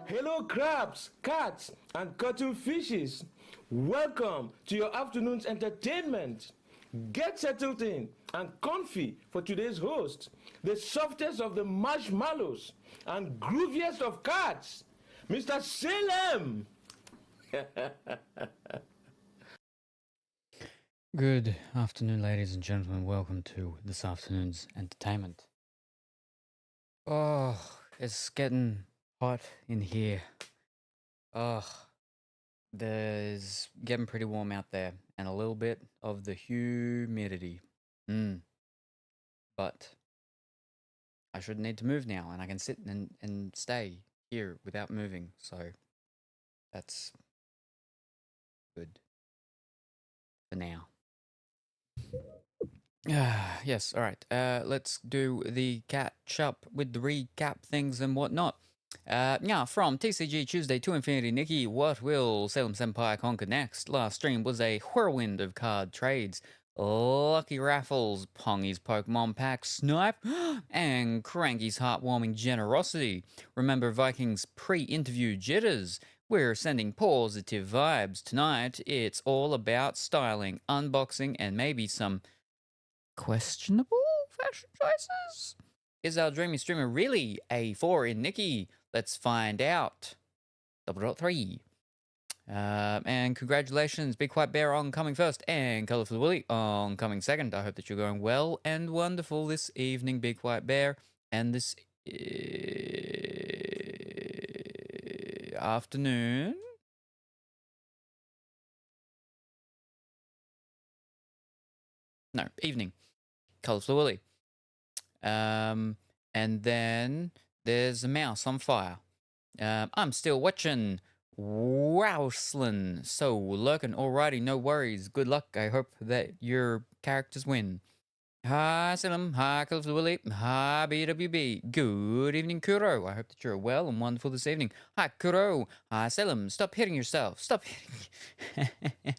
Hello, crabs, cats, and cuttlefishes. Welcome to your afternoon's entertainment. Get settled in and comfy for today's host, the softest of the marshmallows and grooviest of cats, Mr. Salem. Good afternoon, ladies and gentlemen. Welcome to this afternoon's entertainment. Oh, it's getting hot in here. Oh, there's getting pretty warm out there, and a little bit of the humidity. But I shouldn't need to move now, and I can sit and stay here without moving. So that's good for now. Yes, all right. Let's do the catch up with the recap things and whatnot. Yeah, from TCG Tuesday to Infinity Nikki, what will Salem Senpai conquer next? Last stream was a whirlwind of card trades, lucky raffles, Pongy's Pokemon pack, Snipe, and Cranky's heartwarming generosity. Remember Vikings pre-interview jitters? We're sending positive vibes. Tonight, it's all about styling, unboxing, and maybe some questionable fashion choices? Is our dreamy streamer really a 4 in Nikki? Let's find out. 3. And congratulations, Big White Bear on coming first, and Colourful Willy on coming second. I hope that you're going well and wonderful this evening, Big White Bear, and this afternoon. No, evening. Colourful Willy. And then there's a mouse on fire. I'm still watching. Wowslin. So, lurking. Alrighty, no worries. Good luck. I hope that your characters win. Hi, Salem. Hi, Colourful Willy. Hi, BWB. Good evening, Kuro. I hope that you're well and wonderful this evening. Hi, Kuro. Hi, Salem. Stop hitting yourself. Stop hitting.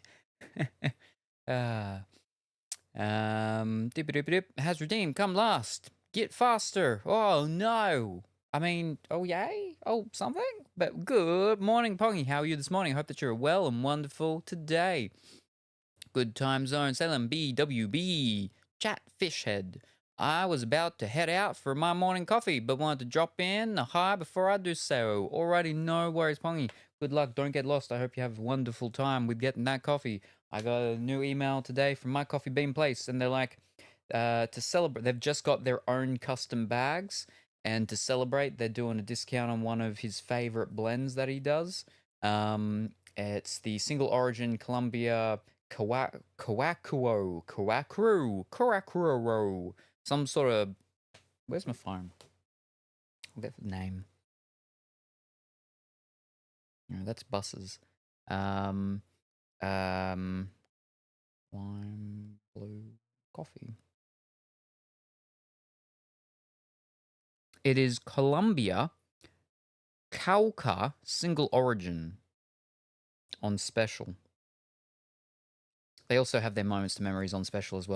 Has redeemed. Come last. Get faster. Oh, no. I mean, oh, yay? Oh, something? But good morning, Pongy. How are you this morning? I hope that you're well and wonderful today. Good time zone. Salem BWB. Chat Fishhead. I was about to head out for my morning coffee, but wanted to drop in a hi before I do so. Alrighty, no worries, Pongy. Good luck. Don't get lost. I hope you have a wonderful time with getting that coffee. I got a new email today from my coffee bean place, and they're like, to celebrate, they've just got their own custom bags, and to celebrate, they're doing a discount on one of his favorite blends that he does. It's the single origin Columbia Kawakuro, some sort of. Where's my phone? I'll get the name. No, that's buses. Lime blue coffee. It is Columbia Cauca single origin on special. They also have their Moments to Memories on special as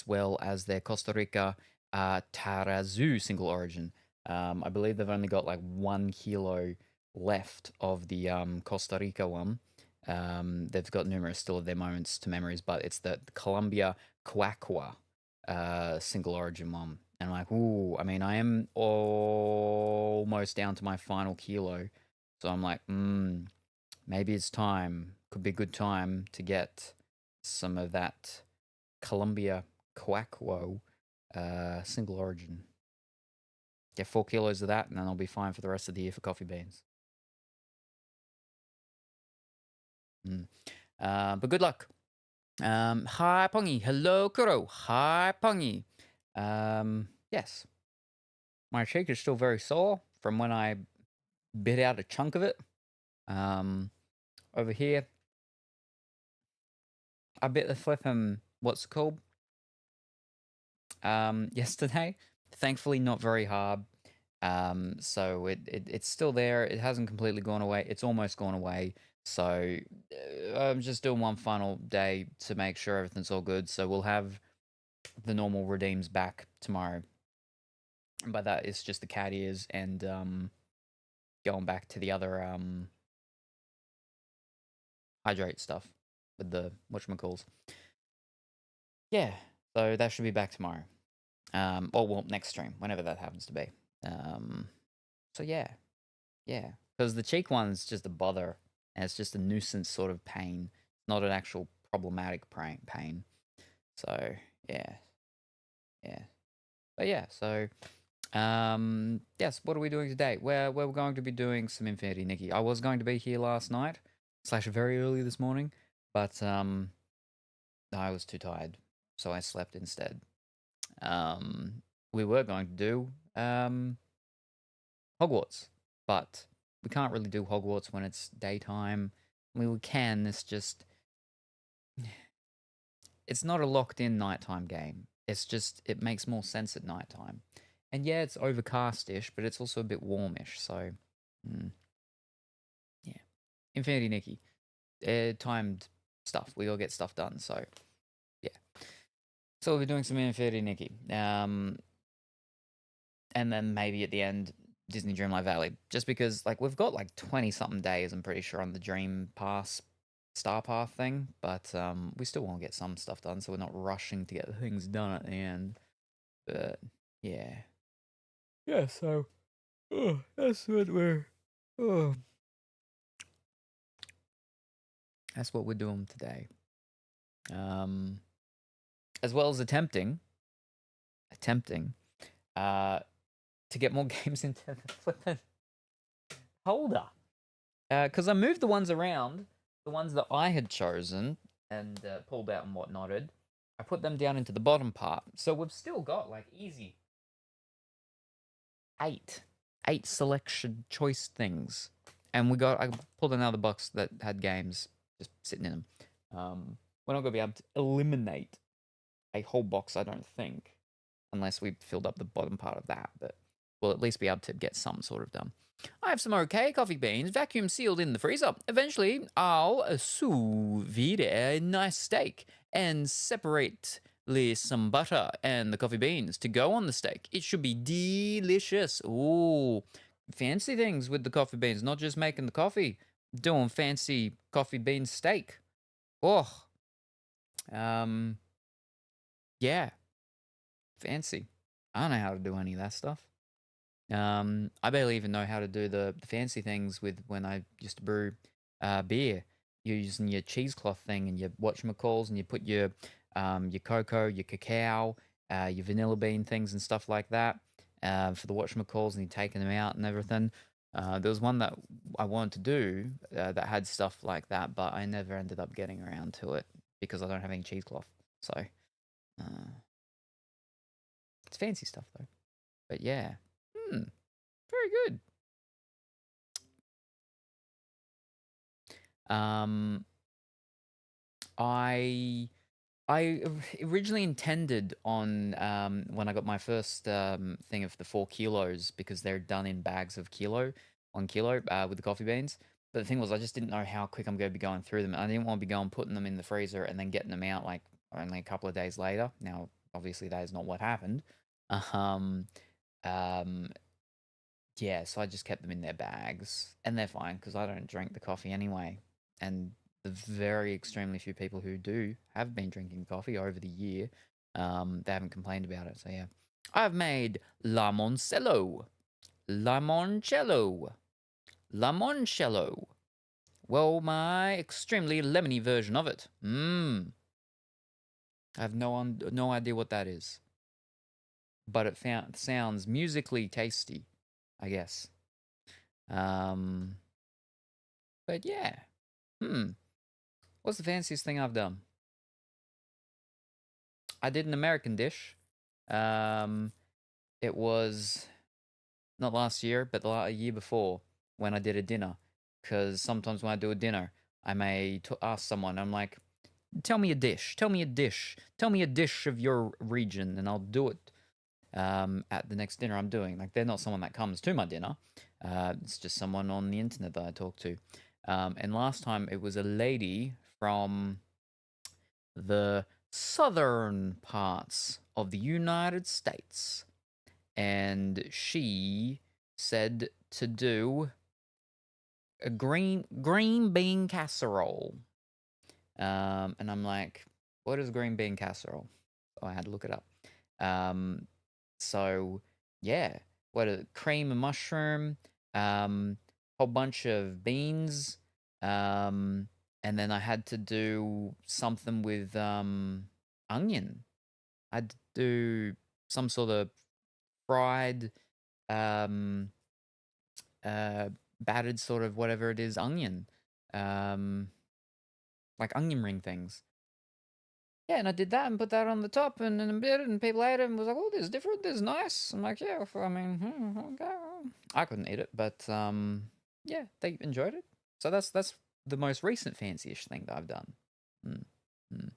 well as their Costa Rica Tarazu single origin. I believe they've only got like 1 kilo left of the Costa Rica one. They've got numerous still of their Moments to Memories, but it's the Colombia Cuacua single origin one. And I'm like, ooh, I mean, I am almost down to my final kilo. So I'm like, maybe it's time. Could be a good time to get some of that Colombia Cuacua single origin. Get 4 kilos of that, and then I'll be fine for the rest of the year for coffee beans. But good luck. Hi, Pongy. Hello, Kuro. Hi, Pongy. Yes. My cheek is still very sore from when I bit out a chunk of it. Over here, I bit the flippin' what's it called? Yesterday. Thankfully, not very hard. So it's still there. It hasn't completely gone away. It's almost gone away. So I'm just doing one final day to make sure everything's all good. So we'll have the normal redeems back tomorrow. And by that, it's just the cat ears and going back to the other hydrate stuff with the whatchamacalls. Yeah, so that should be back tomorrow. Or well, next stream, whenever that happens to be. So yeah, because the cheek one's just a bother, and it's just a nuisance sort of pain, not an actual problematic pain. So yeah. But yeah, so yes, what are we doing today? We're going to be doing some Infinity Nikki. I was going to be here last night / very early this morning, but I was too tired, so I slept instead. We were going to do Hogwarts, but we can't really do Hogwarts when it's daytime. I mean, we can. It's just it's not a locked-in nighttime game. It's just it makes more sense at nighttime. And yeah, it's overcast-ish, but it's also a bit warmish. So, yeah, Infinity Nikki, timed stuff. We all get stuff done. So, yeah. So we'll be doing some Infinity Nikki. And then maybe at the end, Disney Dreamlight Valley. Just because, like, we've got like 20-something days, I'm pretty sure, on the Dream Pass Star Path thing. But we still want to get some stuff done, so we're not rushing to get things done at the end. But, yeah. Yeah, so that's what that's what we're doing today. As well as attempting to get more games into the flippin' holder. Because I moved the ones around, the ones that I had chosen and pulled out and whatnotted. I put them down into the bottom part. So we've still got like easy 8 selection choice things. And I pulled another box that had games just sitting in them. We're not going to be able to eliminate a whole box, I don't think, unless we filled up the bottom part of that. But we'll at least be able to get some sort of done. I have some okay coffee beans, vacuum sealed in the freezer. Eventually, I'll sous vide a nice steak and separate some butter and the coffee beans to go on the steak. It should be delicious. Ooh, fancy things with the coffee beans, not just making the coffee, doing fancy coffee bean steak. Oh, yeah, fancy. I don't know how to do any of that stuff. I barely even know how to do the fancy things with when I used to brew beer. You're using your cheesecloth thing and your whatchamacalls, and you put your cocoa, your cacao, your vanilla bean things and stuff like that for the whatchamacalls, and you're taking them out and everything. There was one that I wanted to do that had stuff like that, but I never ended up getting around to it because I don't have any cheesecloth. So it's fancy stuff though. But yeah, very good. I originally intended on when I got my first thing of the 4 kilos, because they're done in bags of 1 kilo with the coffee beans. But the thing was, I just didn't know how quick I'm going to be going through them. I didn't want to be going putting them in the freezer and then getting them out like only a couple of days later. Now, obviously, that is not what happened. Yeah, so I just kept them in their bags, and they're fine because I don't drink the coffee anyway. And the very extremely few people who do have been drinking coffee over the year, they haven't complained about it. So yeah, I've made limoncello. Well, my extremely lemony version of it. I have no idea what that is, but it sounds musically tasty, I guess. But yeah. What's the fanciest thing I've done? I did an American dish. It was not last year, but the year before when I did a dinner. Because sometimes when I do a dinner, I may ask someone, I'm like, tell me a dish. Tell me a dish of your region, and I'll do it at the next dinner I'm doing. Like, they're not someone that comes to my dinner. It's just someone on the internet that I talk to. And last time it was a lady from the southern parts of the United States. And she said to do a green bean casserole. And I'm like, what is green bean casserole? So I had to look it up. So yeah, what a cream and mushroom, whole bunch of beans, and then I had to do something with onion. I had to do some sort of fried, um, battered sort of whatever it is, onion, um, like onion ring things. Yeah, and I did that and put that on the top and a bit, and people ate it and was like, "Oh, this is different. This is nice." I'm like, "Yeah, I mean, okay." I couldn't eat it, but yeah, they enjoyed it. So that's the most recent fancy-ish thing that I've done. Mm, mm.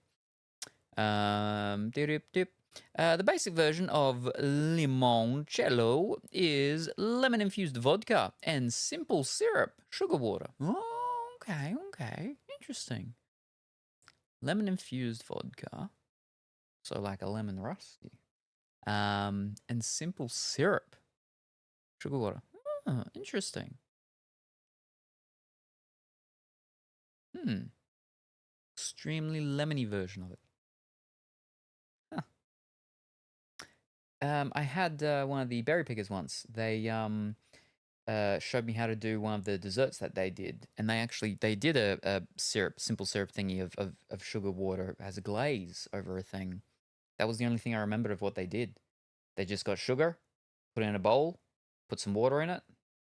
Doop, doop. The basic version of limoncello is lemon-infused vodka and simple syrup, sugar water. Oh, okay, interesting. Lemon-infused vodka. So like a lemon rusty. And simple syrup. Sugar water. Oh, interesting. Extremely lemony version of it. Huh. I had one of the berry pickers once. They showed me how to do one of the desserts that they did. And they did a syrup, simple syrup thingy of sugar water as a glaze over a thing. That was the only thing I remembered of what they did. They just got sugar, put it in a bowl, put some water in it,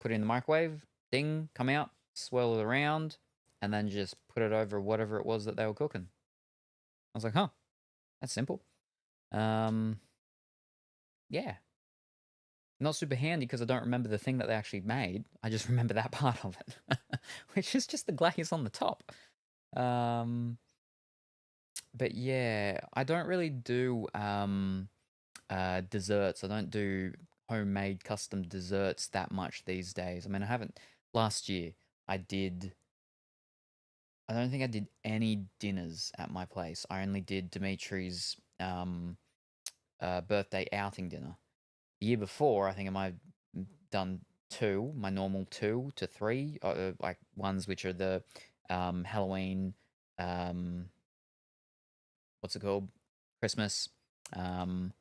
put it in the microwave, ding, come out, swirl it around, and then just put it over whatever it was that they were cooking. I was like, huh, that's simple. Yeah. Not super handy because I don't remember the thing that they actually made. I just remember that part of it, which is just the glaze on the top. But yeah, I don't really do desserts. I don't do homemade custom desserts that much these days. I mean, I haven't. Last year, I did. I don't think I did any dinners at my place. I only did Dimitri's birthday outing dinner. The year before, I think I might have done two, my normal 2 to 3, like ones which are the Halloween, what's it called? Christmas. Um,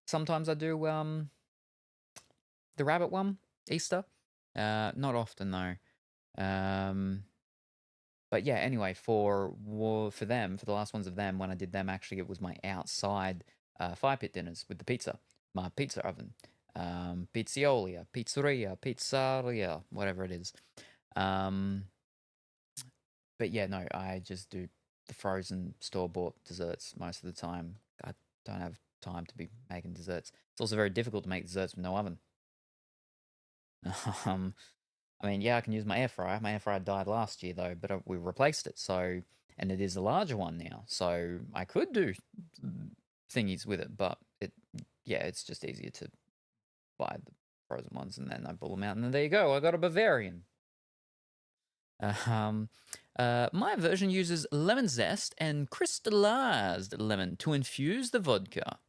Sometimes I do the rabbit one, Easter. Not often though. But yeah, anyway, for them, for the last ones of them, when I did them, actually, it was my outside fire pit dinners with the pizza, my pizza oven, pizziolia, pizzeria, pizzeria, whatever it is. But yeah, no, I just do the frozen store bought desserts most of the time. I don't have time to be making desserts. It's also very difficult to make desserts with no oven. Um, I mean, yeah, I can use my air fryer. My air fryer died last year though, but we replaced it. So, and it is a larger one now. So I could do thingies with it, but yeah, it's just easier to buy the frozen ones and then I pull them out, and then there you go. I got a Bavarian. My version uses lemon zest and crystallized lemon to infuse the vodka.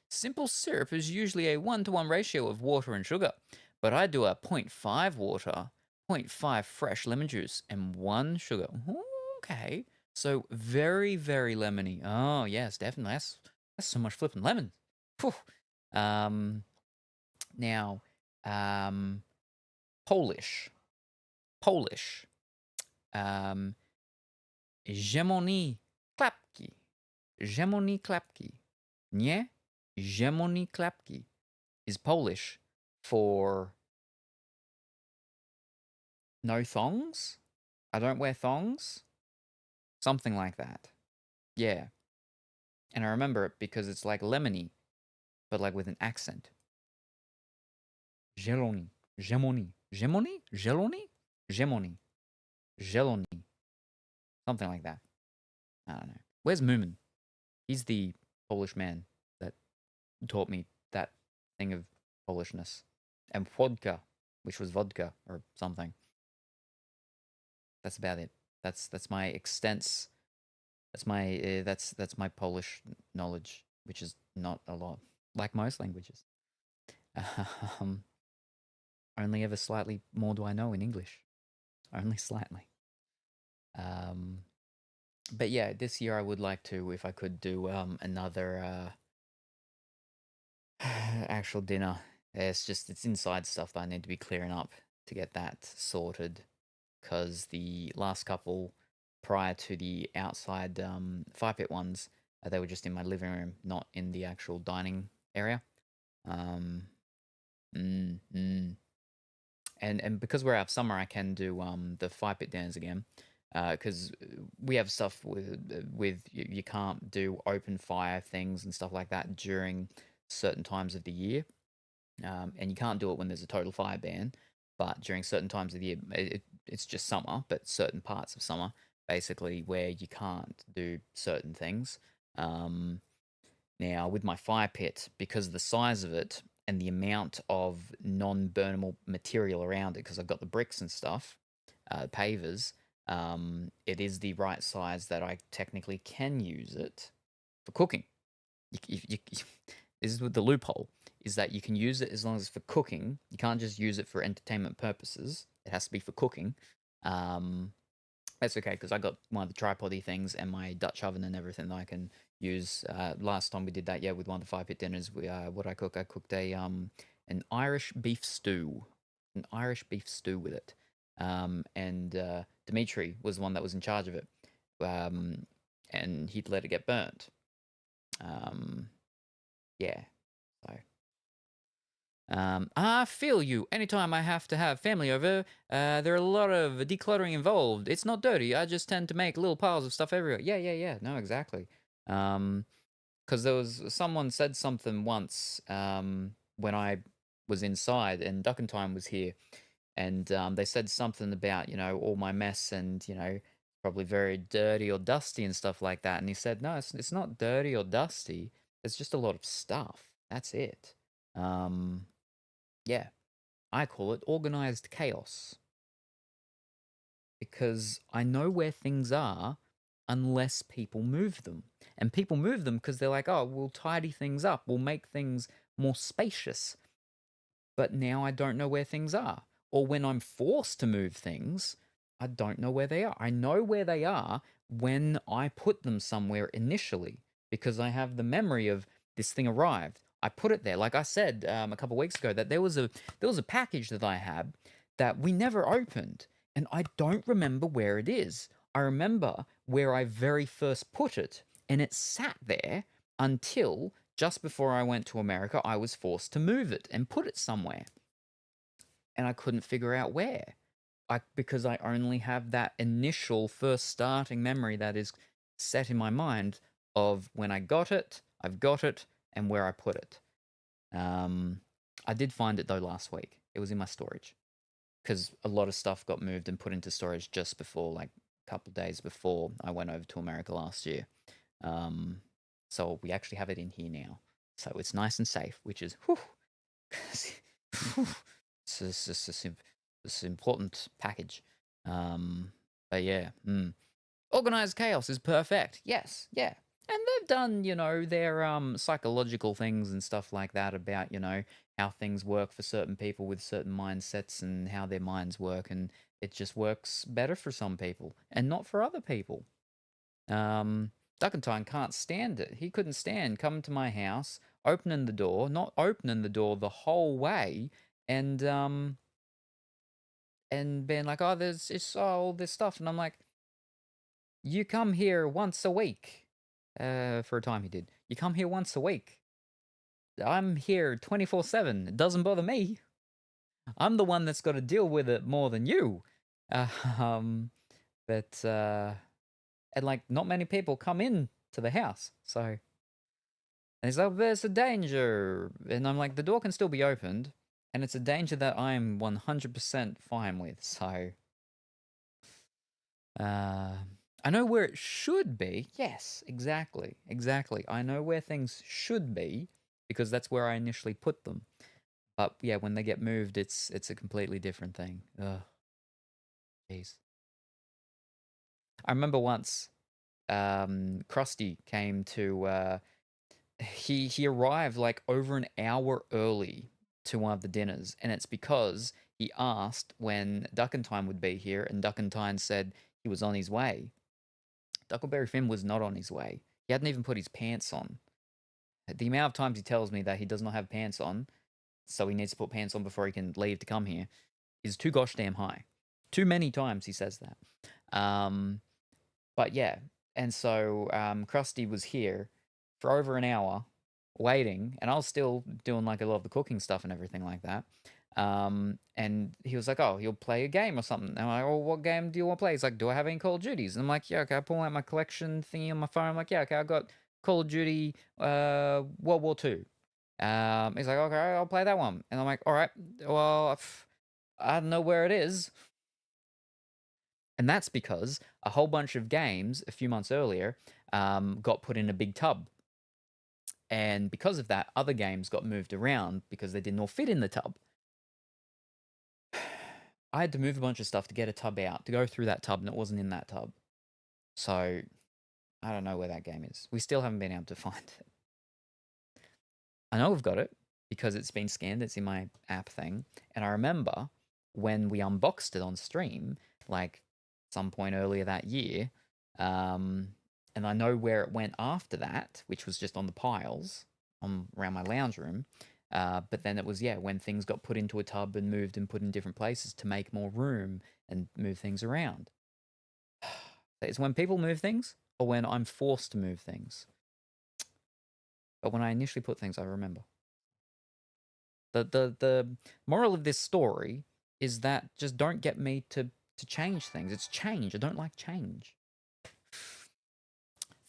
Simple syrup is usually a 1-to-1 ratio of water and sugar, but I do a 0.5 water, 0.5 fresh lemon juice, and 1 sugar. Okay, so very, very lemony. Oh yes, definitely. That's so much flipping lemon. Phew. Now, Polish. Polish. Ziemony klapki. Ziemony klapki. Nie? Ziemony klapki is Polish for no thongs? I don't wear thongs? Something like that. Yeah. And I remember it because it's like lemony, but like with an accent. Zieloni. Ziemony. Ziemony? Zieloni? Ziemony. Zieloni. Something like that. I don't know. Where's Moomin? He's the Polish man that taught me that thing of Polishness. And vodka, which was vodka or something. That's about it. That's my extense. That's my Polish knowledge, which is not a lot, like most languages. Um, Only ever slightly more do I know in English. Only slightly. But yeah, this year I would like to, if I could, do another actual dinner. It's inside stuff that I need to be clearing up to get that sorted. Because the last couple prior to the outside fire pit ones, they were just in my living room, not in the actual dining area. Um, mm, mm. And because we're out of summer, I can do the fire pit dinners again. Because we have stuff with you can't do open fire things and stuff like that during certain times of the year, and you can't do it when there's a total fire ban. But during certain times of the year, it's just summer, but certain parts of summer, basically, where you can't do certain things. Now, with my fire pit, because of the size of it and the amount of non-burnable material around it, because I've got the bricks and stuff, pavers, it is the right size that I technically can use it for cooking. This is with the loophole, is that you can use it as long as it's for cooking. You can't just use it for entertainment purposes. It has to be for cooking. That's okay, because I got one of the tripody things and my Dutch oven and everything that I can use. Last time we did that, yeah, with one of the fire pit dinners, what I cook, I cooked an Irish beef stew, with it. And Dimitri was the one that was in charge of it, and he'd let it get burnt. Yeah, so. I feel you. Anytime I have to have family over, there are a lot of decluttering involved. It's not dirty. I just tend to make little piles of stuff everywhere. Yeah. No, exactly. Because there was someone said something once when I was inside and Duck and Time was here, and they said something about all my mess and probably very dirty or dusty and stuff like that. And he said, no, it's not dirty or dusty. It's just a lot of stuff. That's it. Yeah, I call it organized chaos. Because I know where things are unless people move them. And people move them because they're like, oh, we'll tidy things up, we'll make things more spacious. But now I don't know where things are. Or when I'm forced to move things, I don't know where they are. I know where they are when I put them somewhere initially because I have the memory of this thing arrived. I put it there. Like I said a couple weeks ago, that there was a package that I had that we never opened, and I don't remember where it is. I remember where I very first put it, and it sat there until just before I went to America. I was forced to move it and put it somewhere, and I couldn't figure out where. Because I only have that initial first starting memory that is set in my mind of when I got it, I've got it, and where I put it. I did find it though last week. It was in my storage because a lot of stuff got moved and put into storage just before, like a couple days before I went over to America last year. So we actually have it in here now. So it's nice and safe, which is whew. It's an important package. But yeah, organized chaos is perfect. Yes, yeah. And they've done, their psychological things and stuff like that about, how things work for certain people with certain mindsets and how their minds work, and it just works better for some people and not for other people. Duckentine can't stand it. He couldn't stand coming to my house, opening the door, not opening the door the whole way, and being like, oh, it's all this stuff, and I'm like, you come here once a week. For a time he did. You come here once a week. I'm here 24/7. It doesn't bother me. I'm the one that's got to deal with it more than you. But and like not many people come in to the house, so. And he's like, there's a danger, and I'm like, the door can still be opened, and it's a danger that I'm 100% fine with. So, I know where it should be. Yes, exactly. I know where things should be because that's where I initially put them. But yeah, when they get moved, it's a completely different thing. Ugh. Jeez. I remember once, Krusty came to. He arrived like over an hour early to one of the dinners, and it's because he asked when Duckentine would be here, and Duckentine said he was on his way. Duckleberry Finn was not on his way. He hadn't even put his pants on. The amount of times he tells me that he does not have pants on, so he needs to put pants on before he can leave to come here, is too gosh damn high. Too many times he says that. But yeah, and so Krusty was here for over an hour waiting, and I was still doing like a lot of the cooking stuff and everything like that. And he was like, "Oh, he'll play a game or something." And I'm like, "Oh, what game do you want to play?" He's like, "Do I have any Call of Duties?" And I'm like, "Yeah, okay." I pull out my collection thingy on my phone. I'm like, "Yeah, okay, I got Call of Duty World War II." He's like, "Okay, I'll play that one." And I'm like, "All right, well, I don't know where it is." And that's because a whole bunch of games a few months earlier got put in a big tub. And because of that, other games got moved around because they didn't all fit in the tub. I had to move a bunch of stuff to get a tub out, to go through that tub, and it wasn't in that tub. So, I don't know where that game is. We still haven't been able to find it. I know we've got it because it's been scanned, it's in my app thing. And I remember when we unboxed it on stream, like some point earlier that year, and I know where it went after that, which was just on the piles around my lounge room. But then it was, when things got put into a tub and moved and put in different places to make more room and move things around. It's when people move things or when I'm forced to move things. But when I initially put things, I remember. The moral of this story is that just don't get me to change things. It's change. I don't like change.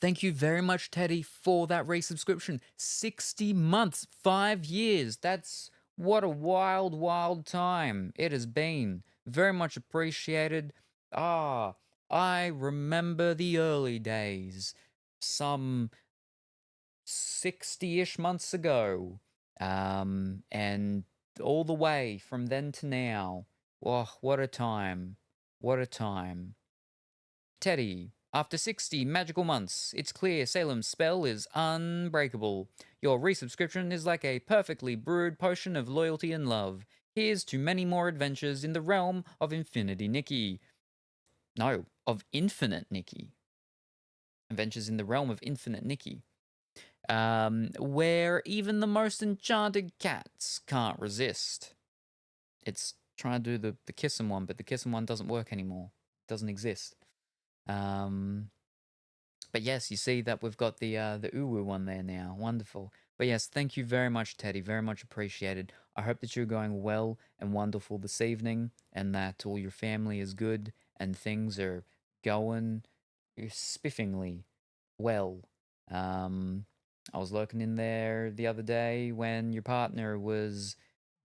Thank you very much, Teddy, for that resubscription. 60 months, 5 years. That's what a wild, wild time it has been. Very much appreciated. I remember the early days. Some 60-ish months ago. And all the way from then to now. Oh, what a time. What a time. Teddy, after 60 magical months, it's clear Salem's spell is unbreakable. Your resubscription is like a perfectly brewed potion of loyalty and love. Here's to many more adventures in the realm of Infinity Nikki. No, of Infinite Nikki. Adventures in the realm of Infinite Nikki. Where even the most enchanted cats can't resist. It's trying to do the kissing one, but the kissing one doesn't work anymore. It doesn't exist. But yes, you see that we've got the uwu one there now. Wonderful. But yes, thank you very much, Teddy. Very much appreciated. I hope that you're going well and wonderful this evening, and that all your family is good and things are going spiffingly well. I was lurking in there the other day when your partner was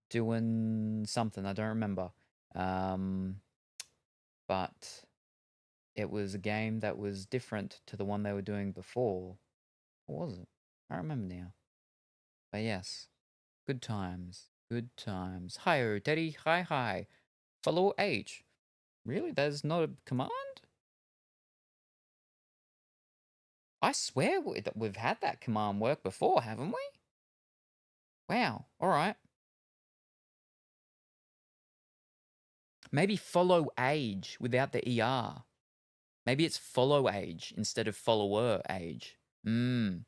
doing something. I don't remember. But it was a game that was different to the one they were doing before. What was it? I don't remember now. But yes, good times. Good times. Hi, Teddy. Hi. Follow H. Really? That's not a command? I swear we've had that command work before, haven't we? Wow. All right. Maybe follow age without the ER. Maybe it's follow age instead of follower age. Maybe.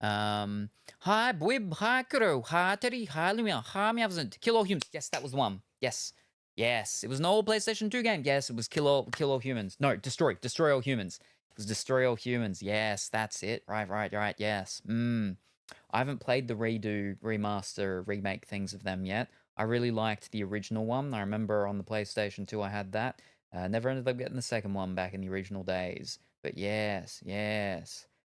Hi, Bwib. Hi, Kuro. Hi, Teddy. Hi, Lumia. Hi, Miavzant. Kill All Humans. Yes, that was the one. Yes. It was an old PlayStation 2 game. Yes, it was Kill All Humans. No, Destroy All Humans. It was Destroy All Humans. Yes, that's it. Right. Yes. I haven't played the remaster, remake things of them yet. I really liked the original one. I remember on the PlayStation 2 I had that. Never ended up getting the second one back in the original days. But yes.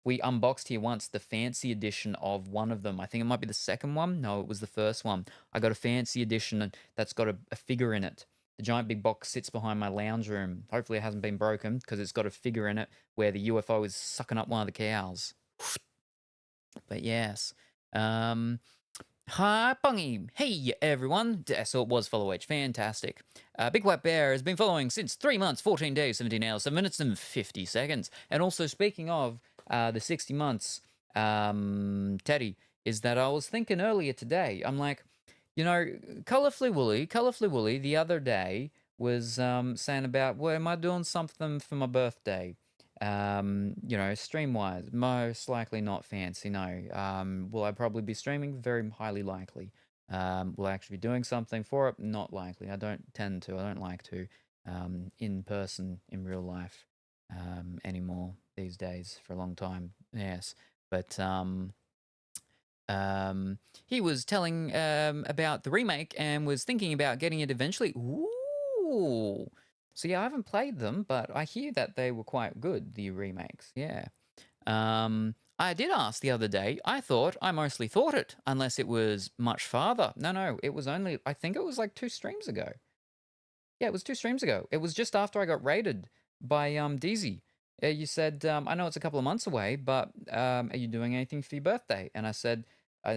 We unboxed here once the fancy edition of one of them. I think it might be the second one. No, it was the first one. I got a fancy edition that's got a figure in it. The giant big box sits behind my lounge room. Hopefully it hasn't been broken because it's got a figure in it where the UFO is sucking up one of the cows. But yes. Hi, Bungy. Hey, everyone. So it was Follow H. Fantastic. Big White Bear has been following since 3 months, 14 days, 17 hours, 7 minutes, and 50 seconds. And also, speaking of the 60 months, Teddy, is that I was thinking earlier today, I'm like, Colourfully Woolly the other day was saying about, well, am I doing something for my birthday? Stream wise, most likely not fancy, no. Will I probably be streaming? Very highly likely. Will I actually be doing something for it? Not likely. I don't like to in person, in real life anymore these days for a long time. Yes. But he was telling about the remake and was thinking about getting it eventually. Ooh. So yeah, I haven't played them, but I hear that they were quite good, the remakes. Yeah. I did ask the other day. I mostly thought it, unless it was much farther. No, it was only, I think it was like 2 streams ago. Yeah, it was 2 streams ago. It was just after I got raided by DZ. You said, I know it's a couple of months away, but are you doing anything for your birthday? And I said,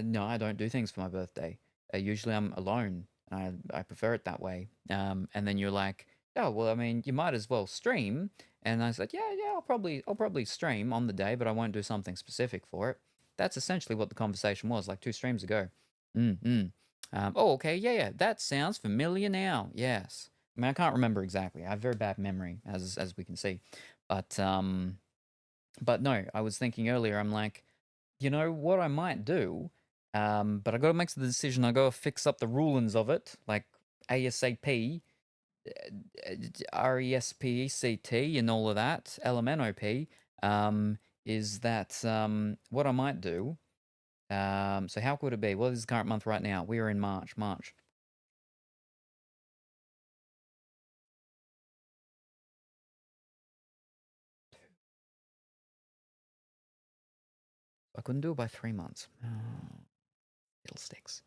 no, I don't do things for my birthday. Usually I'm alone. I prefer it that way. And then you're like, oh, well, I mean, you might as well stream. And I said, yeah, I'll probably stream on the day, but I won't do something specific for it. That's essentially what the conversation was, like 2 streams ago. Oh, okay, yeah, that sounds familiar now. Yes. I mean, I can't remember exactly. I have very bad memory, as we can see. But no, I was thinking earlier. I'm like, what I might do, but I got to make the decision. I got to fix up the rulings of it, like ASAP, RESPECT, and all of that. LMNOP. Is that what I might do? So how could it be? What is the current month right now? We are in March. I couldn't do it by 3 months. Oh, fiddlesticks.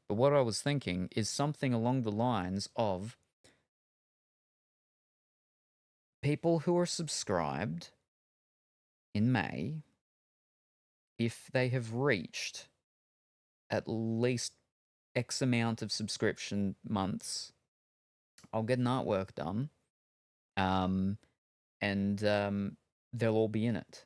But what I was thinking is something along the lines of people who are subscribed in May, if they have reached at least X amount of subscription months, I'll get an artwork done, and they'll all be in it.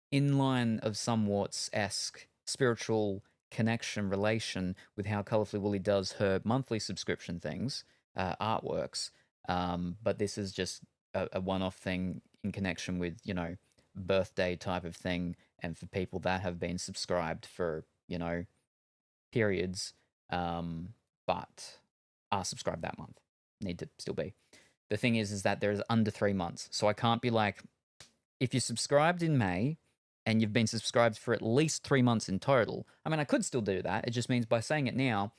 In line of somewhat-esque spiritual connection relation with how Colourfully Woolly does her monthly subscription things, artworks. But this is just a one-off thing in connection with, birthday type of thing, and for people that have been subscribed for, periods, but are subscribed that month. Need to still be. The thing is that there's under 3 months. So I can't be like, if you're subscribed in May, and you've been subscribed for at least 3 months in total. I mean, I could still do that. It just means by saying it now,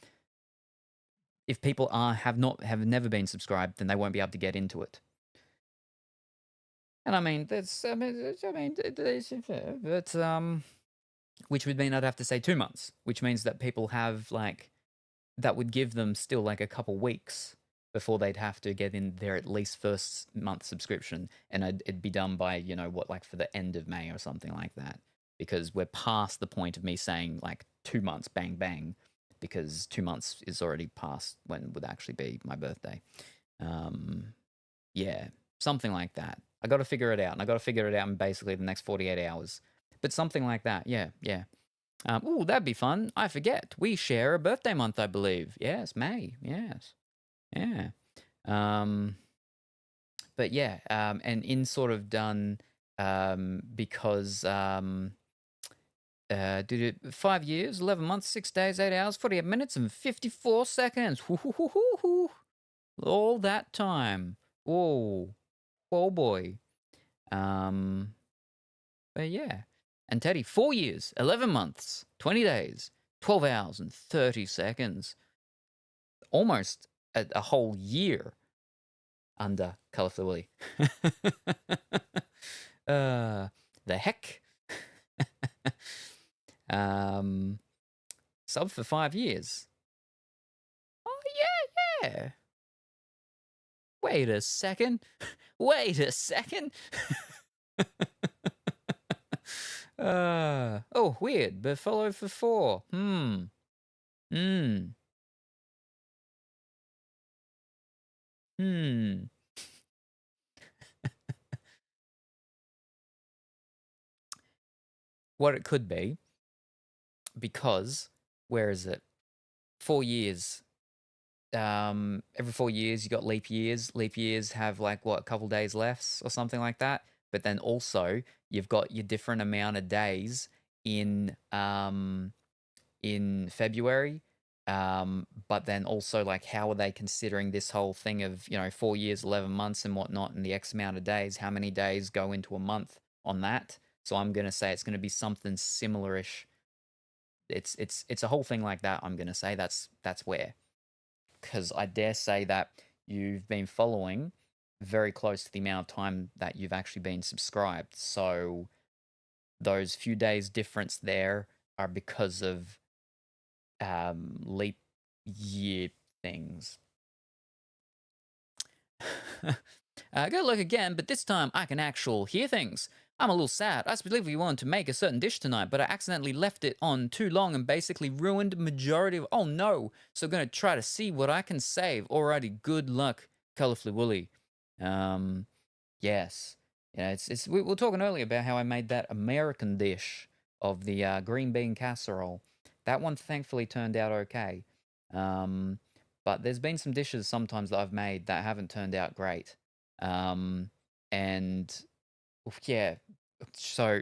if people have never been subscribed, then they won't be able to get into it. And I mean, which would mean I'd have to say 2 months, which means that people have that would give them still like a couple weeks before they'd have to get in their at least first month subscription, and it'd be done by for the end of May or something like that, because we're past the point of me saying like 2 months bang bang, because 2 months is already past when would actually be my birthday. Yeah, something like that. I got to figure it out, and I got to figure it out in basically the next 48 hours, but something like that. Yeah. Oh, that'd be fun. I forget. We share a birthday month, I believe. Yes, May. Yes. Yeah. But yeah, and in sort of done because did it 5 years, 11 months, 6 days, 8 hours, 48 minutes, and 54 seconds. All that time. Whoa. Oh boy. But yeah. And Teddy, 4 years, 11 months, 20 days, 12 hours, and 30 seconds. Almost a whole year under Colourfully Woolly. The heck? Sub for 5 years. Oh, yeah. Wait a second. Oh, weird, but follow for 4. what it could be, because where is it? 4 years. Every 4 years you got leap years. Leap years have like what, a couple days left or something like that. But then also you've got your different amount of days in February. But then also, like, how are they considering this whole thing of 4 years, 11 months, and whatnot, and the X amount of days? How many days go into a month on that? So I'm gonna say it's gonna be something similarish. It's a whole thing like that. I'm gonna say that's where, because I dare say that you've been following very close to the amount of time that you've actually been subscribed. So those few days difference there are because of leap year things. Go look again, but this time I can actually hear things. I'm a little sad. I specifically wanted to make a certain dish tonight, but I accidentally left it on too long and basically ruined majority of... Oh no! So gonna try to see what I can save. Alrighty, good luck, Colorfully Woolly. Yes. Yeah, we were talking earlier about how I made that American dish of the green bean casserole. That one thankfully turned out okay. But there's been some dishes sometimes that I've made that haven't turned out great. And yeah, so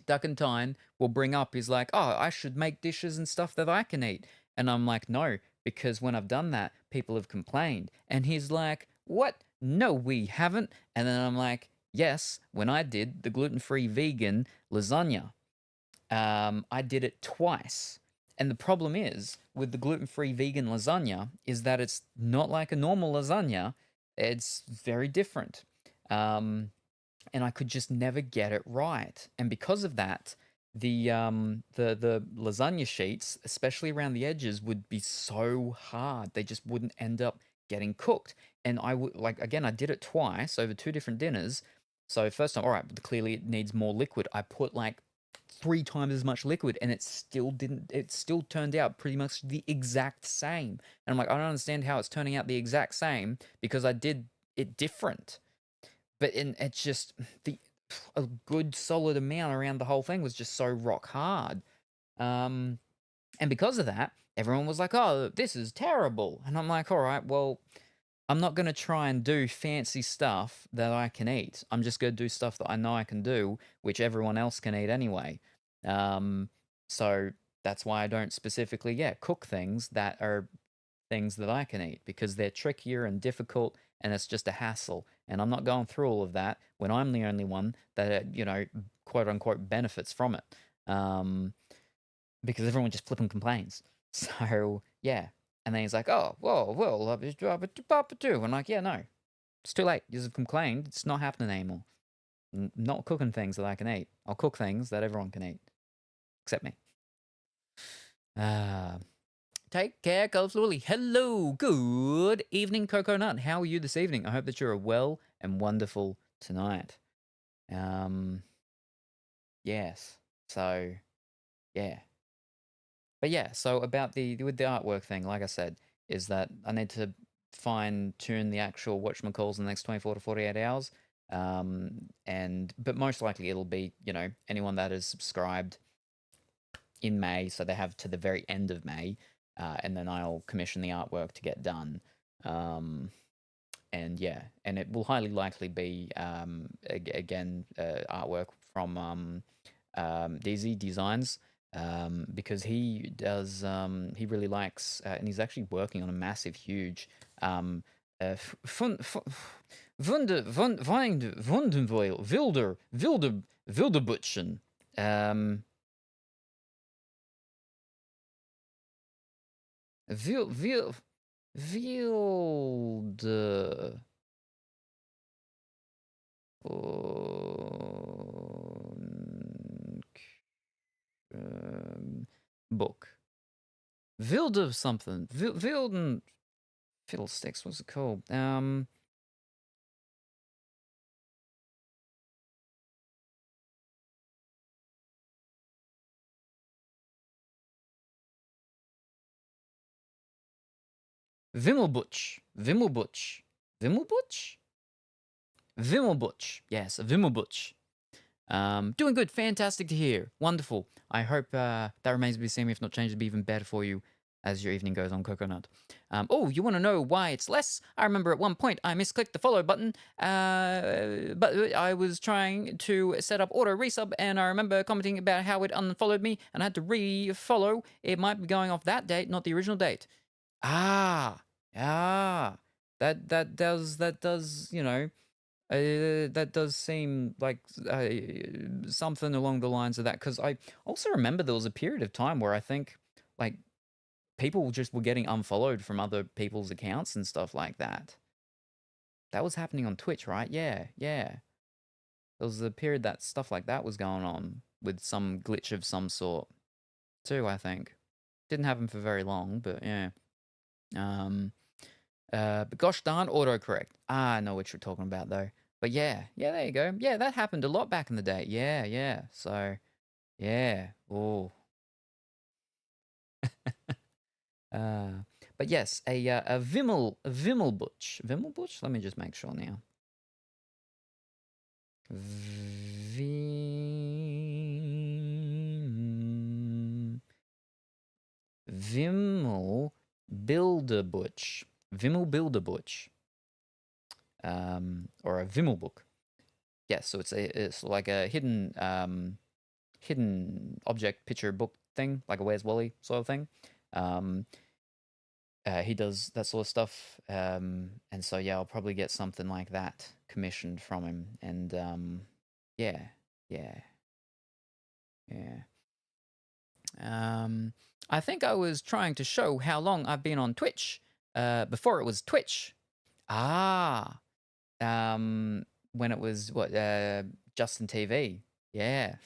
Duckentine will bring up, he's like, oh, I should make dishes and stuff that I can eat. And I'm like, no, because when I've done that, people have complained. And he's like, what? No, we haven't. And then I'm like, yes, when I did the gluten-free vegan lasagna, I did it twice. And the problem is with the gluten-free vegan lasagna is that it's not like a normal lasagna. It's very different. And I could just never get it right. And because of that, the lasagna sheets, especially around the edges, would be so hard. They just wouldn't end up getting cooked. And I would, like, again, I did it twice over 2 different dinners. So first time, all right, but clearly it needs more liquid. I put like 3 times as much liquid and it still turned out pretty much the exact same. And I'm like, I don't understand how it's turning out the exact same because I did it different. But it's just a good solid amount around the whole thing was just so rock hard. And because of that, everyone was like, oh, this is terrible. And I'm like, all right, well, I'm not going to try and do fancy stuff that I can eat. I'm just going to do stuff that I know I can do, which everyone else can eat anyway. So that's why I don't specifically, cook things that are things that I can eat, because they're trickier and difficult and it's just a hassle. And I'm not going through all of that when I'm the only one that, quote unquote, benefits from it. Because everyone just flipping complains. So, yeah. And then he's like, oh, well, I'm like, yeah, no, it's too late. You've complained. It's not happening anymore. Not cooking things that I can eat. I'll cook things that everyone can eat. Except me. Take care, Colorful Willy. Hello, good evening, Coco Nut. How are you this evening? I hope that you're well and wonderful tonight. Yes. So, yeah. But yeah, so about with the artwork thing, like I said, is that I need to fine tune the actual whatchamacalls in the next 24 to 48 hours. But most likely it'll be, anyone that is subscribed in May, so they have to the very end of May, and then I'll commission the artwork to get done. And yeah, and it will highly likely be again artwork from DZ Designs, because he does he really likes and he's actually working on a massive, huge Wilderbutchen. Wilde book. Wilde something. Wilden Fiddlesticks, what's it called? Wimmelbutch. Wimmelbutch. Wimmelbutch? Wimmelbutch. Yes, Wimmelbutch. Doing good. Fantastic to hear. Wonderful. I hope that remains to be seen. If not changed, to be even better for you as your evening goes on, Coconut. Oh, you want to know why it's less? I remember at one point I misclicked the follow button, but I was trying to set up auto resub, and I remember commenting about how it unfollowed me, and I had to re-follow. It might be going off that date, not the original date. Ah, that does that does seem like something along the lines of that, because I also remember there was a period of time where I think like people just were getting unfollowed from other people's accounts and stuff like that. That was happening on Twitch, right? Yeah. There was a period that stuff like that was going on with some glitch of some sort too, I think. Didn't happen for very long, but yeah. But gosh darn autocorrect. I know what you're talking about though. But yeah, there you go. Yeah, that happened a lot back in the day. Yeah. So, yeah. Oh. But yes, a Vimmelbutch. Vimmelbutch? Let me just make sure now. Vimmel Bilderbutch. Vimmel Bilderbutch. Or a Vimmelbook. Yes, so it's like a hidden object picture book thing, like a Where's Wally sort of thing. He does that sort of stuff, and so yeah, I'll probably get something like that commissioned from him, and yeah. I think I was trying to show how long I've been on Twitch before it was Twitch. When it was Justin TV. Yeah.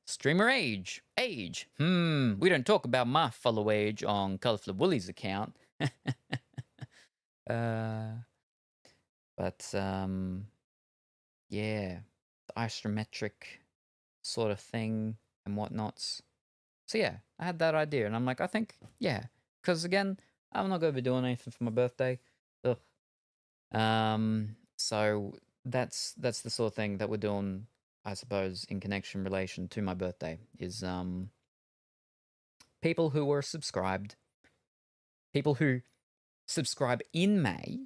Streamer age. We don't talk about my follow age on Colorful Woolly's account. But yeah, the isometric sort of thing and whatnots. So yeah, I had that idea, and I'm like, I think because again, I'm not gonna be doing anything for my birthday. Ugh. So that's the sort of thing that we're doing, I suppose, in relation to my birthday, is people who are subscribed, people who subscribe in May,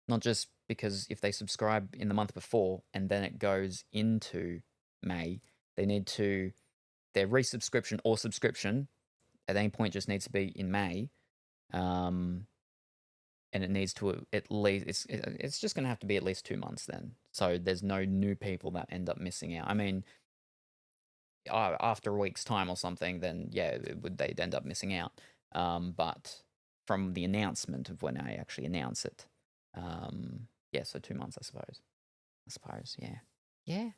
not just because if they subscribe in the month before and then it goes into May, they need to, their resubscription or subscription at any point just needs to be in May. And it needs to at least, it's just going to have to be at least 2 months then. So there's no new people that end up missing out. I mean, after a week's time or something, then yeah, they'd end up missing out. But from the announcement of when I actually announce it, yeah, so 2 months, I suppose, yeah. I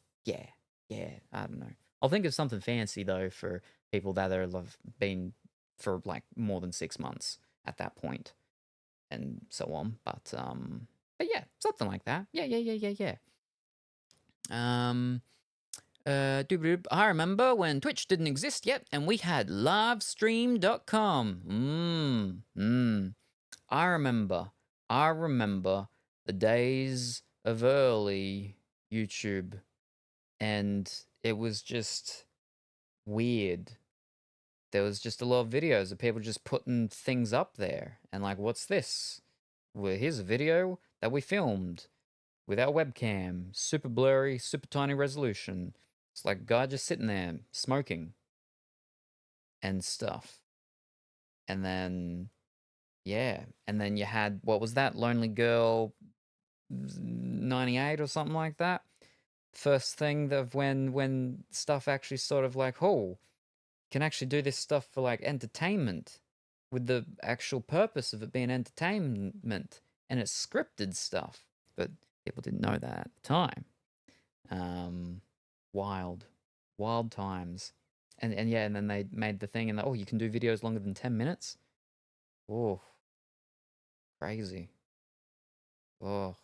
don't know. I'll think of something fancy though for people that have been for like more than 6 months at that point, and so on. But yeah, something like that. Yeah. I remember when Twitch didn't exist yet, and we had livestream.com. I remember the days of early YouTube, and it was just weird. There was just a lot of videos of people just putting things up there, and like, what's this? Well, here's a video that we filmed with our webcam, super blurry, super tiny resolution. It's like a guy just sitting there smoking and stuff. And then, yeah, and then you had, what was that? Lonely Girl 98 or something like that. First thing of when stuff actually sort of like, oh, can actually do this stuff for like entertainment, with the actual purpose of it being entertainment, and it's scripted stuff. But people didn't know that at the time. Wild times. And yeah, and then they made the thing, and you can do videos longer than 10 minutes. Oh, crazy. Oh,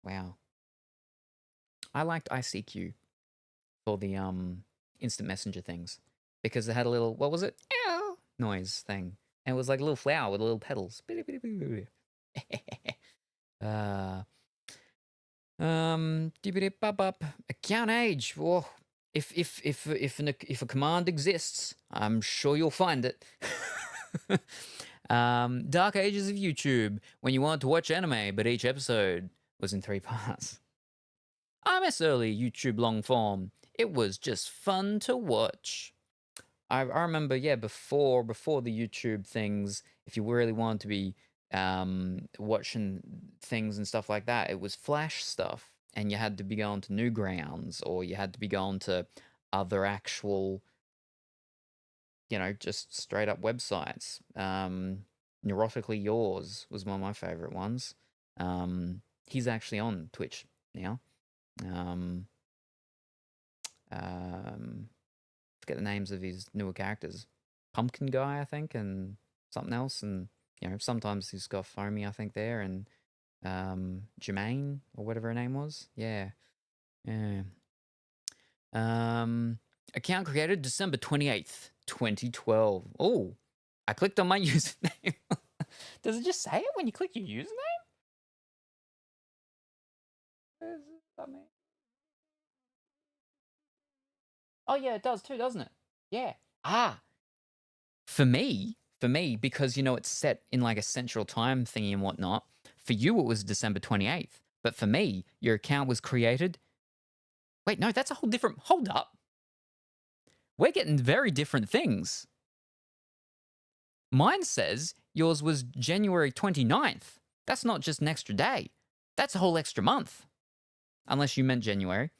wow. I liked ICQ for the instant messenger things, because it had a little, what was it? Ow! Noise thing. And it was like a little flower with little petals. Dibbidi-bop-bop. Account age. Oh, if a command exists, I'm sure you'll find it. Dark ages of YouTube, when you wanted to watch anime, but each episode was in 3 parts. I miss early YouTube long form. It was just fun to watch. I remember, yeah, before the YouTube things, if you really wanted to be watching things and stuff like that, it was Flash stuff, and you had to be going to Newgrounds, or you had to be going to other actual, just straight up websites. Neurotically Yours was one of my favorite ones. He's actually on Twitch now. Forget the names of his newer characters. Pumpkin Guy, I think, and something else, and sometimes he's got Foamy, I think, there, and Jermaine or whatever her name was. Yeah. Account created December 28th, 2012. Oh, I clicked on my username. Does it just say it when you click your username? Oh yeah, it does too, doesn't it? Yeah. For me, because it's set in like a central time thingy and whatnot. For you, it was December 28th, but for me, your account was created. Wait, no, that's a whole different. Hold up. We're getting very different things. Mine says yours was January 29th. That's not just an extra day. That's a whole extra month. Unless you meant January,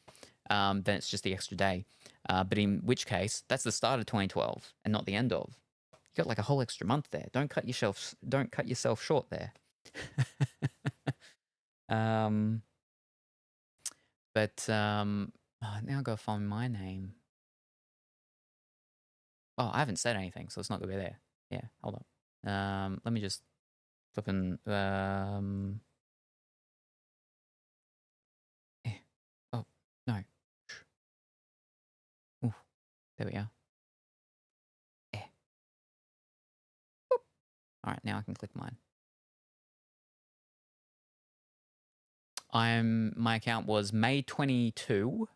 then it's just the extra day. But in which case, that's the start of 2012 and not the end of. You got like a whole extra month there. Don't cut yourself short there. Now I gotta find my name. Oh, I haven't said anything, so it's not gonna be there. Yeah, hold up. Let me just flipping. Oh no. Ooh, there we are. All right, now I can click mine. My account was May 22,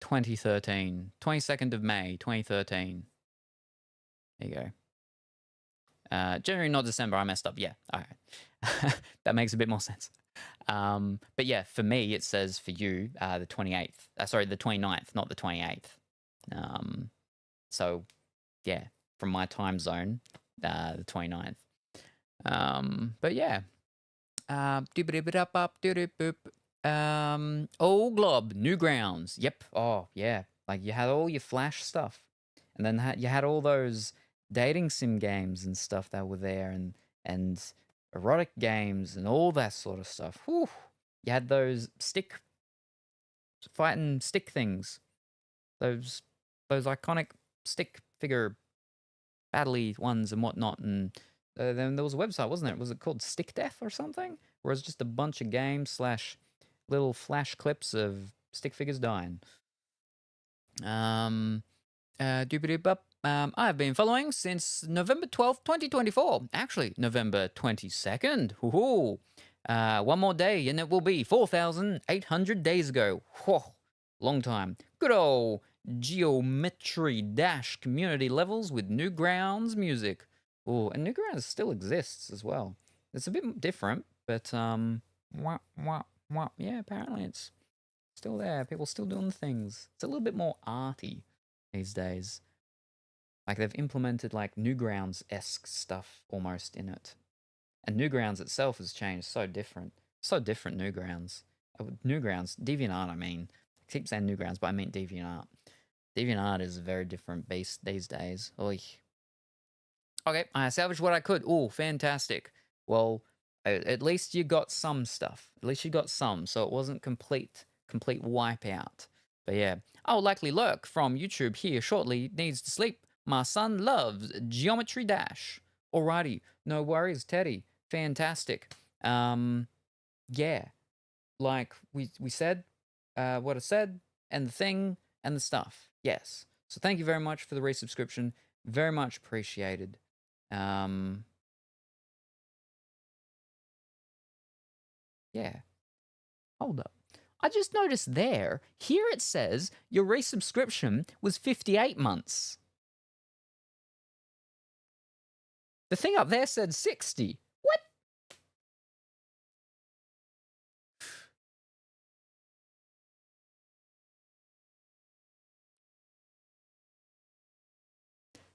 2013. 22nd of May, 2013. There you go. January, not December. I messed up. Yeah. All right. That makes a bit more sense. But yeah, for me, it says for you, the 28th. Sorry, the 29th, not the 28th. So yeah, from my time zone, the 29th. But yeah. Glob, Newgrounds. Yep. Oh, yeah. Like you had all your Flash stuff, and then you had all those dating sim games and stuff that were there, and erotic games and all that sort of stuff. Whew. You had those fighting stick things, those iconic stick figure battle-y ones and whatnot, and then there was a website, wasn't there? Was it called Stick Death or something? Where it was just a bunch of games / little flash clips of stick figures dying. I've been following since November 12th, 2024. Actually, November 22nd. Woohoo! One more day and it will be 4,800 days ago. Whoa, long time. Good old Geometry Dash community levels with Newgrounds music. Oh, and Newgrounds still exists as well. It's a bit different, but yeah, apparently it's still there. People still doing things. It's a little bit more arty these days. Like they've implemented like Newgrounds-esque stuff almost in it. And Newgrounds itself has changed so different. So different Newgrounds. Newgrounds, DeviantArt, I mean. I keep saying Newgrounds, but I mean DeviantArt. DeviantArt is a very different beast these days. Oy. Okay, I salvaged what I could. Oh, fantastic. Well, at least you got some stuff. At least you got some, so it wasn't complete wipeout. But yeah, I'll likely lurk from YouTube here shortly. Needs to sleep. My son loves Geometry Dash. Alrighty, no worries, Teddy. Fantastic. Yeah, like we said, what I said, and the thing, and the stuff. Yes. So thank you very much for the resubscription. Very much appreciated. Yeah. Hold up. I just noticed there, here it says your resubscription was 58 months. The thing up there said 60. What?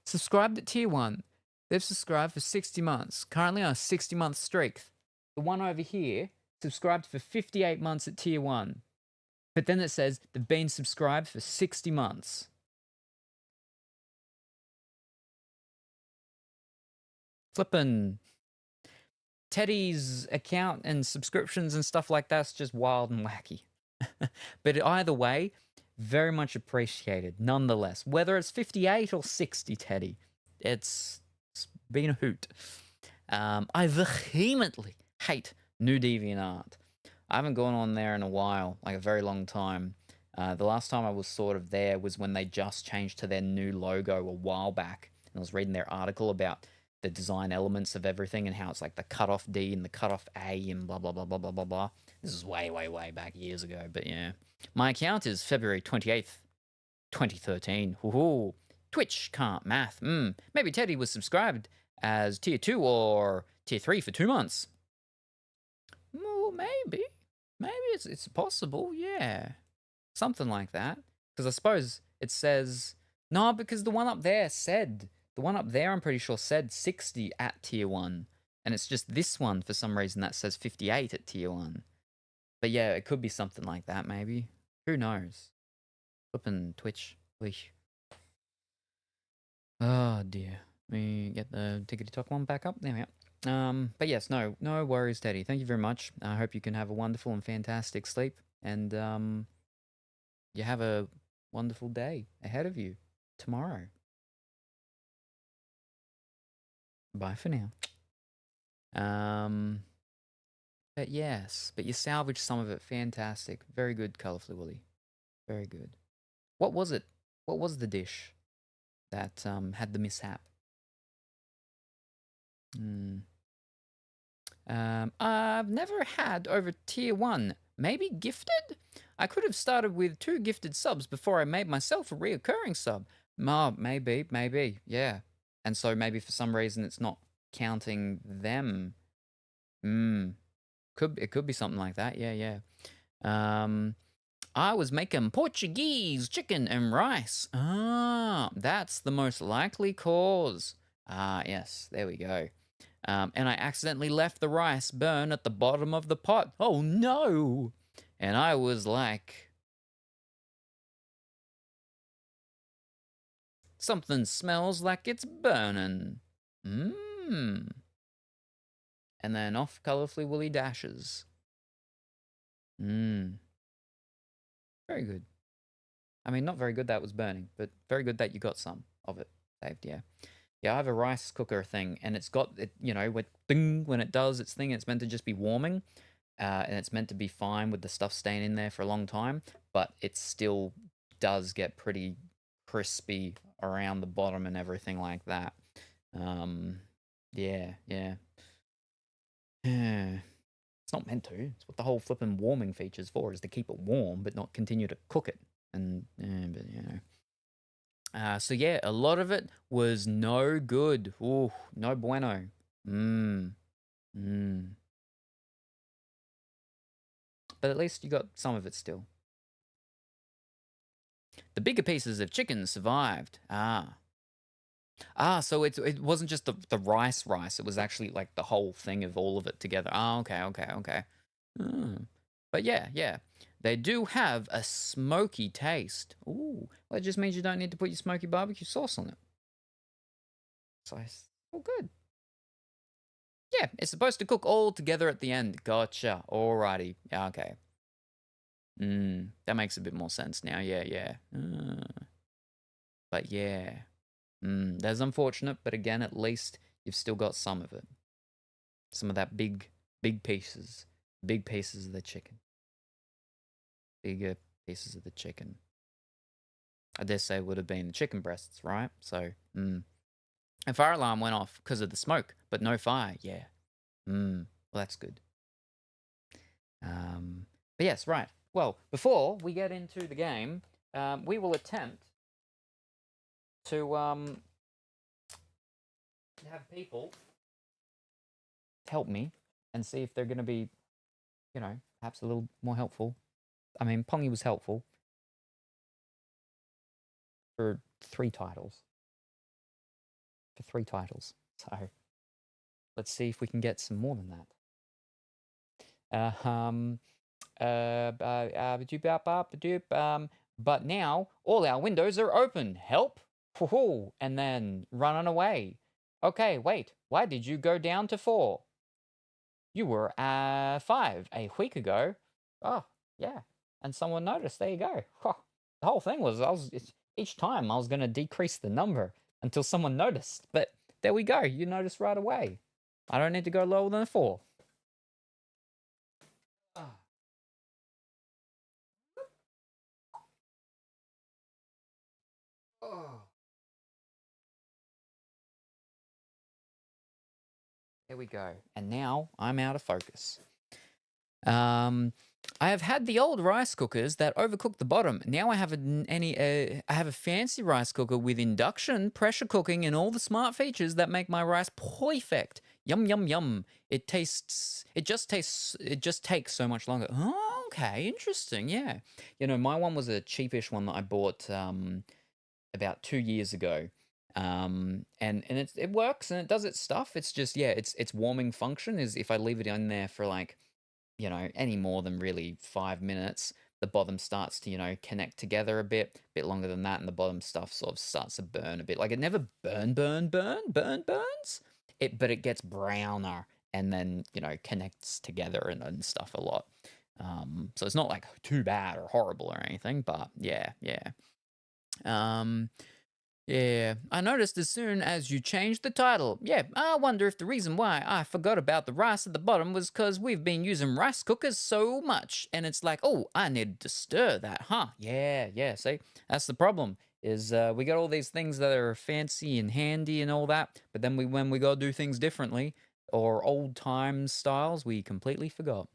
Subscribed at tier 1. They've subscribed for 60 months. Currently on a 60-month streak. The one over here subscribed for 58 months at tier 1. But then it says they've been subscribed for 60 months. Flippin' Teddy's account and subscriptions and stuff like that's just wild and wacky. But either way, very much appreciated nonetheless. Whether it's 58 or 60, Teddy, it's been a hoot. I vehemently hate new DeviantArt. I haven't gone on there in a while, like a very long time. The last time I was sort of there was when they just changed to their new logo a while back. And I was reading their article about the design elements of everything and how it's like the cutoff D and the cutoff A and blah, blah, blah, blah, blah, blah, blah. This is way, way, way back years ago, but yeah. My account is February 28th, 2013. Woohoo. Twitch can't math. Maybe Teddy was subscribed as tier 2 or tier 3 for 2 months. Well, maybe. Maybe it's possible, yeah. Something like that. Because I suppose it says... No, because the one up there said... The one up there, I'm pretty sure, said 60 at tier 1. And it's just this one, for some reason, that says 58 at tier 1. But yeah, it could be something like that, maybe. Who knows? Flippin' Twitch. Weesh. Oh, dear. Let me get the tickety-tock one back up. There we are. But yes, no worries, Teddy. Thank you very much. I hope you can have a wonderful and fantastic sleep. And you have a wonderful day ahead of you tomorrow. Bye for now. But yes, but you salvaged some of it. Fantastic. Very good, Colourfully Woolly. Very good. What was it? What was the dish that had the mishap? I've never had over tier 1. Maybe gifted? I could have started with 2 gifted subs before I made myself a reoccurring sub. Maybe, yeah. And so maybe for some reason it's not counting them. It could be something like that. Yeah. I was making Portuguese chicken and rice. That's the most likely cause. Yes, there we go. And I accidentally left the rice burn at the bottom of the pot. Oh no! And I was like, something smells like it's burning. And then off Colourfully Woolly dashes. Very good. I mean, not very good that was burning, but very good that you got some of it saved, yeah. Yeah, I have a rice cooker thing, and it's got, it, you know, when it does its thing, it's meant to just be warming, and it's meant to be fine with the stuff staying in there for a long time, but it still does get pretty crispy around the bottom and everything like that. Yeah. It's not meant to. It's what the whole flipping warming feature's for, is to keep it warm, but not continue to cook it. And, but you know. So yeah, a lot of it was no good. Ooh, no bueno. But at least you got some of it still. The bigger pieces of chicken survived. So it wasn't just the rice. It was actually like the whole thing of all of it together. Okay. But yeah. They do have a smoky taste. Ooh, well, it just means you don't need to put your smoky barbecue sauce on it. So it's all good. Yeah, it's supposed to cook all together at the end. Gotcha. Alrighty. Okay. That makes a bit more sense now. Yeah. But yeah. That's unfortunate, but again, at least you've still got some of it. Some of that big pieces. Big pieces of the chicken. Bigger pieces of the chicken. I dare say it would have been the chicken breasts, right? So, a fire alarm went off because of the smoke, but no fire, yeah. Well, that's good. But yes, right. Well, before we get into the game, we will attempt to have people help me and see if they're going to be, perhaps a little more helpful. I mean, Pongy was helpful for 3 titles. So let's see if we can get some more than that. But now all our windows are open. Help! Hoo-hoo, and then run away. Okay, wait. Why did you go down to 4? You were 5 a week ago. Oh, yeah. And someone noticed. There you go. The whole thing was each time I was going to decrease the number until someone noticed. But there we go. You noticed right away. I don't need to go lower than a 4. Oh. There we go. And now I'm out of focus. I have had the old rice cookers that overcook the bottom. Now I have I have a fancy rice cooker with induction, pressure cooking, and all the smart features that make my rice perfect. Yum yum yum. It just takes so much longer. Oh, okay, interesting. Yeah, my one was a cheapish one that I bought about 2 years ago. And it works and it does its stuff. It's just, yeah, its warming function is if I leave it in there for like, any more than really 5 minutes, the bottom starts to, connect together a bit longer than that, and the bottom stuff sort of starts to burn a bit. Like it never burns. But it gets browner and then, connects together and stuff a lot. So it's not like too bad or horrible or anything, but yeah. Yeah, I noticed as soon as you changed the title. Yeah, I wonder if the reason why I forgot about the rice at the bottom was because we've been using rice cookers so much. And it's like, oh, I needed to stir that, huh? Yeah, see? That's the problem, is we got all these things that are fancy and handy and all that, but then when we go do things differently, or old time styles, we completely forgot.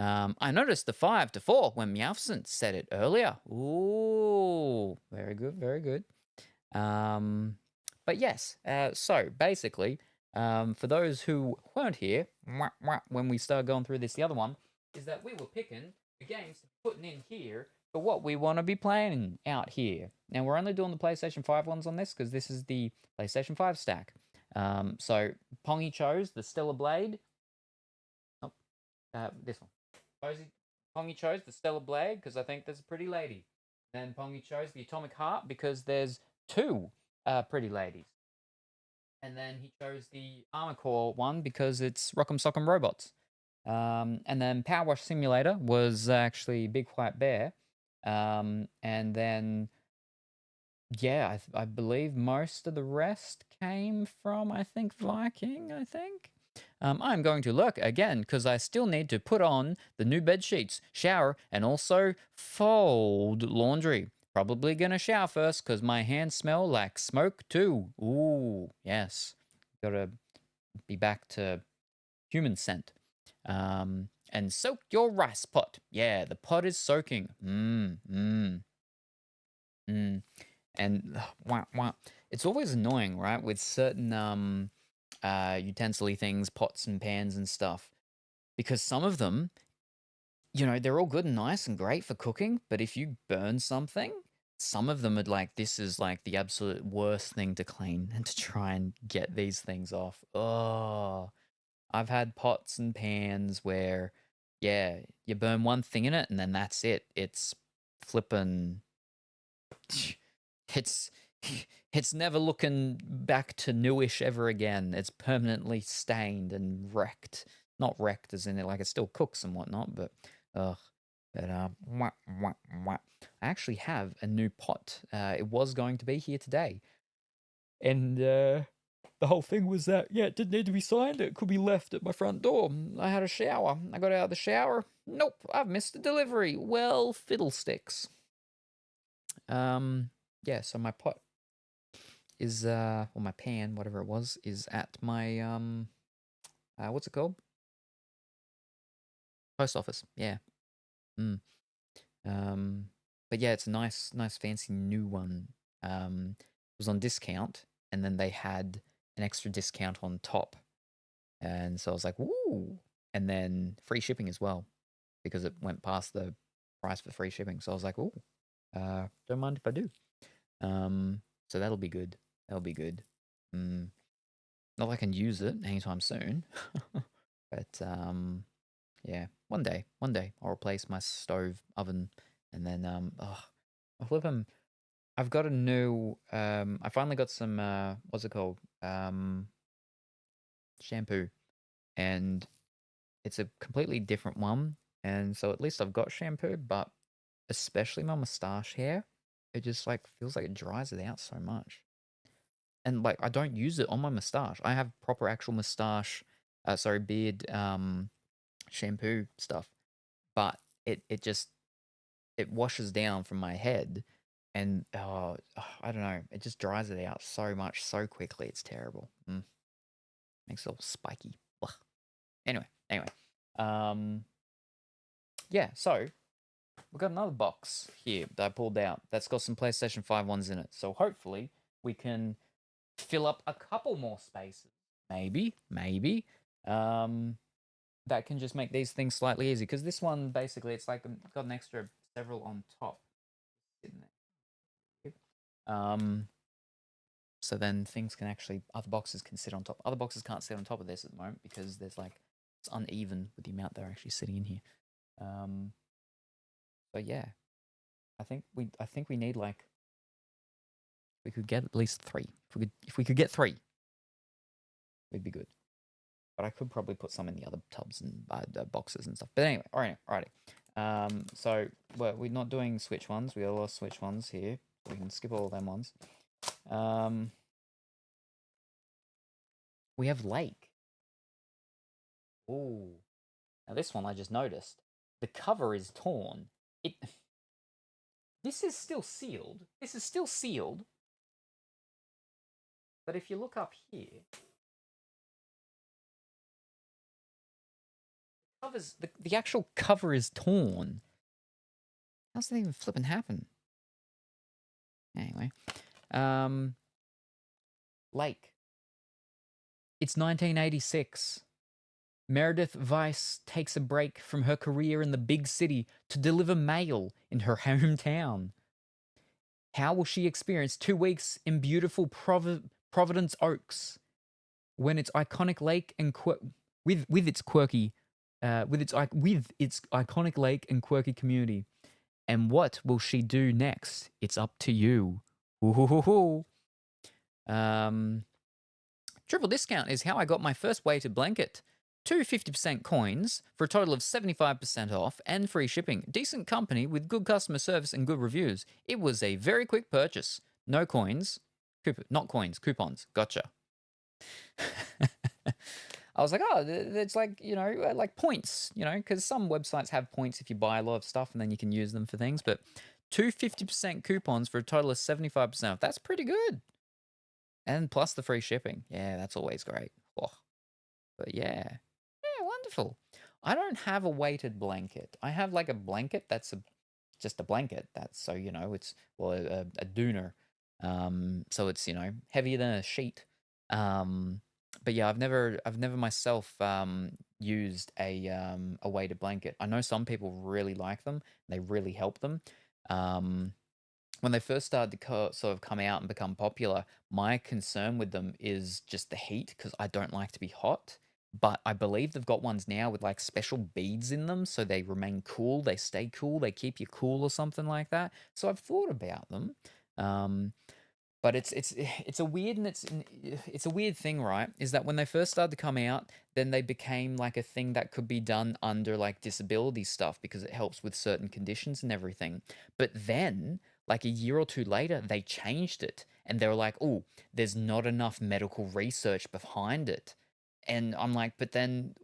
I noticed the 5 to 4 when Meowson said it earlier. Ooh, very good. But yes, so basically, for those who weren't here when we started going through the other one, is that we were picking the games to putting in here for what we want to be playing out here. Now, we're only doing the PlayStation 5 ones on this because this is the PlayStation 5 stack. So Pongy chose the Stellar Blade. Oh, this one. Pongy chose the Stellar Blade because I think there's a pretty lady. Then Pongy chose the Atomic Heart because there's 2 pretty ladies. And then he chose the Armor Core one because it's Rock'em Sock'em Robots. And then Power Wash Simulator was actually Big White Bear. And then, yeah, I believe most of the rest came from, Viking, I'm going to look again because I still need to put on the new bed sheets, shower, and also fold laundry. Probably gonna shower first because my hands smell like smoke too. Ooh, yes. Gotta be back to human scent. And soak your rice pot. Yeah, the pot is soaking. And wah. It's always annoying, right? With certain utensil things, pots and pans and stuff. Because some of them, they're all good and nice and great for cooking, but if you burn something, some of them are like, this is like the absolute worst thing to clean and to try and get these things off. Oh, I've had pots and pans where, yeah, you burn one thing in it and then that's it. It's flippin'. It's it's never looking back to newish ever again. It's permanently stained and wrecked. Not wrecked as in it, like it still cooks and whatnot, but ugh. But I actually have a new pot. It was going to be here today, and the whole thing was that it didn't need to be signed. It could be left at my front door. I had a shower. I got out of the shower. Nope, I've missed a delivery. Well, fiddlesticks. Yeah, so my pot is or my pan, whatever it was, is at my what's it called? Post office. Yeah. Mm. But yeah, it's a nice, fancy new one. It was on discount, and then they had an extra discount on top, and so I was like, "Ooh!" And then free shipping as well, because it went past the price for free shipping. So I was like, "Ooh, don't mind if I do." So that'll be good. That'll be good. Mm. Not that I can use it anytime soon, but yeah, one day I'll replace my stove oven, and then I'll flip 'em. I've got a new I finally got some what's it called? Shampoo, and it's a completely different one, and so at least I've got shampoo, but especially my mustache hair, it just like feels like it dries it out so much. And like I don't use it on my mustache. I have proper actual mustache beard shampoo stuff, but it just it washes down from my head, and I don't know, it just dries it out so much so quickly. It's terrible. Makes it all spiky. Ugh. Anyway, um, yeah. So we've got another box here that I pulled out that's got some PlayStation 5 ones in it. So hopefully we can fill up a couple more spaces. Maybe. That can just make these things slightly easy, because this one basically it's like got an extra several on top. So then things can actually, other boxes can sit on top. Other boxes can't sit on top of this at the moment because there's like, it's uneven with the amount they're actually sitting in here. But yeah, I think we need like, we could get at least 3. If we could get 3, we'd be good. But I could probably put some in the other tubs and boxes and stuff. But anyway, alrighty. So we're not doing Switch ones. We got a lot of Switch ones here. We can skip all of them ones. We have Lake. Ooh. Now this one I just noticed. The cover is torn. This is still sealed. But if you look up here, the actual cover is torn. How's that even flipping happen? Anyway, Lake. It's 1986. Meredith Weiss takes a break from her career in the big city to deliver mail in her hometown. How will she experience 2 weeks in beautiful Providence Oaks when its iconic lake and with its iconic lake and quirky community? And what will she do next? It's up to you. Ooh. Triple discount is how I got my first weighted blanket. 2 50% coins for a total of 75% off and free shipping. Decent company with good customer service and good reviews. It was a very quick purchase. No coins. Not coins, coupons. Gotcha. I was like, oh, it's like, like points, because some websites have points if you buy a lot of stuff and then you can use them for things. But 2 50% coupons for a total of 75% off. That's pretty good. And plus the free shipping. Yeah, that's always great. Oh. But yeah, wonderful. I don't have a weighted blanket. I have like a blanket that's just a blanket. That's so it's a dooner. So it's heavier than a sheet. But yeah, I've never myself used a weighted blanket. I know some people really like them. They really help them. When they first started to sort of come out and become popular, my concern with them is just the heat, because I don't like to be hot. But I believe they've got ones now with like special beads in them, so they remain cool, they stay cool, they keep you cool or something like that. So I've thought about them. But it's a weird, and it's a weird thing, right? Is that when they first started to come out, then they became like a thing that could be done under like disability stuff because it helps with certain conditions and everything. But then, like a year or 2 later, they changed it, and they were like, "Oh, there's not enough medical research behind it." And I'm like, "But then,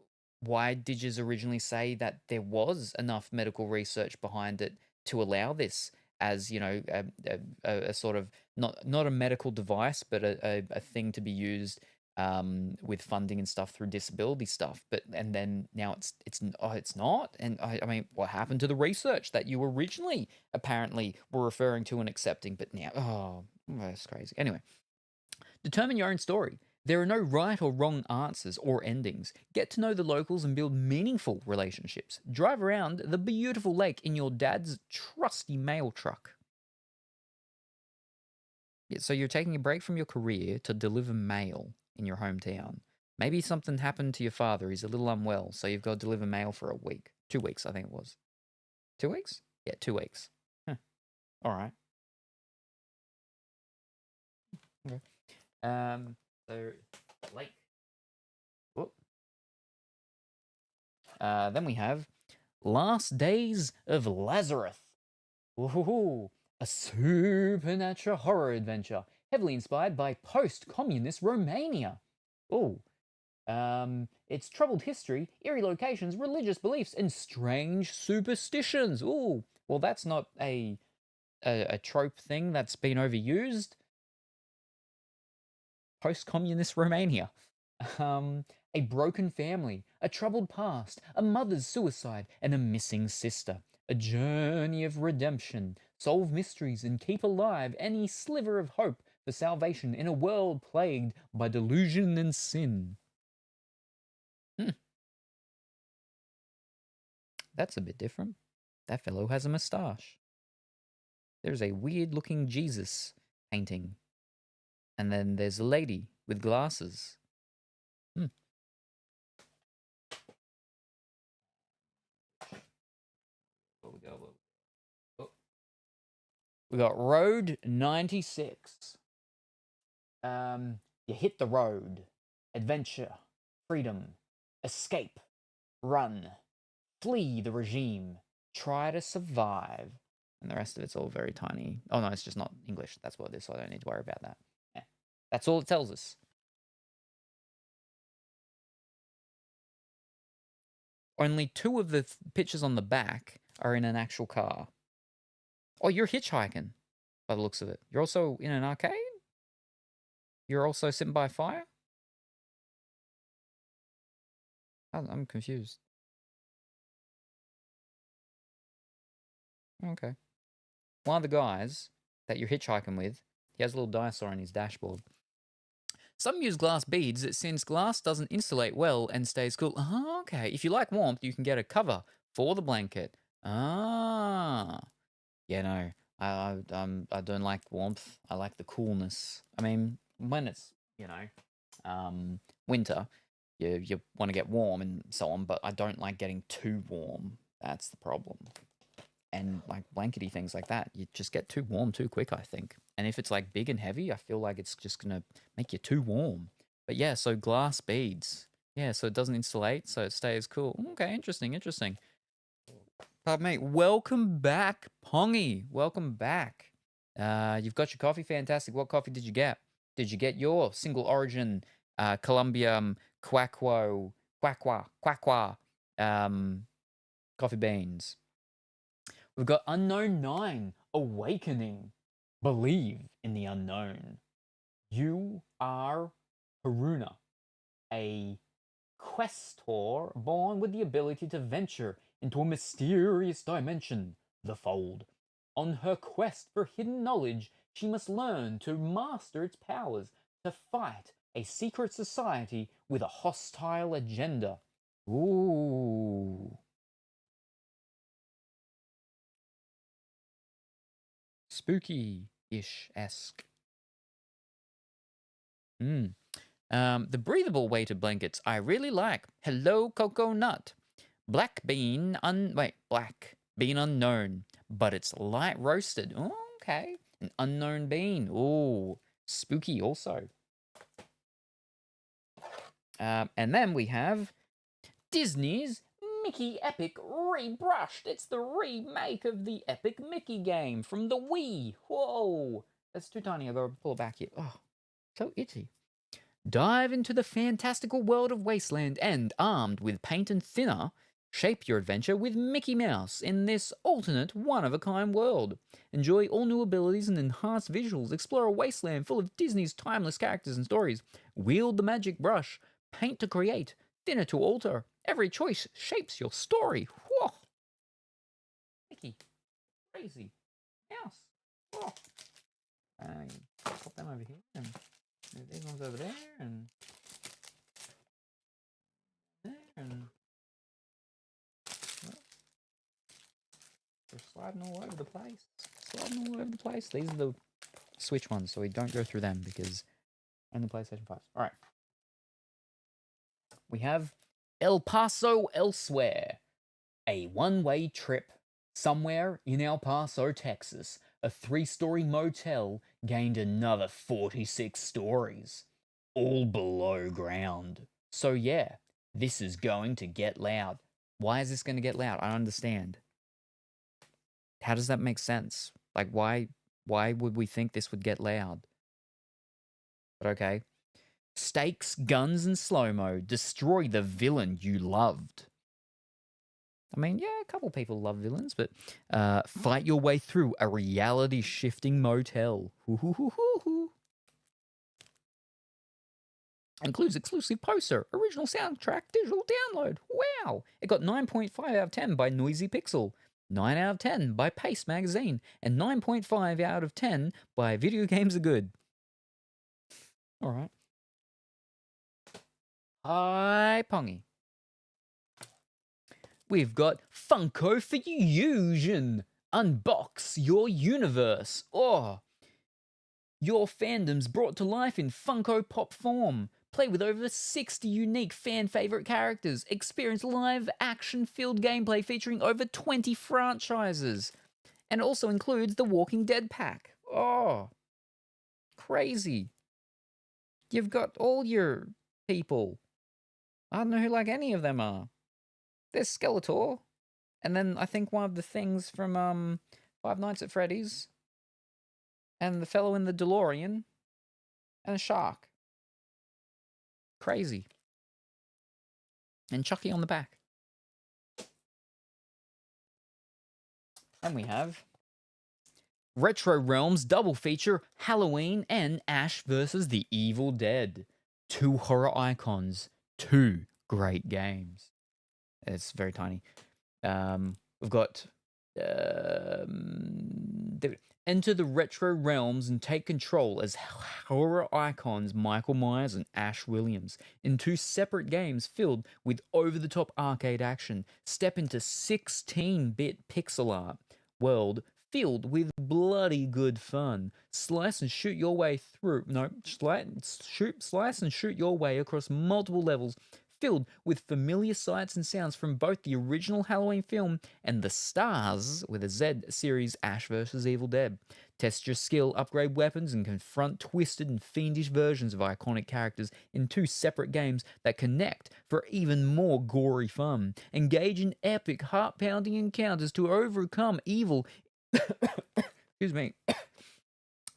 why did you originally say that there was enough medical research behind it to allow this as a sort of not a medical device, but a thing to be used with funding and stuff through disability stuff. And then now it's not. And I mean, what happened to the research that you originally apparently were referring to and accepting? But now, that's crazy. Anyway, determine your own story. There are no right or wrong answers or endings. Get to know the locals and build meaningful relationships. Drive around the beautiful lake in your dad's trusty mail truck. Yeah, so you're taking a break from your career to deliver mail in your hometown. Maybe something happened to your father. He's a little unwell, so you've got to deliver mail for a week. 2 weeks, I think it was. 2 weeks? Yeah, 2 weeks. Huh. All right. Okay. So lake. Whoop. Then we have Last Days of Lazarus. Ooh, a supernatural horror adventure, heavily inspired by post-communist Romania. Oh, its troubled history, eerie locations, religious beliefs, and strange superstitions. Ooh, well, that's not a trope thing that's been overused. Post-communist Romania. A broken family, a troubled past, a mother's suicide, and a missing sister. A journey of redemption. Solve mysteries and keep alive any sliver of hope for salvation in a world plagued by delusion and sin. That's a bit different. That fellow has a moustache. There's a weird-looking Jesus painting. And then there's a lady with glasses. We got Road 96. You hit the road. Adventure. Freedom. Escape. Run. Flee the regime. Try to survive. And the rest of it's all very tiny. Oh no, it's just not English. That's what it is, so I don't need to worry about that. Yeah. That's all it tells us. Only 2 of the pictures on the back are in an actual car. Oh, you're hitchhiking, by the looks of it. You're also in an arcade? You're also sitting by a fire? I'm confused. Okay. One of the guys that you're hitchhiking with, he has a little dinosaur on his dashboard. Some use glass beads since glass doesn't insulate well and stays cool. Oh, okay. If you like warmth, you can get a cover for the blanket. Ah. Yeah, no. I don't like warmth. I like the coolness. I mean, when it's, winter, you want to get warm and so on, but I don't like getting too warm. That's the problem. And like blankety things like that, you just get too warm too quick, I think. And if it's like big and heavy, I feel like it's just gonna make you too warm. But yeah, so glass beads. Yeah, so it doesn't insulate, so it stays cool. Okay, interesting. Pardon me. Welcome back, Pongy. Welcome back. You've got your coffee. Fantastic. What coffee did you get? Did you get your single origin Colombian Quacqua coffee beans? We've got Unknown 9, Awakening. Believe in the unknown. You are Haruna, a questor born with the ability to venture into a mysterious dimension, the Fold. On her quest for hidden knowledge, she must learn to master its powers to fight a secret society with a hostile agenda. Ooh. Spooky-ish-esque. The breathable weighted blankets I really like. Hello, Cocoa Nut. Black bean unknown, but it's light roasted. Oh, okay. An unknown bean. Ooh, spooky also. And then we have Disney's Mickey Epic Rebrushed. It's the remake of the Epic Mickey game from the Wii. Whoa. That's too tiny. I've got to pull it back here. Oh, so itchy. Dive into the fantastical world of Wasteland and, armed with paint and thinner, Shape your adventure with Mickey Mouse in this alternate, one-of-a-kind world. Enjoy all new abilities and enhanced visuals. Explore a wasteland full of Disney's timeless characters and stories. Wield the magic brush. Paint to create. Dinner to alter. Every choice shapes your story. Whoa. Mickey. Crazy. Mouse. Whoa. Pop them over here. And these ones over there. And there. And they're sliding all over the place. Sliding all over the place. These are the Switch ones, so we don't go through them because only PlayStation 5. Alright. We have El Paso Elsewhere. A one-way trip. Somewhere in El Paso, Texas, a 3-story motel gained another 46 stories. All below ground. So yeah, this is going to get loud. Why is this going to get loud? I don't understand. How does that make sense? Like, why would we think this would get loud? But okay. Stakes, guns, and slow-mo. Destroy the villain you loved. I mean, yeah, a couple people love villains, but fight your way through a reality-shifting motel. Includes exclusive poster, original soundtrack, digital download. Wow! It got 9.5 out of 10 by Noisy Pixel, 9 out of 10 by Pace Magazine, and 9.5 out of 10 by Video Games Are Good. All right. Hi, Pongy. We've got Funko Fusion. Unbox your universe. Oh, your fandom's brought to life in Funko Pop form. Play with over 60 unique fan-favorite characters. Experience live action-filled gameplay featuring over 20 franchises. And it also includes the Walking Dead pack. Oh, crazy. You've got all your people. I don't know who like any of them are. There's Skeletor. And then I think one of the things from Five Nights at Freddy's. And the fellow in the DeLorean. And a shark. Crazy. And Chucky on the back. And we have Retro Realms double feature Halloween and Ash vs. the Evil Dead. 2 horror icons. 2 great games. It's very tiny. We've got enter the retro realms and take control as horror icons Michael Myers and Ash Williams in 2 separate games filled with over-the-top arcade action. Step into 16-bit pixel art world filled with bloody good fun. Slice and shoot your way through. No, slice and shoot your way across multiple levels filled with familiar sights and sounds from both the original Halloween film and the Stars with a Z series Ash vs. Evil Dead. Test your skill, upgrade weapons, and confront twisted and fiendish versions of iconic characters in 2 separate games that connect for even more gory fun. Engage in epic, heart-pounding encounters to overcome evil excuse me,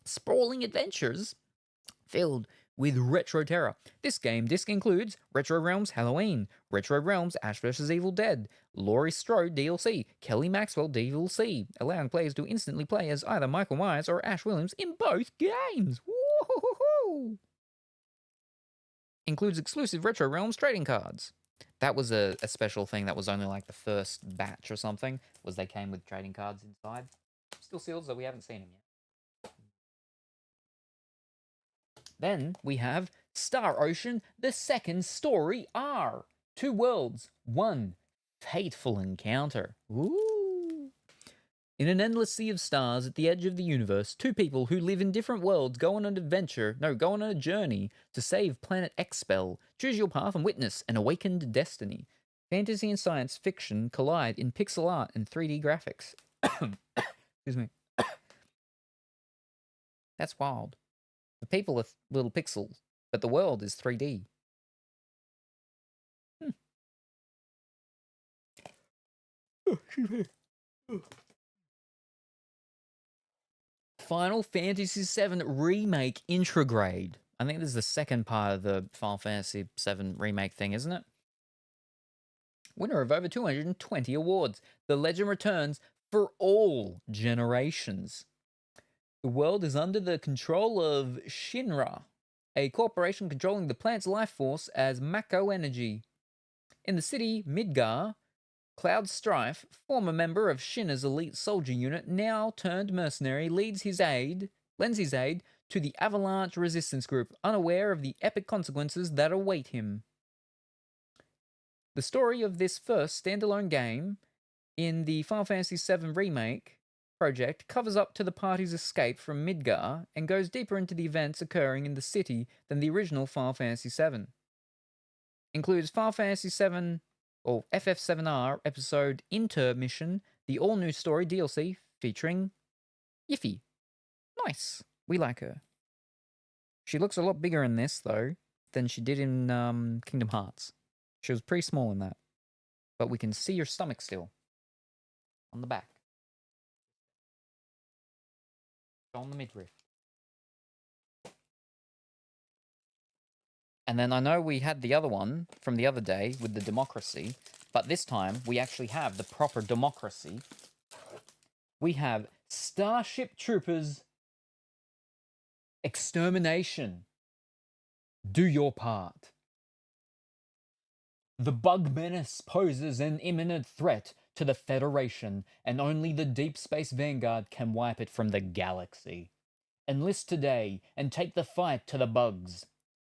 sprawling adventures filled with retro terror. This game disc includes Retro Realms Halloween, Retro Realms Ash vs. Evil Dead, Laurie Strode DLC, Kelly Maxwell DLC, allowing players to instantly play as either Michael Myers or Ash Williams in both games. Woo-hoo-hoo-hoo. Includes exclusive Retro Realms trading cards. That was a special thing that was only like the first batch or something, was they came with trading cards inside. Still sealed, so we haven't seen them yet. Then we have Star Ocean, the second story R. 2 worlds, 1 fateful encounter. Ooh. In an endless sea of stars at the edge of the universe, 2 people who live in different worlds go on a journey to save planet Expel. Choose your path and witness an awakened destiny. Fantasy and science fiction collide in pixel art and 3D graphics. Excuse me. That's wild. The people are little pixels, but the world is 3D. Final Fantasy VII Remake Intragrade. I think this is the second part of the Final Fantasy VII Remake thing, isn't it? winner of over 220 awards. The legend returns for all generations. The world is under the control of Shinra, a corporation controlling the plant's life force as Mako Energy. In the city, Midgar, Cloud Strife, former member of Shinra's elite soldier unit, now turned mercenary, lends his aid to the Avalanche Resistance Group, unaware of the epic consequences that await him. The story of this first standalone game in the Final Fantasy VII Remake project covers up to the party's escape from Midgar and goes deeper into the events occurring in the city than the original Final Fantasy VII. Includes Final Fantasy VII or FF7R episode Intermission, the all-new story DLC featuring Yiffy. Nice. We like her. She looks a lot bigger in this, though, than she did in Kingdom Hearts. She was pretty small in that. But we can see her stomach still. On the back. On the midriff. And then I know we had the other one from the other day with the democracy, but this time we actually have the proper democracy. We have Starship Troopers Extermination. Do your part. The bug menace poses an imminent threat to the Federation, and only the Deep Space Vanguard can wipe it from the galaxy. Enlist today and take the fight to the bugs.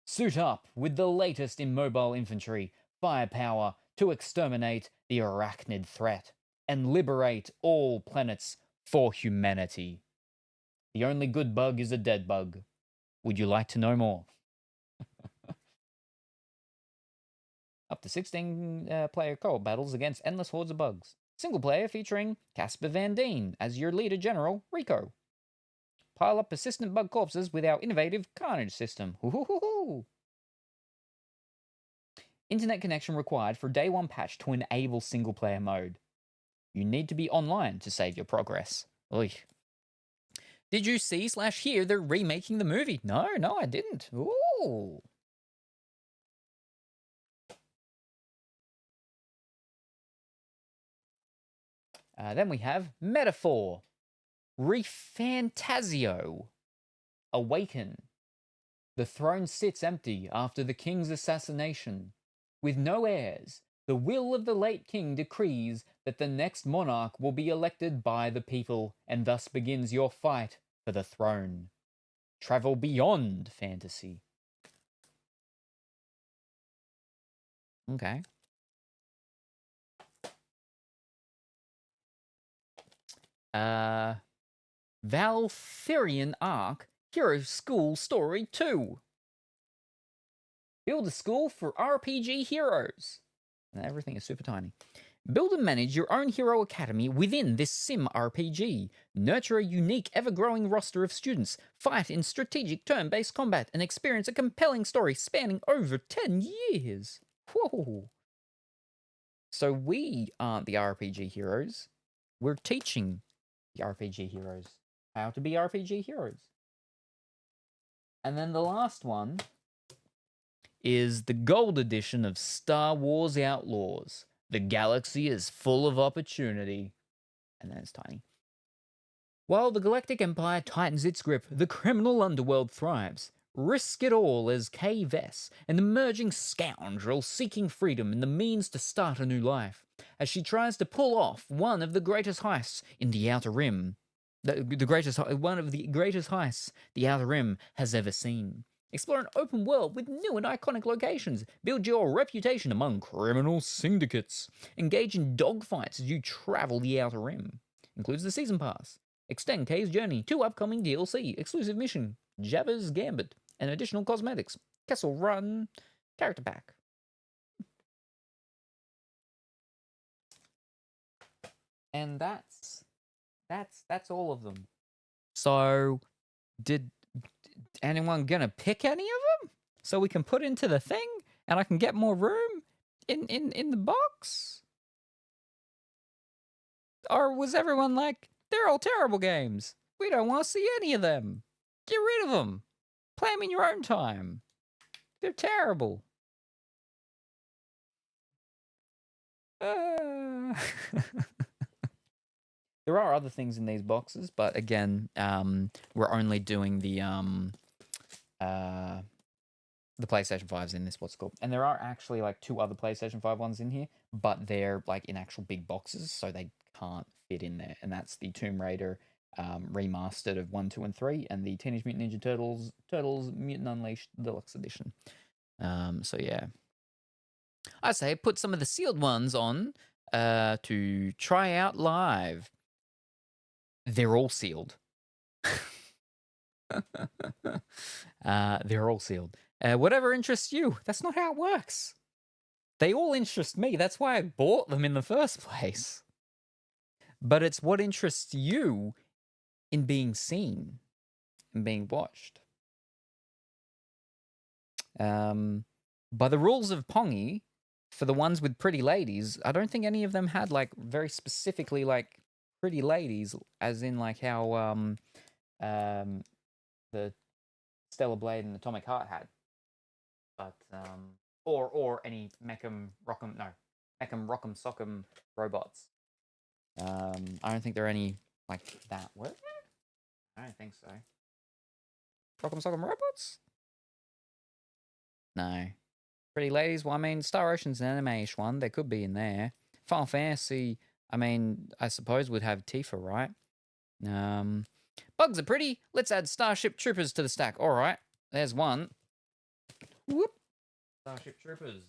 Suit up with the latest in mobile infantry, firepower to exterminate the arachnid threat and liberate all planets for humanity. The only good bug is a dead bug. Would you like to know more? Up to 16 player co-op battles against endless hordes of bugs. Single player featuring Casper Van Dien as your leader general, Rico. Pile up persistent bug corpses with our innovative carnage system. Hoo-hoo-hoo-hoo! Internet connection required for day one patch to enable single player mode. You need to be online to save your progress. Oy. Did you see/hear they're remaking the movie? No, I didn't. Ooh. Then we have Metaphor. Refantasio. Awaken. The throne sits empty after the king's assassination. With no heirs, the will of the late king decrees that the next monarch will be elected by the people, and thus begins your fight for the throne. Travel beyond fantasy. Okay. Valtherian Arc Hero School Story 2. Build a school for RPG heroes. And everything is super tiny. Build and manage your own hero academy within this sim RPG. Nurture a unique, ever-growing roster of students. Fight in strategic turn-based combat and experience a compelling story spanning over 10 years. Whoa. So we aren't the RPG heroes. We're teaching the RPG heroes how to be RPG heroes. And then the last one is the gold edition of Star Wars Outlaws. The galaxy is full of opportunity. And then it's tiny. While the Galactic Empire tightens its grip, the criminal underworld thrives. Risk it all as Kay Vess, an emerging scoundrel seeking freedom and the means to start a new life, as she tries to pull off one of the greatest heists in the Outer Rim. One of the greatest heists the Outer Rim has ever seen. Explore an open world with new and iconic locations. Build your reputation among criminal syndicates. Engage in dogfights as you travel the Outer Rim. Includes the Season Pass. Extend Kay's journey to upcoming DLC, exclusive mission, Jabba's Gambit, and additional cosmetics. Kessel Run character pack. And that's all of them. So, did anyone gonna pick any of them so we can put into the thing and I can get more room in the box? Or was everyone like, they're all terrible games, we don't want to see any of them, get rid of them, play them in your own time, they're terrible? Uh, there are other things in these boxes, but again, we're only doing the PlayStation 5s in this, what's it called. And there are actually like 2 other PlayStation 5 ones in here, but they're like in actual big boxes, so they can't fit in there. And that's the Tomb Raider remastered of 1, 2, and 3, and the Teenage Mutant Ninja Turtles Mutant Unleashed Deluxe Edition. So yeah. I say put some of the sealed ones on to try out live. They're all sealed. They're all sealed. Whatever interests you. That's not how it works. They all interest me. That's why I bought them in the first place. But it's what interests you in being seen and being watched. By the rules of Pongy, for the ones with pretty ladies, I don't think any of them had like very specifically like pretty ladies, as in like how the Stellar Blade and Atomic Heart had. But or any Mecham Rock'em Sock'em robots. I don't think there are any like that. What? I don't think so. Rock'em Sock'em robots? No. Pretty ladies? Well, I mean, Star Ocean's an anime-ish one. There could be in there. Final Fantasy, I mean, I suppose would have Tifa, right? Bugs are pretty. Let's add Starship Troopers to the stack. All right. There's one. Whoop. Starship Troopers.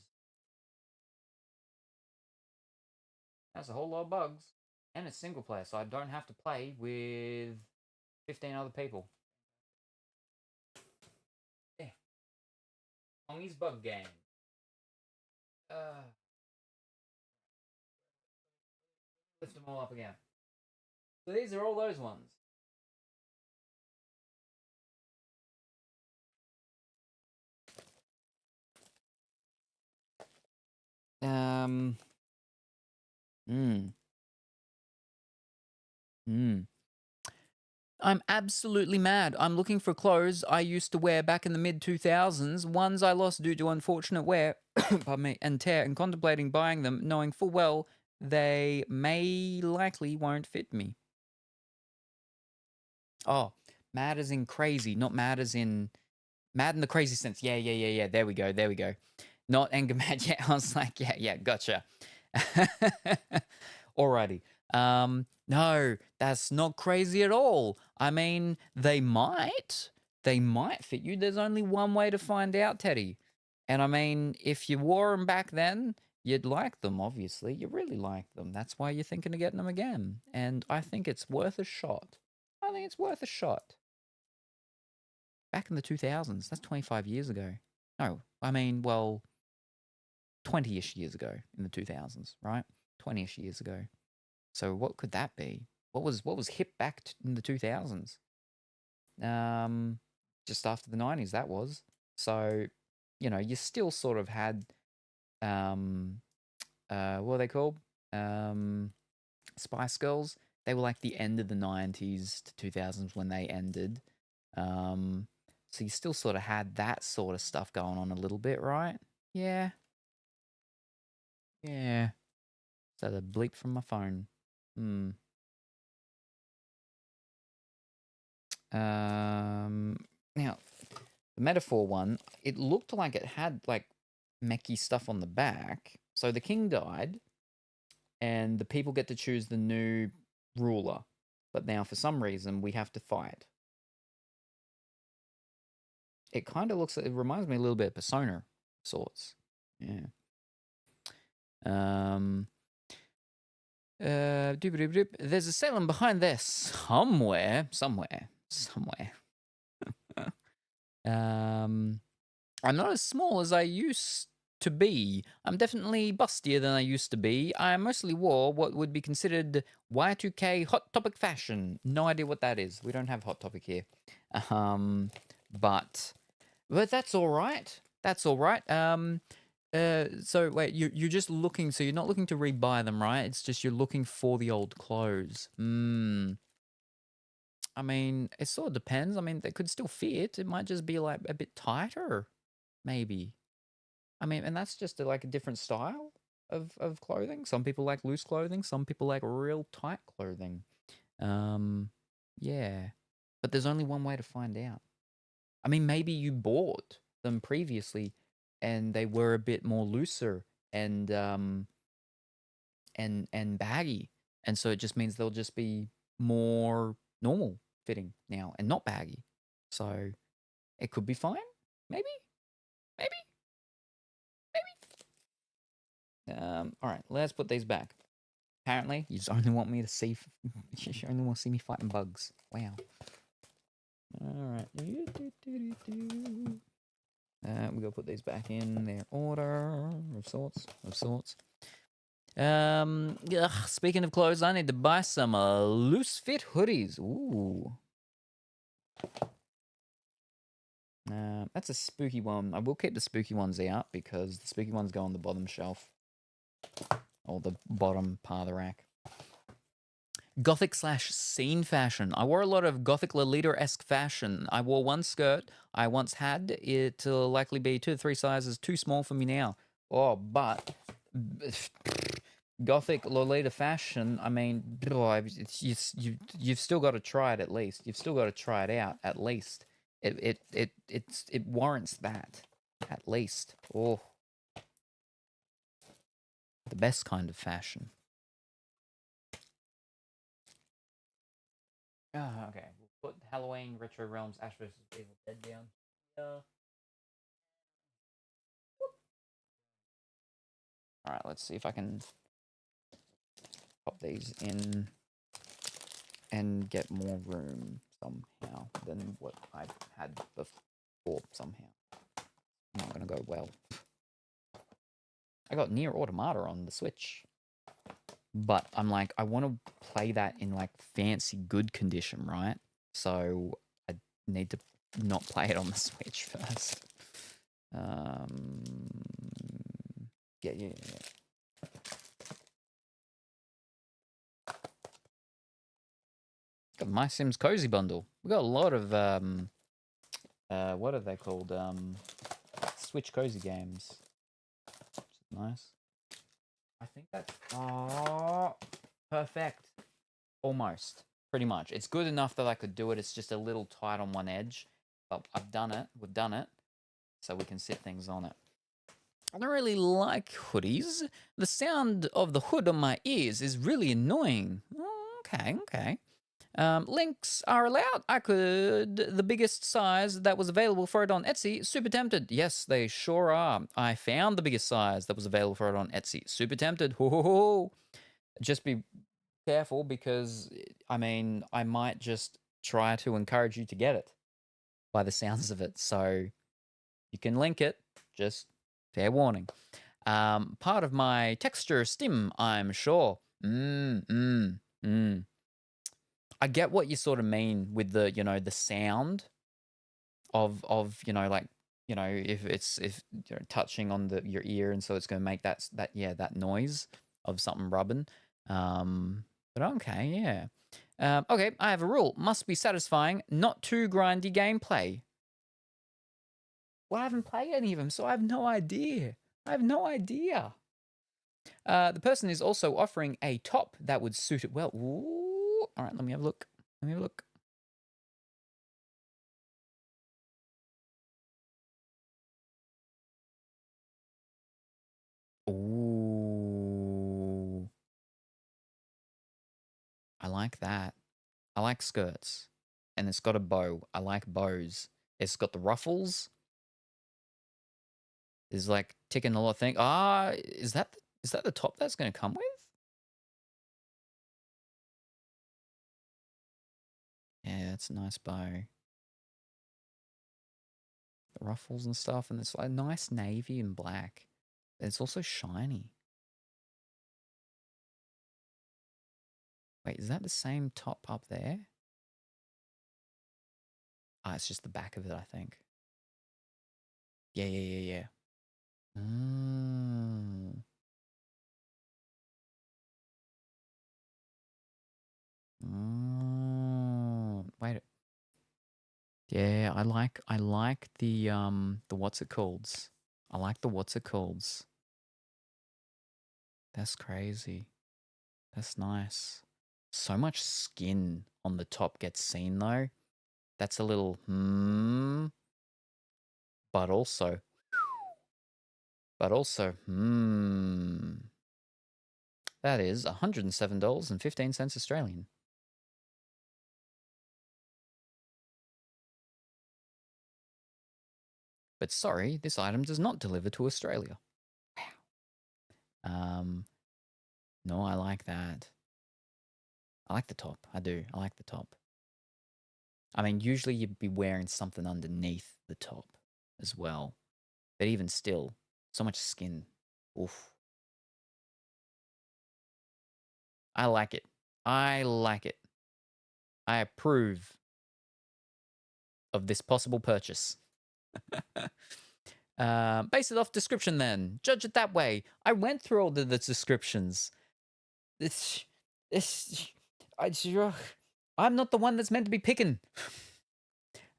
That's a whole lot of bugs. And it's single player, so I don't have to play with 15 other people. Yeah. Pongy's bug game. Lift them all up again. So these are all those ones. I'm absolutely mad. I'm looking for clothes I used to wear back in the mid-2000s, ones I lost due to unfortunate wear, pardon me, and tear, and contemplating buying them, knowing full well they likely won't fit me. Oh, mad as in crazy, not mad as in... Mad in the crazy sense. Yeah. There we go. Not anger mad. Yeah, I was like, yeah, gotcha. Alrighty. No, that's not crazy at all. I mean, they might fit you. There's only one way to find out, Teddy. And I mean, if you wore them back then, you'd like them, obviously. You really like them. That's why you're thinking of getting them again. And I think it's worth a shot. Back in the 2000s, that's 25 years ago. No, I mean, well, 20-ish years ago in the 2000s, right? 20-ish years ago. So what could that be? What was hip back in the 2000s? Just after the 90s, that was. So, you know, you still sort of had, what are they called? Spice Girls. They were like the end of the 90s to 2000s when they ended. So you still sort of had that sort of stuff going on a little bit, right? Yeah. Yeah. So the bleep from my phone. Now, the metaphor one, it looked like it had like mechy stuff on the back. So the king died, and the people get to choose the new ruler. But now, for some reason, we have to fight. It kind of looks, it reminds me a little bit of Persona sorts. Yeah. There's a Salem behind there somewhere. I'm not as small as I used to be. I'm definitely bustier than I used to be. I mostly wore what would be considered Y2K Hot Topic fashion. No idea what that is. We don't have Hot Topic here. But that's all right. So wait, you're just looking, so you're not looking to rebuy them, right? It's just you're looking for the old clothes. I mean, it sort of depends. I mean, they could still fit. It might just be like a bit tighter, maybe. I mean, and that's just like a different style. of clothing. Some people like loose clothing. Some people like real tight clothing. Yeah. But there's only one way to find out. I mean, maybe you bought them previously and they were a bit more looser and baggy. And so it just means they'll just be more normal fitting now and not baggy. So it could be fine. Maybe. Maybe. All right, let's put these back. Apparently, you just only want me to see. You only want to see me fighting bugs. Wow. All right. We gotta put these back in their order of sorts. Speaking of clothes, I need to buy some loose fit hoodies. Ooh. That's a spooky one. I will keep the spooky ones out because the spooky ones go on the bottom shelf. Or the bottom part of the rack. Gothic / scene fashion. I wore a lot of Gothic Lolita-esque fashion. I wore one skirt I once had. It'll likely be 2 to 3 sizes too small for me now. Oh, but Gothic Lolita fashion, I mean, you've still got to try it at least. You've still got to try it out at least. It warrants that at least. Oh, the best kind of fashion. Okay. We'll put Halloween, Retro Realms, Ash vs. Evil Dead down. Alright, let's see if I can pop these in and get more room somehow than what I had before somehow. Not gonna go well. I got Nier Automata on the Switch. But I'm like, I want to play that in like fancy good condition, right? So I need to not play it on the Switch first. Yeah. Got My Sims Cozy Bundle. We got a lot of what are they called? Switch cozy games. Which is nice. I think that's perfect. Almost. Pretty much. It's good enough that I could do it. It's just a little tight on one edge. But I've done it. We've done it. So we can set things on it. I don't really like hoodies. The sound of the hood on my ears is really annoying. Oh, okay. Links are allowed. I could. The biggest size that was available for it on Etsy. Super tempted. Yes, they sure are. I found the biggest size that was available for it on Etsy. Super tempted. Ho. Just be careful because, I mean, I might just try to encourage you to get it by the sounds of it. So you can link it. Just fair warning. Part of my texture stim, I'm sure. I get what you sort of mean with the, the sound of like, if touching on your ear, and so it's going to make that noise of something rubbing. But okay, yeah. Okay, I have a rule. Must be satisfying, not too grindy gameplay. Well, I haven't played any of them, so I have no idea. The person is also offering a top that would suit it well. Ooh. All right, let me have a look. Ooh. I like that. I like skirts. And it's got a bow. I like bows. It's got the ruffles. It's like ticking a lot of things. Is that the top that's going to come with? Yeah, it's a nice bow. The ruffles and stuff, and it's like nice navy and black. It's also shiny. Wait, is that the same top up there? It's just the back of it, I think. Yeah. Wait. Yeah, I like the what's it called? I like the what's it called? That's crazy. That's nice. So much skin on the top gets seen though. That's a little but also that is $107.15 Australian. But sorry, this item does not deliver to Australia. Wow. No, I like that. I like the top. I do. I like the top. I mean, usually you'd be wearing something underneath the top as well. But even still, so much skin. Oof. I like it. I like it. I approve of this possible purchase. Base it off description then. Judge it that way. I went through all the descriptions. I'm not the one that's meant to be picking.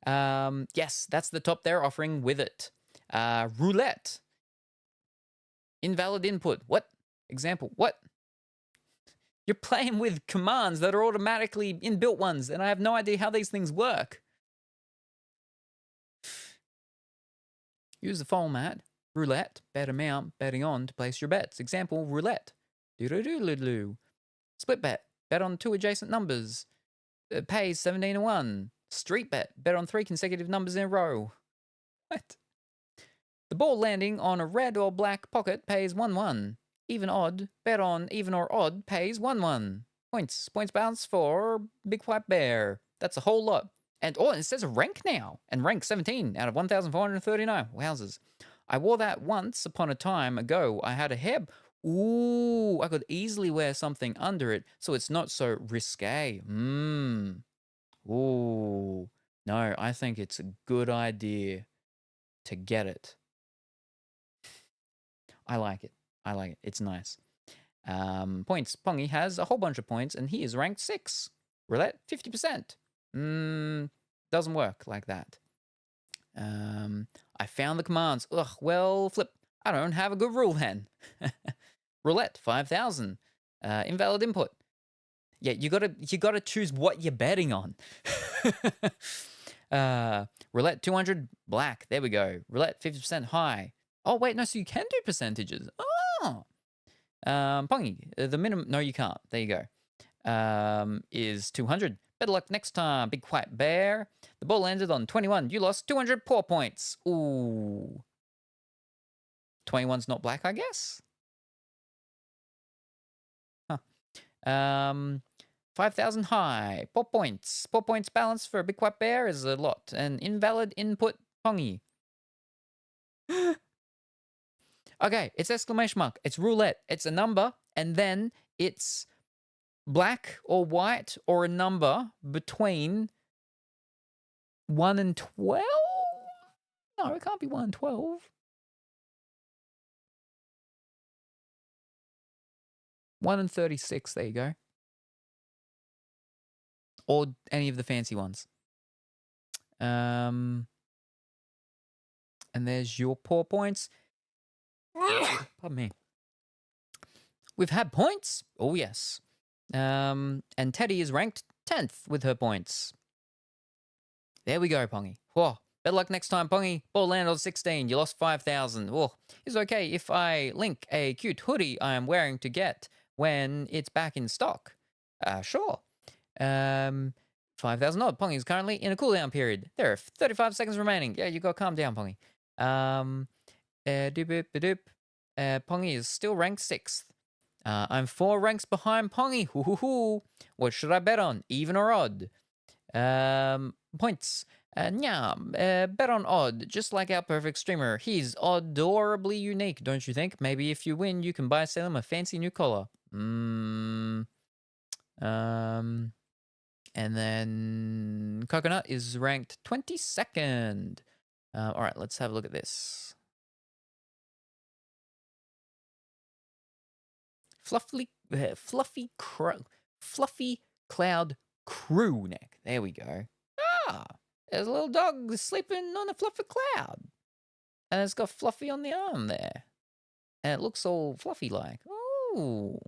Yes, that's the top they're offering with it. Roulette. Invalid input. What? Example. What? You're playing with commands that are automatically inbuilt ones, and I have no idea how these things work. Use the format. Roulette. Bet amount. Betting on to place your bets. Example. Roulette. Doo-doo-doo-doo-doo. Split bet. Bet on 2 adjacent numbers. Pays 17-1. Street bet. Bet on 3 consecutive numbers in a row. What? The ball landing on a red or black pocket pays 1-1. Even odd. Bet on even or odd pays 1-1. Points. Points bounce for Big White Bear. That's a whole lot. And it says a rank now. And rank 17 out of 1,439. Wowzers. I wore that once upon a time ago. I had a hair. Ooh, I could easily wear something under it so it's not so risque. Ooh. No, I think it's a good idea to get it. I like it. I like it. It's nice. Points. Pongy has a whole bunch of points and he is ranked 6. Roulette, 50%. Doesn't work like that. I found the commands. Ugh, well, flip. I don't have a good rule then. Roulette, 5,000. Invalid input. Yeah, you gotta choose what you're betting on. Roulette, 200 black. There we go. Roulette, 50% high. Oh wait, no. So you can do percentages. Oh. Pongy, the minimum. No, you can't. There you go. Is 200. Better luck next time, Big White Bear. The ball landed on 21. You lost 200 poor points. Ooh. 21's not black, I guess. Huh. 5,000 high. 4 points. 4 points balance for a Big White Bear is a lot. An invalid input, Pongy. Okay, it's exclamation mark. It's roulette. It's a number, and then it's black or white or a number between 1 and 12? No, it can't be 1 and 12. 1 and 36, there you go. Or any of the fancy ones. And there's your poor points. Pardon me. We've had points. Oh, yes. And Teddy is ranked 10th with her points. There we go, Pongy. Whoa. Better luck next time, Pongy. Ball landed on 16. You lost 5,000. Oh, it's okay if I link a cute hoodie I am wearing to get when it's back in stock. Sure. 5,000 odd. Pongy is currently in a cooldown period. There are 35 seconds remaining. Yeah, you got to calm down, Pongy. Pongy is still ranked 6th. I'm 4 ranks behind Pongy. Hoo-hoo-hoo. What should I bet on? Even or odd? Points. Bet on odd, just like our perfect streamer. He's adorably unique, don't you think? Maybe if you win, you can buy Salem a fancy new collar. And then Coconut is ranked 22nd. All right, let's have a look at this. Fluffy cloud crew neck. There we go. Ah, there's a little dog sleeping on a fluffy cloud. And it's got Fluffy on the arm there. And it looks all fluffy like. Ooh,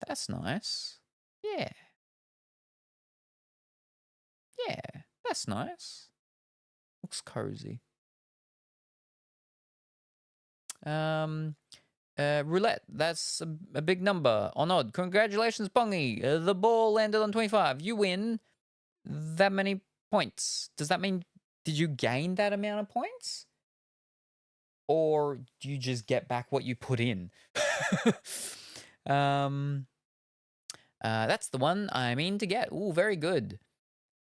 that's nice. Yeah. Yeah, that's nice. Looks cozy. Roulette, that's a big number. On odd. Congratulations, Pongy. The ball landed on 25. You win that many points. Does that mean, did you gain that amount of points? Or do you just get back what you put in? That's the one I mean to get. Ooh, very good.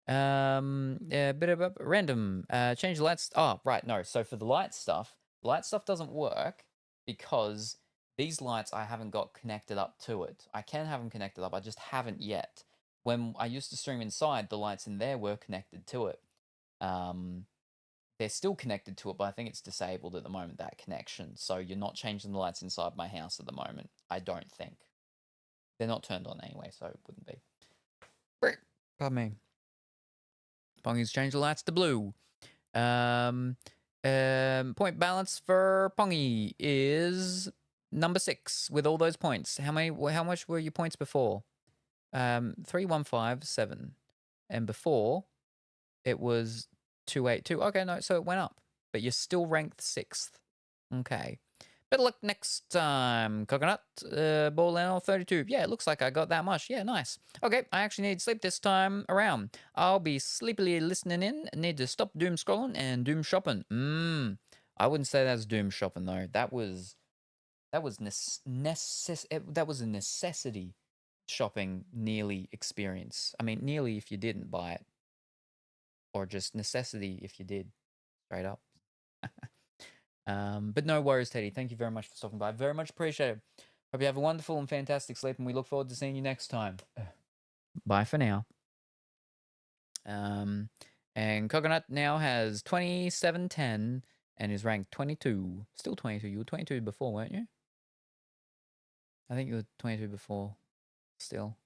Bit of a random. Change the lights. Oh, right. No. So for the light stuff doesn't work because these lights I haven't got connected up to it. I can have them connected up. I just haven't yet. When I used to stream inside, the lights in there were connected to it. They're still connected to it, but I think it's disabled at the moment, that connection. So you're not changing the lights inside my house at the moment. I don't think. They're not turned on anyway, so it wouldn't be. Pardon me. Pongy's changed the lights to blue. Point balance for Pongy is number 6 with all those points. How much were your points before? 3157. And before it was 282. Okay, no, so it went up. But you're still ranked 6th. Okay. Better luck next time. Coconut, ball now 32. Yeah, it looks like I got that much. Yeah, nice. Okay, I actually need sleep this time around. I'll be sleepily listening in. Need to stop doom scrolling and doom shopping. I wouldn't say that's doom shopping though. That was a necessity shopping nearly experience. I mean, nearly if you didn't buy it. Or just necessity if you did. Straight up. But no worries, Teddy. Thank you very much for stopping by. Very much appreciate it. Hope you have a wonderful and fantastic sleep, and we look forward to seeing you next time. Bye for now. And Coconut now has 2710 and is ranked 22. Still 22. You were 22 before, weren't you? I think you were 22 before. Still.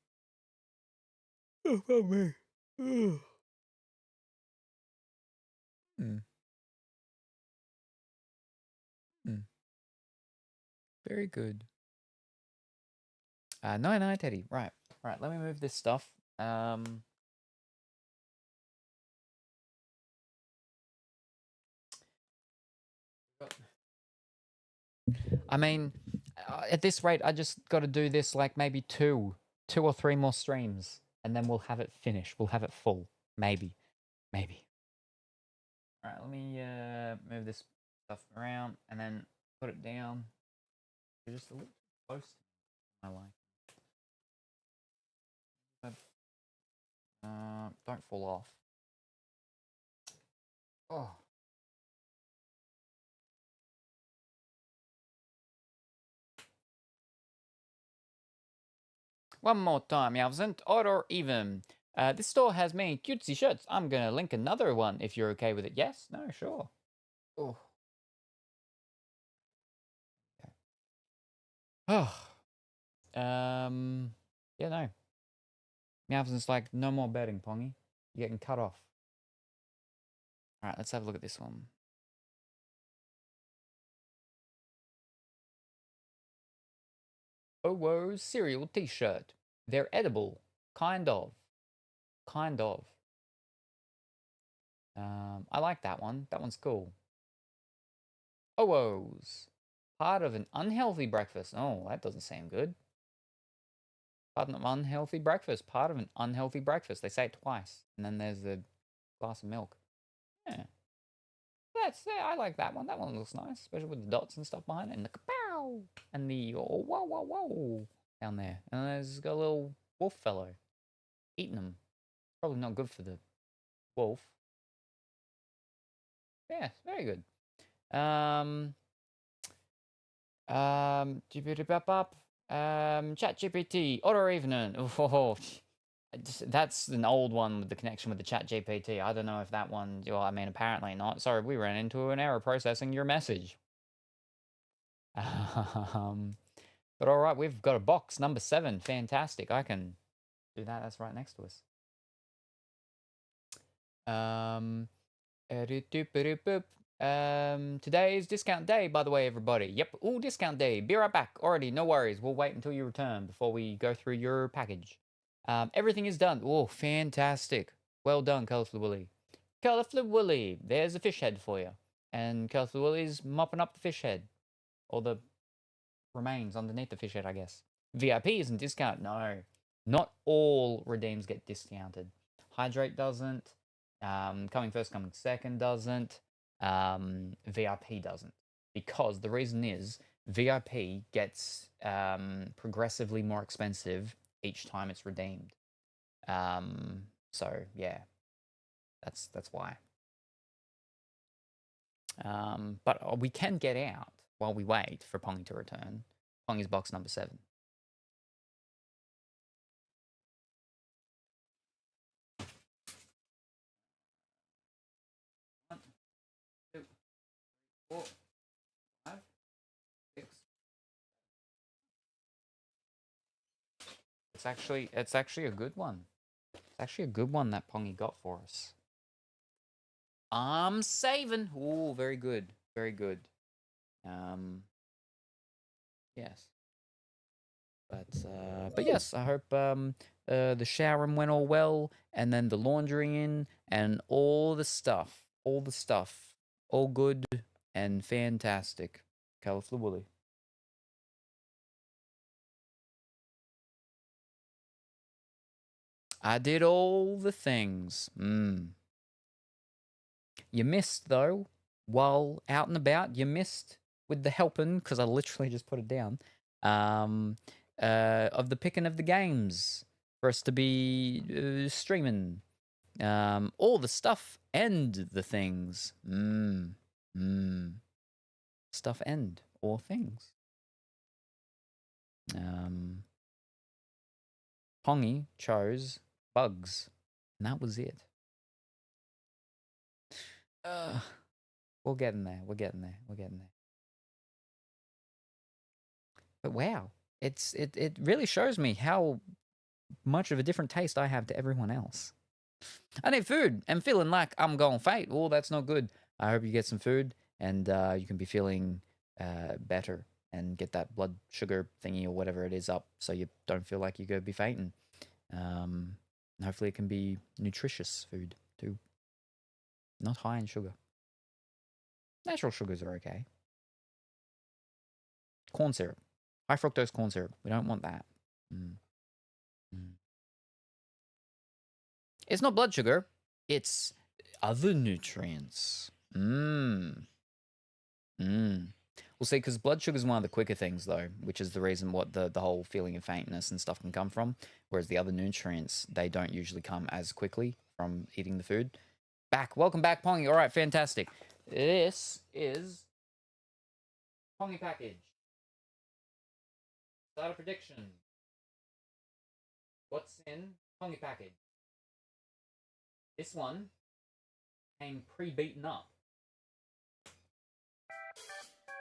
Oh, fuck me. Very good. No, Teddy. Right. Let me move this stuff. I mean, at this rate, I just got to do this like maybe two or three more streams, and then we'll have it finished. We'll have it full. Maybe. All right, let me move this stuff around and then put it down. You're just a little close to my line. Don't fall off. Oh. One more time, Yavzent, odd or even. This store has many cutesy shirts. I'm gonna link another one if you're okay with it. Yes? No? Sure. Oh. Oh. Yeah, no. Meowson's like, no more betting, Pongy. You're getting cut off. Alright, let's have a look at this one. Oh, cereal t-shirt. They're edible. Kind of. I like that one. That one's cool. Oh, part of an unhealthy breakfast. Oh, that doesn't sound good. Part of an unhealthy breakfast. Part of an unhealthy breakfast. They say it twice. And then there's the glass of milk. Yeah. I like that one. That one looks nice, especially with the dots and stuff behind it. And the kapow! And the whoa down there. And there's got a little wolf fellow eating them. Probably not good for the wolf. Yeah, very good. Chat GPT, Auto Evening. Oh, that's an old one with the connection with the Chat GPT. I don't know if that one, well, I mean, apparently not. Sorry, we ran into an error processing your message. But all right, we've got a box, number 7. Fantastic. I can do that. That's right next to us. Today is discount day, by the way, everybody. Yep, all discount day. Be right back. Alrighty, no worries. We'll wait until you return before we go through your package. Everything is done. Oh, fantastic. Well done, Colorful Willy. Colorful Willy, there's a fish head for you. And Colorful Willy's mopping up the fish head. Or the remains underneath the fish head, I guess. VIP isn't discount. No. Not all redeems get discounted. Hydrate doesn't. Coming first, coming second doesn't. VIP doesn't. Because the reason is VIP gets progressively more expensive each time it's redeemed. So yeah, that's why. But we can get out while we wait for Pongy to return. Pongy's box number 7. One, 2, 4, 5, 6. It's actually a good one. It's actually a good one that Pongy got for us. I'm saving. Ooh, very good. Very good. Yes. But yes, I hope the showering went all well, and then the laundering and all the stuff, all good and fantastic. Colorful Willy. I did all the things. You missed, though, while out and about. You missed with the helping, because I literally just put it down, of the picking of the games for us to be streaming. All the stuff and the things. Stuff and all things. Pongy chose bugs, and that was it. We're getting there. We're getting there. We're getting there. But wow, it really shows me how much of a different taste I have to everyone else. I need food. I'm feeling like I'm going fate. Oh, that's not good. I hope you get some food and you can be feeling better and get that blood sugar thingy or whatever it is up, so you don't feel like you're going to be fainting. And hopefully it can be nutritious food too. Not high in sugar. Natural sugars are okay. Corn syrup. High fructose corn syrup. We don't want that. It's not blood sugar. It's other nutrients. We'll see, because blood sugar is one of the quicker things, though, which is the reason what the whole feeling of faintness and stuff can come from. Whereas the other nutrients, they don't usually come as quickly from eating the food. Welcome back, Pongy. All right, fantastic. This is Pongy package. Start a prediction. What's in Pongy package? This one came pre-beaten up.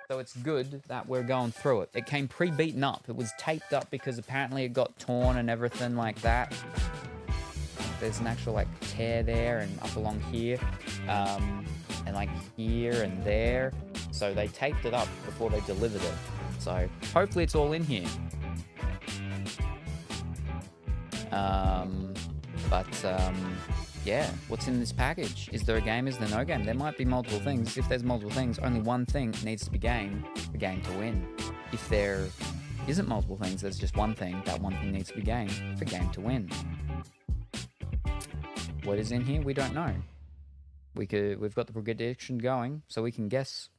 So it's good that we're going through it. It came pre-beaten up. It was taped up because apparently it got torn and everything like that. There's an actual like tear there and up along here, and like here and there. So they taped it up before they delivered it. So hopefully it's all in here. Yeah, what's in this package? Is there a game? Is there no game? There might be multiple things. If there's multiple things, only one thing needs to be gained for game to win. If there isn't multiple things, there's just one thing. That one thing needs to be gained for game to win. What is in here? We don't know. We've got the prediction going, so we can guess.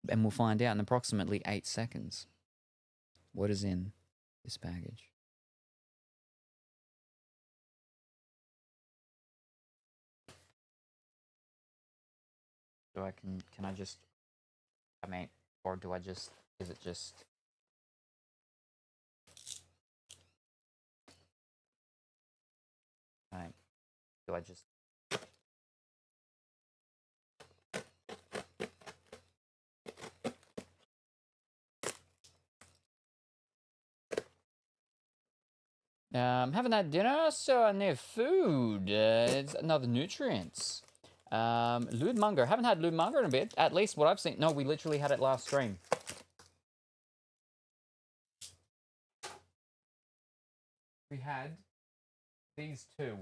And we'll find out in approximately 8 seconds. What is in this package? Can I just, or do I just, is it just, right, do I just, haven't had dinner, so I need food. It's another nutrients. Ludmonger. Haven't had Ludmonger in a bit. At least what I've seen. No, we literally had it last stream. We had these two.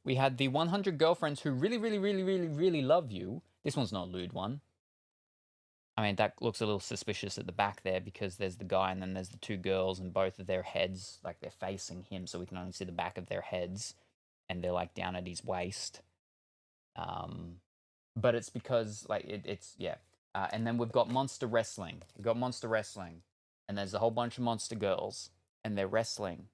We had the 100 girlfriends who really, really, really, really, really love you. This one's not a lewd one. I mean, that looks a little suspicious at the back there because there's the guy and then there's the two girls and both of their heads, like they're facing him, so we can only see the back of their heads and they're like down at his waist. But it's because like it's yeah. And then we've got Monster Wrestling. We've got Monster Wrestling, and there's a whole bunch of monster girls and they're wrestling.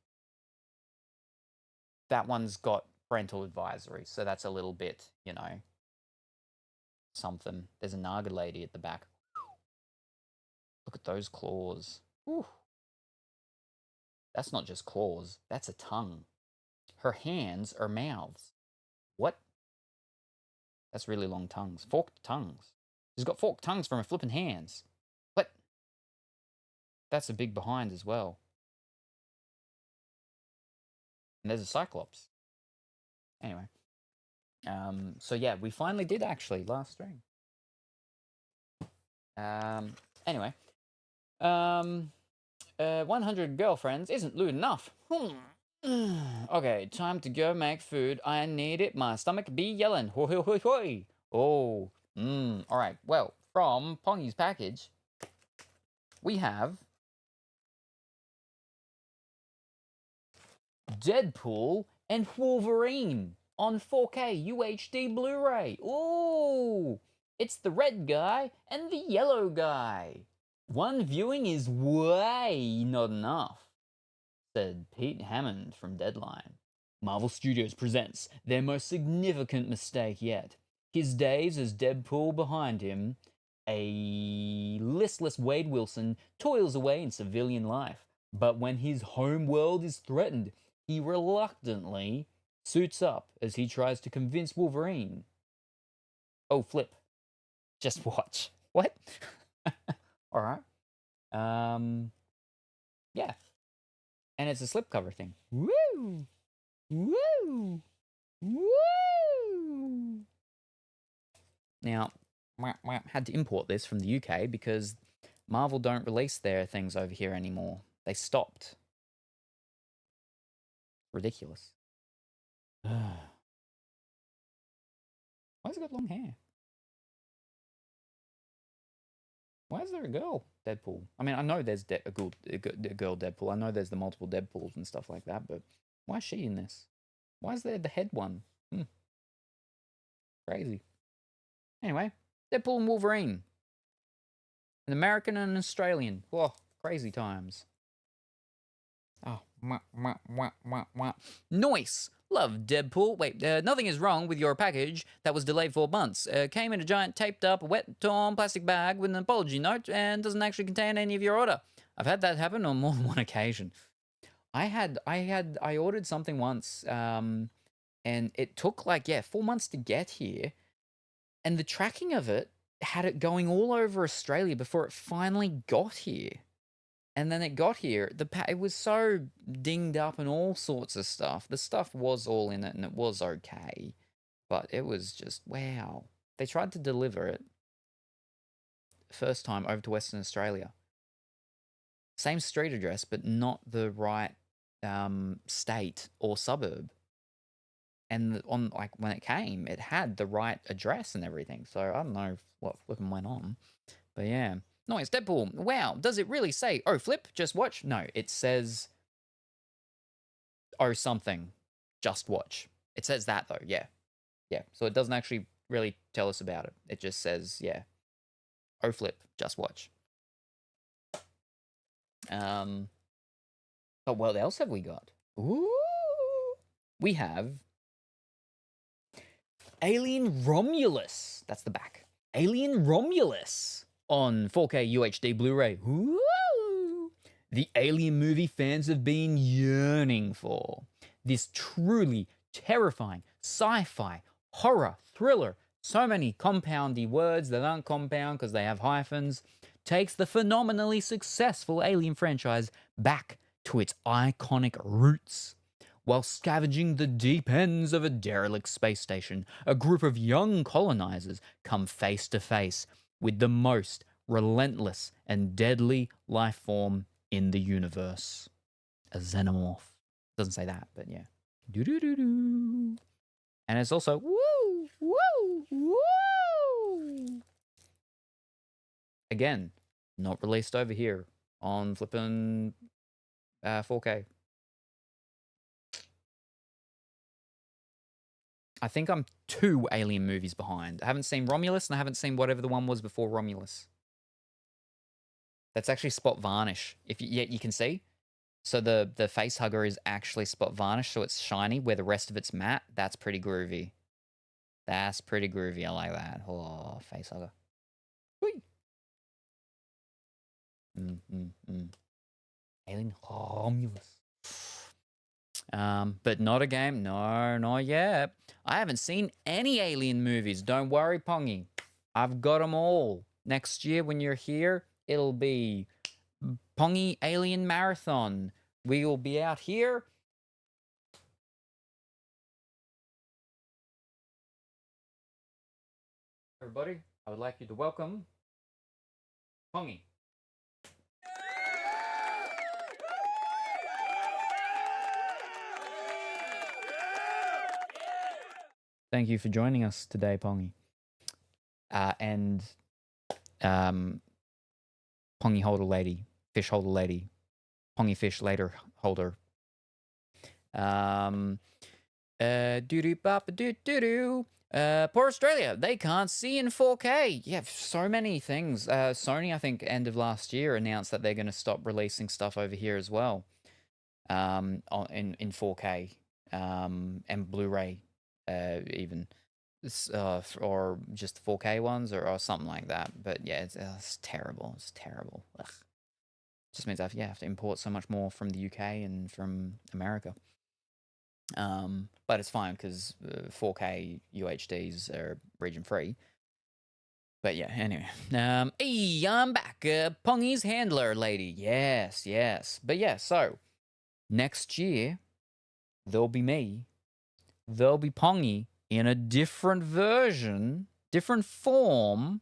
That one's got parental advisory, so that's a little bit, you know, something. There's a Naga lady at the back. Look at those claws. Whew. That's not just claws, that's a tongue. Her hands are mouths. What? That's really long tongues. Forked tongues. She's got forked tongues from her flipping hands. What? That's a big behind as well. And there's a Cyclops. Anyway. So yeah, we finally did actually last stream. Anyway. 100 girlfriends isn't lewd enough. Okay, time to go make food. I need it. My stomach be yelling. Hoi, hoi, hoi, hoi. Oh, alright. Well, from Pongy's package, we have Deadpool and Wolverine on 4K UHD Blu-ray. Ooh, it's the red guy and the yellow guy. One viewing is way not enough, said Pete Hammond from Deadline. Marvel Studios presents their most significant mistake yet. His days as Deadpool behind him, a listless Wade Wilson toils away in civilian life. But when his home world is threatened, he reluctantly suits up as he tries to convince Wolverine. Oh, flip. Just watch. What? All right. Yeah. And it's a slipcover thing. Woo! Woo! Woo! Now, had to import this from the UK because Marvel don't release their things over here anymore. They stopped. Ridiculous. Why has it got long hair? Why is there a girl Deadpool? I mean, I know there's a girl Deadpool. I know there's the multiple Deadpools and stuff like that, but why is she in this? Why is there the head one? Crazy. Anyway, Deadpool and Wolverine. An American and an Australian. Whoa, crazy times. Oh, Nice! Love Deadpool. Wait, nothing is wrong with your package that was delayed 4 months. Came in a giant taped up, wet, torn plastic bag with an apology note and doesn't actually contain any of your order. I've had that happen on more than one occasion. I ordered something once, and it took 4 months to get here, and the tracking of it had it going all over Australia before it finally got here. And then it got here. It was so dinged up and all sorts of stuff. The stuff was all in it and it was okay. But it was just, wow. They tried to deliver it first time over to Western Australia. Same street address, but not the right state or suburb. And when it came, it had the right address and everything. So I don't know what flipping went on. But yeah. Nice, Deadpool. Wow, does it really say, oh, flip, just watch? No, it says, oh, something, just watch. It says that, though, yeah. Yeah, so it doesn't actually really tell us about it. It just says, yeah, oh, flip, just watch. But what else have we got? Ooh, we have Alien Romulus. That's the back. Alien Romulus on 4K UHD Blu-ray. Woo! The Alien movie fans have been yearning for. This truly terrifying sci-fi horror thriller, so many compoundy words that aren't compound because they have hyphens, takes the phenomenally successful Alien franchise back to its iconic roots. While scavenging the deep ends of a derelict space station, a group of young colonizers come face to face with the most relentless and deadly life form in the universe. A xenomorph. Doesn't say that, but yeah. Do-do-do-do. And it's also woo, woo, woo. Again, not released over here on flippin' 4K. I think I'm 2 Alien movies behind. I haven't seen Romulus and I haven't seen whatever the one was before Romulus. That's actually spot varnish. If you can see. So the face hugger is actually spot varnish, so it's shiny where the rest of it's matte. That's pretty groovy. That's pretty groovy. I like that. Oh, face hugger. Whee. Alien Romulus. But not a game. No, not yet. I haven't seen any Alien movies. Don't worry, Pongy. I've got them all. Next year when you're here, it'll be Pongy Alien Marathon. We will be out here. Everybody, I would like you to welcome Pongy. Thank you for joining us today, Pongy. And Pongy holder lady, fish holder lady, Pongy fish later holder. Doo-doo-bop-a-doo-doo-doo. Poor Australia, they can't see in 4K. Yeah, so many things. Sony, I think, end of last year announced that they're going to stop releasing stuff over here as well, in 4K, and Blu-ray, even, or just 4K ones or something like that. But yeah, it's terrible. It's terrible. Ugh. Just means I have to import so much more from the UK and from America. But it's fine because 4K UHDs are region free. But yeah, anyway. Hey, I'm back. Pongy's handler lady. Yes, yes. But yeah, so next year there'll be me. There'll be Pongy in a different version, different form,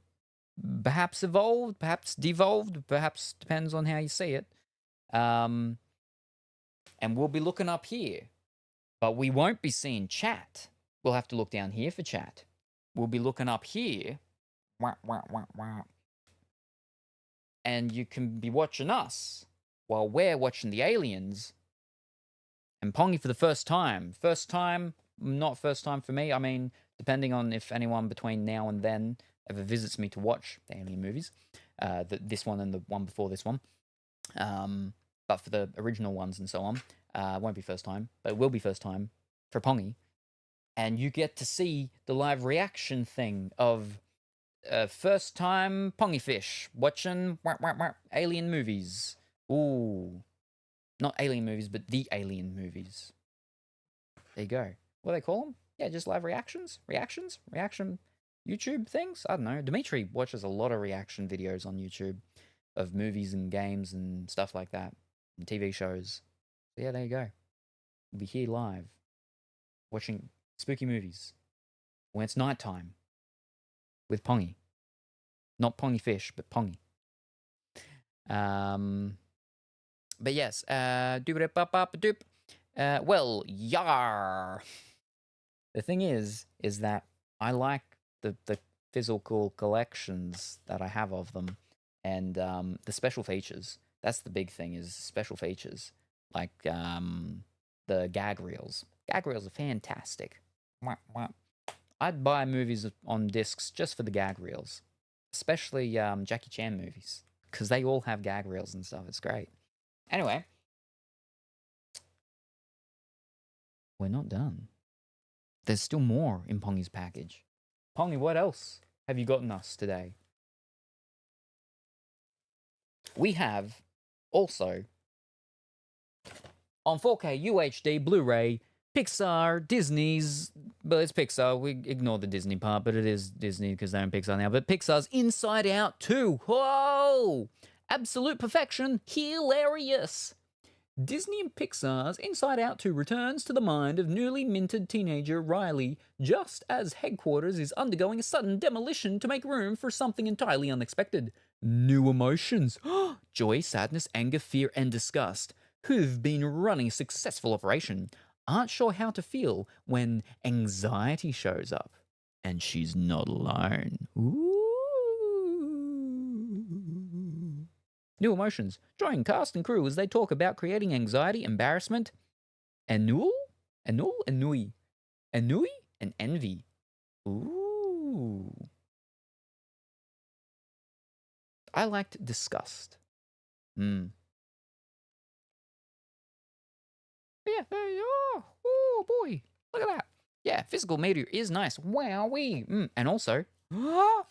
perhaps evolved, perhaps devolved, perhaps depends on how you see it. And we'll be looking up here. But we won't be seeing chat. We'll have to look down here for chat. We'll be looking up here. And you can be watching us while we're watching the aliens. And Pongy for the first time. First time, not first time for me. I mean, depending on if anyone between now and then ever visits me to watch the alien movies. This one and the one before this one. But for the original ones and so on. Won't be first time, but it will be first time for Pongy. And you get to see the live reaction thing of first time Pongy Fish watching alien movies. Ooh. Not alien movies, but the alien movies. There you go. What do they call them? Yeah, just live reactions? Reaction YouTube things? I don't know. Dimitri watches a lot of reaction videos on YouTube of movies and games and stuff like that. And TV shows. So yeah, there you go. We'll be here live, watching spooky movies when it's nighttime with Pongy. Not Pongy Fish, but Pongy. But yes, doop-a-doop-a-doop. Well, yar. The thing is that I like the physical collections that I have of them, and the special features. That's the big thing, is special features. Like the gag reels. Gag reels are fantastic. I'd buy movies on discs just for the gag reels. Especially Jackie Chan movies. Because they all have gag reels and stuff. It's great. Anyway. We're not done. There's still more in Pongy's package. Pongy, what else have you gotten us today? We have also on 4K UHD Blu-ray, Pixar, Disney's, but it's Pixar, we ignore the Disney part, but it is Disney because they're in Pixar now, but Pixar's Inside Out 2. Whoa! Absolute perfection, hilarious! Disney and Pixar's Inside Out 2 returns to the mind of newly minted teenager Riley just as headquarters is undergoing a sudden demolition to make room for something entirely unexpected. New emotions joy, sadness, anger, fear, and disgust, who've been running a successful operation, aren't sure how to feel when anxiety shows up. And she's not alone. Ooh. New emotions. Join cast and crew as they talk about creating anxiety, embarrassment, ennui, and envy. Ooh. I liked disgust. Yeah. Oh boy. Look at that. Yeah, physical media is nice. Wowee. And also, oh,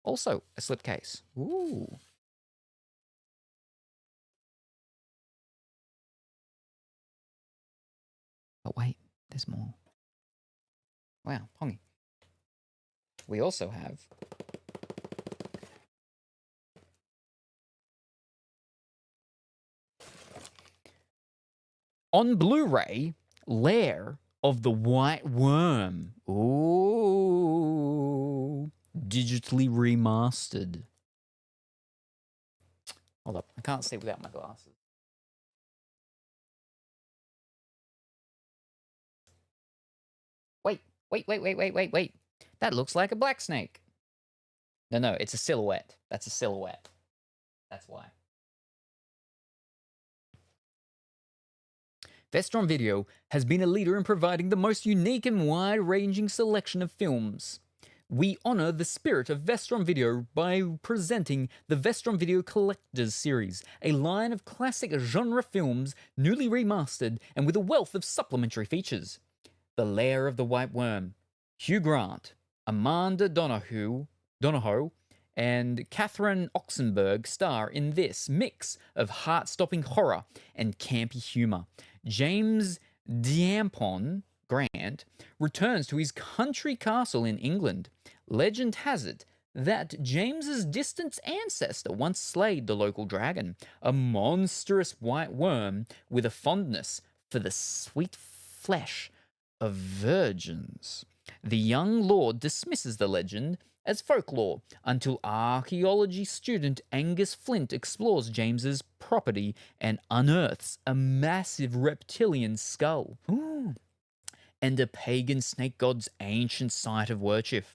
also a slipcase. Ooh. Oh wait, there's more. Wow, Pongy. We also have on Blu-ray, Lair of the White Worm. Ooh. Digitally remastered. Hold up. I can't see without my glasses. Wait. That looks like a black snake. No, it's a silhouette. That's a silhouette. That's why. Vestron Video has been a leader in providing the most unique and wide-ranging selection of films. We honor the spirit of Vestron Video by presenting the Vestron Video Collectors Series, a line of classic genre films newly remastered and with a wealth of supplementary features. The Lair of the White Worm, Hugh Grant, Amanda Donohoe, and Catherine Oxenberg star in this mix of heart-stopping horror and campy humor. James Diampon Grant returns to his country castle in England. Legend has it that James's distant ancestor once slayed the local dragon, a monstrous white worm with a fondness for the sweet flesh of virgins. The young lord dismisses the legend as folklore until archaeology student Angus Flint explores James's property and unearths a massive reptilian skull. Ooh. And a pagan snake god's ancient site of worship.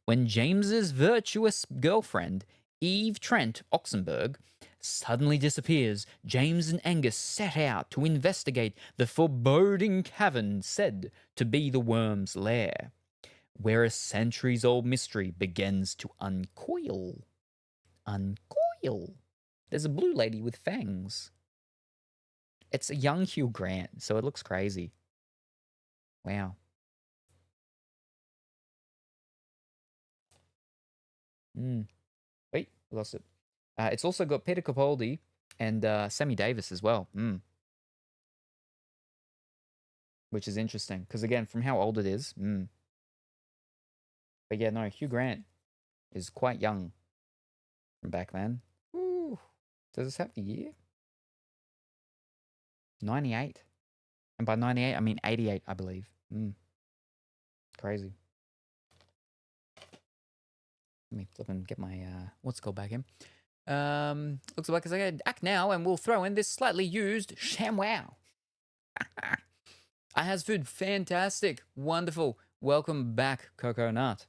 When James's virtuous girlfriend, Eve Trent Oxenberg, suddenly disappears, James and Angus set out to investigate the foreboding cavern said to be the worm's lair, where a centuries-old mystery begins to uncoil. There's a blue lady with fangs. It's a young Hugh Grant, so it looks crazy. Wow. Wait, I lost it. It's also got Peter Capaldi and Sammy Davis as well. Which is interesting, because again, from how old it is. But yeah, no, Hugh Grant is quite young from back then. Ooh. Does this have the year? 98. And by 98, I mean 88, I believe. Crazy. Let me flip and get my, what's it called back in. Looks like I can act now, and we'll throw in this slightly used ShamWow. I has food. Fantastic. Wonderful. Welcome back, Coco Nut.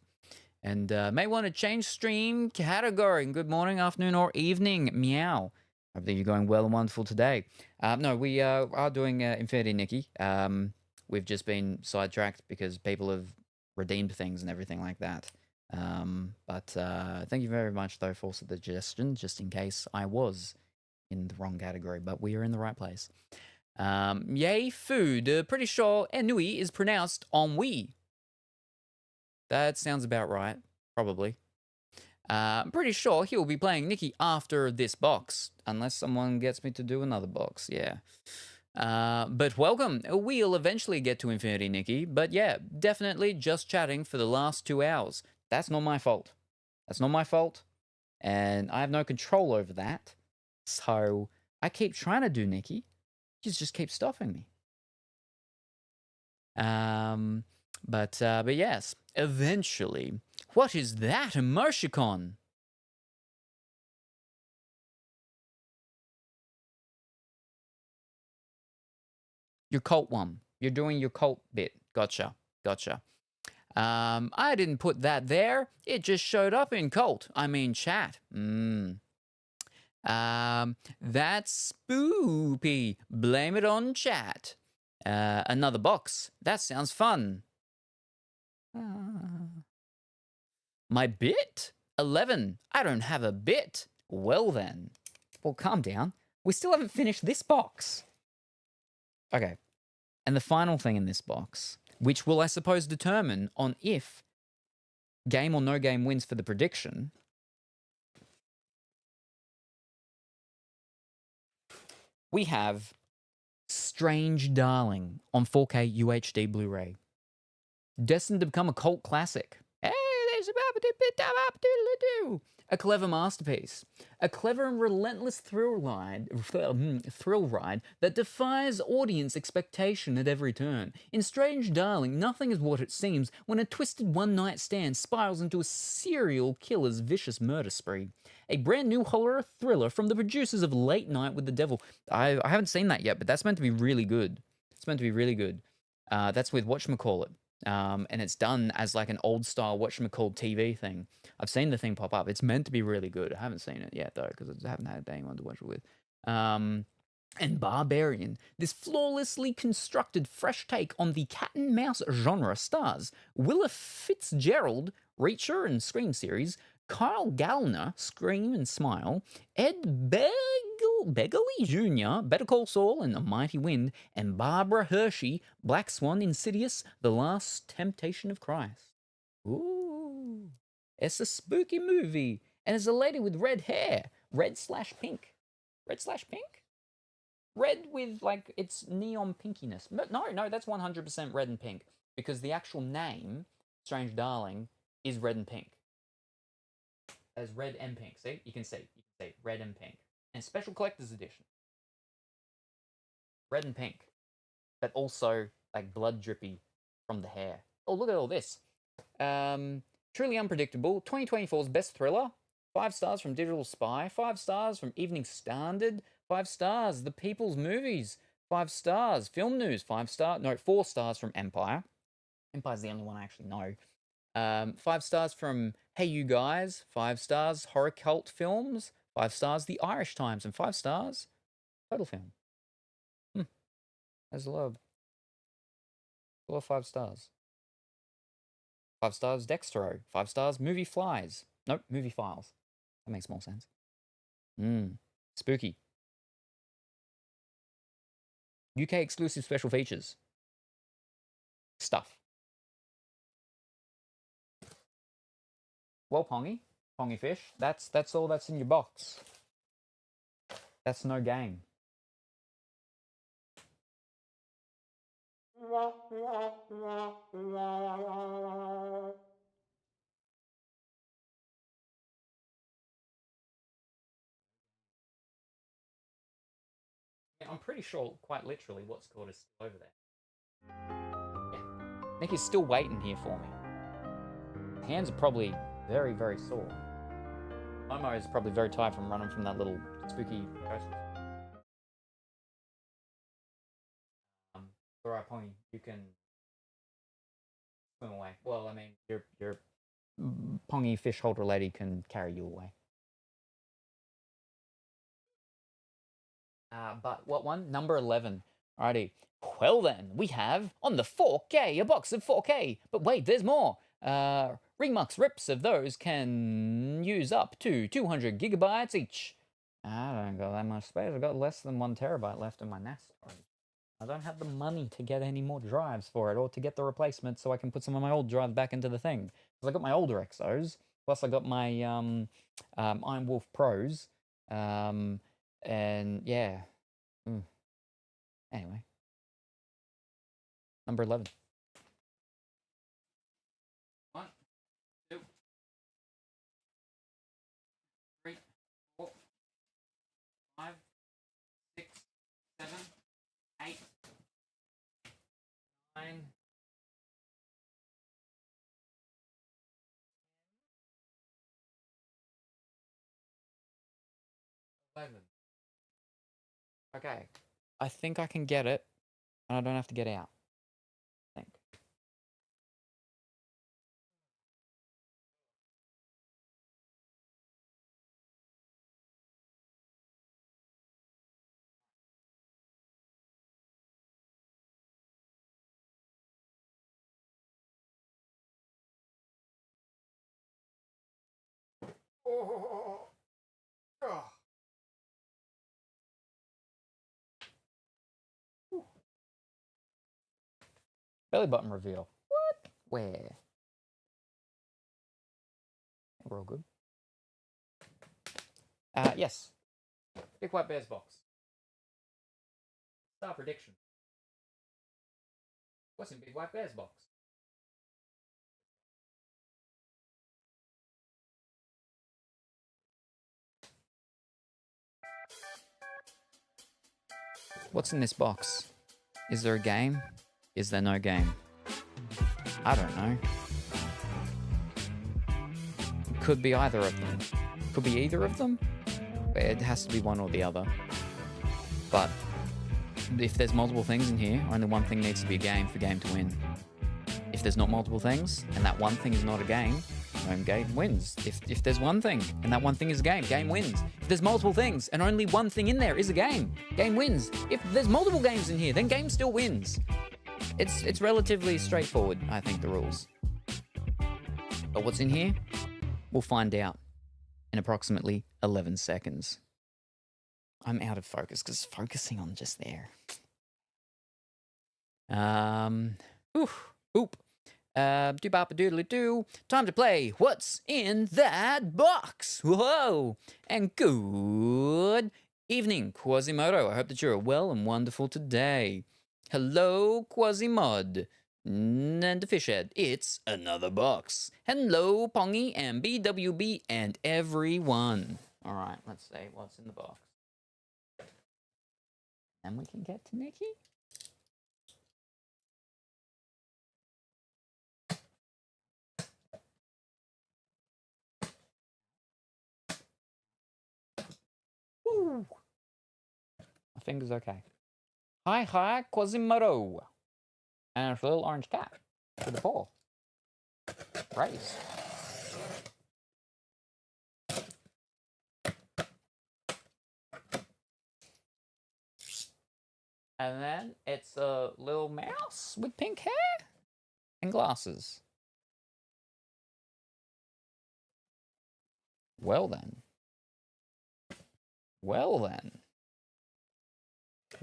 And may want to change stream category. Good morning, afternoon, or evening. Meow. Hope that you're going well and wonderful today. No, we are doing Infinity Nikki. We've just been sidetracked because people have redeemed things and everything like that. But thank you very much, though, for the suggestion, just in case I was in the wrong category. But we are in the right place. Yay, food. Pretty sure ennui is pronounced ennui. That sounds about right, probably. I'm pretty sure he'll be playing Nikki after this box, unless someone gets me to do another box, yeah. But welcome. We'll eventually get to Infinity Nikki, but yeah, definitely just chatting for the last 2 hours. That's not my fault. That's not my fault, and I have no control over that. So I keep trying to do Nikki. You just keep stopping me. But yes, eventually. What is that emoticon? Your cult one. You're doing your cult bit. Gotcha. I didn't put that there. It just showed up in cult. I mean chat. That's spoopy. Blame it on chat. Another box. That sounds fun. My bit? 11. I don't have a bit. Well then. Well, calm down. We still haven't finished this box. Okay. And the final thing in this box, which will, I suppose, determine on if game or no game wins for the prediction. We have Strange Darling on 4K UHD Blu-ray. Destined to become a cult classic. Hey, there's a clever masterpiece. A clever and relentless thrill ride that defies audience expectation at every turn. In Strange Darling, nothing is what it seems when a twisted one-night stand spirals into a serial killer's vicious murder spree. A brand new horror thriller from the producers of Late Night with the Devil. I haven't seen that yet, but that's meant to be really good. It's meant to be really good. That's with whatchamacallit. And it's done as like an old style whatchamacallit TV thing. I've seen the thing pop up. It's meant to be really good. I haven't seen it yet though, because I haven't had anyone to watch it with. And Barbarian, this flawlessly constructed fresh take on the cat and mouse genre, stars Willa Fitzgerald, Reacher and Scream series, Kyle Gallner, Scream and Smile, Ed Begley Jr., Better Call Saul and A Mighty Wind, and Barbara Hershey, Black Swan, Insidious, The Last Temptation of Christ. Ooh, it's a spooky movie, and it's a lady with red hair, red/pink. Red/pink? Red with, like, it's neon pinkiness. No, that's 100% red and pink, because the actual name, Strange Darling, is red and pink. As red and pink. See? You can see red and pink. And special collector's edition. Red and pink. But also like blood drippy from the hair. Oh, look at all this. Truly Unpredictable. 2024's best thriller. 5 stars from Digital Spy. 5 stars from Evening Standard. 5 stars. The People's Movies. 5 stars. Film News. 4 stars from Empire. Empire's the only one I actually know. 5 stars from Hey You Guys, 5 stars Horror Cult Films, 5 stars The Irish Times, and 5 stars Total Film. There's a lot of 5 stars. 5 stars Dextro, 5 stars Movie Flies. Nope, Movie Files. That makes more sense. Spooky. UK exclusive special features. Stuff. Well, Pongy Fish, that's all that's in your box. That's no game. I'm pretty sure, quite literally, what's called is still over there. Yeah. Nikki's still waiting here for me. Hands are probably very, very sore. Momo is probably very tired from running from that little spooky ghost. Alright, Pongy, you can swim away. Well, I mean, your Pongy fish holder lady can carry you away. But what one? Number 11. Alrighty. Well then, we have on the 4K, a box of 4K. But wait, there's more. Ringmux rips of those can use up to 200 gigabytes each. I don't got that much space. I've got less than 1 terabyte left in my NAS storage. I don't have the money to get any more drives for it or to get the replacement so I can put some of my old drives back into the thing. Because I got my older Exos, plus I got my Iron Wolf Pros, and yeah. Anyway. Number 11. 1, 2, 3, 4, 5, Okay. I think I can get it, and I don't have to get out. I think. Belly button reveal. What? Where? We're all good. Yes. Big White Bears box. Star prediction. What's in Big White Bears box? What's in this box? Is there a game? Is there no game? I don't know. Could be either of them. Could be either of them. It has to be one or the other. But if there's multiple things in here, only one thing needs to be a game for game to win. If there's not multiple things, and that one thing is not a game, home game wins. If there's one thing, and that one thing is a game wins. If there's multiple things, and only one thing in there is a game wins. If there's multiple games in here, then game still wins. It's relatively straightforward, I think, the rules. But what's in here? We'll find out in approximately 11 seconds. I'm out of focus because focusing on just there. Oop. Do-bop-a-doodly-doo. Time to play What's in That Box? Whoa! And good evening, Quasimodo. I hope that you're well and wonderful today. Hello, Quasimod. And the Fishhead. It's another box. Hello, Pongy and BWB and everyone. All right, let's see what's in the box. And we can get to Nikki. Woo! My finger's okay. Hi, Quasimodo. And it's a little orange cat with a paw. Race. And then it's a little mouse with pink hair and glasses. Well then.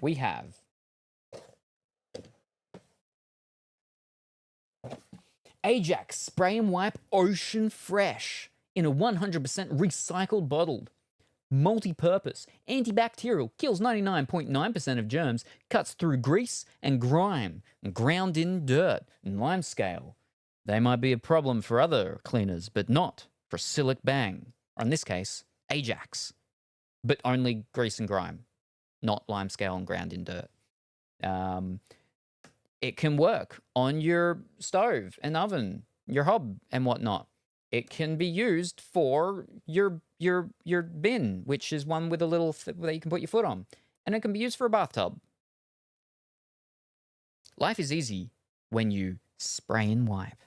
We have Ajax Spray and Wipe Ocean Fresh in a 100% recycled bottle. Multi-purpose, antibacterial, kills 99.9% of germs, cuts through grease and grime, and ground in dirt and lime scale. They might be a problem for other cleaners, but not for Silic Bang, or in this case, Ajax. But only grease and grime, not lime scale and ground in dirt. It can work on your stove and oven, your hob and whatnot. It can be used for your bin, which is one with a little that you can put your foot on. And it can be used for a bathtub. Life is easy when you spray and wipe.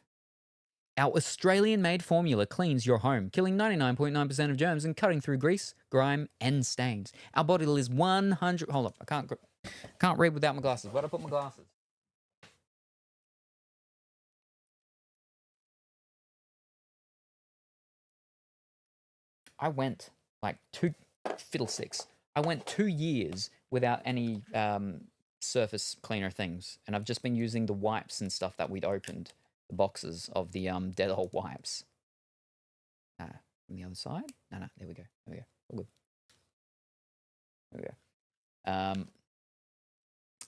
Our Australian-made formula cleans your home, killing 99.9% of germs and cutting through grease, grime, and stains. Our bottle is 100... Hold up, I can't read without my glasses. Where'd I put my glasses? I went like fiddlesticks. I went 2 years without any surface cleaner things, and I've just been using the wipes and stuff that we'd opened, the boxes of the Dettol wipes. From the other side? No, there we go. All good. There we go.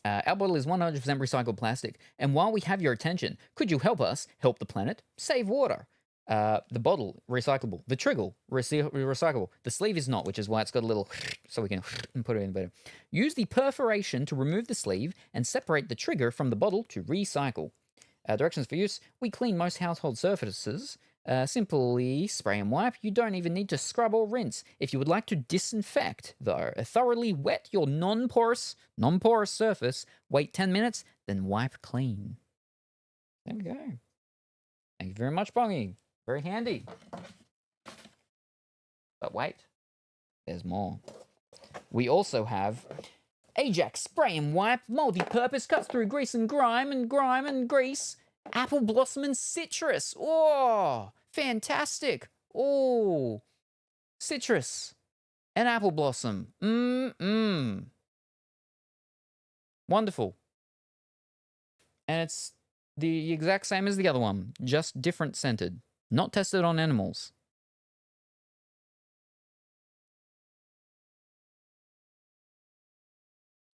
Our bottle is 100% recycled plastic, and while we have your attention, could you help us help the planet save water? The bottle, recyclable. The trigger, recyclable. The sleeve is not, which is why it's got a little, so we can put it in better. Use the perforation to remove the sleeve and separate the trigger from the bottle to recycle. Directions for use. We clean most household surfaces Simply spray and wipe. You don't even need to scrub or rinse. If you would like to disinfect, though, thoroughly wet your non-porous surface, wait 10 minutes, then wipe clean. There we go. Thank you very much, Bongy. Very handy. But wait, there's more. We also have Ajax Spray and Wipe, multi-purpose, cuts through grease and grime and grease. Apple Blossom and Citrus. Oh, fantastic. Oh, citrus and apple blossom. Wonderful. And it's the exact same as the other one, just different scented. Not tested on animals.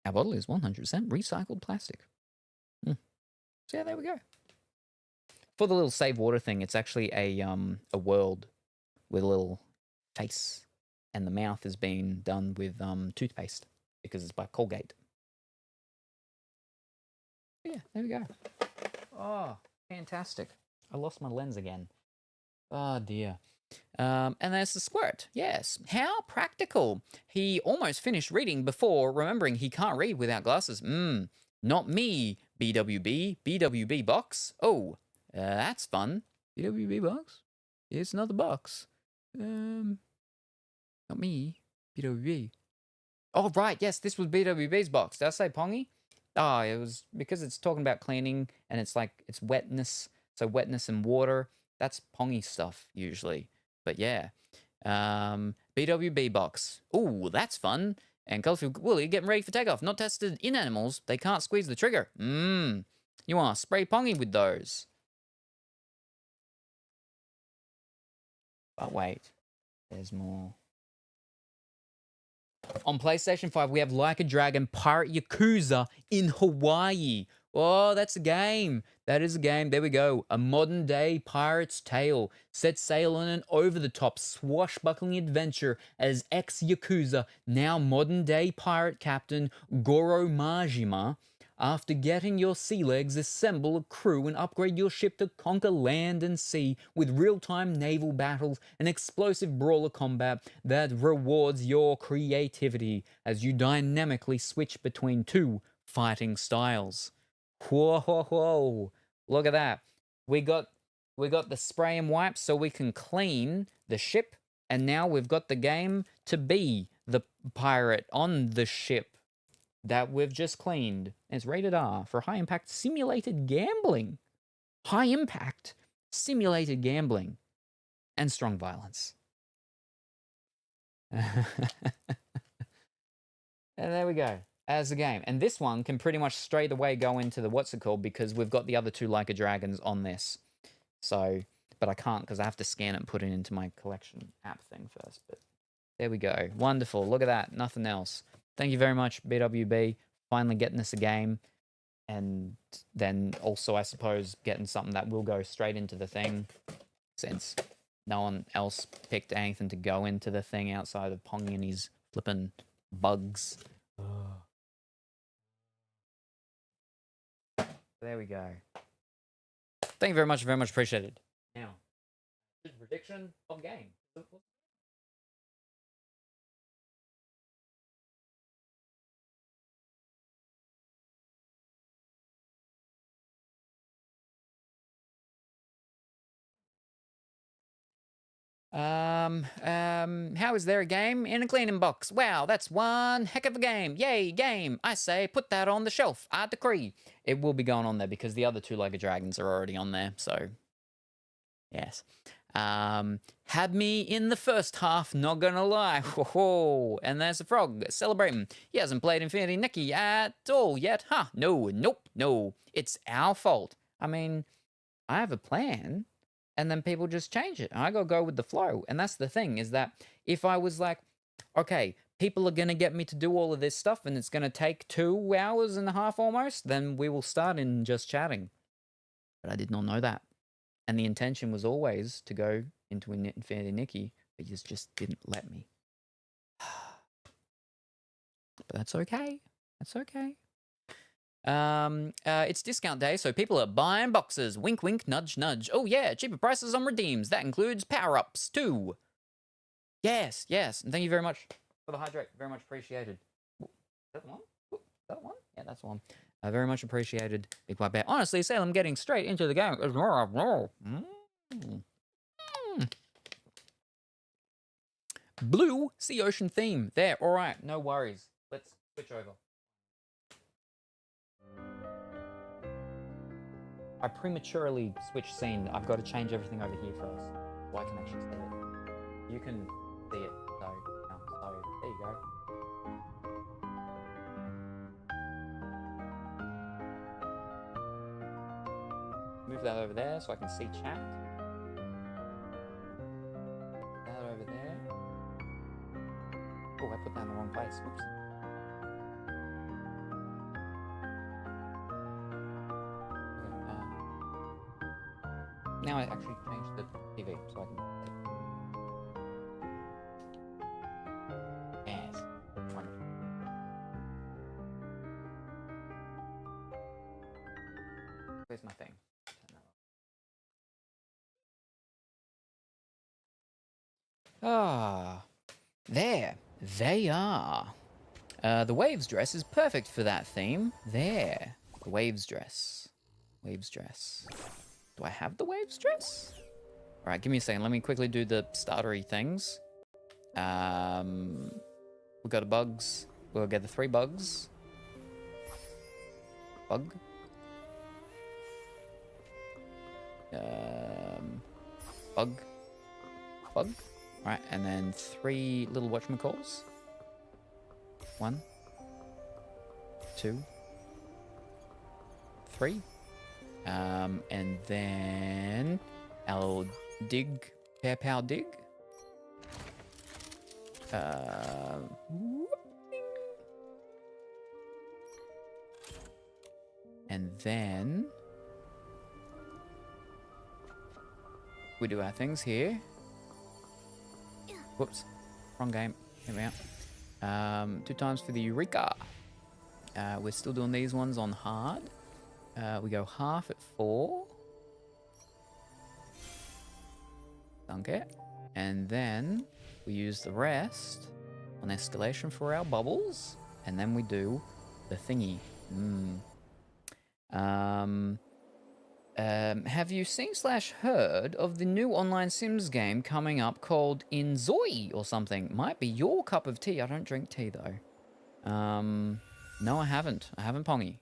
Our bottle is 100% recycled plastic. So yeah, there we go. For the little save water thing, it's actually a world with a little face, and the mouth is being done with toothpaste because it's by Colgate. Yeah, there we go. Oh, fantastic. I lost my lens again. Oh, dear. And there's the squirt. Yes. How practical. He almost finished reading before remembering he can't read without glasses. Not me, BWB box. Oh, that's fun. BWB box? It's another box. Not me, BWB. Oh, right. Yes, this was BWB's box. Did I say Pongy? Oh, it was because it's talking about cleaning and it's like, it's wetness. So wetness and water. That's Pongy stuff usually. But yeah. BWB box. Ooh, that's fun. And Colorful Woolly getting ready for takeoff. Not tested in animals. They can't squeeze the trigger. You want to spray Pongy with those. But wait. There's more. On PlayStation 5, we have Like a Dragon Pirate Yakuza in Hawaii. Oh, that's a game. That is a game. There we go. A modern-day pirate's tale. Set sail on an over-the-top swashbuckling adventure as ex-Yakuza, now modern-day pirate captain Goro Majima. After getting your sea legs, assemble a crew and upgrade your ship to conquer land and sea with real-time naval battles and explosive brawler combat that rewards your creativity as you dynamically switch between two fighting styles. Whoa, look at that. We got the spray and wipe so we can clean the ship, and now we've got the game to be the pirate on the ship that we've just cleaned. It's rated R for high impact simulated gambling. High impact simulated gambling and strong violence. And there we go. As a game. And this one can pretty much straight away go into the what's it called because we've got the other two Like a Dragons on this. So, but I can't because I have to scan it and put it into my collection app thing first. But there we go. Wonderful. Look at that. Nothing else. Thank you very much, BWB. Finally getting us a game. And then also, I suppose, getting something that will go straight into the thing since no one else picked anything to go into the thing outside of Pong and his flipping bugs. There we go. Thank you very much appreciated. Now, prediction of game. How is there a game in a cleaning box? Wow, that's one heck of a game. Yay, game. I say put that on the shelf. I decree. It will be going on there because the other two Like a Dragons are already on there, so yes. Had me in the first half, not gonna lie. Whoa, and there's a frog celebrating. He hasn't played Infinity Nikki at all yet, huh? No. It's our fault. I mean, I have a plan, and then people just change it. I gotta go with the flow. And that's the thing, is that if I was like, okay, people are gonna get me to do all of this stuff, and it's gonna take 2 hours and a half almost, then we will start in just chatting. But I did not know that. And the intention was always to go into Infinity Nikki, but you just didn't let me. But that's okay. That's okay. It's discount day, so people are buying boxes. Wink, wink, nudge, nudge. Oh yeah, cheaper prices on redeems. That includes power-ups too. Yes, yes. And thank you very much for the hydrate. Very much appreciated. Is that the one? Is that the one? Yeah, that's the one. Very much appreciated, Big White Bear. Honestly, Salem getting straight into the game. Blue sea ocean theme. There. All right. No worries. Let's switch over. I prematurely switched scene. I've got to change everything over here first so I can actually see it. You can see it, so there you go. Move that over there so I can see chat. That over there. Oh, I put that in the wrong place. Oops. Now I actually changed the TV so I can see. Yes. Wonderful. Where's my thing? Ah, there. They are. The Waves dress is perfect for that theme. There. The Waves dress. Waves dress. Do I have the Waves dress? All right, give me a second. Let me quickly do the startery things. We got the bugs. We'll get the 3 bugs. Bug. Bug. Bug. All right, and then 3 little whatchamacalls. 1, 2, 3. And then our dig, pair pow dig. And then we do our things here. Whoops, wrong game. Here we are. 2 times for the Eureka. We're still doing these ones on hard. We go half at 4. Dunk it. And then we use the rest on escalation for our bubbles. And then we do the thingy. Have you seen/heard of the new online Sims game coming up called Inzoi or something? Might be your cup of tea. I don't drink tea though. No, I haven't. I haven't, Pongy.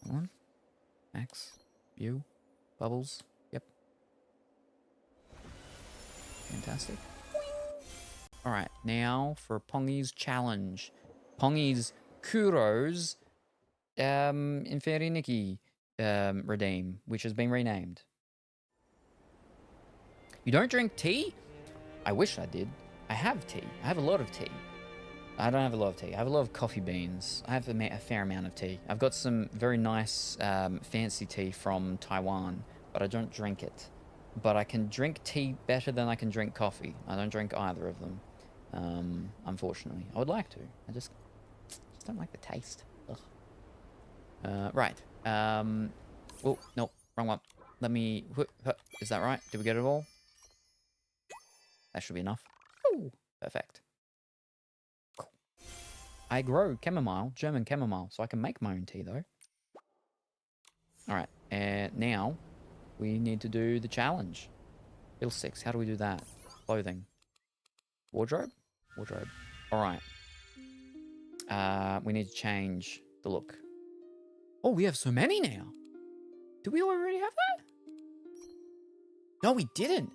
On. Max. You. Bubbles. Yep. Fantastic. Alright, now for Pongy's challenge. Pongy's Kuro's Inferi Nikki redeem, which has been renamed. You don't drink tea? I wish I did. I have tea. I have a lot of tea. I don't have a lot of tea. I have a lot of coffee beans. I have a fair amount of tea. I've got some very nice fancy tea from Taiwan, but I don't drink it. But I can drink tea better than I can drink coffee. I don't drink either of them, unfortunately. I would like to. I just don't like the taste. Ugh. Right. Oh, no, wrong one. Let me... Is that right? Did we get it all? That should be enough. Ooh, perfect. Cool. I grow chamomile, German chamomile, so I can make my own tea, though. Alright, and now we need to do the challenge. Bill 6, how do we do that? Clothing. Wardrobe? Wardrobe. Alright. We need to change the look. Oh, we have so many now. Did we already have that? No, we didn't.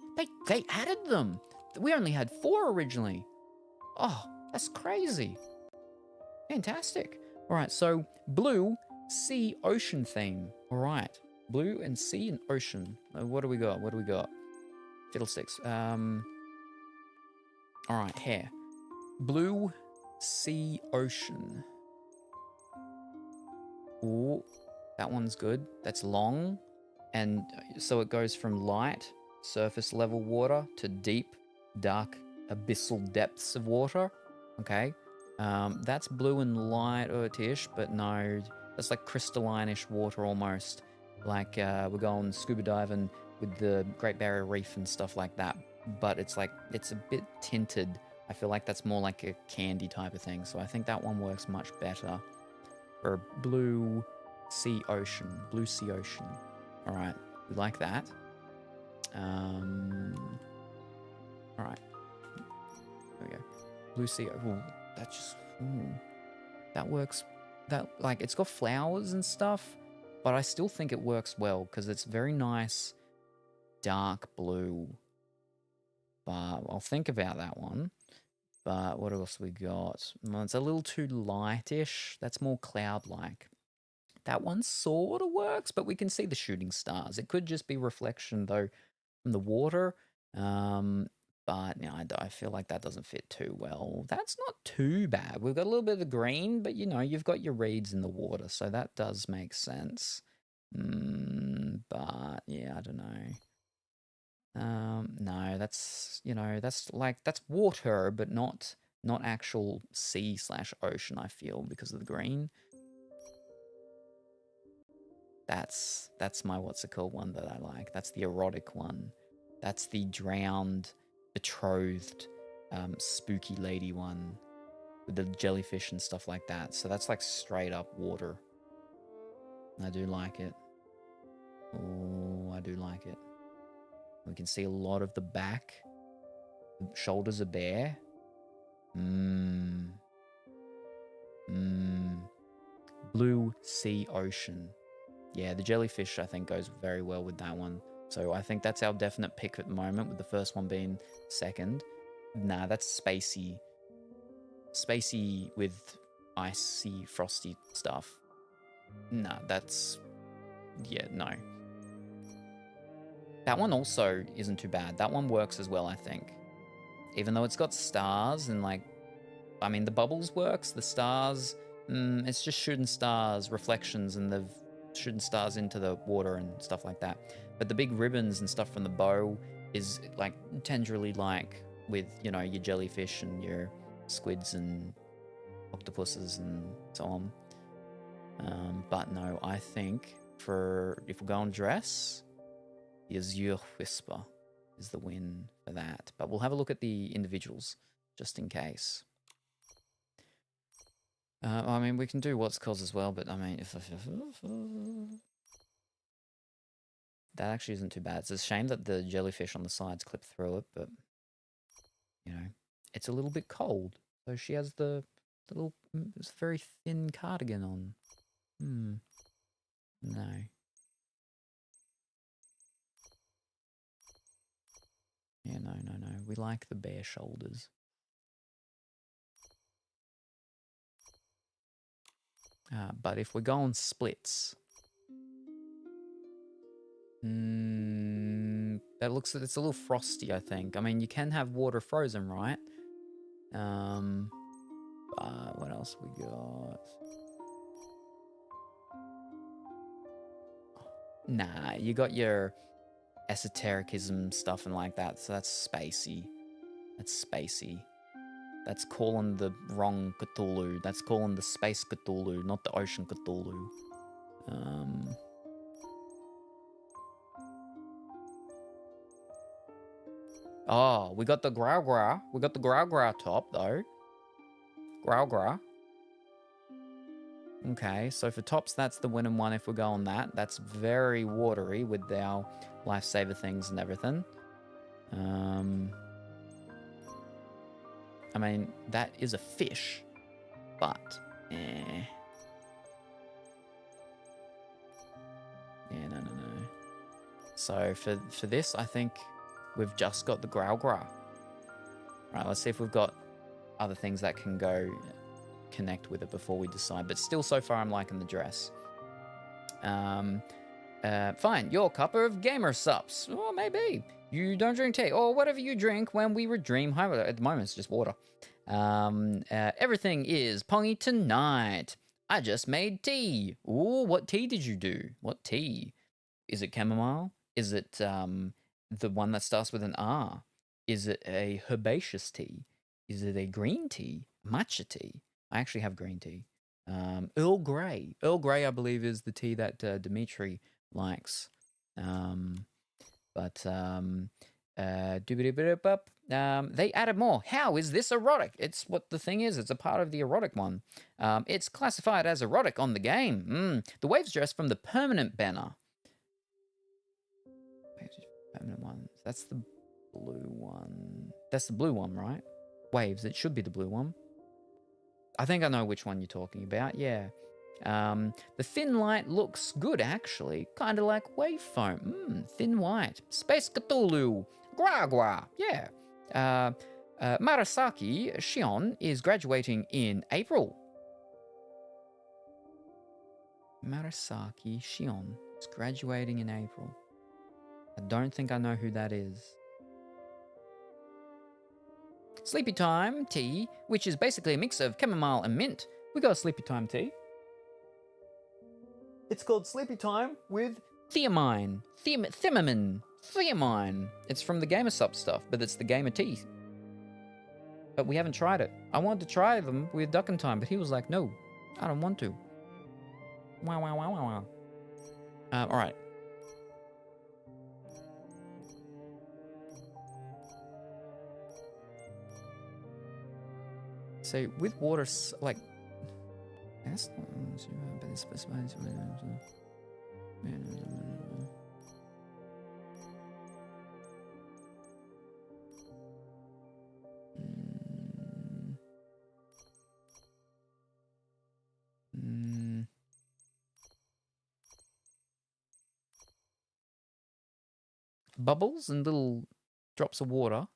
They added them. We only had 4 originally. Oh, that's crazy. Fantastic. All right, so blue, sea, ocean theme. All right, blue and sea and ocean. What do we got? What do we got? Fiddlesticks. All right, hair. Blue, sea, ocean. Ooh, that one's good. That's long. And so it goes from light, surface level water to deep, dark, abyssal depths of water. Okay. That's blue and light-ish, but no, that's like crystalline-ish water almost. Like we're going scuba diving with the Great Barrier Reef and stuff like that. But it's like, it's a bit tinted. I feel like that's more like a candy type of thing. So I think that one works much better for blue sea ocean. Blue sea ocean. All right, we like that. All right, there we go. Blue sea. Ooh, that just. Ooh, that works. That like it's got flowers and stuff, but I still think it works well because it's very nice, dark blue. But I'll think about that one. But what else we got? Well, it's a little too lightish. That's more cloud-like. That one sort of works, but we can see the shooting stars. It could just be reflection, though, from the water. But you know, I feel like that doesn't fit too well. That's not too bad. We've got a little bit of the green, but you know, you've got your reeds in the water, so that does make sense. But yeah, I don't know. No, that's, you know, that's water, but not actual sea/ocean, I feel, because of the green. That's my what's it called one that I like. That's the erotic one. That's the drowned, betrothed, spooky lady one with the jellyfish and stuff like that. So that's like straight up water. I do like it. Oh, I do like it. We can see a lot of the back. The shoulders are bare. Blue sea ocean. Yeah, the jellyfish, I think, goes very well with that one. So I think that's our definite pick at the moment, with the first one being second. Nah, that's spacey. Spacey with icy, frosty stuff. Nah, that's... yeah, no. That one also isn't too bad. That one works as well, I think. Even though it's got stars and, like... I mean, the bubbles works, the stars... it's just shooting stars, reflections, and the shooting stars into the water and stuff like that. But the big ribbons and stuff from the bow is, like, tenderly like with, you know, your jellyfish and your squids and octopuses and so on. But no, I think for if we're going dress, the Azure Whisper is the win for that. But we'll have a look at the individuals just in case. I mean, we can do what's cause as well, but I mean, if that actually isn't too bad. It's a shame that the jellyfish on the sides clip through it, but you know, it's a little bit cold. So she has the little, it's a very thin cardigan on. No. Yeah, no. We like the bare shoulders. But if we're going splits, that looks, it's a little frosty, I think. I mean, you can have water frozen, right? But what else we got? Nah, you got your esotericism stuff and like that, so that's spacey. That's spacey. That's calling the wrong Cthulhu. That's calling the space Cthulhu, not the ocean Cthulhu. Oh, we got the Growgra. We got the Growgra top, though. Growgra. Okay, so for tops, that's the winning one if we go on that. That's very watery with our lifesaver things and everything. I mean, that is a fish, but Yeah, no. So for this, I think we've just got the Growgra. Right, let's see if we've got other things that can go connect with it before we decide. But still, so far, I'm liking the dress. Fine, your cuppa of gamer sups. Or maybe. You don't drink tea. Or whatever you drink when we dream high. At the moment, it's just water. Everything is pongy tonight. I just made tea. Ooh, what tea did you do? What tea? Is it chamomile? Is it the one that starts with an R? Is it a herbaceous tea? Is it a green tea? Matcha tea. I actually have green tea. Earl Grey. Earl Grey, I believe, is the tea that Dimitri likes. They added more. How is this erotic? It's what the thing is. It's a part of the erotic one. It's classified as erotic on the game. The waves dress from the permanent banner. Permanent one. That's the blue one. That's the blue one, right? Waves. It should be the blue one. I think I know which one you're talking about. Yeah. The thin light looks good, actually. Kind of like wave foam. Thin white. Space Cthulhu. Gua gua. Yeah. Marasaki Shion is graduating in April. Marasaki Shion is graduating in April. I don't think I know who that is. Sleepy Time tea, which is basically a mix of chamomile and mint. We got a Sleepy Time tea. It's called Sleepy Time with theamine. Theamine. It's from the Gamersup stuff, but it's the Gamer tea. But we haven't tried it. I wanted to try them with Duck and Time, but he was like, no, I don't want to. Wow. All right. So with water, like, that's not, but it's specified. Bubbles and little drops of water.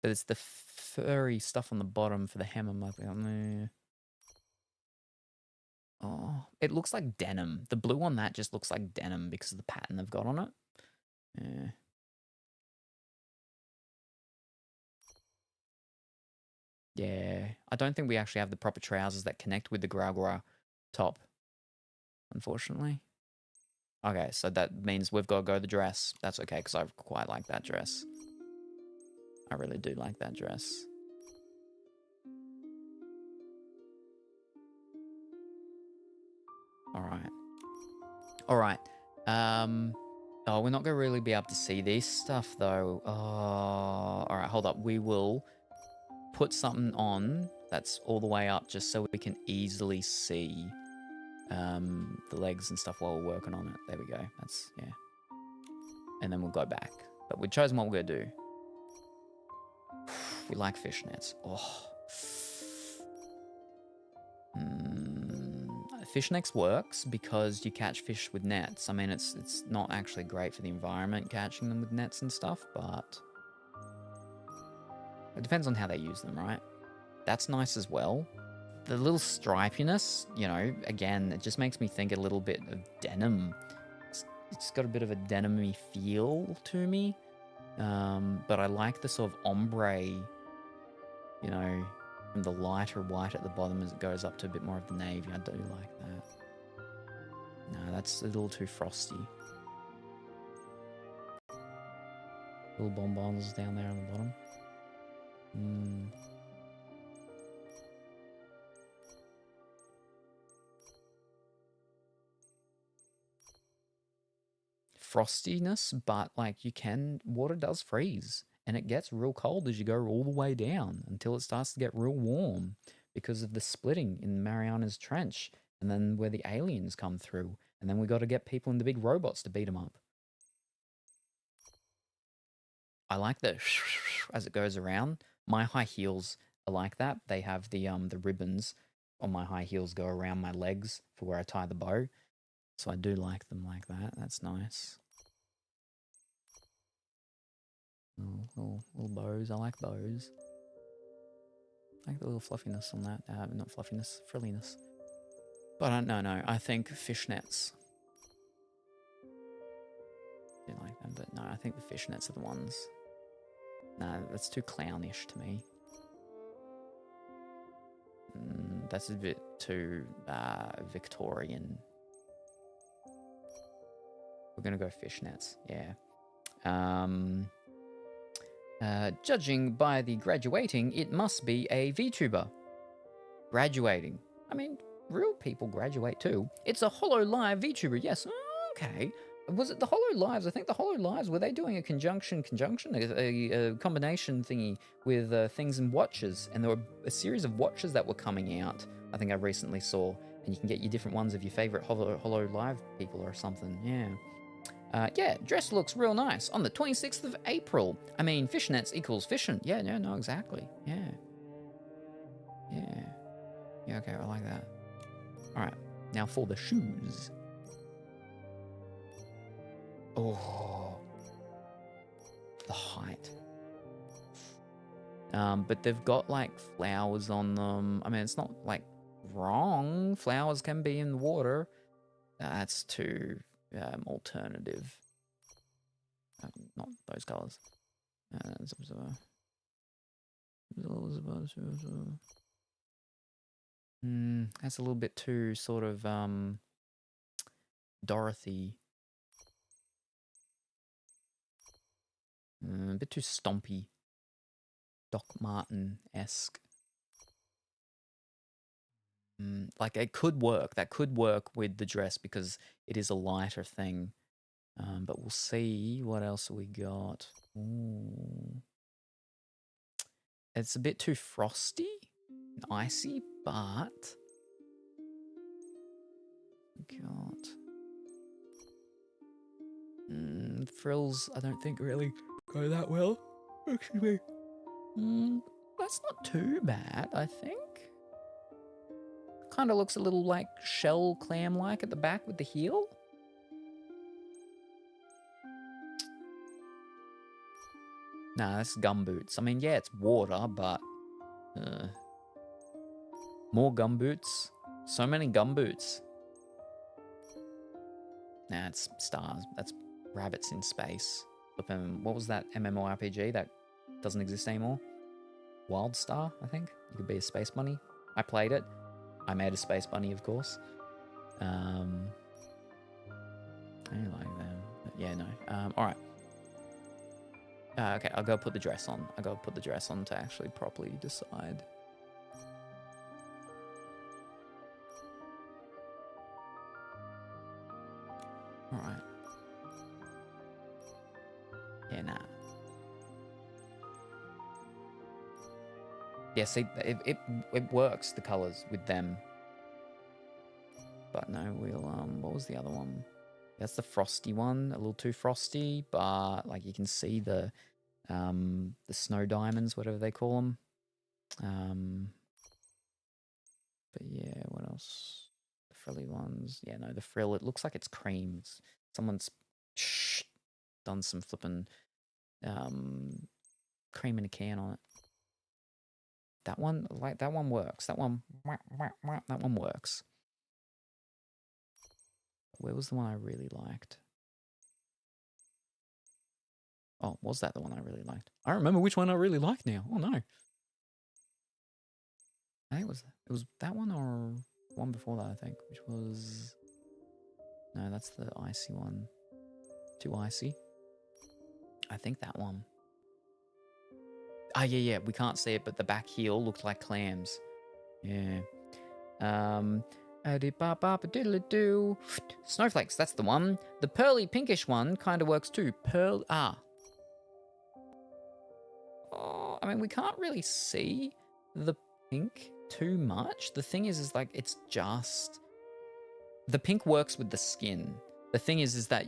But it's the furry stuff on the bottom for the hammer. Oh, it looks like denim. The blue on that just looks like denim because of the pattern they've got on it. Yeah. Yeah. I don't think we actually have the proper trousers that connect with the Graugura top, unfortunately. Okay, so that means we've got to go the dress. That's okay, because I quite like that dress. I really do like that dress. All right. Oh, we're not going to really be able to see this stuff, though. Oh, all right, hold up. We will put something on that's all the way up just so we can easily see the legs and stuff while we're working on it. There we go. That's, yeah. And then we'll go back. But we've chosen what we're going to do. We like fishnets. Oh. Fishnets works because you catch fish with nets. I mean, it's not actually great for the environment catching them with nets and stuff, but it depends on how they use them, right? That's nice as well. The little stripiness, you know, again, it just makes me think a little bit of denim. It's got a bit of a denim-y feel to me, but I like the sort of ombre, you know, from the lighter white at the bottom as it goes up to a bit more of the navy. I do like that. No, that's a little too frosty. Little bonbons down there on the bottom. Frostiness, but like water does freeze. And it gets real cold as you go all the way down until it starts to get real warm because of the splitting in Mariana's Trench and then where the aliens come through. And then we got to get people in the big robots to beat them up. I like the as it goes around. My high heels are like that. They have the ribbons on my high heels go around my legs for where I tie the bow. So I do like them like that. That's nice. Little bows. I like bows. I like the little fluffiness on that. Not fluffiness, frilliness. But no. I think fishnets. I do like them, but no, I think the fishnets are the ones. No, that's too clownish to me. That's a bit too Victorian. We're gonna go fishnets, yeah. Judging by the graduating, it must be a VTuber. Graduating. I mean, real people graduate too. It's a HoloLive VTuber, yes. Okay. Was it the HoloLives? I think the HoloLives, were they doing a conjunction, a combination thingy with things and watches? And there were a series of watches that were coming out, I think I recently saw. And you can get your different ones of your favorite HoloLive people or something, yeah. Yeah, dress looks real nice on the 26th of April. I mean, fishnets equals fishing. Yeah, no, exactly. Yeah. Yeah, okay, I like that. All right, now for the shoes. Oh, the height. But they've got like flowers on them. I mean, it's not like wrong. Flowers can be in the water. That's too alternative. Not those colors. That's a little bit too sort of Dorothy. A bit too stompy. Doc Martin-esque. Like it could work. That could work with the dress because it is a lighter thing. But we'll see. What else have we got? Ooh. It's a bit too frosty and icy, but got frills. I don't think really go that well. Excuse me. That's not too bad, I think. Kind of looks a little like shell clam-like at the back with the heel. Nah, that's gumboots. I mean, yeah, it's water, but more gumboots. So many gumboots. Nah, it's stars. That's rabbits in space. What was that MMORPG that doesn't exist anymore? Wild Star, I think. You could be a space bunny. I played it. I made a space bunny, of course. I like them. But yeah, no. All right. Okay, I'll go put the dress on. I'll go put the dress on to actually properly decide. All right. Yeah, nah. Yeah, see, it works, the colors with them. But no, we'll, what was the other one? That's the frosty one, a little too frosty, but like you can see the snow diamonds, whatever they call them. But yeah, what else? The frilly ones. Yeah, no, the frill, it looks like it's cream. Someone's done some flipping cream in a can on it. That one, like that one works. That one works. Where was the one I really liked? Oh, was that the one I really liked? I don't remember which one I really liked now. Oh no. I think it was that one or one before that, I think, which was... No, that's the icy one. Too icy. I think that one. Ah, yeah, we can't see it, but the back heel looked like clams. Yeah. Snowflakes, that's the one. The pearly pinkish one kind of works too. Oh, I mean, we can't really see the pink too much. The thing is like, it's just... The pink works with the skin. The thing is that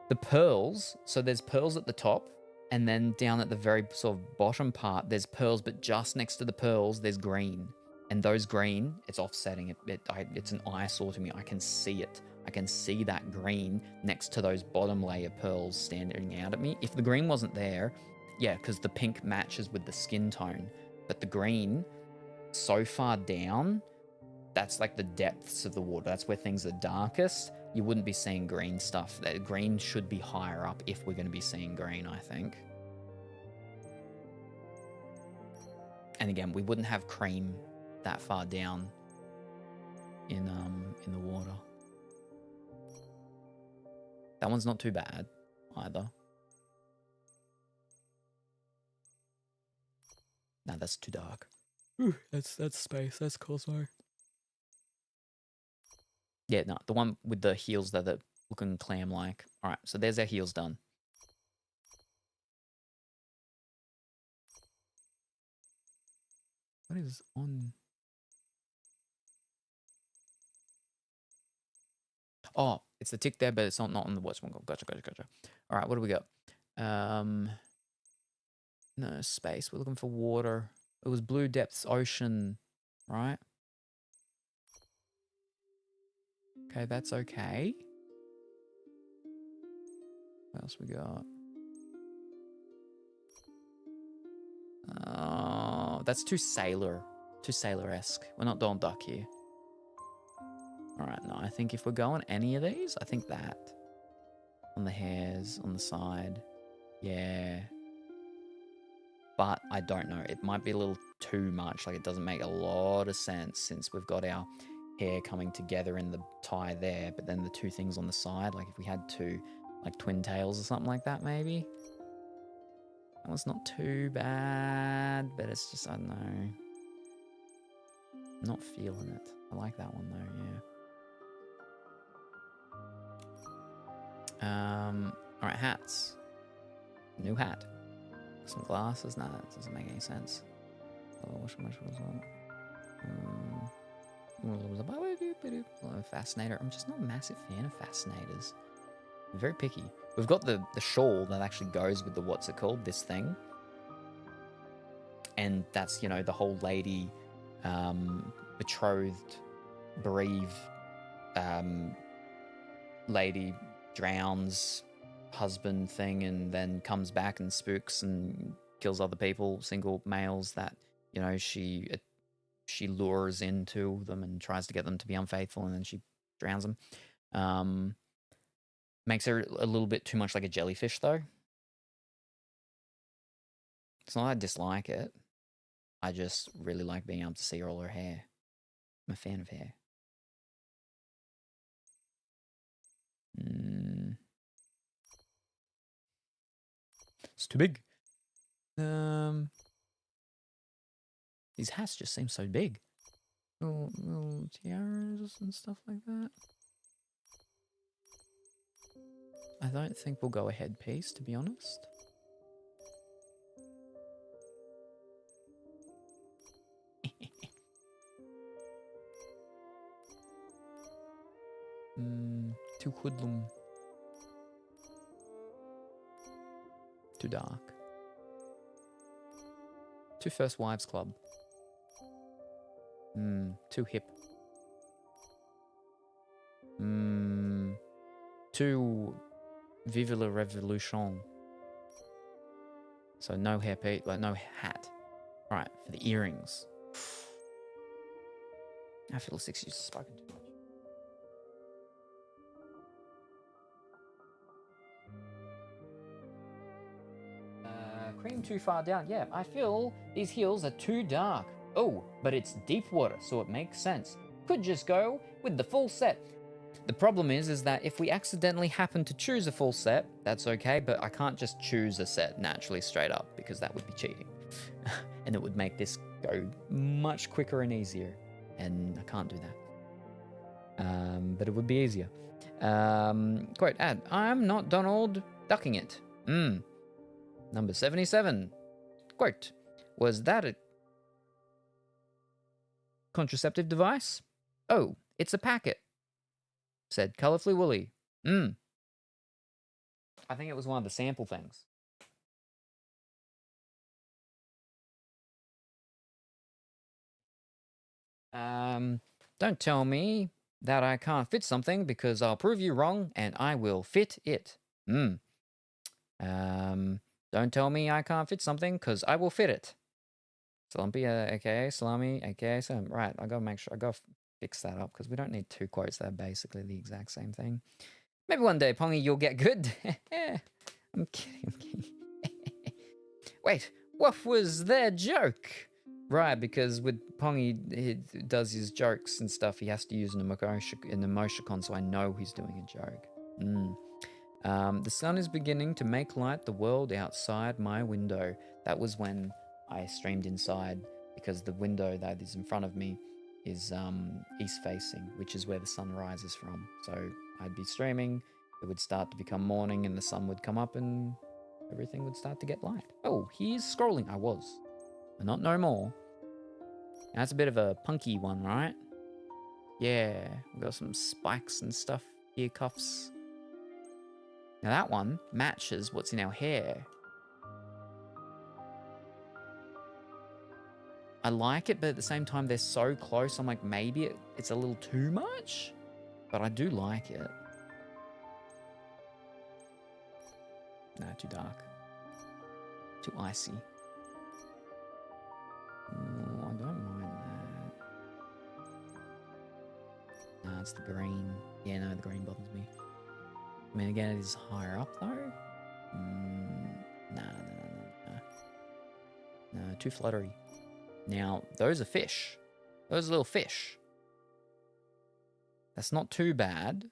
the pearls, so there's pearls at the top, and then down at the very sort of bottom part, there's pearls, but just next to the pearls, there's green. And those green, it's offsetting. It's an eyesore to me. I can see it. I can see that green next to those bottom layer pearls standing out at me. If the green wasn't there, yeah, because the pink matches with the skin tone. But the green, so far down, that's like the depths of the water. That's where things are darkest. You wouldn't be seeing green stuff. That green should be higher up if we're going to be seeing green, I think. And again, we wouldn't have cream that far down in the water. That one's not too bad either. No, that's too dark. Ooh, that's space. That's Cosmo. Yeah, no, the one with the heels that are looking clam-like. All right, so there's our heels done. What is on? Oh, it's the tick there, but it's not on the watch one. Gotcha. All right, what do we got? No, space. We're looking for water. It was blue depths, ocean, right? Okay, that's okay. What else we got? Oh, that's too sailor-esque. We're not Donald Duck here. All right, no, I think if we're going any of these, I think that. On the hairs, on the side. Yeah. But I don't know. It might be a little too much. Like, it doesn't make a lot of sense since we've got our hair coming together in the tie there, but then the two things on the side, like if we had two, like twin tails or something like that, maybe. That was not too bad, but it's just, I don't know. Not feeling it. I like that one though, yeah. All right, hats. New hat. Some glasses. Nah, that doesn't make any sense. Oh, which one was that? Fascinator. I'm just not a massive fan of fascinators. I'm very picky. We've got the shawl that actually goes with the, what's it called? This thing. And that's, you know, the whole lady, betrothed, bereaved, lady drowns husband thing and then comes back and spooks and kills other people, single males that, you know, she lures into them and tries to get them to be unfaithful, and then she drowns them. Makes her a little bit too much like a jellyfish, though. It's not that I dislike it. I just really like being able to see all her hair. I'm a fan of hair. It's too big. These hats just seem so big. Little tiaras and stuff like that. I don't think we'll go a headpiece, to be honest. Too hoodlum. Too dark. Too First Wives Club. Too hip. Too Vive la Revolution. So no hairpiece, like no hat. Right, for the earrings. I feel 6 years spoken too much. Cream too far down. Yeah, I feel these heels are too dark. Oh, but it's deep water, so it makes sense. Could just go with the full set. The problem is that if we accidentally happen to choose a full set, that's okay, but I can't just choose a set naturally straight up because that would be cheating. And it would make this go much quicker and easier. And I can't do that. But it would be easier. Quote, ad, I'm not Donald ducking it. Number 77. Quote, was that a contraceptive device? Oh, it's a packet. Said Colorfully Woolly. I think it was one of the sample things. Don't tell me that I can't fit something because I'll prove you wrong and I will fit it. Don't tell me I can't fit something because I will fit it. Salumpia, aka Salami, aka Salem. Right, I gotta make sure, I gotta fix that up because we don't need two quotes that are basically the exact same thing. Maybe one day, Pongy, you'll get good. I'm kidding. Wait, what was their joke? Right, because with Pongy, he does his jokes and stuff, he has to use an emoticon, so I know he's doing a joke. The sun is beginning to make light the world outside my window. That was when I streamed inside because the window that is in front of me is east facing, which is where the sun rises from. So I'd be streaming, it would start to become morning and the sun would come up and everything would start to get light. Oh, he is scrolling. I was. But not no more. That's a bit of a punky one, right? Yeah, we've got some spikes and stuff, ear cuffs. Now that one matches what's in our hair. I like it, but at the same time, they're so close. I'm like, maybe it's a little too much, but I do like it. Nah, too dark. Too icy. Oh, I don't mind that. Nah, it's the green. Yeah, no, the green bothers me. I mean, again, it is higher up, though. Nah. No, too fluttery. Now, those are fish. Those are little fish. That's not too bad.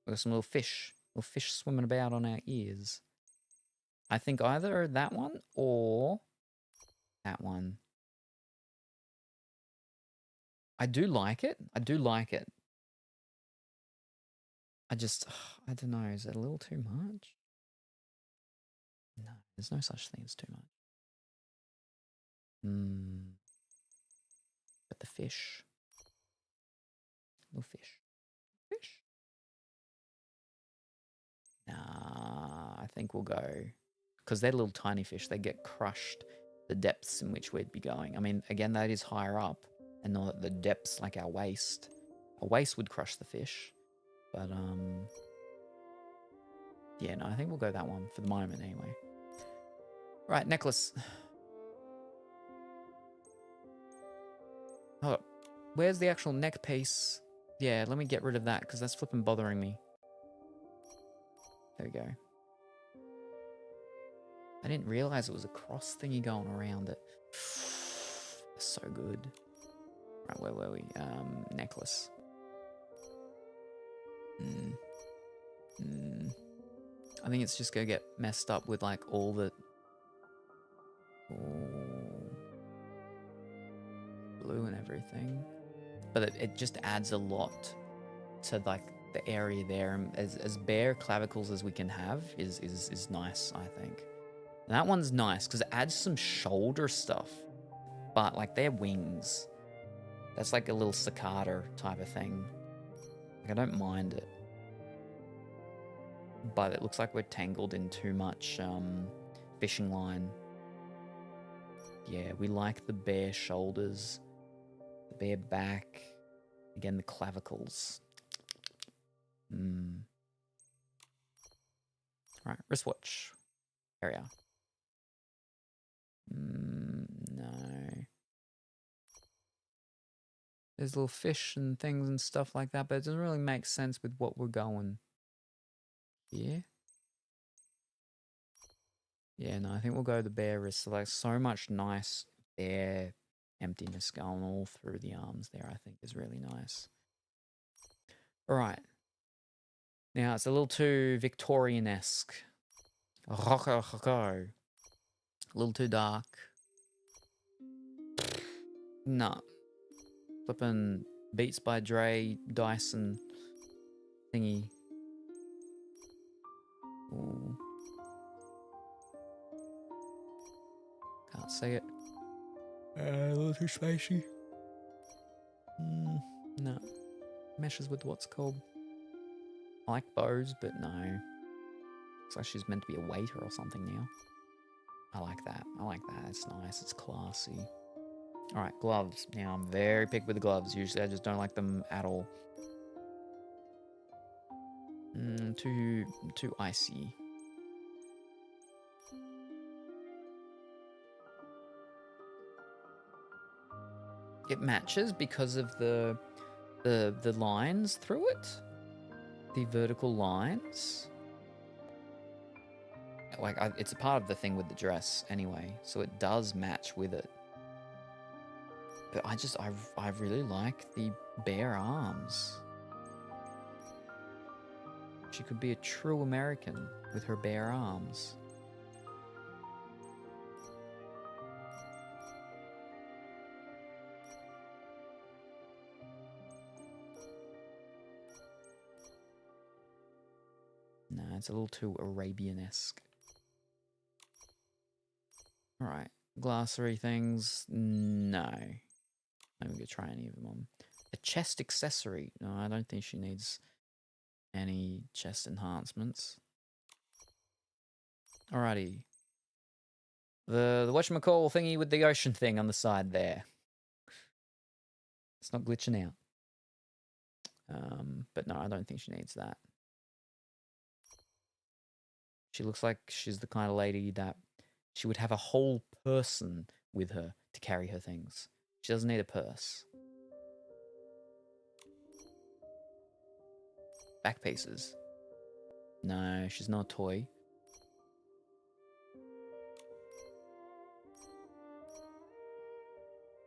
We've got some little fish swimming about on our ears. I think either that one or that one. I do like it. I do like it. I just, I don't know. Is it a little too much? No, there's no such thing as too much. But the fish. Little fish. Fish? Nah, I think we'll go. Because they're little tiny fish. They get crushed the depths in which we'd be going. I mean, again, that is higher up. And not the depths like our waist. Our waist would crush the fish. But, yeah, no, I think we'll go that one for the moment anyway. Right, necklace. Oh, where's the actual neck piece? Yeah, let me get rid of that because that's flipping bothering me. There we go. I didn't realize it was a cross thingy going around it. That's so good. Right, where were we? Necklace. I think it's just gonna get messed up with like all the blue and everything. But it just adds a lot to like the area there. As bare clavicles as we can have is nice, I think. And that one's nice because it adds some shoulder stuff. But like their wings, that's like a little cicada type of thing. Like I don't mind it. But it looks like we're tangled in too much fishing line. Yeah, we like the bare shoulders, the bare back, again the clavicles. Right, wristwatch. There we are. No. There's little fish and things and stuff like that, but it doesn't really make sense with what we're going. Yeah. Yeah, no, I think we'll go the bare wrist. So like so much nice bare emptiness going all through the arms there, I think is really nice. All right. Now it's a little too Victorian-esque. A little too dark. Nah. Flippin' Beats by Dre, Dyson thingy. Ooh. Can't see it. A little too spacey. No. Meshes with what's called. I like bows, but no. Looks like she's meant to be a waiter or something now. I like that. I like that. It's nice. It's classy. Alright, gloves. Now, I'm very picky with the gloves. Usually, I just don't like them at all. Too icy. It matches because of the lines through it. The vertical lines. Like, it's a part of the thing with the dress anyway, so it does match with it. But I really like the bare arms. She could be a true American with her bare arms. it's a little too Arabian-esque. Alright. Glossary things. No. I'm going to try any of them on. A chest accessory. No, I don't think she needs any chest enhancements. Alrighty. The whatchamacall thingy with the ocean thing on the side there. It's not glitching out. But no, I don't think she needs that. She looks like she's the kind of lady that she would have a whole person with her to carry her things. She doesn't need a purse. Back pieces. No, she's not a toy.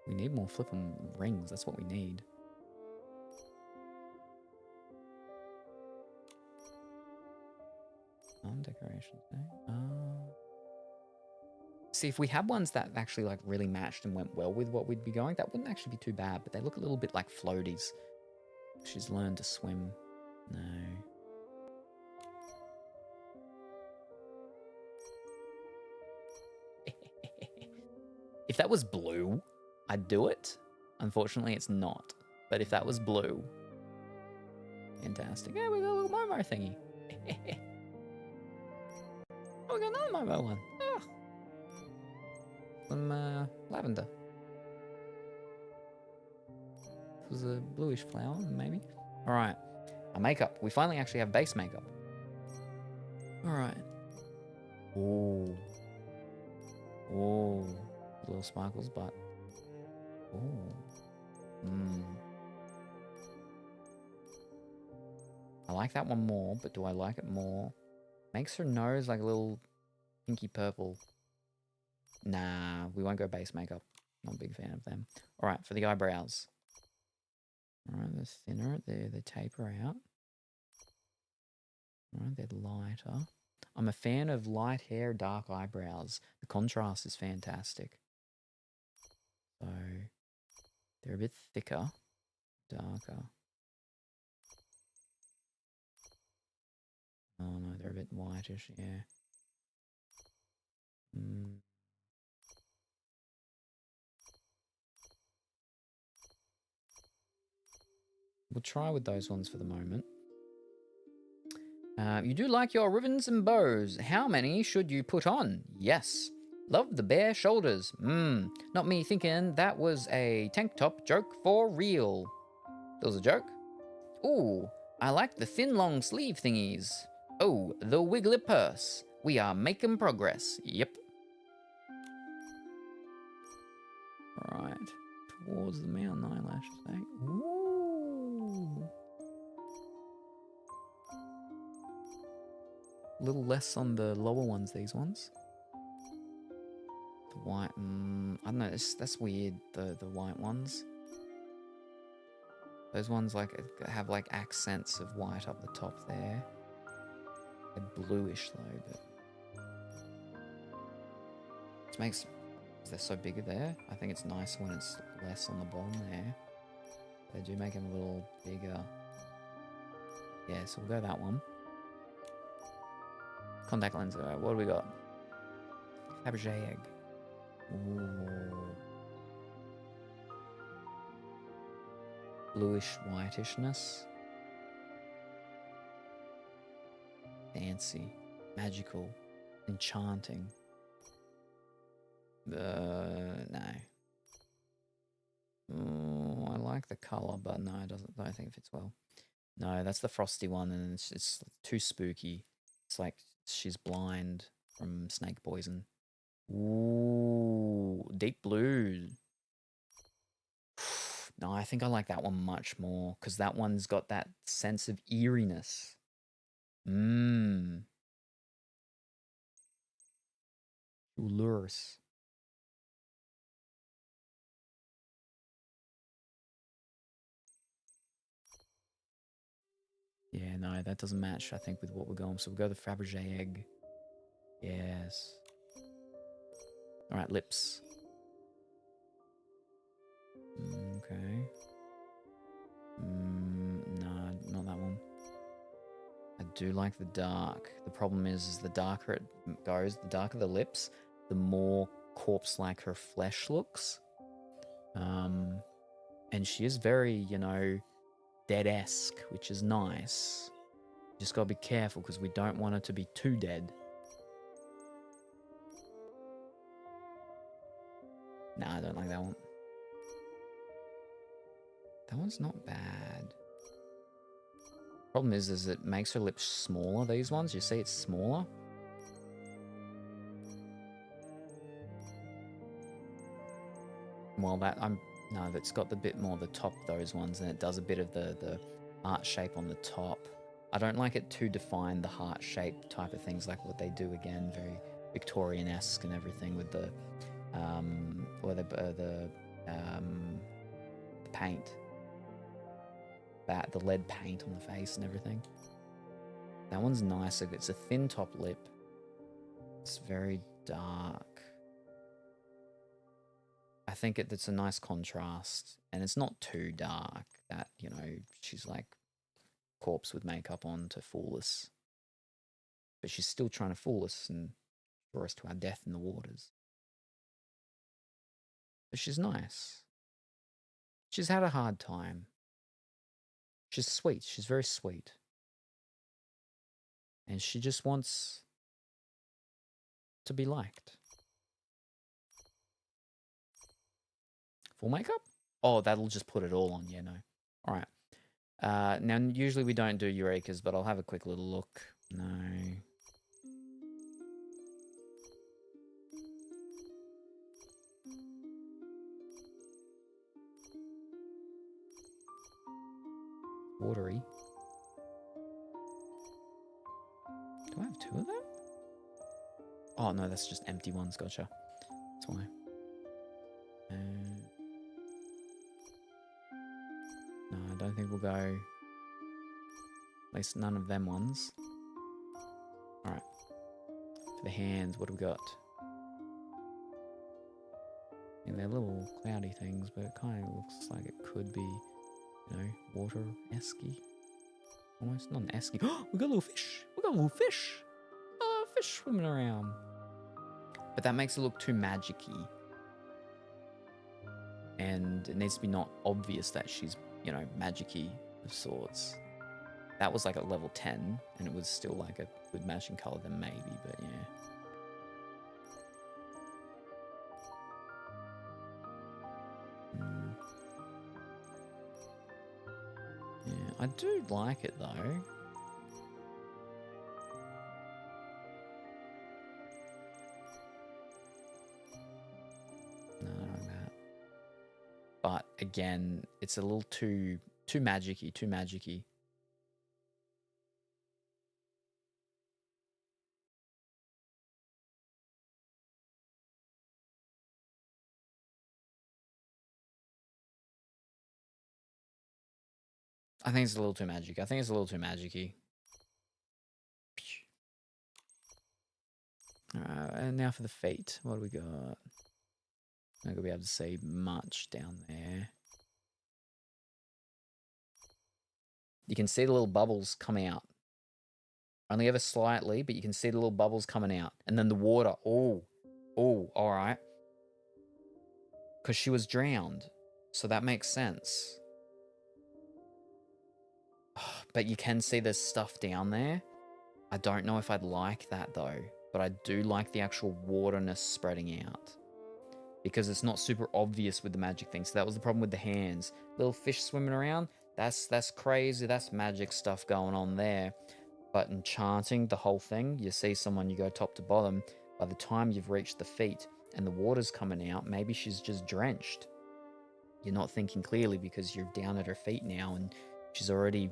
We need more flippin' rings. That's what we need. Decorations. See, if we had ones that actually like really matched and went well with what we'd be going, that wouldn't actually be too bad. But they look a little bit like floaties. She's learned to swim. No. If that was blue, I'd do it. Unfortunately, it's not. But if that was blue, fantastic. Yeah, we got a little Momo thingy. Oh, we got another Momo one. Oh. Some lavender. This was a bluish flower, maybe. All right. Our makeup. We finally actually have base makeup. All right. Ooh. Ooh. Little sparkles, but. Ooh. Mmm. I like that one more, but do I like it more? Makes her nose like a little pinky purple. Nah, we won't go base makeup. Not a big fan of them. All right, for the eyebrows. All right, they're thinner. They taper out. All right, they're lighter. I'm a fan of light hair, dark eyebrows. The contrast is fantastic. So, they're a bit thicker, darker. Oh no, they're a bit whitish, yeah. We'll try with those ones for the moment. You do like your ribbons and bows. How many should you put on? Yes. Love the bare shoulders. Not me thinking that was a tank top joke for real. That was a joke? Ooh, I like the thin long sleeve thingies. Oh, the wiggly purse. We are making progress. Yep. Right. Towards the mountain eyelashes, eh? Ooh. A little less on the lower ones, these ones. The white, I don't know, that's weird, the white ones. Those ones like have like accents of white up the top there. They're bluish though, but it makes, they're so bigger there. I think it's nicer when it's less on the bottom there. They do make them a little bigger. Yeah, so we'll go that one. Contact lens, alright, what do we got? Fabergé egg. Ooh. Bluish whitishness. Fancy. Magical. Enchanting. No. I like the colour, but no, it doesn't. I don't think it fits well. No, that's the frosty one, and it's too spooky. It's like she's blind from snake poison. Ooh, deep blue. No, I think I like that one much more because that one's got that sense of eeriness. Lures. Yeah, no, that doesn't match, I think, with what we're going. So we'll go the Fabergé egg. Yes. All right, lips. Okay. No, not that one. A do like the dark. The problem is the darker it goes, the darker the lips, the more corpse-like her flesh looks. And she is very, you know, dead-esque, which is nice. Just gotta be careful because we don't want her to be too dead. Nah, I don't like that one. That one's not bad. Problem is it makes her lips smaller, these ones. You see it's smaller? Well, no, that's got the bit more the top of those ones, and it does a bit of the heart shape on the top. I don't like it too defined, the heart shape type of things, like what they do again, very Victorian-esque and everything with the paint, the lead paint on the face and everything. That one's nicer. It's a thin top lip. It's very dark. I think it's a nice contrast, and it's not too dark that, you know, she's like corpse with makeup on to fool us. But she's still trying to fool us and draw us to our death in the waters. But she's nice. She's had a hard time. She's sweet. She's very sweet. And she just wants to be liked. Full makeup? Oh, that'll just put it all on. Yeah, no. All right. Now, usually we don't do Eurekas, but I'll have a quick little look. No. Watery. Do I have two of them? Oh, no, that's just empty ones. Gotcha. That's why. No, I don't think we'll go. At least none of them ones. Alright. For the hands, what do we got? And they're little cloudy things, but it kind of looks like it could be, you know, water-esque. Almost not an esque. Oh, we got a little fish. We got a little fish. Oh, fish swimming around. But that makes it look too magic-y. And it needs to be not obvious that she's, you know, magic-y of sorts. That was like at level 10, and it was still like a good matching color then maybe, but yeah. Yeah, I do like it though. No, I don't like that. But again, it's a little too magic-y, too magic-y. I think it's a little too magic. I think it's a little too magic-y. And now for the feet. What do we got? Not gonna be able to see much down there. You can see the little bubbles come out. Only ever slightly, but you can see the little bubbles coming out. And then the water. Oh, all right. Because she was drowned. So that makes sense. But you can see there's stuff down there. I don't know if I'd like that though. But I do like the actual waterness spreading out. Because it's not super obvious with the magic thing. So that was the problem with the hands. Little fish swimming around. That's crazy. That's magic stuff going on there. But enchanting the whole thing, you see someone, you go top to bottom. By the time you've reached the feet and the water's coming out, maybe she's just drenched. You're not thinking clearly because you're down at her feet now and she's already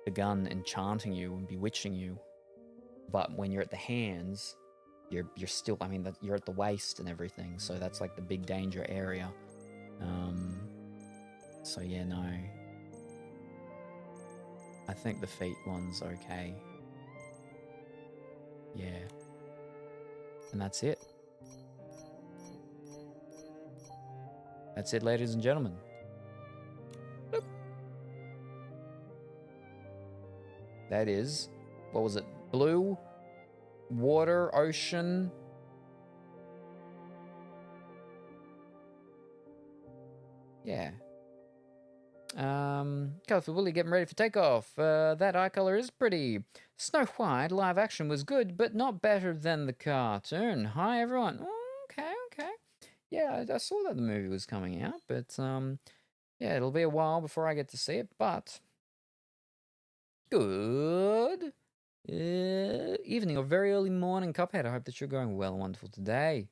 begun enchanting you and bewitching you. But when you're at the hands, you're still, I mean, you're at the waist and everything. So that's like the big danger area. So yeah, no. I think the feet one's okay. Yeah. And that's it. That's it, ladies and gentlemen. Boop. That is What was it? Blue, water, ocean. Yeah. Colorful Willy getting ready for takeoff. That eye color is pretty. Snow White live action was good, but not better than the cartoon. Hi, everyone. Okay. Yeah, I saw that the movie was coming out, but yeah, it'll be a while before I get to see it, but good evening or very early morning, Cuphead. I hope that you're going well and wonderful today.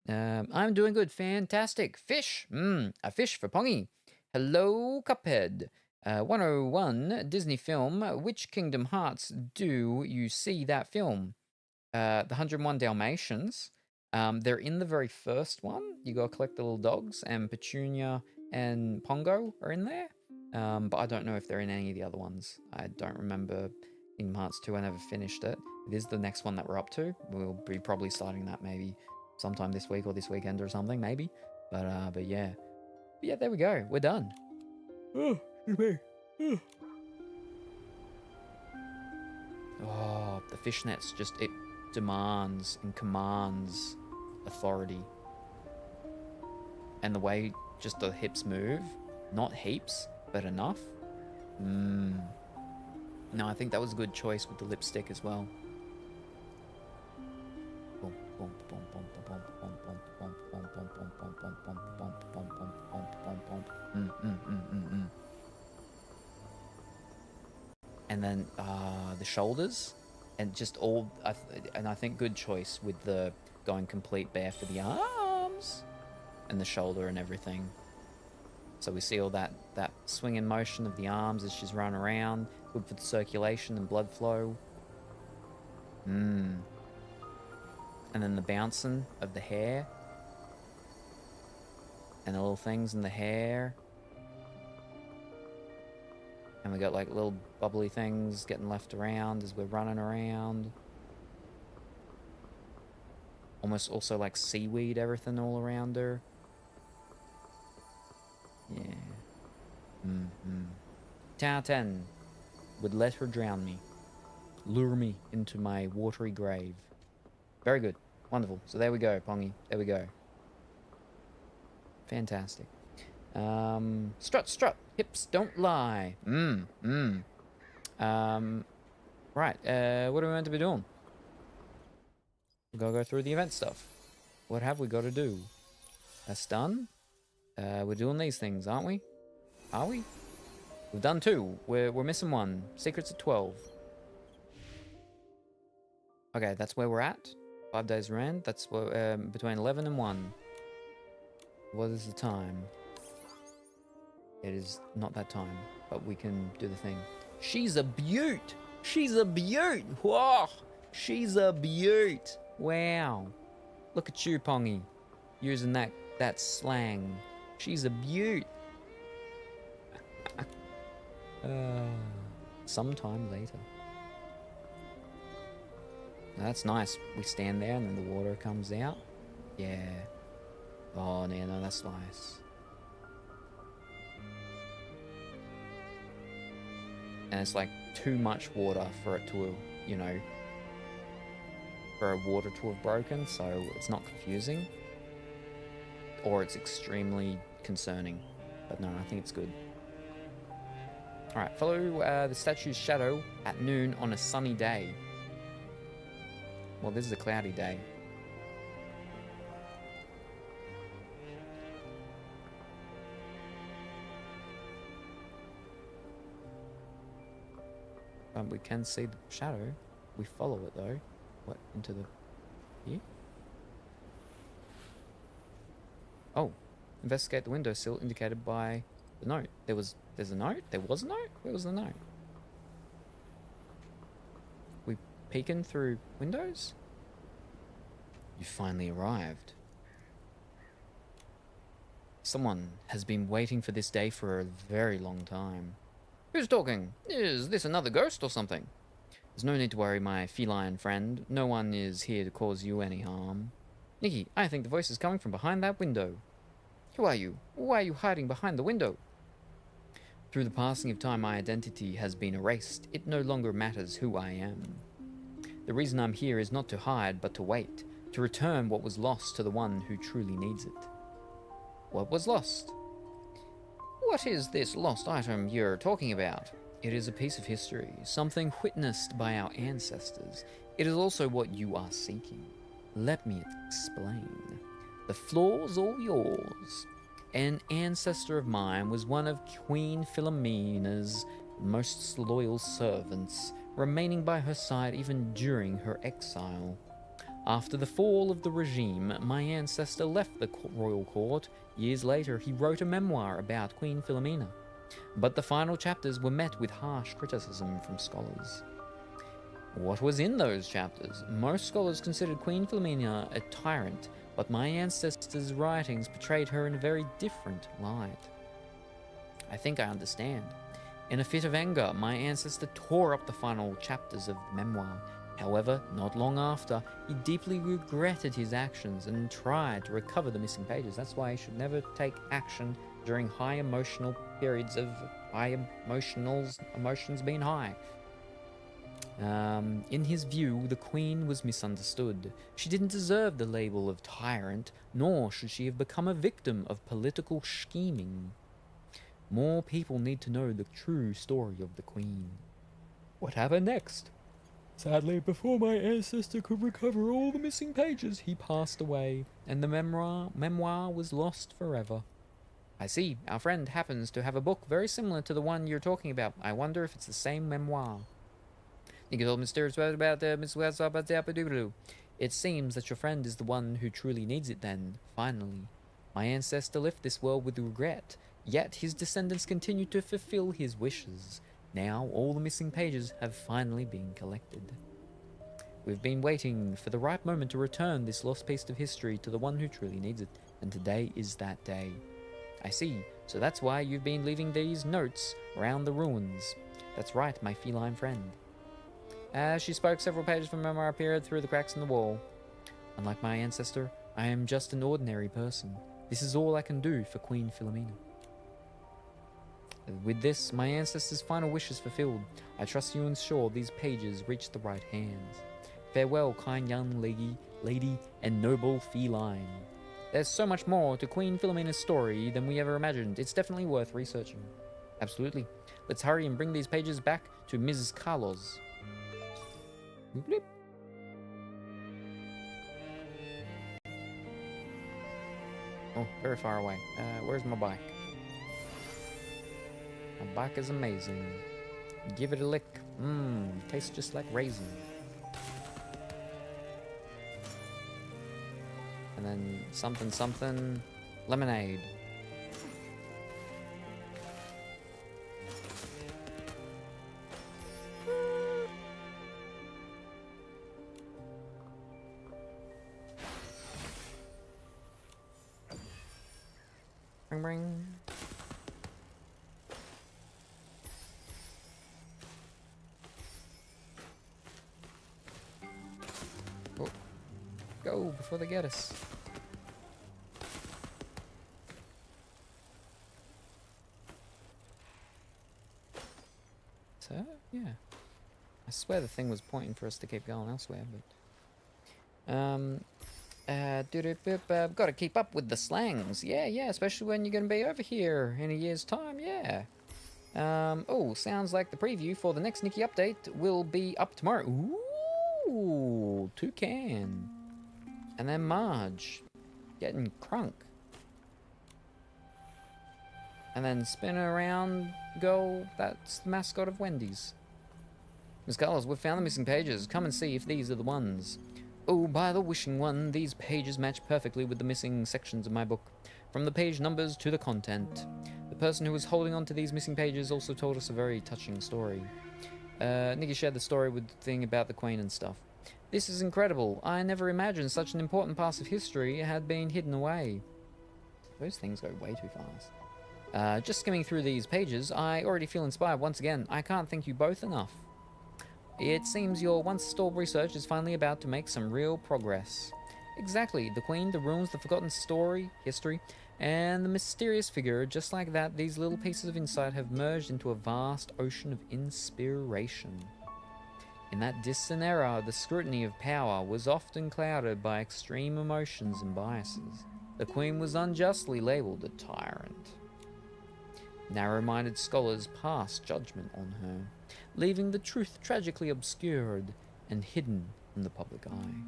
I'm doing good. Fantastic. Fish. A fish for Pongy. Hello, Cuphead. 101 Disney film. Which Kingdom Hearts do you see that film? The 101 Dalmatians. They're in the very first one. You gotta collect the little dogs, and Petunia and Pongo are in there. But I don't know if they're in any of the other ones. I don't remember Kingdom Hearts 2. I never finished it. It is the next one that we're up to. We'll be probably starting that maybe sometime this week or this weekend or something, maybe. But yeah. But yeah, there we go. We're done. Oh, excuse me. Oh, the fishnets just, it demands and commands authority. And the way just the hips move, not heaps, but enough. No, I think that was a good choice with the lipstick as well. And then the shoulders, and just all, and I think good choice with the going complete bare for the arms and the shoulder and everything. So we see all that swing in motion of the arms as she's running around, good for the circulation and blood flow. And then the bouncing of the hair. And the little things in the hair. And we got like little bubbly things getting left around as we're running around. Almost also like seaweed, everything all around her. Yeah. 10 out of 10. Would let her drown me. Lure me into my watery grave. Very good. Wonderful. So there we go, Pongy. There we go. Fantastic. Strut. Hips don't lie. Right. What are we meant to be doing? We gotta go through the event stuff. What have we got to do? That's done. We're doing these things, aren't we? Are we? We've done 2. We're missing 1. Secrets at 12. Okay, that's where we're at. 5 days around. That's between 11 and 1. What is the time? It is not that time, but we can do the thing. She's a beaut! She's a beaut! Whoa! She's a beaut! Wow. Look at you, Pongy. Using that slang. She's a beaut. Sometime later. That's nice. We stand there and then the water comes out. Yeah. Oh, no, that's nice. And it's like too much water for it to, for a water to have broken, so it's not confusing. Or it's extremely concerning. But no, I think it's good. Alright, follow the statue's shadow at noon on a sunny day. Well, this is a cloudy day. We can see the shadow. We follow it though. What, into the... here? Oh. Investigate the windowsill indicated by the note. There's a note? There was a note? Where was the note? We peeking through windows? You finally arrived. Someone has been waiting for this day for a very long time. Who's talking? Is this another ghost or something? There's no need to worry, my feline friend. No one is here to cause you any harm. Nikki, I think the voice is coming from behind that window. Who are you? Why are you hiding behind the window? Through the passing of time, my identity has been erased. It no longer matters who I am. The reason I'm here is not to hide, but to wait, to return what was lost to the one who truly needs it. What was lost? What is this lost item you're talking about? It is a piece of history, something witnessed by our ancestors. It is also what you are seeking. Let me explain. The floor's all yours. An ancestor of mine was one of Queen Philomena's most loyal servants, remaining by her side even during her exile. After the fall of the regime, my ancestor left the royal court. Years later, he wrote a memoir about Queen Philomena. But the final chapters were met with harsh criticism from scholars. What was in those chapters? Most scholars considered Queen Philomena a tyrant, but my ancestor's writings portrayed her in a very different light. I think I understand. In a fit of anger, my ancestor tore up the final chapters of the memoir. However, not long after, he deeply regretted his actions and tried to recover the missing pages. That's why he should never take action during high emotional periods of emotions being high. In his view, the queen was misunderstood. She didn't deserve the label of tyrant, nor should she have become a victim of political scheming. More people need to know the true story of the queen. What happened next? Sadly, before my ancestor could recover all the missing pages, he passed away, and the memoir was lost forever. I see. Our friend happens to have a book very similar to the one you're talking about. I wonder if it's the same memoir. Nikki told mysterious words about Miss. It seems that your friend is the one who truly needs it then, finally. My ancestor left this world with regret, yet his descendants continue to fulfill his wishes. Now all the missing pages have finally been collected. We've been waiting for the right moment to return this lost piece of history to the one who truly needs it, and today is that day. I see, so that's why you've been leaving these notes around the ruins. That's right, my feline friend. As she spoke, several pages from memoir appeared through the cracks in the wall. Unlike my ancestor, I am just an ordinary person. This is all I can do for Queen Philomena. With this, my ancestor's final wish is fulfilled. I trust you ensure these pages reach the right hands. Farewell, kind young lady and noble feline. There's so much more to Queen Philomena's story than we ever imagined. It's definitely worth researching. Absolutely. Let's hurry and bring these pages back to Mrs. Carlos. Bloop. Oh, very far away. Where's my bike? My bike is amazing. Give it a lick. Tastes just like raisin. And then something, lemonade. Bring, bring. Oh. Go before they get us. So, yeah. I swear the thing was pointing for us to keep going elsewhere, but... gotta keep up with the slangs. Yeah, especially when you're gonna be over here in a year's time, yeah. Oh, sounds like the preview for the next Nikki update will be up tomorrow. Ooh, Toucan. And then Marge getting crunk. And then spin around, go, that's the mascot of Wendy's. Miss Carlos, we've found the missing pages. Come and see if these are the ones. Oh, by the wishing one, these pages match perfectly with the missing sections of my book. From the page numbers to the content. The person who was holding on to these missing pages also told us a very touching story. Nikki shared the story with the thing about the Queen and stuff. This is incredible. I never imagined such an important part of history had been hidden away. Those things go way too fast. Just skimming through these pages, I already feel inspired once again. I can't thank you both enough. It seems your once-stalled research is finally about to make some real progress. Exactly. The Queen, the ruins, the forgotten history, and the mysterious figure. Just like that, these little pieces of insight have merged into a vast ocean of inspiration. In that distant era, the scrutiny of power was often clouded by extreme emotions and biases. The Queen was unjustly labelled a tyrant. Narrow-minded scholars passed judgment on her, leaving the truth tragically obscured and hidden from the public eye.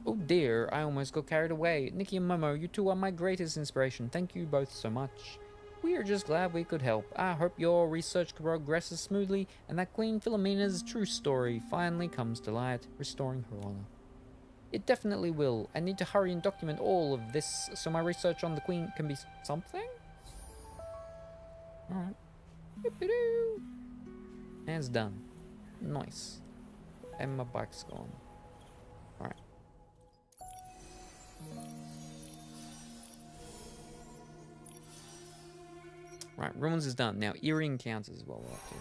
Oh dear, I almost got carried away. Nikki and Momo, you two are my greatest inspiration. Thank you both so much. We are just glad we could help. I hope your research progresses smoothly and that Queen Philomena's true story finally comes to light, restoring her honor. It definitely will. I need to hurry and document all of this so my research on the Queen can be something? Alright. And it's done. Nice. And my bike's gone. Alright. Right, ruins is done. Now, eerie encounters is what we're up to.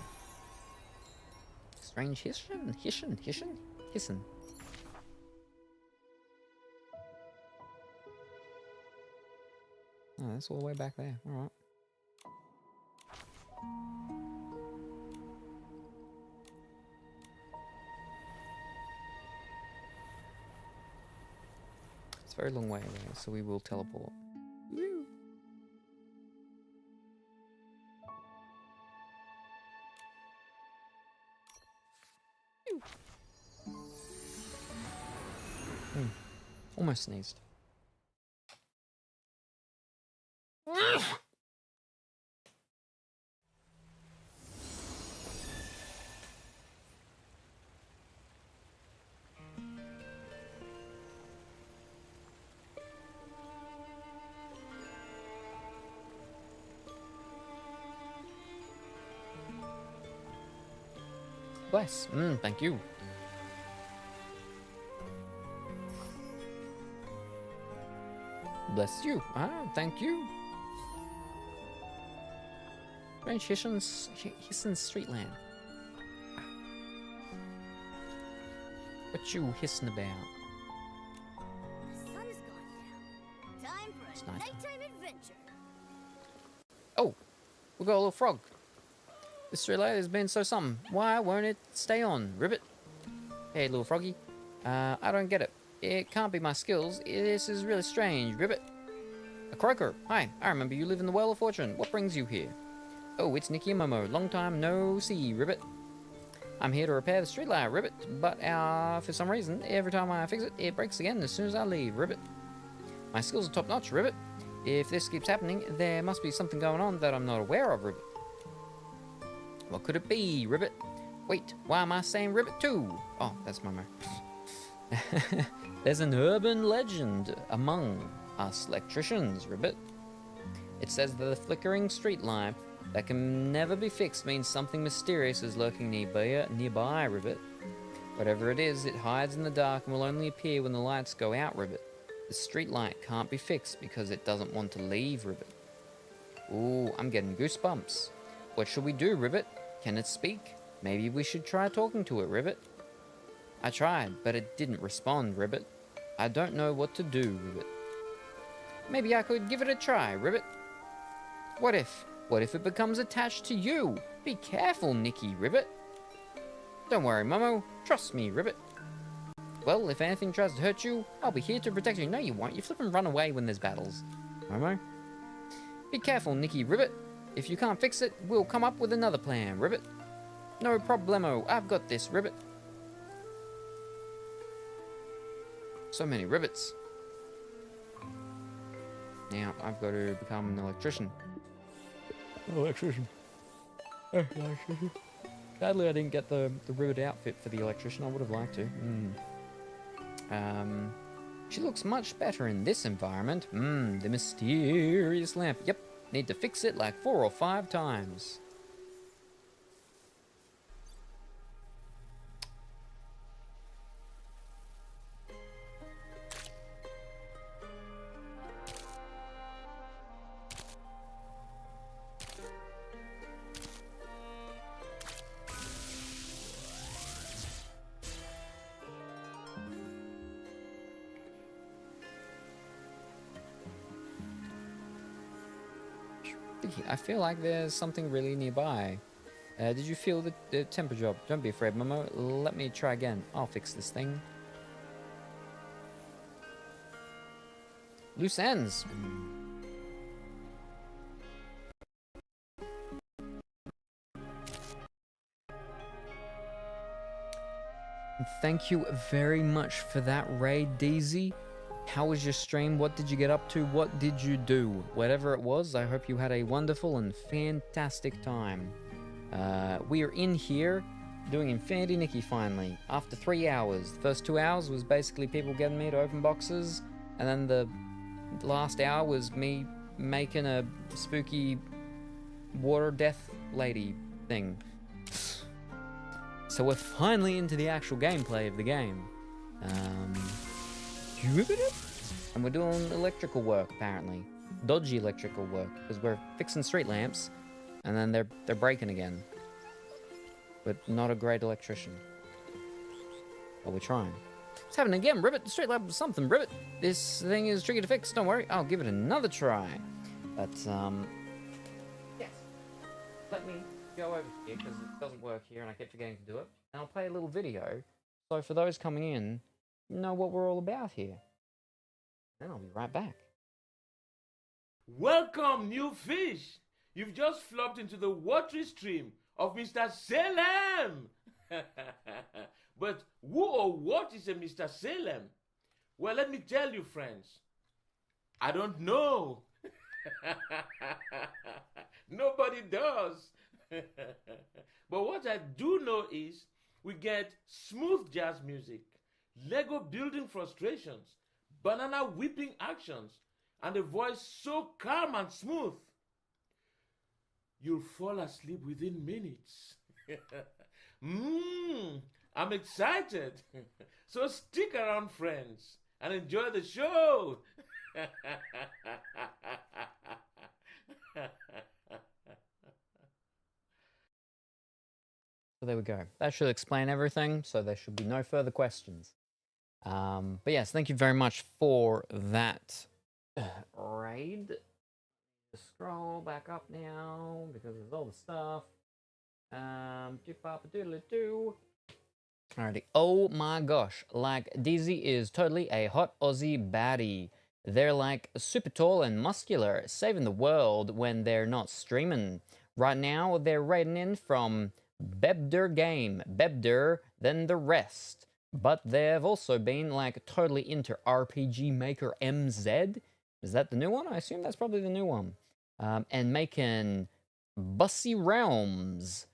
Strange hissing. Oh, that's all the way back there. Alright. It's a very long way away, so we will teleport. Woo. Almost sneezed. Bless. Thank you. Bless you. Thank you. Strange hissing street lamp. What you hissing about? The sun is gone now. Time for a nighttime adventure. Oh, we got a little frog. This street light has been so something. Why won't it stay on, Ribbit? Hey, little froggy. I don't get it. It can't be my skills. This is really strange, Ribbit. A croaker. Hi, I remember you live in the Well of Fortune. What brings you here? Oh, it's Nikki and Momo. Long time no see, Ribbit. I'm here to repair the streetlight, Ribbit, but for some reason, every time I fix it, it breaks again as soon as I leave, Ribbit. My skills are top-notch, Ribbit. If this keeps happening, there must be something going on that I'm not aware of, Ribbit. What could it be, Ribbit? Wait, why am I saying Ribbit too? Oh, that's Momo. There's an urban legend among us electricians, Ribbit. It says that the flickering street lamp that can never be fixed means something mysterious is lurking nearby, Ribbit. Whatever it is, it hides in the dark and will only appear when the lights go out, Ribbit. The street light can't be fixed because it doesn't want to leave, Ribbit. Ooh, I'm getting goosebumps. What should we do, Ribbit? Can it speak? Maybe we should try talking to it, Ribbit. I tried, but it didn't respond, Ribbit. I don't know what to do, Ribbit. Maybe I could give it a try, Ribbit. What if it becomes attached to you? Be careful, Nikki, Ribbit. Don't worry, Momo. Trust me, Ribbit. Well, if anything tries to hurt you, I'll be here to protect you. No, you won't. You flip and run away when there's battles. Momo? Be careful, Nikki, Ribbit. If you can't fix it, we'll come up with another plan, Ribbit. No problemo. I've got this, Ribbit. So many Ribbits. Now, I've got to become an electrician. Electrician. Sadly, I didn't get the ribbit outfit for the electrician. I would have liked to. She looks much better in this environment. The mysterious lamp. Yep, need to fix it like 4 or 5 times. Nikki, I feel like there's something really nearby. Did you feel the temper drop? Don't be afraid, Momo. Let me try again. I'll fix this thing. Loose ends. Thank you very much for that raid, Daisy. How was your stream? What did you get up to? What did you do? Whatever it was, I hope you had a wonderful and fantastic time. We are in here doing Infinity Nikki finally, after 3 hours. The first 2 hours was basically people getting me to open boxes, and then the last hour was me making a spooky water death lady thing. So we're finally into the actual gameplay of the game. And we're doing electrical work, apparently. Dodgy electrical work, because we're fixing street lamps, and then they're breaking again. But not a great electrician. But we're trying. It's happening again, Ribbit. The street lamp was something, Ribbit. This thing is tricky to fix, don't worry. I'll give it another try. But, yes. Let me go over here, because it doesn't work here, and I keep forgetting to do it. And I'll play a little video, so for those coming in, you know what we're all about here. Then I'll be right back. Welcome, new fish! You've just flopped into the watery stream of Mr. Salem! But who or what is a Mr. Salem? Well, let me tell you, friends. I don't know. Nobody does. But what I do know is we get smooth jazz music, Lego building frustrations, banana whipping actions, and a voice so calm and smooth, you'll fall asleep within minutes. I'm excited. So stick around, friends, and enjoy the show. So there we go. That should explain everything, so there should be no further questions. But yes, thank you very much for that raid. Just scroll back up now, because there's all the stuff. Alrighty. Oh my gosh, like Dizzy is totally a hot Aussie baddie. They're like super tall and muscular, saving the world when they're not streaming. Right now, they're raiding in from Bebder Game, Bebder, then the rest. But they've also been like totally into RPG Maker MZ. Is that the new one? I assume that's probably the new one. And making Bussy Realms.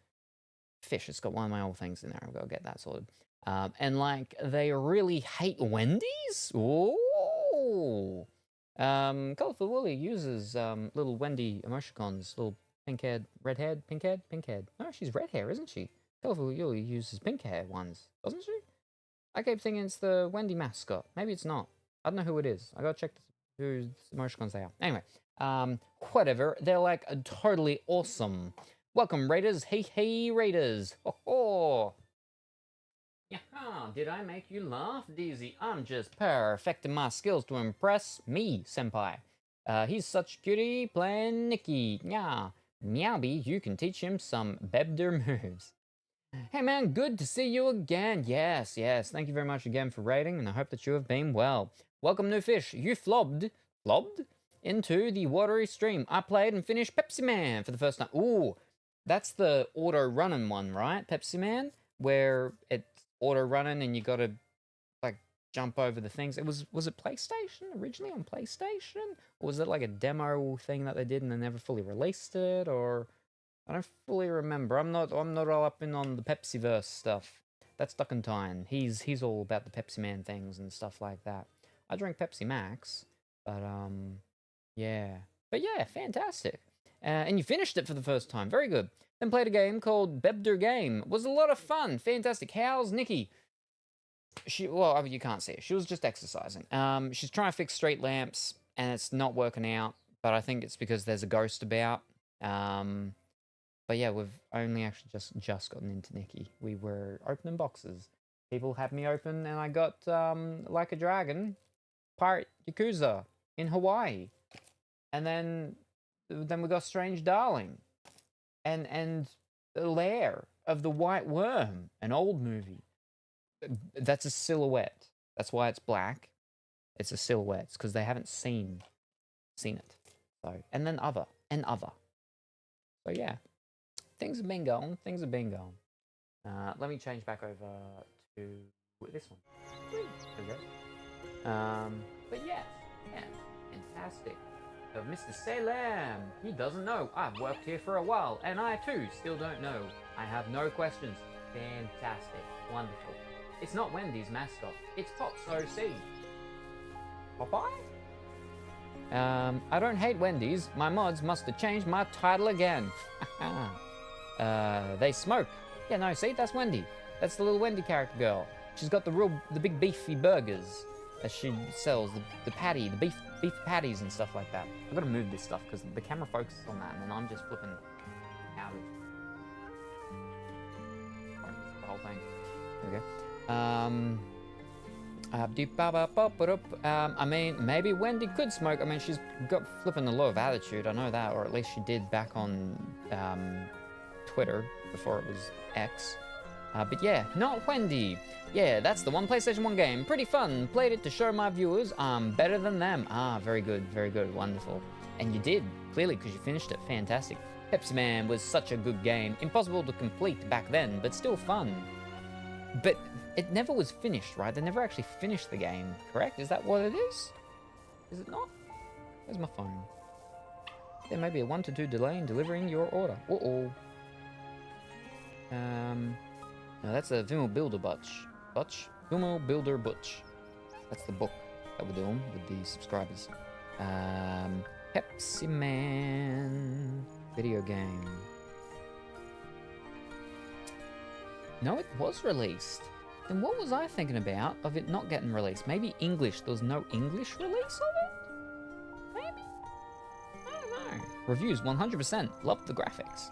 Fish, it's got one of my old things in there. I've got to get that sorted. And like they really hate Wendy's? Ooh. Colorful Willy uses little Wendy emoticons, little pink-haired, red-haired, pink-haired, pink-haired. No, she's red hair, isn't she? Colorful Willy uses pink hair ones, doesn't she? I keep thinking it's the Wendy mascot. Maybe it's not. I don't know who it is. I gotta check whose emoticons they are. Anyway, whatever. They're like totally awesome. Welcome, Raiders. Hey, hey, Raiders. Ho, ho. Yaha, did I make you laugh, Deezy? I'm just perfecting my skills to impress me, senpai. He's such a cutie playing Nikki. Yeah. Meowby, you can teach him some Bebder moves. Hey man, good to see you again. Yes, yes. Thank you very much again for raiding, and I hope that you have been well. Welcome, new fish. You flobbed into the watery stream. I played and finished Pepsi Man for the first time. Ooh, that's the auto running one, right? Pepsi Man, where it's auto running and you got to like jump over the things. Was it PlayStation originally on PlayStation, or was it like a demo thing that they did and they never fully released it, or? I don't fully remember. I'm not all up in on the Pepsiverse stuff. That's Duckentine. He's all about the Pepsi Man things and stuff like that. I drink Pepsi Max, but yeah. But yeah, fantastic. And you finished it for the first time. Very good. Then played a game called Bebder Game. It was a lot of fun. Fantastic. How's Nikki? Well, you can't see her. She was just exercising. She's trying to fix street lamps, and it's not working out. But I think it's because there's a ghost about. But yeah, we've only actually just gotten into Nikki. We were opening boxes. People had me open, and I got Like a Dragon, Pirate Yakuza in Hawaii. And then then we got Strange Darling, and The Lair of the White Worm, an old movie. That's a silhouette. That's why it's black. It's a silhouette. It's because they haven't seen it. So, and then other. So yeah, things have been going. Let me change back over to this one. There we go. But yes, fantastic. Of Mr. Salem. He doesn't know. I've worked here for a while, and I too still don't know. I have no questions. Fantastic. Wonderful. It's not Wendy's mascot. It's Pop So-C. Popeye? I don't hate Wendy's. My mods must have changed my title again. They smoke. Yeah, no, see, that's Wendy. That's the little Wendy character girl. She's got the big beefy burgers that she sells, the beef patties and stuff like that. I've got to move this stuff because the camera focuses on that, and then I'm just flipping out of the whole thing. There we go. I mean, maybe Wendy could smoke. I mean, she's got flipping a lot of attitude. I know that, or at least she did back on Twitter before it was X. But yeah, not Wendy. Yeah, that's the one PlayStation 1 game. Pretty fun. Played it to show my viewers I'm better than them. Very good, wonderful. And you did, clearly, because you finished it. Fantastic. Pepsi Man was such a good game. Impossible to complete back then, but still fun. But it never was finished, right? They never actually finished the game, correct? Is that what it is? Is it not? Where's my phone? There may be a 1 to 2 delay in delivering your order. Uh-oh. No, that's a Vimmel Builder Butch. Vimmel Builder Butch. That's the book that we're doing with the subscribers. Pepsi Man video game. No, it was released. Then what was I thinking about of it not getting released? Maybe English. There was no English release of it? Maybe? I don't know. Reviews 100%. Loved the graphics.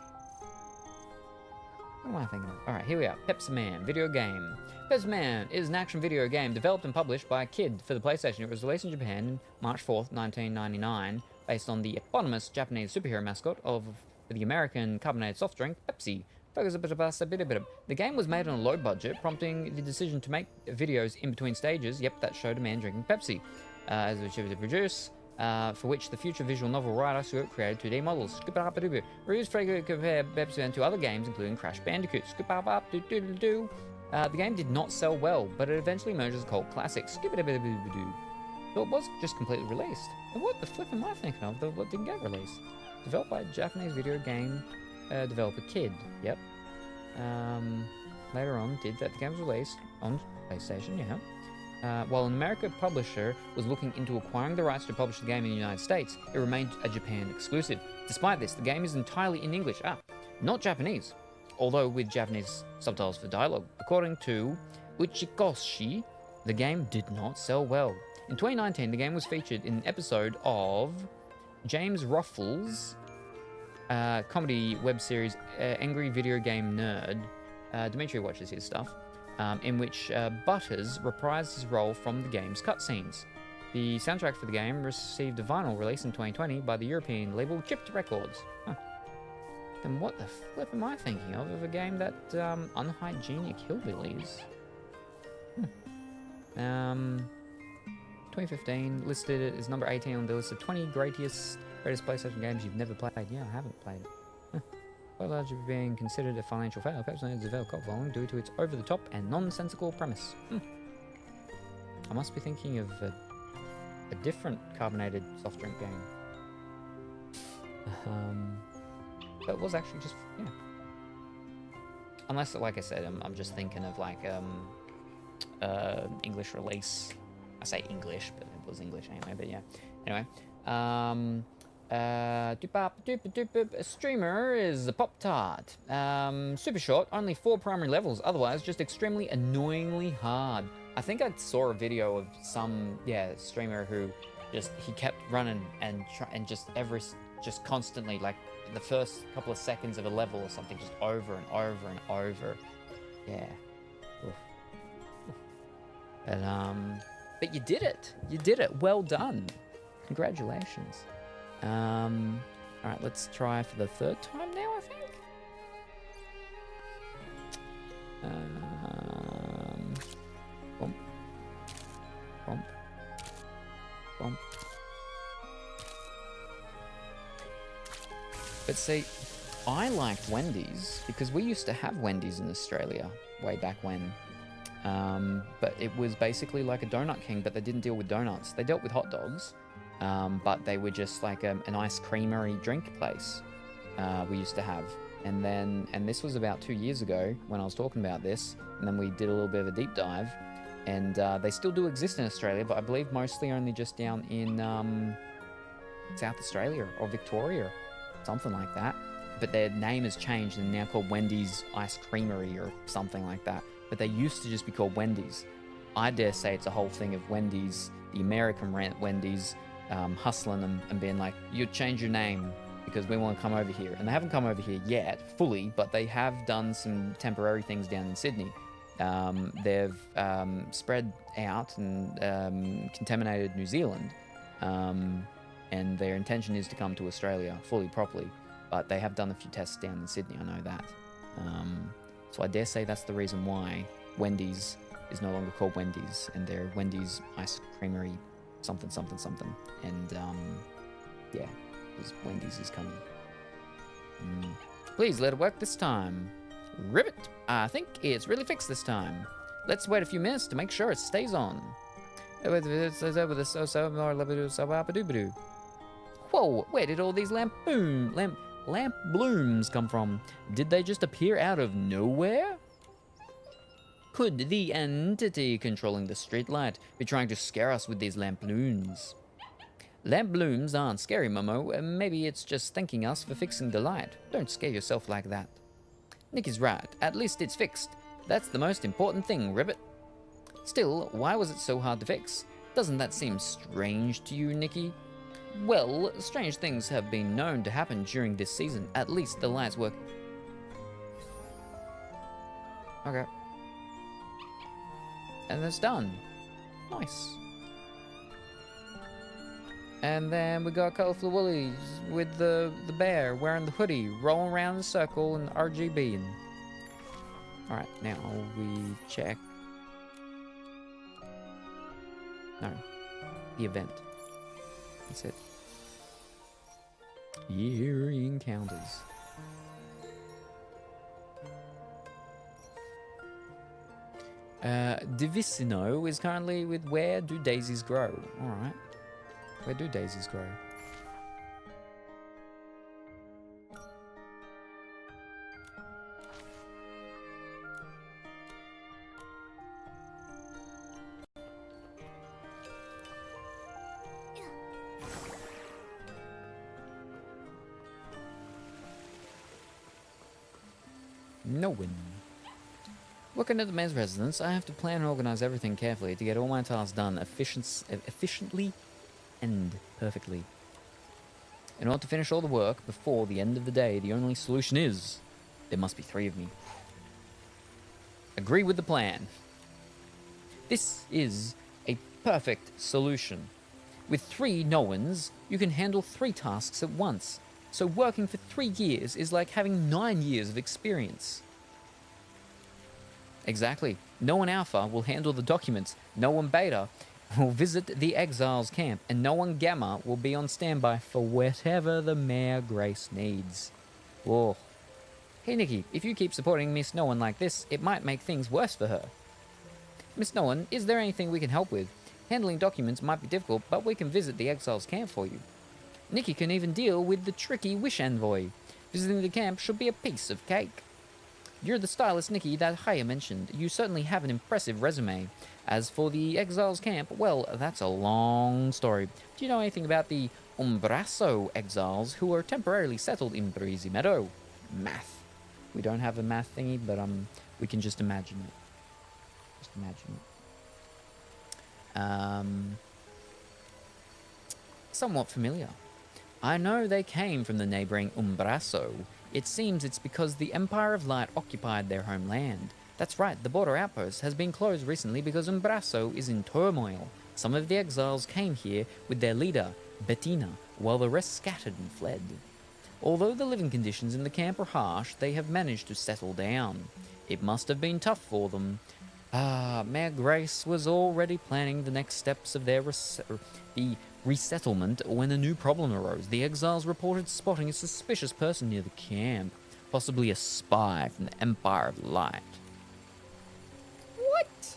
What am I thinking of? Alright, here we are. Pepsi Man, video game. Pepsi Man is an action video game developed and published by Kid for the PlayStation. It was released in Japan on March 4th, 1999, based on the eponymous Japanese superhero mascot of the American carbonated soft drink, Pepsi. The game was made on a low budget, prompting the decision to make videos in between stages. Yep, that showed a man drinking Pepsi. As it was to produce, for which the future visual novel writer Stuart created 2D models. Reviews frequently compare Pepsi to other games, including Crash Bandicoot. The game did not sell well, but it eventually emerged as a cult classic. So it was just completely released. And what the flip am I thinking of? What didn't get released? Developed by a Japanese video game developer Kid. Yep. Later on, the game was released on PlayStation, yeah. While an American publisher was looking into acquiring the rights to publish the game in the United States, it remained a Japan exclusive. Despite this, the game is entirely in English, not Japanese, although with Japanese subtitles for dialogue. According to Uchikoshi, the game did not sell well. In 2019, the game was featured in an episode of James Ruffles' comedy web series Angry Video Game Nerd. Dimitri watches his stuff. In which Butters reprised his role from the game's cutscenes. The soundtrack for the game received a vinyl release in 2020 by the European label Chipped Records. Then what the flip am I thinking of a game that unhygienic hillbillies? 2015 listed it as number 18 on the list of 20 greatest PlayStation games you've never played. Yeah, I haven't played it. Quite largely being considered a financial failure, Pepsi Man has developed cult following due to its over-the-top and nonsensical premise. I must be thinking of a different carbonated soft drink game. But it was actually just, yeah. Unless, like I said, I'm just thinking of like English release. I say English, but it was English anyway. But yeah. Anyway. A streamer is a Pop-Tart. Super short, only 4 primary levels, otherwise just extremely annoyingly hard. I think I saw a video of some, streamer who he kept running and just constantly, like, the first couple of seconds of a level or something, just over and over and over. Yeah. Oof. But you did it. You did it. Well done. Congratulations. Alright, let's try for the third time now, I think. Bump. Bump. Bump. But see, I liked Wendy's because we used to have Wendy's in Australia way back when. But it was basically like a Donut King, but they didn't deal with donuts. They dealt with hot dogs, but they were just like an ice creamery drink place we used to have. And this was about 2 years ago when I was talking about this, and then we did a little bit of a deep dive, and they still do exist in Australia, but I believe mostly only just down in South Australia or Victoria, something like that. But their name has changed and now called Wendy's Ice Creamery or something like that. But they used to just be called Wendy's. I dare say it's a whole thing of Wendy's, the American Wendy's, hustling them and being like, you change your name because we want to come over here. And they haven't come over here yet, fully, but they have done some temporary things down in Sydney. They've spread out and contaminated New Zealand. And their intention is to come to Australia fully, properly. But they have done a few tests down in Sydney, I know that. So I dare say that's the reason why Wendy's is no longer called Wendy's, and they're Wendy's Ice Creamery something, something, something. And, yeah, because Wendy's is coming. Please let it work this time. Ribbit! I think it's really fixed this time. Let's wait a few minutes to make sure it stays on. Whoa, where did all these lamp blooms come from? Did they just appear out of nowhere? Could the entity controlling the streetlight be trying to scare us with these lamp balloons? Lamp blooms aren't scary, Momo. Maybe it's just thanking us for fixing the light. Don't scare yourself like that. Nikki's right. At least it's fixed. That's the most important thing, Ribbit. Still, why was it so hard to fix? Doesn't that seem strange to you, Nikki? Well, strange things have been known to happen during this season. At least the lights work. Okay. And that's done. Nice. And then we got Colorful Woolies with the bear wearing the hoodie, rolling around in a circle and RGBing. Alright, now we check. No. The event. That's it. Year encounters. Divicino is currently with Where Do Daisies Grow? Alright. Where do daisies grow? No one. Working at the mayor's residence, I have to plan and organize everything carefully to get all my tasks done efficiently and perfectly. In order to finish all the work before the end of the day, the only solution is there must be 3 of me. Agree with the plan. This is a perfect solution. With 3 Noans, you can handle 3 tasks at once. So working for 3 years is like having 9 years of experience. Exactly. Noan Alpha will handle the documents. Noan Beta will visit the exiles camp, and Noan Gamma will be on standby for whatever the Mayor Grace needs. Whoa. Hey Nikki, if you keep supporting Miss Noan like this, it might make things worse for her. Miss Noan, is there anything we can help with? Handling documents might be difficult, but we can visit the exiles camp for you. Nikki can even deal with the tricky wish envoy. Visiting the camp should be a piece of cake. You're the stylist, Nikki, that Haya mentioned. You certainly have an impressive resume. As for the exiles camp, well, that's a long story. Do you know anything about the Umbraso exiles who are temporarily settled in Breezy Meadow? Math. We don't have a math thingy, but we can just imagine it. Just imagine it. Somewhat familiar. I know they came from the neighboring Umbraso. It seems it's because the Empire of Light occupied their homeland. That's right, the border outpost has been closed recently because Umbraso is in turmoil. Some of the exiles came here with their leader, Bettina, while the rest scattered and fled. Although the living conditions in the camp are harsh, they have managed to settle down. It must have been tough for them. Mayor Grace was already planning the next steps of their resettlement when a new problem arose. The exiles reported spotting a suspicious person near the camp, possibly a spy from the Empire of Light. What?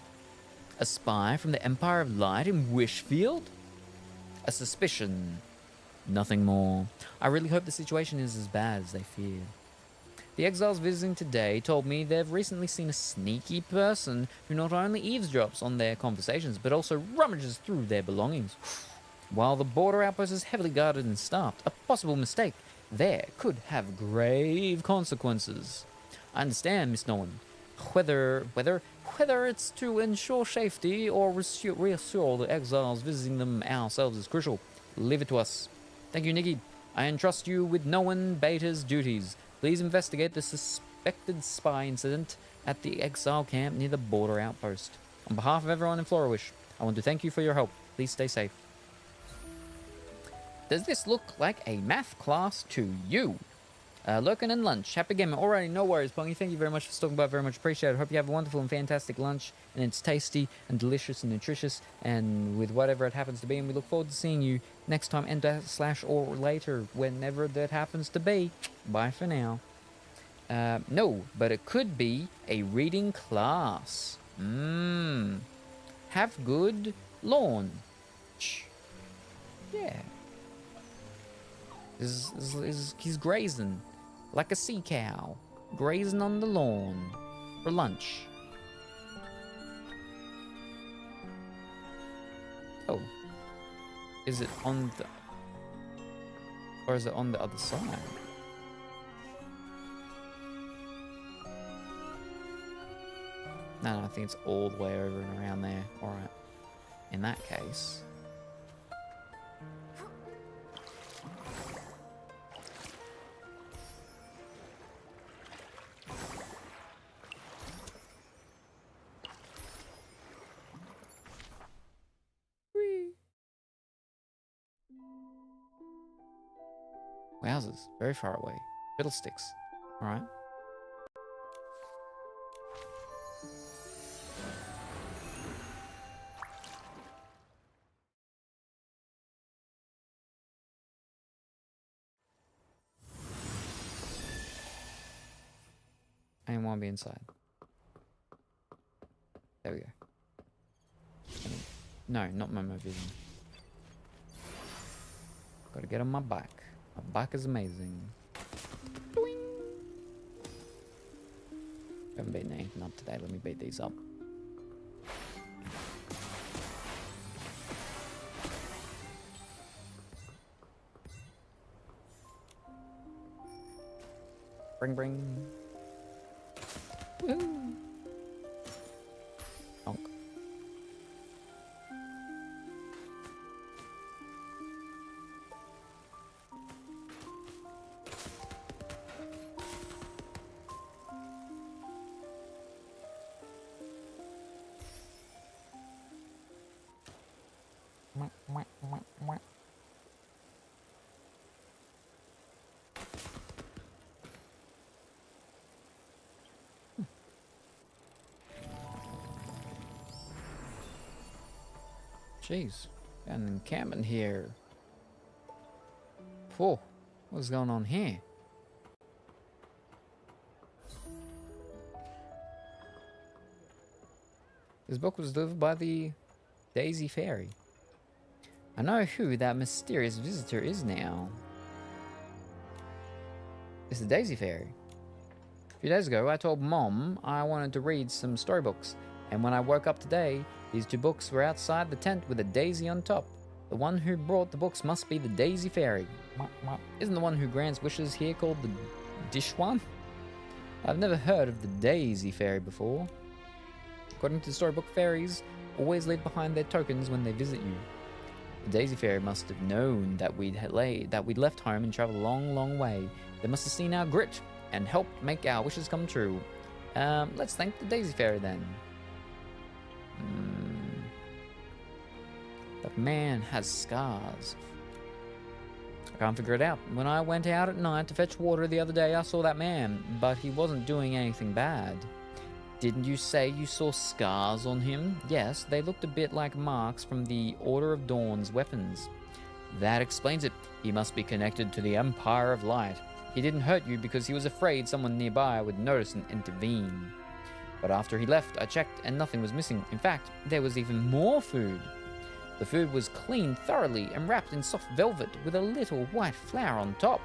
A spy from the Empire of Light in Wishfield? A suspicion. Nothing more. I really hope the situation is as bad as they fear. The exiles visiting today told me they've recently seen a sneaky person who not only eavesdrops on their conversations, but also rummages through their belongings. While the border outpost is heavily guarded and staffed, a possible mistake there could have grave consequences. I understand, Miss Nolan. Whether it's to ensure safety or reassure the exiles visiting them ourselves is crucial. Leave it to us. Thank you, Nikki. I entrust you with Nolan Beta's duties. Please investigate the suspected spy incident at the exile camp near the border outpost. On behalf of everyone in Florawish, I want to thank you for your help. Please stay safe. Does this look like a math class to you? Lurkin and lunch. Happy gaming. Alrighty, no worries, Pongy. Thank you very much for stopping by. Very much appreciated. Hope you have a wonderful and fantastic lunch, and it's tasty and delicious and nutritious, and with whatever it happens to be. And we look forward to seeing you next time, and// or later, whenever that happens to be. Bye for now. No, but it could be a reading class. Have good lawn. Yeah. He's grazing like a sea cow, grazing on the lawn for lunch. Oh, is it on the, or is it on the other side? No, I think it's all the way over and around there. All right. In that case. Wowzers, very far away. Fiddlesticks. Alright. I didn't want to be inside. There we go. No, not Momo Vision. Gotta get on my bike. My bike is amazing. Doing. Haven't beaten anything up today. Let me beat these up. Bring, bring. Woohoo! Honk. Jeez, got an encampment here. Whoa, what's going on here? This book was delivered by the Daisy Fairy. I know who that mysterious visitor is now. It's the Daisy Fairy. A few days ago, I told Mom I wanted to read some storybooks, and when I woke up today, these two books were outside the tent with a daisy on top. The one who brought the books must be the Daisy Fairy. Isn't the one who grants wishes here called the Dish One? I've never heard of the Daisy Fairy before. According to the storybook, fairies always leave behind their tokens when they visit you. The Daisy Fairy must have known that we'd left home and traveled a long, long way. They must have seen our grit and helped make our wishes come true. Let's thank the Daisy Fairy then. The man has scars. I can't figure it out. When I went out at night to fetch water the other day, I saw that man, but he wasn't doing anything bad. Didn't you say you saw scars on him? Yes, they looked a bit like marks from the Order of Dawn's weapons. That explains it. He must be connected to the Empire of Light. He didn't hurt you because he was afraid someone nearby would notice and intervene. But after he left, I checked and nothing was missing. In fact, there was even more food. The food was cleaned thoroughly and wrapped in soft velvet with a little white flower on top.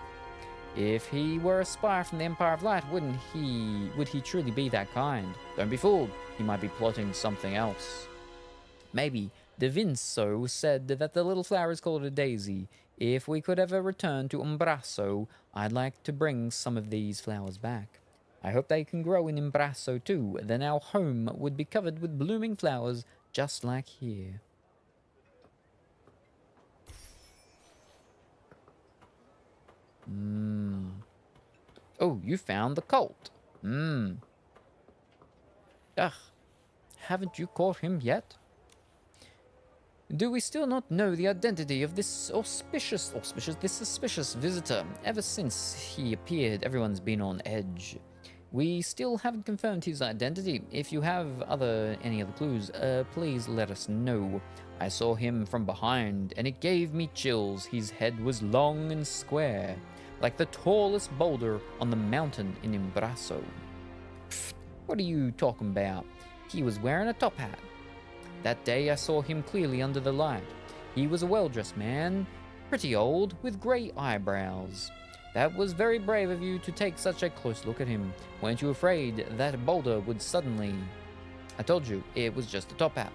If he were a spy from the Empire of Light, would he truly be that kind? Don't be fooled. He might be plotting something else. Maybe Da Vinci said that the little flower is called a daisy. If we could ever return to Umbraso, I'd like to bring some of these flowers back. I hope they can grow in Umbraso too. Then our home would be covered with blooming flowers just like here. Oh, you found the colt. Ugh, haven't you caught him yet? Do we still not know the identity of this suspicious visitor? Ever since he appeared, everyone's been on edge. We still haven't confirmed his identity. If you have any other clues, please let us know. I saw him from behind, and it gave me chills. His head was long and square, like the tallest boulder on the mountain in Umbraso. Pfft, what are you talking about? He was wearing a top hat. That day I saw him clearly under the light. He was a well-dressed man, pretty old, with grey eyebrows. That was very brave of you to take such a close look at him. Weren't you afraid that boulder would suddenly... I told you, it was just a top hat.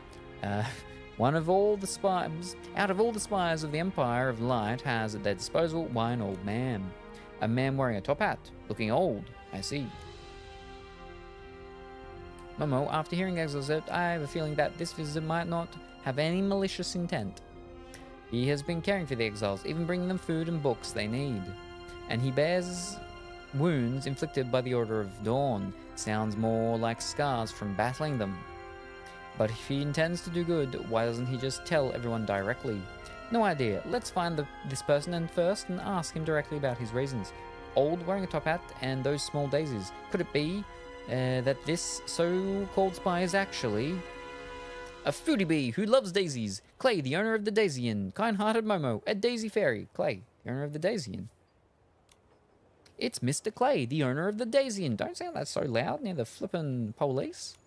Out of all the spies of the Empire of Light has at their disposal one old man. A man wearing a top hat, looking old, I see. Momo, after hearing Exil's note, I have a feeling that this visitor might not have any malicious intent. He has been caring for the exiles, even bringing them food and books they need. And he bears wounds inflicted by the Order of Dawn. Sounds more like scars from battling them. But if he intends to do good, why doesn't he just tell everyone directly? No idea. Let's find this person first and ask him directly about his reasons. Old, wearing a top hat, and those small daisies. Could it be that this so-called spy is actually a foodie bee who loves daisies? Clay, the owner of the Daisy Inn. Kind-hearted Momo, a daisy fairy. Clay, the owner of the Daisy Inn. It's Mr. Clay, the owner of the Daisy Inn. Don't sound that so loud near the flippin' police.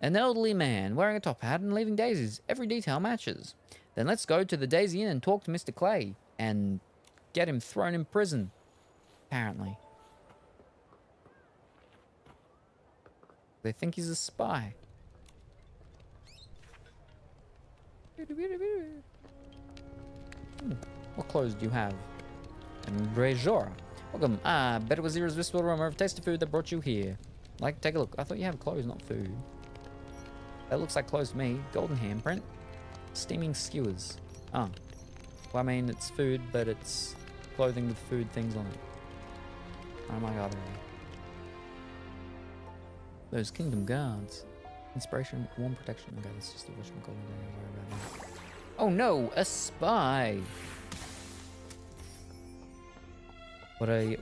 An elderly man wearing a top hat and leaving daisies. Every detail matches. Then let's go to the Daisy Inn and talk to Mr. Clay and get him thrown in prison. Apparently. They think he's a spy. What clothes do you have? Embrajora. Welcome. Bet it was the irresistible aroma of tasty food that brought you here. Like, take a look. I thought you have clothes, not food. That looks like clothes to me. Golden handprint. Steaming skewers. Oh. Well, I mean, it's food, but it's clothing with food things on it. Oh my god. Those Kingdom Guards. Inspiration, warm protection. Okay, that's just a wish I'm calling. Don't worry about that. Oh no, a spy! What a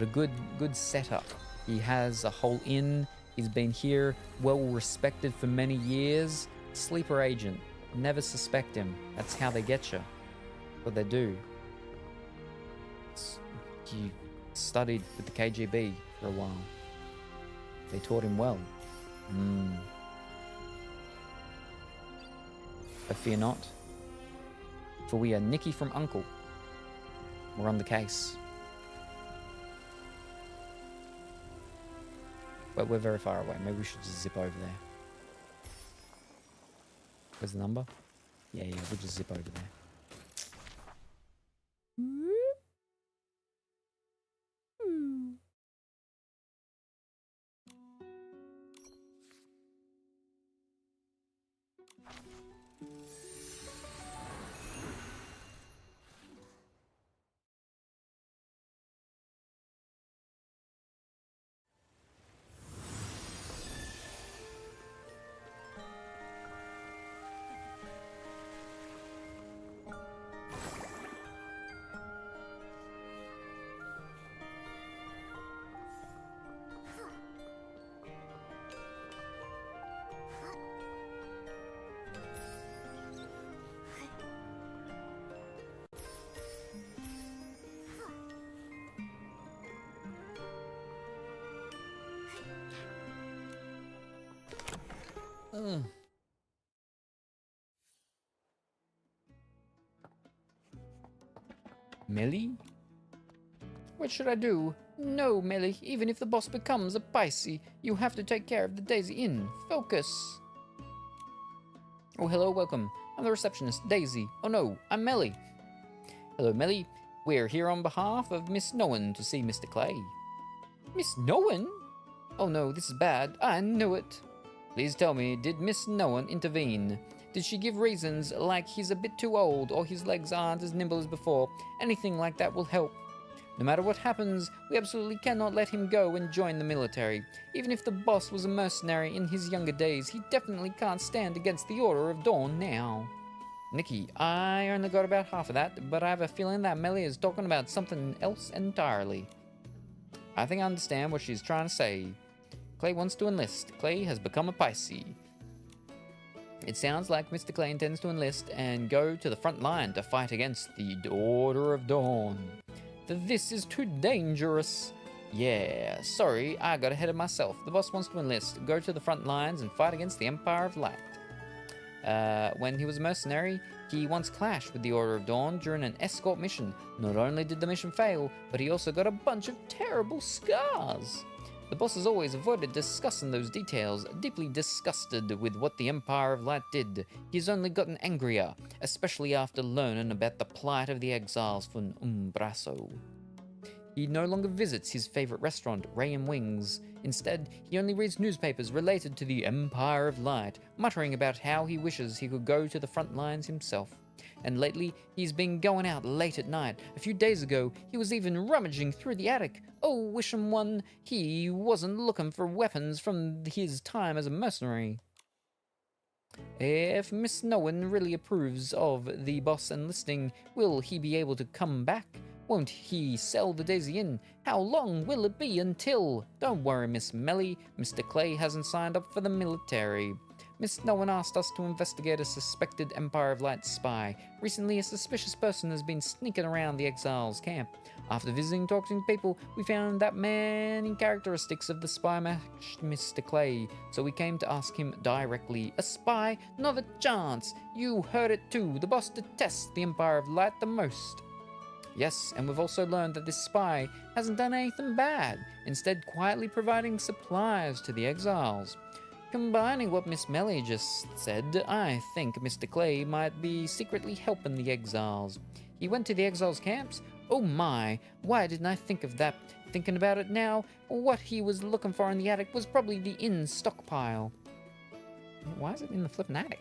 good setup. He has a whole inn. He's been here, well respected for many years. Sleeper agent. Never suspect him. That's how they get you. What they do. He studied with the KGB for a while. They taught him well. But fear not, for we are Nikki from Uncle. We're on the case. But we're very far away. Maybe we should just zip over there. Where's the number? Yeah, we'll just zip over there. Melly? What should I do? No, Melly, even if the boss becomes a Pisces, you have to take care of the Daisy Inn. Focus. Oh, hello, welcome. I'm the receptionist, Daisy. Oh no, I'm Melly. Hello, Melly. We're here on behalf of Miss Nowen to see Mr. Clay. Miss Nowen? Oh no, this is bad. I knew it. Please tell me, did Miss Nowen intervene? Did she give reasons like he's a bit too old or his legs aren't as nimble as before? Anything like that will help. No matter what happens, we absolutely cannot let him go and join the military. Even if the boss was a mercenary in his younger days, he definitely can't stand against the Order of Dawn now. Nikki, I only got about half of that, but I have a feeling that Melly is talking about something else entirely. I think I understand what she's trying to say. Clay wants to enlist. Clay has become a Pisces. It sounds like Mr. Clay intends to enlist and go to the front line to fight against the Order of Dawn. This is too dangerous. Yeah, sorry, I got ahead of myself. The boss wants to enlist, go to the front lines, and fight against the Empire of Light. When he was a mercenary, he once clashed with the Order of Dawn during an escort mission. Not only did the mission fail, but he also got a bunch of terrible scars. The boss has always avoided discussing those details, deeply disgusted with what the Empire of Light did. He's only gotten angrier, especially after learning about the plight of the exiles from Umbraso. He no longer visits his favorite restaurant, Ray and Wings. Instead, he only reads newspapers related to the Empire of Light, muttering about how he wishes he could go to the front lines himself. And lately, he's been going out late at night. A few days ago, he was even rummaging through the attic. Oh, wish him one he wasn't looking for weapons from his time as a mercenary. If Miss Nowen really approves of the boss enlisting, will he be able to come back? Won't he sell the Daisy Inn? How long will it be until? Don't worry, Miss Melly. Mr. Clay hasn't signed up for the military. Miss Nowen asked us to investigate a suspected Empire of Light spy. Recently, a suspicious person has been sneaking around the exiles' camp. After visiting talking to people, we found that many characteristics of the spy matched Mr. Clay, so we came to ask him directly. A spy? Not a chance! You heard it too. The boss detests the Empire of Light the most. Yes, and we've also learned that this spy hasn't done anything bad, instead quietly providing supplies to the exiles. Combining what Miss Melly just said, I think Mr. Clay might be secretly helping the exiles. He went to the exiles' camps? Oh my, why didn't I think of that? Thinking about it now, what he was looking for in the attic was probably the inn stockpile. Why is it in the flippin' attic?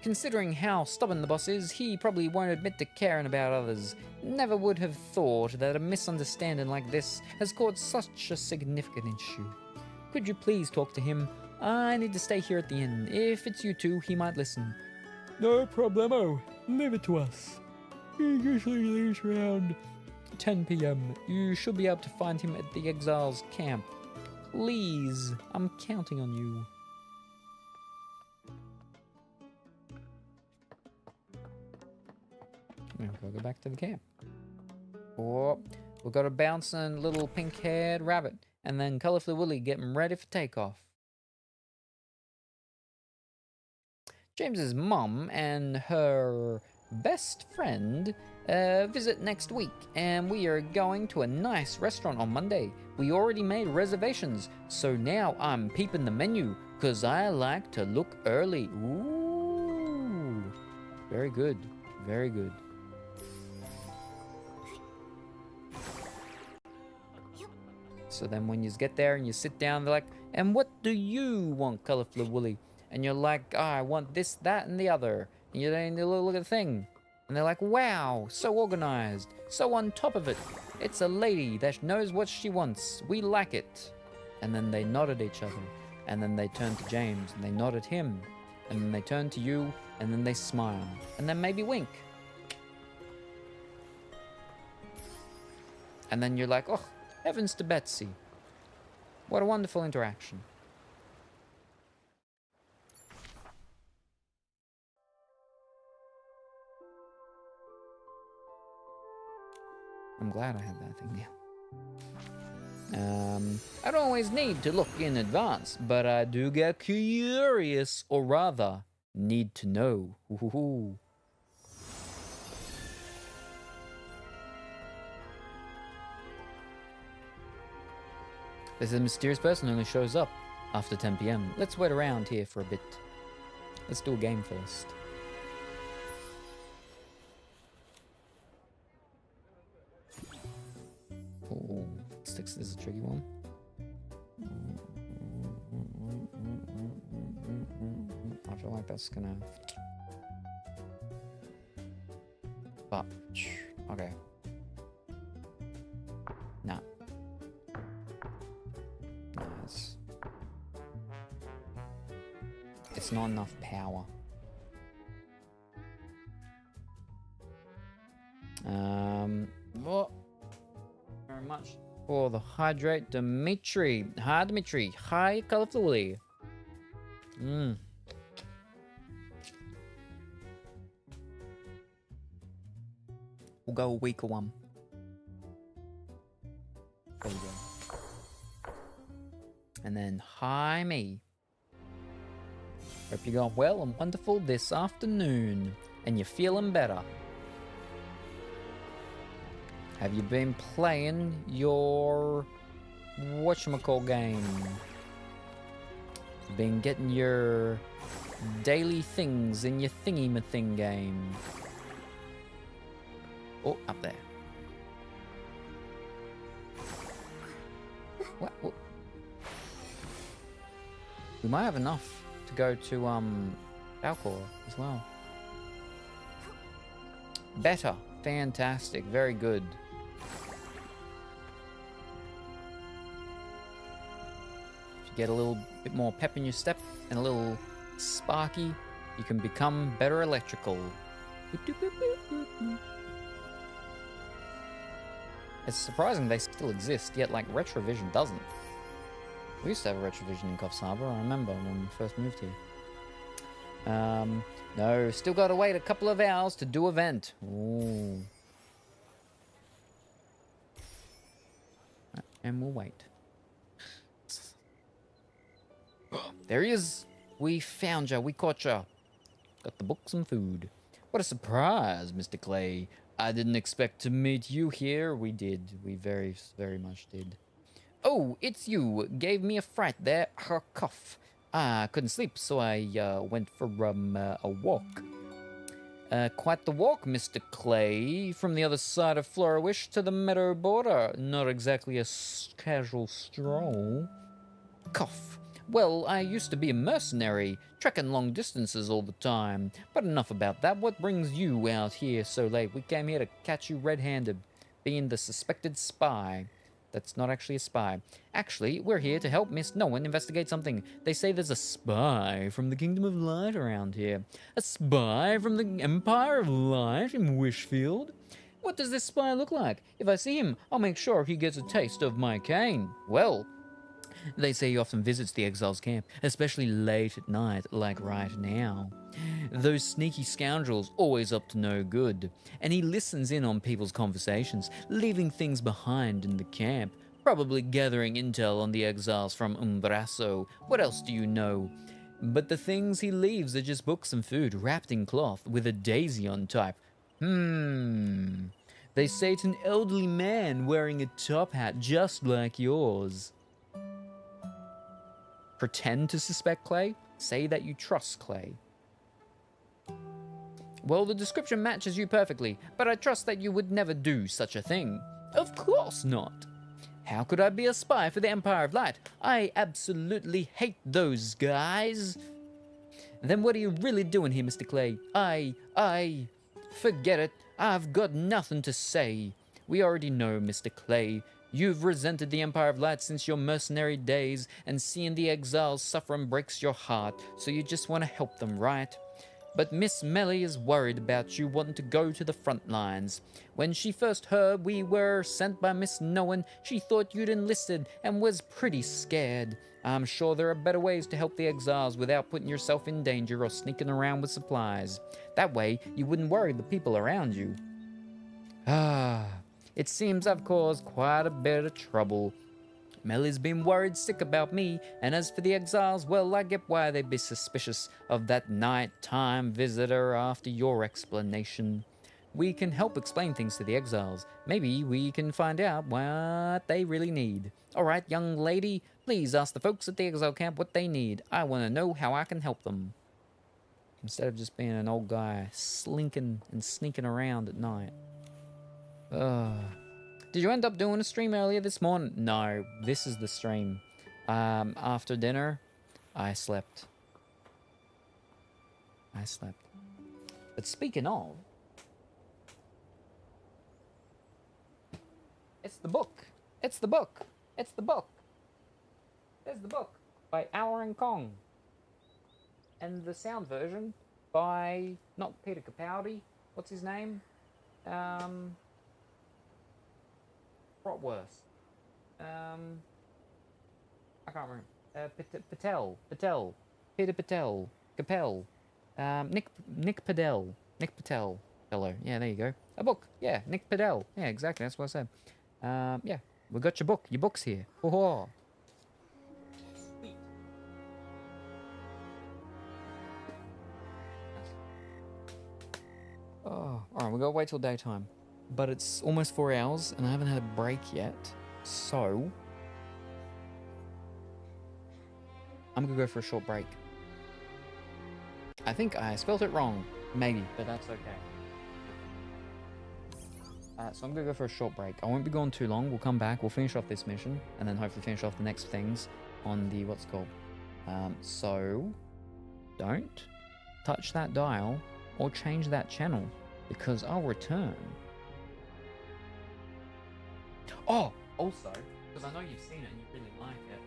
Considering how stubborn the boss is, he probably won't admit to caring about others. Never would have thought that a misunderstanding like this has caused such a significant issue. Could you please talk to him? I need to stay here at the inn. If it's you two, he might listen. No problemo. Leave it to us. He usually leaves around 10 p.m. You should be able to find him at the exiles' camp. Please, I'm counting on you. We'll go back to the camp. Oh, we've got a bouncing little pink-haired rabbit, and then Colorful Willy getting ready for takeoff. James's mom and her best friend visit next week, and we are going to a nice restaurant on Monday. We already made reservations, so now I'm peeping the menu, because I like to look early. Ooh, very good, very good. So then when you get there and you sit down, they're like, and what do you want, Colorful Willy? And you're like, oh, I want this, that, and the other. And you then look at the thing. And they're like, wow, so organized, so on top of it. It's a lady that knows what she wants. We like it. And then they nod at each other. And then they turn to James and they nod at him. And then they turn to you and then they smile. And then maybe wink. And then you're like, oh, heavens to Betsy. What a wonderful interaction. I'm glad I have that thing now. I don't always need to look in advance, but I do get curious, or rather, need to know. Ooh. There's a mysterious person who only shows up after 10 p.m. Let's wait around here for a bit. Let's do a game first. Ooh, sticks is a tricky one. I feel like that's gonna... But, okay. No. It's not enough power. What? Very much for the hydrate, Dimitri. Hi, Dimitri. Hi, colorfully. We'll go a weaker one. There we go. And then, hi, me. Hope you got well and wonderful this afternoon, and you're feeling better. Have you been playing your whatchamacall game? Been getting your daily things in your thingy-ma-thing game? Oh, up there. What? We might have enough to go to Falcor as well. Better. Fantastic. Very good. If you get a little bit more pep in your step and a little sparky, you can become better electrical. It's surprising they still exist, yet like Retrovision doesn't. We used to have a Retrovision in Coffs Harbour, I remember when we first moved here. No, still gotta wait a couple of hours to do event. Ooh. And we'll wait. There he is. We found ya, we caught ya. Got the books and food. What a surprise, Mr. Clay. I didn't expect to meet you here. We did. We very, very much did. Oh, it's you. Gave me a fright there. Her cough. I couldn't sleep, so I went for a walk. Quite the walk, Mr. Clay. From the other side of Flourish to the meadow border. Not exactly a casual stroll. Cough. Well, I used to be a mercenary, trekking long distances all the time. But enough about that. What brings you out here so late? We came here to catch you red-handed, being the suspected spy. That's not actually a spy. Actually, we're here to help Miss No One investigate something. They say there's a spy from the Kingdom of Light around here. A spy from the Empire of Light in Wishfield? What does this spy look like? If I see him, I'll make sure he gets a taste of my cane. Well, they say he often visits the exiles' camp, especially late at night, like right now. Those sneaky scoundrels always up to no good, and he listens in on people's conversations, leaving things behind in the camp, probably gathering intel on the exiles from Umbraso. What else do you know? But the things he leaves are just books and food, wrapped in cloth, with a daisy on top. They say it's an elderly man wearing a top hat just like yours. Pretend to suspect Clay? Say that you trust Clay. Well, the description matches you perfectly, but I trust that you would never do such a thing. Of course not. How could I be a spy for the Empire of Light? I absolutely hate those guys. Then what are you really doing here, Mr. Clay? Forget it. I've got nothing to say. We already know, Mr. Clay. You've resented the Empire of Light since your mercenary days, and seeing the exiles suffering breaks your heart, so you just want to help them, right? But Miss Melly is worried about you wanting to go to the front lines. When she first heard we were sent by Miss No One, she thought you'd enlisted and was pretty scared. I'm sure there are better ways to help the exiles without putting yourself in danger or sneaking around with supplies. That way, you wouldn't worry the people around you. It seems I've caused quite a bit of trouble. Melly's been worried sick about me, and as for the exiles, well, I get why they'd be suspicious of that nighttime visitor after your explanation. We can help explain things to the exiles. Maybe we can find out what they really need. All right, young lady, please ask the folks at the exile camp what they need. I want to know how I can help them. Instead of just being an old guy slinking and sneaking around at night. Did you end up doing a stream earlier this morning? No, this is the stream. After dinner, I slept. But speaking of, it's the book. There's the book by Aaron Kong. And the sound version by, not Peter Capaldi, what's his name? Bratwurst. I can't remember. Patel. Peter Patel. Capel. Nick Patel. Hello. Yeah, there you go. A book. Yeah, Nick Patel. Yeah, exactly. That's what I said. Yeah, we got your book. Your book's here. Ho-ho. Oh, alright, we gotta wait till daytime. But it's almost 4 hours and I haven't had a break yet. So I'm gonna go for a short break. I think I spelled it wrong. Maybe, but that's okay. So I'm gonna go for a short break. I won't be gone too long. We'll come back, we'll finish off this mission, and then hopefully finish off the next things on the, what's it called? So don't touch that dial or change that channel, because I'll return. Oh, also, because I know you've seen it and you really like it.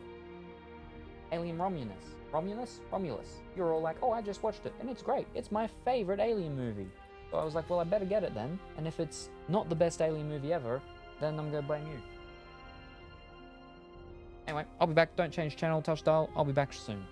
Alien Romulus. You're all like, oh, I just watched it, and it's great. It's my favorite Alien movie. So I was like, well, I better get it then. And if it's not the best Alien movie ever, then I'm going to blame you. Anyway, I'll be back. Don't change channel, touch dial. I'll be back soon.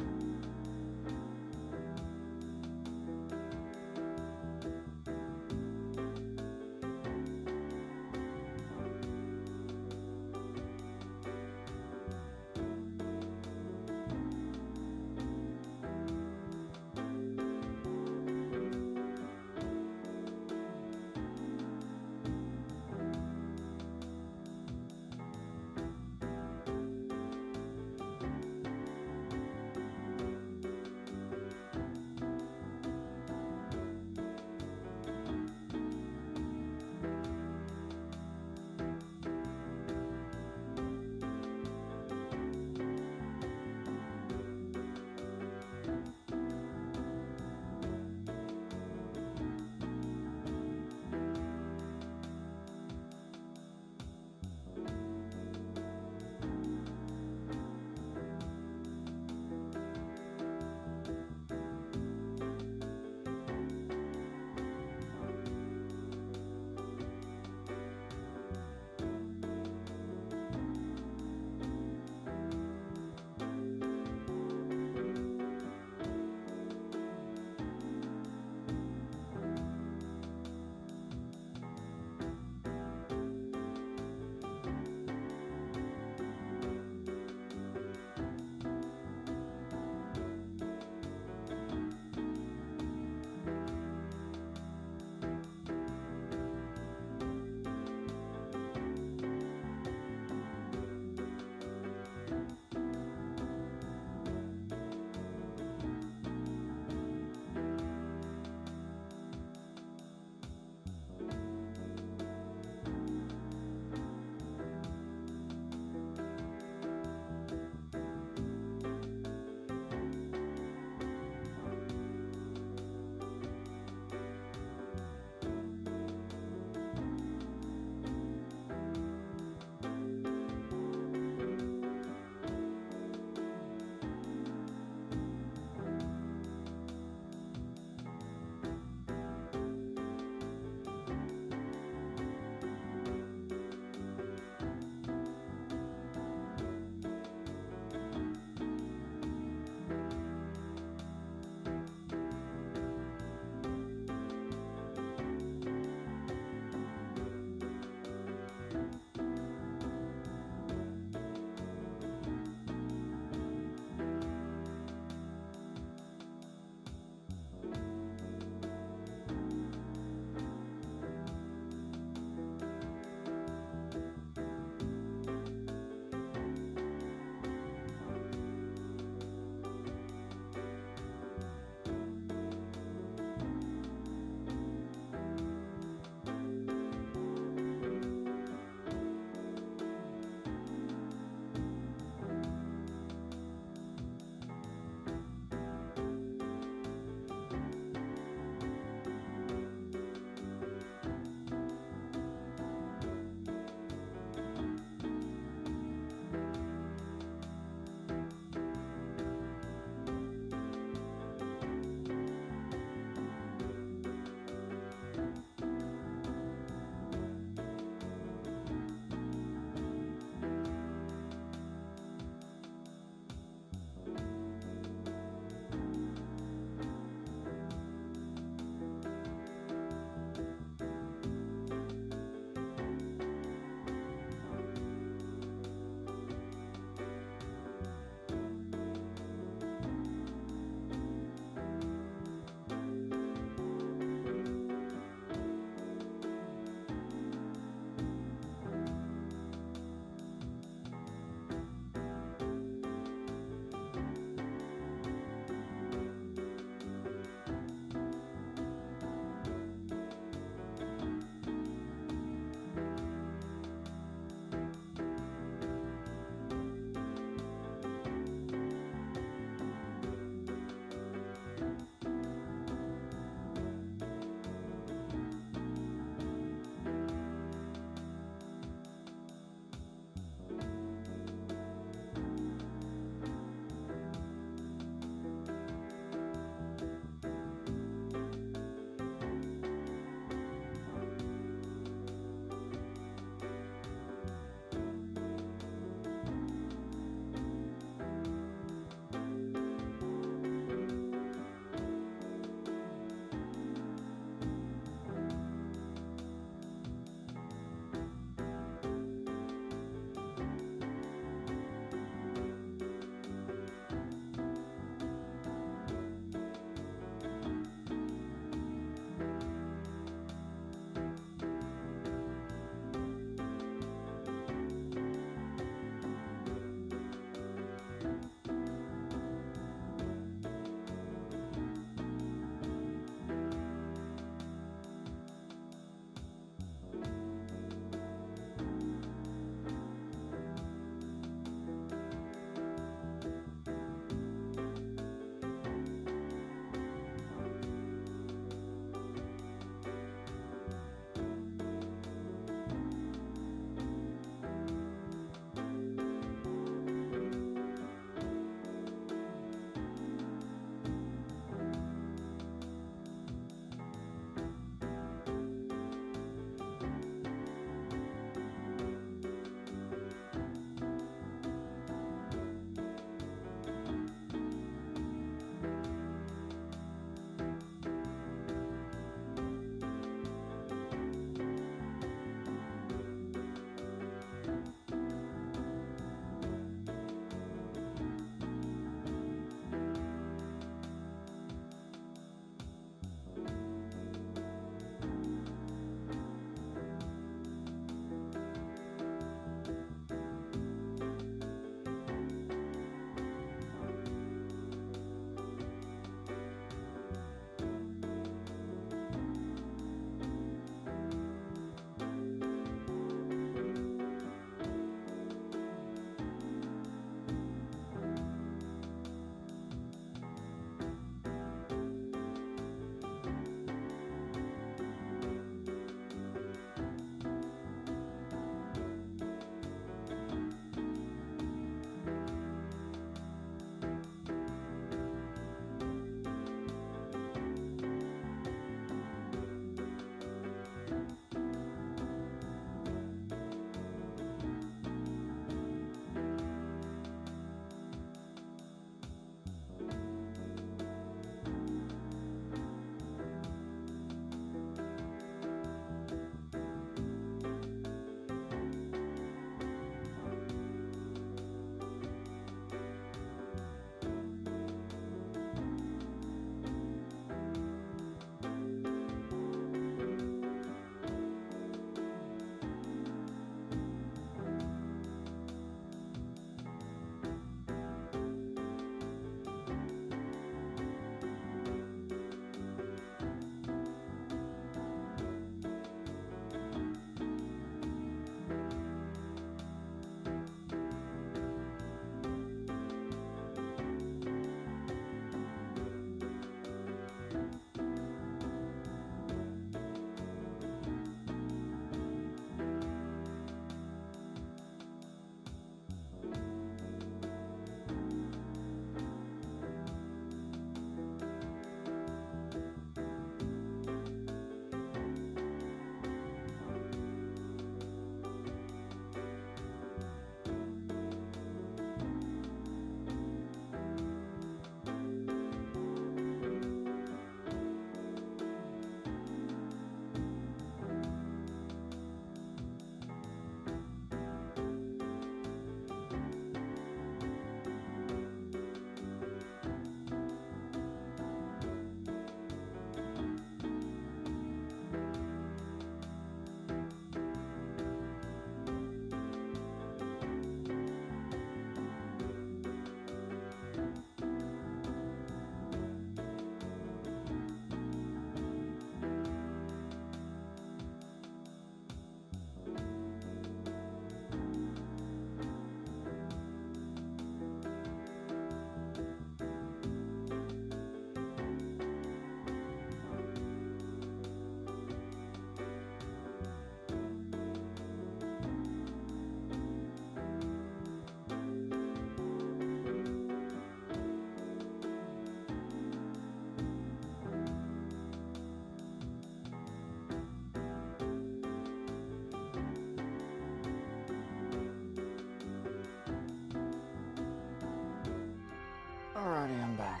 Alrighty, I'm back.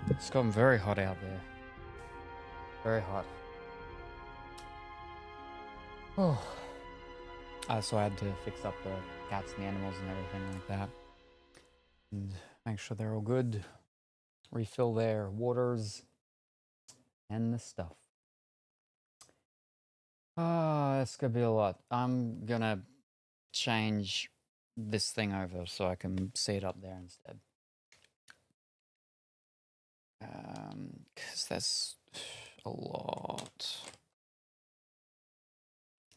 It's gotten very hot out there. Very hot. Oh. So I had to fix up the cats and the animals and everything like that. And make sure they're all good. Refill their waters and the stuff. It's gonna be a lot. I'm gonna change this thing over so I can see it up there instead. Because that's a lot.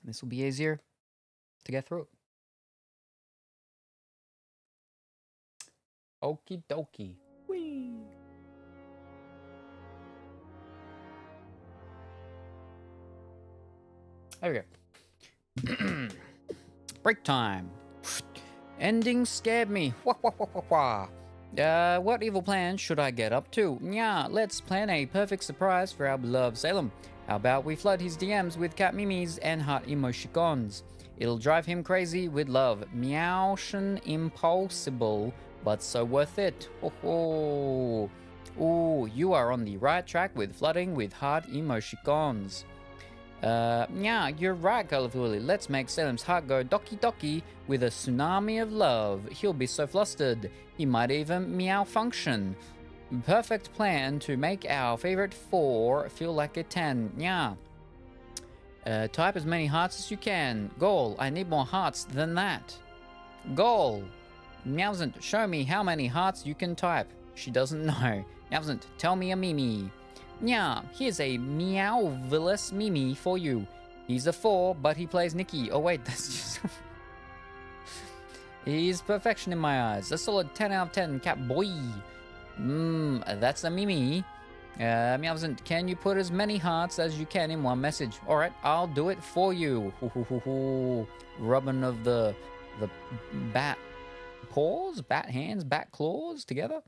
This will be easier to get through. Okie dokie. Whee! There we go. Break time. Ending scared me. Wah, wah, wah, wah, wah. What evil plan should I get up to? Yeah, let's plan a perfect surprise for our beloved Salem. How about we flood his DMs with cat mimis and heart emoticons? It'll drive him crazy with love. Meowshin impossible, but so worth it. Ho ho. Ooh, you are on the right track with flooding with heart emoticons. Yeah, you're right, Colorfully. Let's make Salem's heart go doki doki with a tsunami of love. He'll be so flustered, he might even meow function. Perfect plan to make our favorite 4 feel like a 10. Yeah. Type as many hearts as you can. Goal, I need more hearts than that. Goal, Meowsant, show me how many hearts you can type. She doesn't know. Meowsant, tell me a Mimi. Yeah, here's a Meowvilous Mimi for you. He's a 4, but he plays Nikki. Oh wait, that's just... He's perfection in my eyes. A solid 10 out of 10, cat boy. That's a Mimi. Meowsant, can you put as many hearts as you can in one message? Alright, I'll do it for you. Rubbing of the bat paws, bat hands, bat claws together.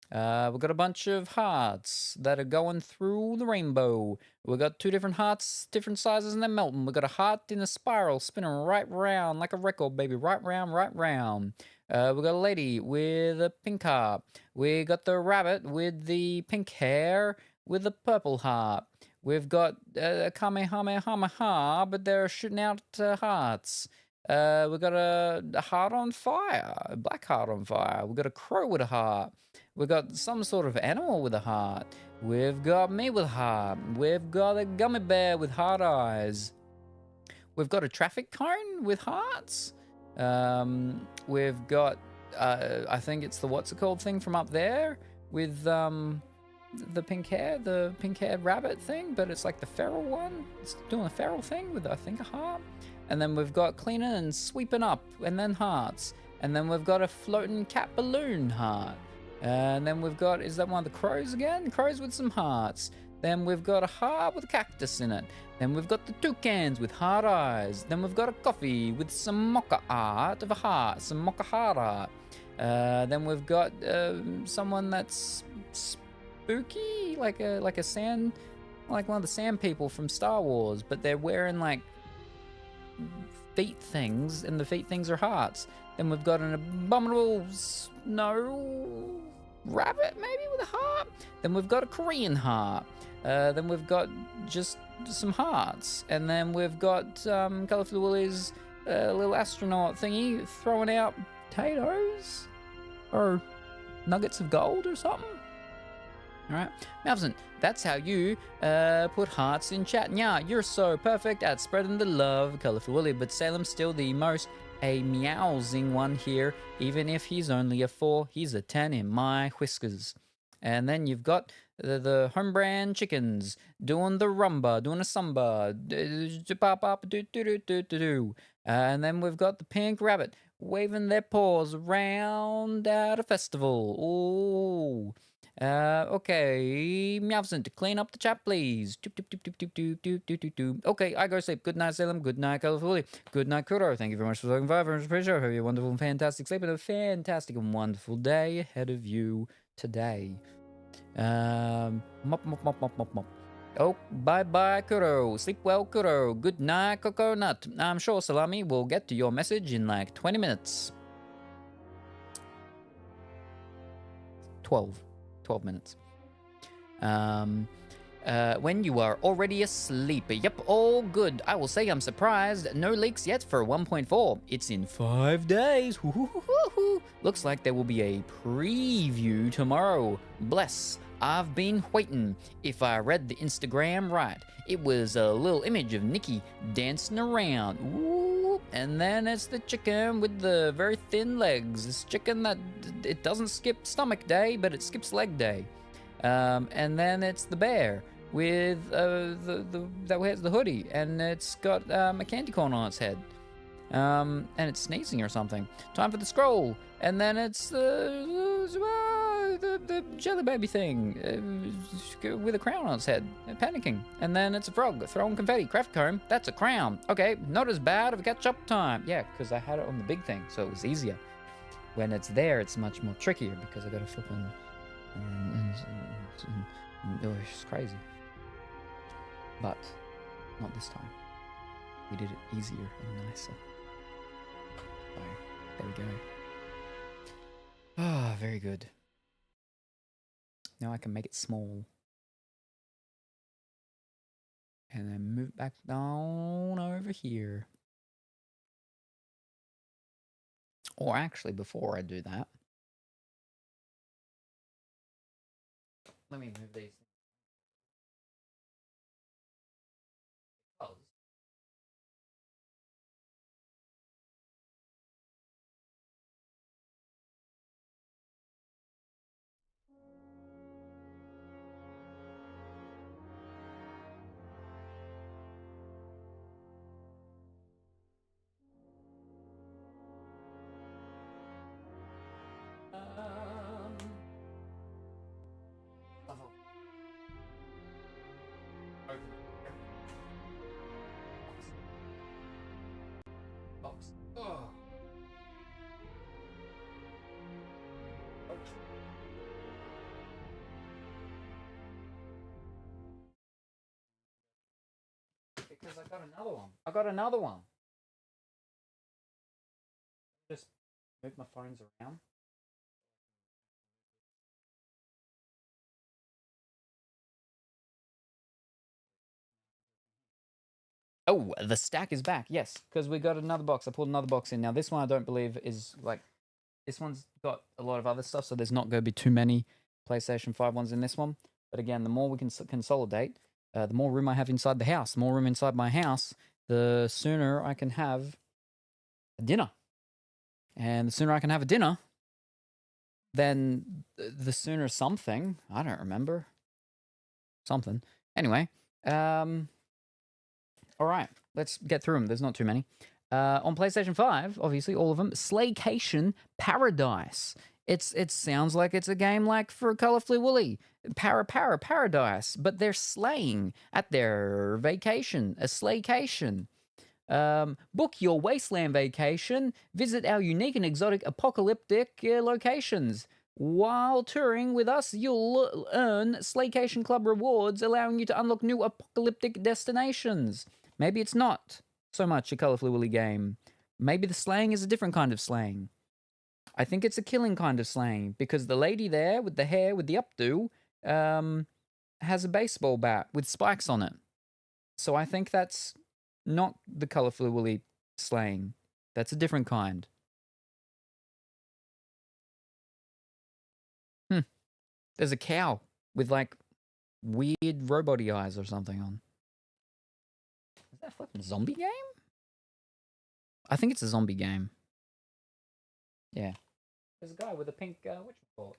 We've got a bunch of hearts that are going through the rainbow. We've got 2 different hearts, different sizes, and they're melting. We've got a heart in a spiral, spinning right round like a record, baby. Right round, right round. We've got a lady with a pink heart. We got the rabbit with the pink hair with the purple heart. We've got a Kamehameha, but they're shooting out hearts. We've got a heart on fire, a black heart on fire. We've got a crow with a heart. We've got some sort of animal with a heart. We've got me with a heart. We've got a gummy bear with heart eyes. We've got a traffic cone with hearts. We've got, I think it's the what's it called thing from up there with the pink haired rabbit thing, but it's like the feral one. It's doing a feral thing with, I think, a heart. And then we've got cleaning and sweeping up, and then hearts. And then we've got a floating cat balloon heart. And then we've got, is that one of the crows again? Crows with some hearts. Then we've got a heart with a cactus in it. Then we've got the toucans with heart eyes. Then we've got a coffee with some mocha art of a heart, some mocha heart art. Then we've got someone that's spooky, like a sand, like one of the sand people from Star Wars, but they're wearing like feet things, and the feet things are hearts. Then we've got an abominable snow rabbit, maybe, with a heart. Then we've got a Korean heart. Then we've got just some hearts. And then we've got Colourful Willie's little astronaut thingy throwing out potatoes or nuggets of gold or something. Alright, Malvin, that's how you put hearts in chat. Yeah, you're so perfect at spreading the love, Colourful Willie, but Salem's still the most a meowsing one here. Even if he's only a 4, he's a 10 in my whiskers. And then you've got the home brand chickens doing the rumba, doing a samba. And then we've got the pink rabbit waving their paws around at a festival. Ooh. Okay, Meowsant, to clean up the chat, please. Okay, I go sleep. Good night, Salem. Good night, Colourful. Good night, Kuro. Thank you very much for talking. Very much appreciate it. Hope you have a wonderful and fantastic sleep and a fantastic and wonderful day ahead of you today. Mop, mop, mop, mop, mop, mop. Oh, bye-bye, Kuro. Sleep well, Kuro. Good night, Coconut. I'm sure Salami will get to your message in like 20 minutes. 12 minutes. When you are already asleep. Yep, all good. I will say I'm surprised. No leaks yet for 1.4. It's in 5 days. Looks like there will be a preview tomorrow. Bless. I've been waiting. If I read the Instagram right, it was a little image of Nikki dancing around. Ooh, and then it's the chicken with the very thin legs. This chicken that it doesn't skip stomach day, but it skips leg day. And then it's the bear with that wears the hoodie, and it's got a candy corn on its head. And it's sneezing or something. Time for the scroll, and then it's the jelly baby thing with a crown on its head, panicking. And then it's a frog throwing confetti. Craft cone, that's a crown. Okay, not as bad of a catch-up time. Yeah, because I had it on the big thing, so it was easier. When it's there, it's much more trickier because I got to flip on. It's crazy. But not this time. We did it easier and nicer. So, there we go. Ah, very good. Now I can make it small. And then move back down over here. Or actually, before I do that, let me move these. Because I got another one. I got another one. Just move my phones around. Oh, the stack is back. Yes, because we got another box. I pulled another box in. Now, this one I don't believe is like... This one's got a lot of other stuff, so there's not going to be too many PlayStation 5 ones in this one. But again, the more we can consolidate, the more room I have inside the house. The more room inside my house, the sooner I can have a dinner. And the sooner I can have a dinner, then the sooner something... I don't remember. Something. Anyway, all right, let's get through them. There's not too many. On PlayStation 5, obviously, all of them. Slaycation Paradise. It sounds like it's a game like for Colorfully Woolly. Paradise. But they're slaying at their vacation. A slaycation. Book your wasteland vacation. Visit our unique and exotic apocalyptic locations. While touring with us, you'll earn Slaycation Club rewards, allowing you to unlock new apocalyptic destinations. Maybe it's not so much a Colorfully Woolly game. Maybe the slaying is a different kind of slaying. I think it's a killing kind of slaying, because the lady there with the hair with the updo has a baseball bat with spikes on it. So I think that's not the Colorfully Woolly slaying. That's a different kind. There's a cow with like weird robot-y eyes or something on. Is that a flipping zombie game? I think it's a zombie game. Yeah. There's a guy with a pink, whatchamacallit?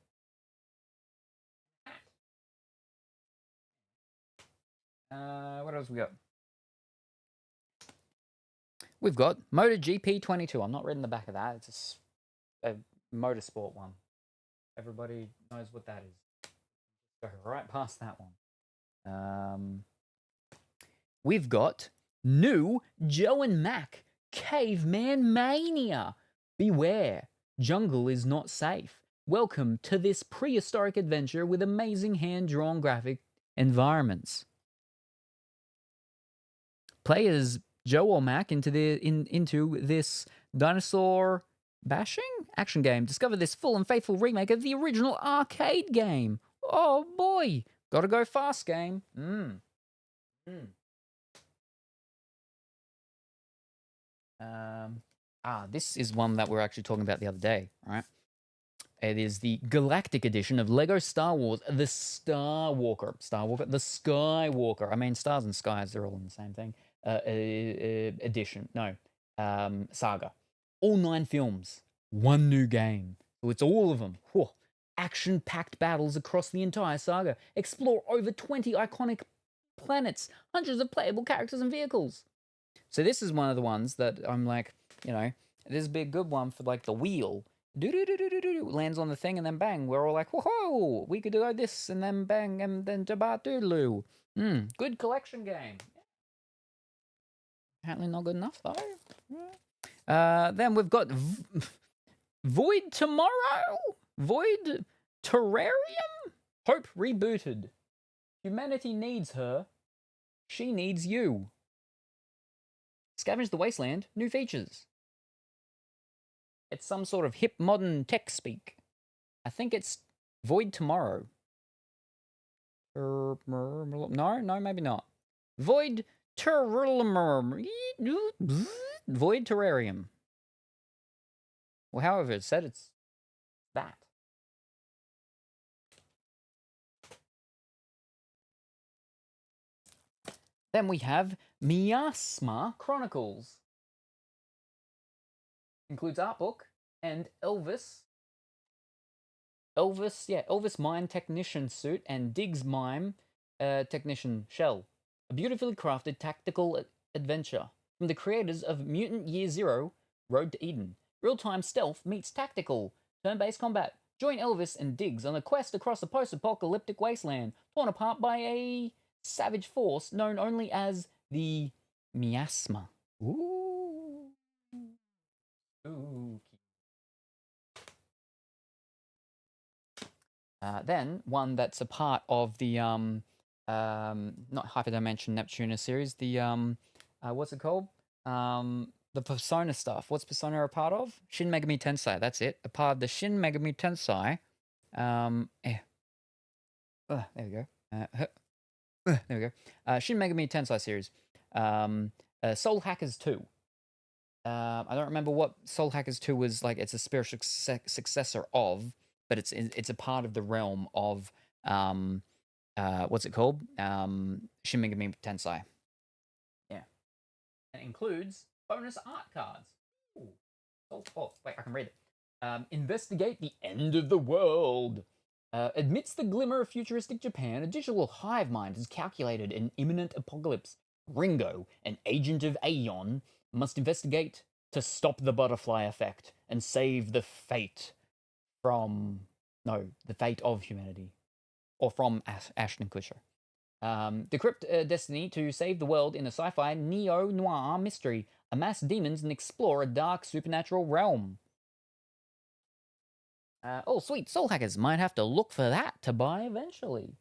What else we got? We've got MotoGP 22. I'm not reading the back of that. It's a motorsport one. Everybody knows what that is. Go right past that one. We've got new Joe and Mac Caveman Mania. Beware, jungle is not safe. Welcome to this prehistoric adventure with amazing hand-drawn graphic environments. play as Joe or Mac into this dinosaur bashing action game. Discover this full and faithful remake of the original arcade game. Oh boy, gotta go fast, game. This is one that we're actually talking about the other day, right? It is the Galactic Edition of Lego Star Wars, the the Skywalker. I mean, stars and skies, they're all in the same thing. Edition, no, saga. All 9 films, 1 new game. So it's all of them. Whew. Action-packed battles across the entire saga. Explore over 20 iconic planets, hundreds of playable characters and vehicles. So this is one of the ones that I'm like, you know, this would be a good one for like the wheel. Lands on the thing and then bang, we're all like, whoa, we could do this and then bang and then doodaloo. Good collection game. Apparently not good enough though. Then we've got Void Tomorrow, Void Terrarium, Hope rebooted. Humanity needs her. She needs you. Scavenge the Wasteland, new features. It's some sort of hip modern tech speak. I think it's Void Tomorrow. No, maybe not. Void Terrarium. Void Terrarium. Well, however it's said, it's that. Then we have Miasma Chronicles. Includes art book and Elvis Mime Technician suit and Diggs Mime Technician shell. A beautifully crafted tactical adventure from the creators of Mutant Year Zero, Road to Eden. Real-time stealth meets tactical, turn-based combat. Join Elvis and Diggs on a quest across a post-apocalyptic wasteland, torn apart by a savage force known only as the Miasma. Ooh. Then one that's a part of the not Hyperdimension Neptuna series, the what's it called? The Persona stuff. What's Persona a part of? Shin Megami Tensei. That's it. A part of the Shin Megami Tensei. There we go. There we go. Shin Megami Tensei series. Soul Hackers 2. I don't remember what Soul Hackers 2 was like. It's a spiritual successor of, but it's a part of the realm of what's it called? Shin Megami Tensei. Yeah, it includes bonus art cards. Ooh. Oh, wait, I can read it. Investigate the end of the world. Amidst the glimmer of futuristic Japan, a digital hive mind has calculated an imminent apocalypse. Ringo, an agent of Aeon, must investigate to stop the butterfly effect and save the fate of humanity. Or from Ashton Kutcher. Decrypt destiny to save the world in a sci-fi neo-noir mystery. Amass demons and explore a dark supernatural realm. Oh, sweet. Soul Hackers might have to look for that to buy eventually.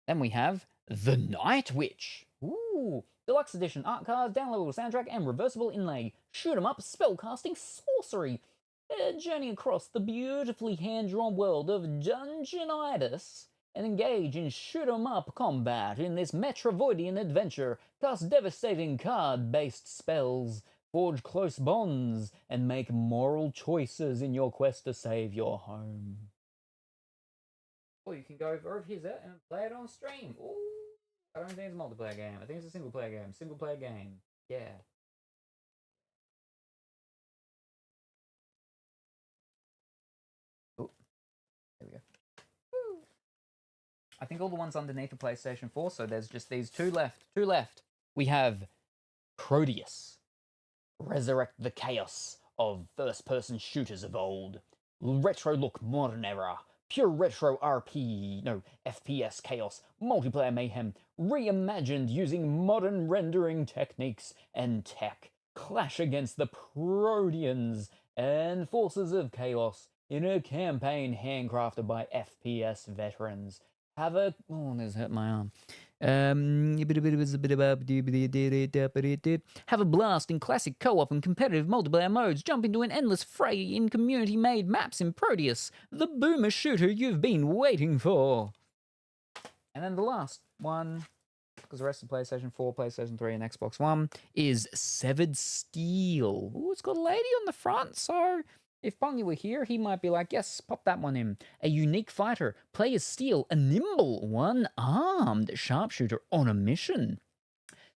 Then we have The Night Witch. Ooh. Deluxe edition art cards, downloadable soundtrack, and reversible inlay. Shoot 'em up, spellcasting sorcery. A journey across the beautifully hand-drawn world of Dungeonitis and engage in shoot-'em-up combat in this Metroidvania adventure. Cast devastating card-based spells, forge close bonds, and make moral choices in your quest to save your home. Or you can go over here and play it on stream. Ooh, I don't think it's a multiplayer game. I think it's a single-player game. Single-player game. Yeah. Oh, there we go. Woo. I think all the ones underneath the PlayStation 4, so there's just these two left. We have Proteus. Resurrect the chaos of first-person shooters of old. Retro look, modern era. Pure retro FPS chaos, multiplayer mayhem, reimagined using modern rendering techniques and tech. Clash against the Proteans and forces of chaos in a campaign handcrafted by FPS veterans. Oh, this hurt my arm. Have a blast in classic co-op and competitive multiplayer modes. Jump into an endless fray in community-made maps in Proteus, the boomer shooter you've been waiting for. And then the last one, because the rest of PlayStation 4, PlayStation 3, and Xbox One, is Severed Steel. Ooh, it's got a lady on the front, so if Bongi were here, he might be like, yes, pop that one in. A unique fighter, play as Steel, a nimble, one-armed sharpshooter on a mission.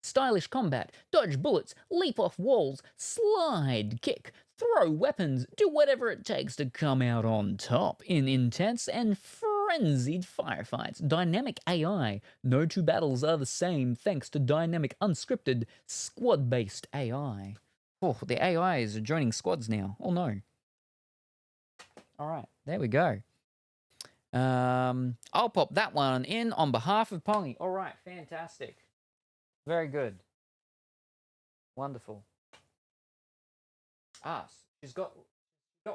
Stylish combat, dodge bullets, leap off walls, slide, kick, throw weapons, do whatever it takes to come out on top in intense and frenzied firefights. Dynamic AI. No two battles are the same thanks to dynamic, unscripted, squad-based AI. Oh, the AIs are joining squads now. Oh no. All right, there we go. I'll pop that one in on behalf of Pongy. All right, fantastic. Very good. Wonderful. She's got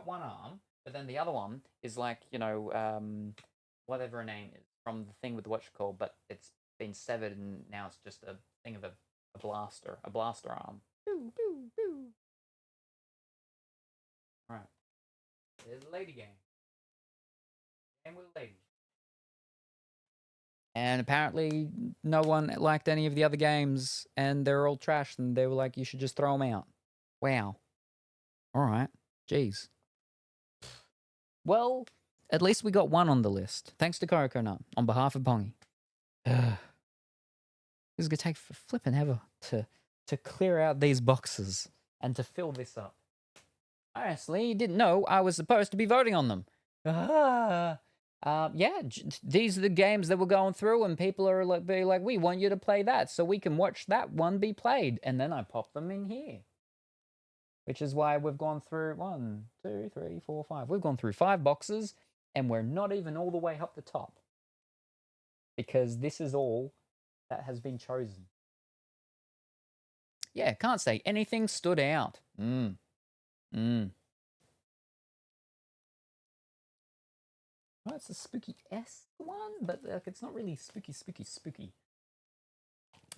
one arm, but then the other one is like, whatever her name is from the thing with the whatchamacallit, but it's been severed and now it's just a thing of a blaster arm. Boo, boo, boo. All right. There's a lady game. Game with a lady. And apparently no one liked any of the other games and they're all trash and they were like, you should just throw them out. Wow. All right. Jeez. Well, at least we got one on the list. Thanks to Coconut on behalf of Pongy. This is going to take flipping ever to clear out these boxes and to fill this up. Honestly, didn't know I was supposed to be voting on them. Yeah, these are the games that we're going through, and people are like, we want you to play that so we can watch that one be played. And then I pop them in here. Which is why we've gone through 1, 2, 3, 4, 5. We've gone through 5 boxes, and we're not even all the way up the top. Because this is all that has been chosen. Yeah, can't say anything stood out. Well, it's a spooky S one, but it's not really spooky.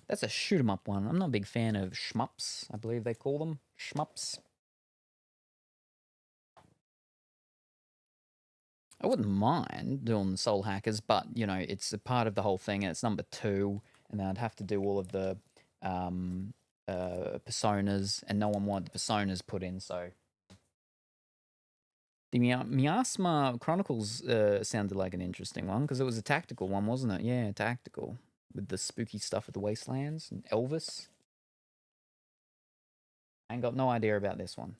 That's a shoot 'em up one. I'm not a big fan of shmups. I believe they call them shmups. I wouldn't mind doing Soul Hackers, but it's a part of the whole thing, and it's number 2, and then I'd have to do all of the personas, and no one wanted the personas put in, so. The Miasma Chronicles sounded like an interesting one, because it was a tactical one, wasn't it? Yeah, tactical. With the spooky stuff of the Wastelands and Elvis. I ain't got no idea about this one.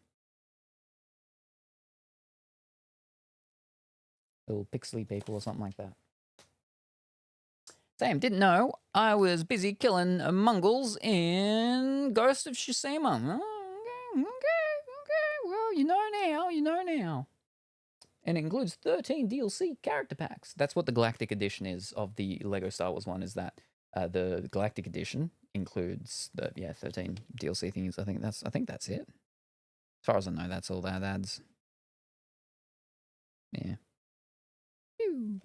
Little pixely people or something like that. Sam, didn't know I was busy killing Mongols in Ghost of Tsushima. Oh, okay. Well, you know now. And it includes 13 DLC character packs. That's what the Galactic Edition is of the Lego Star Wars one, is that the Galactic Edition includes the 13 DLC things. I think that's it. As far as I know, that's all that adds. Yeah. Pew.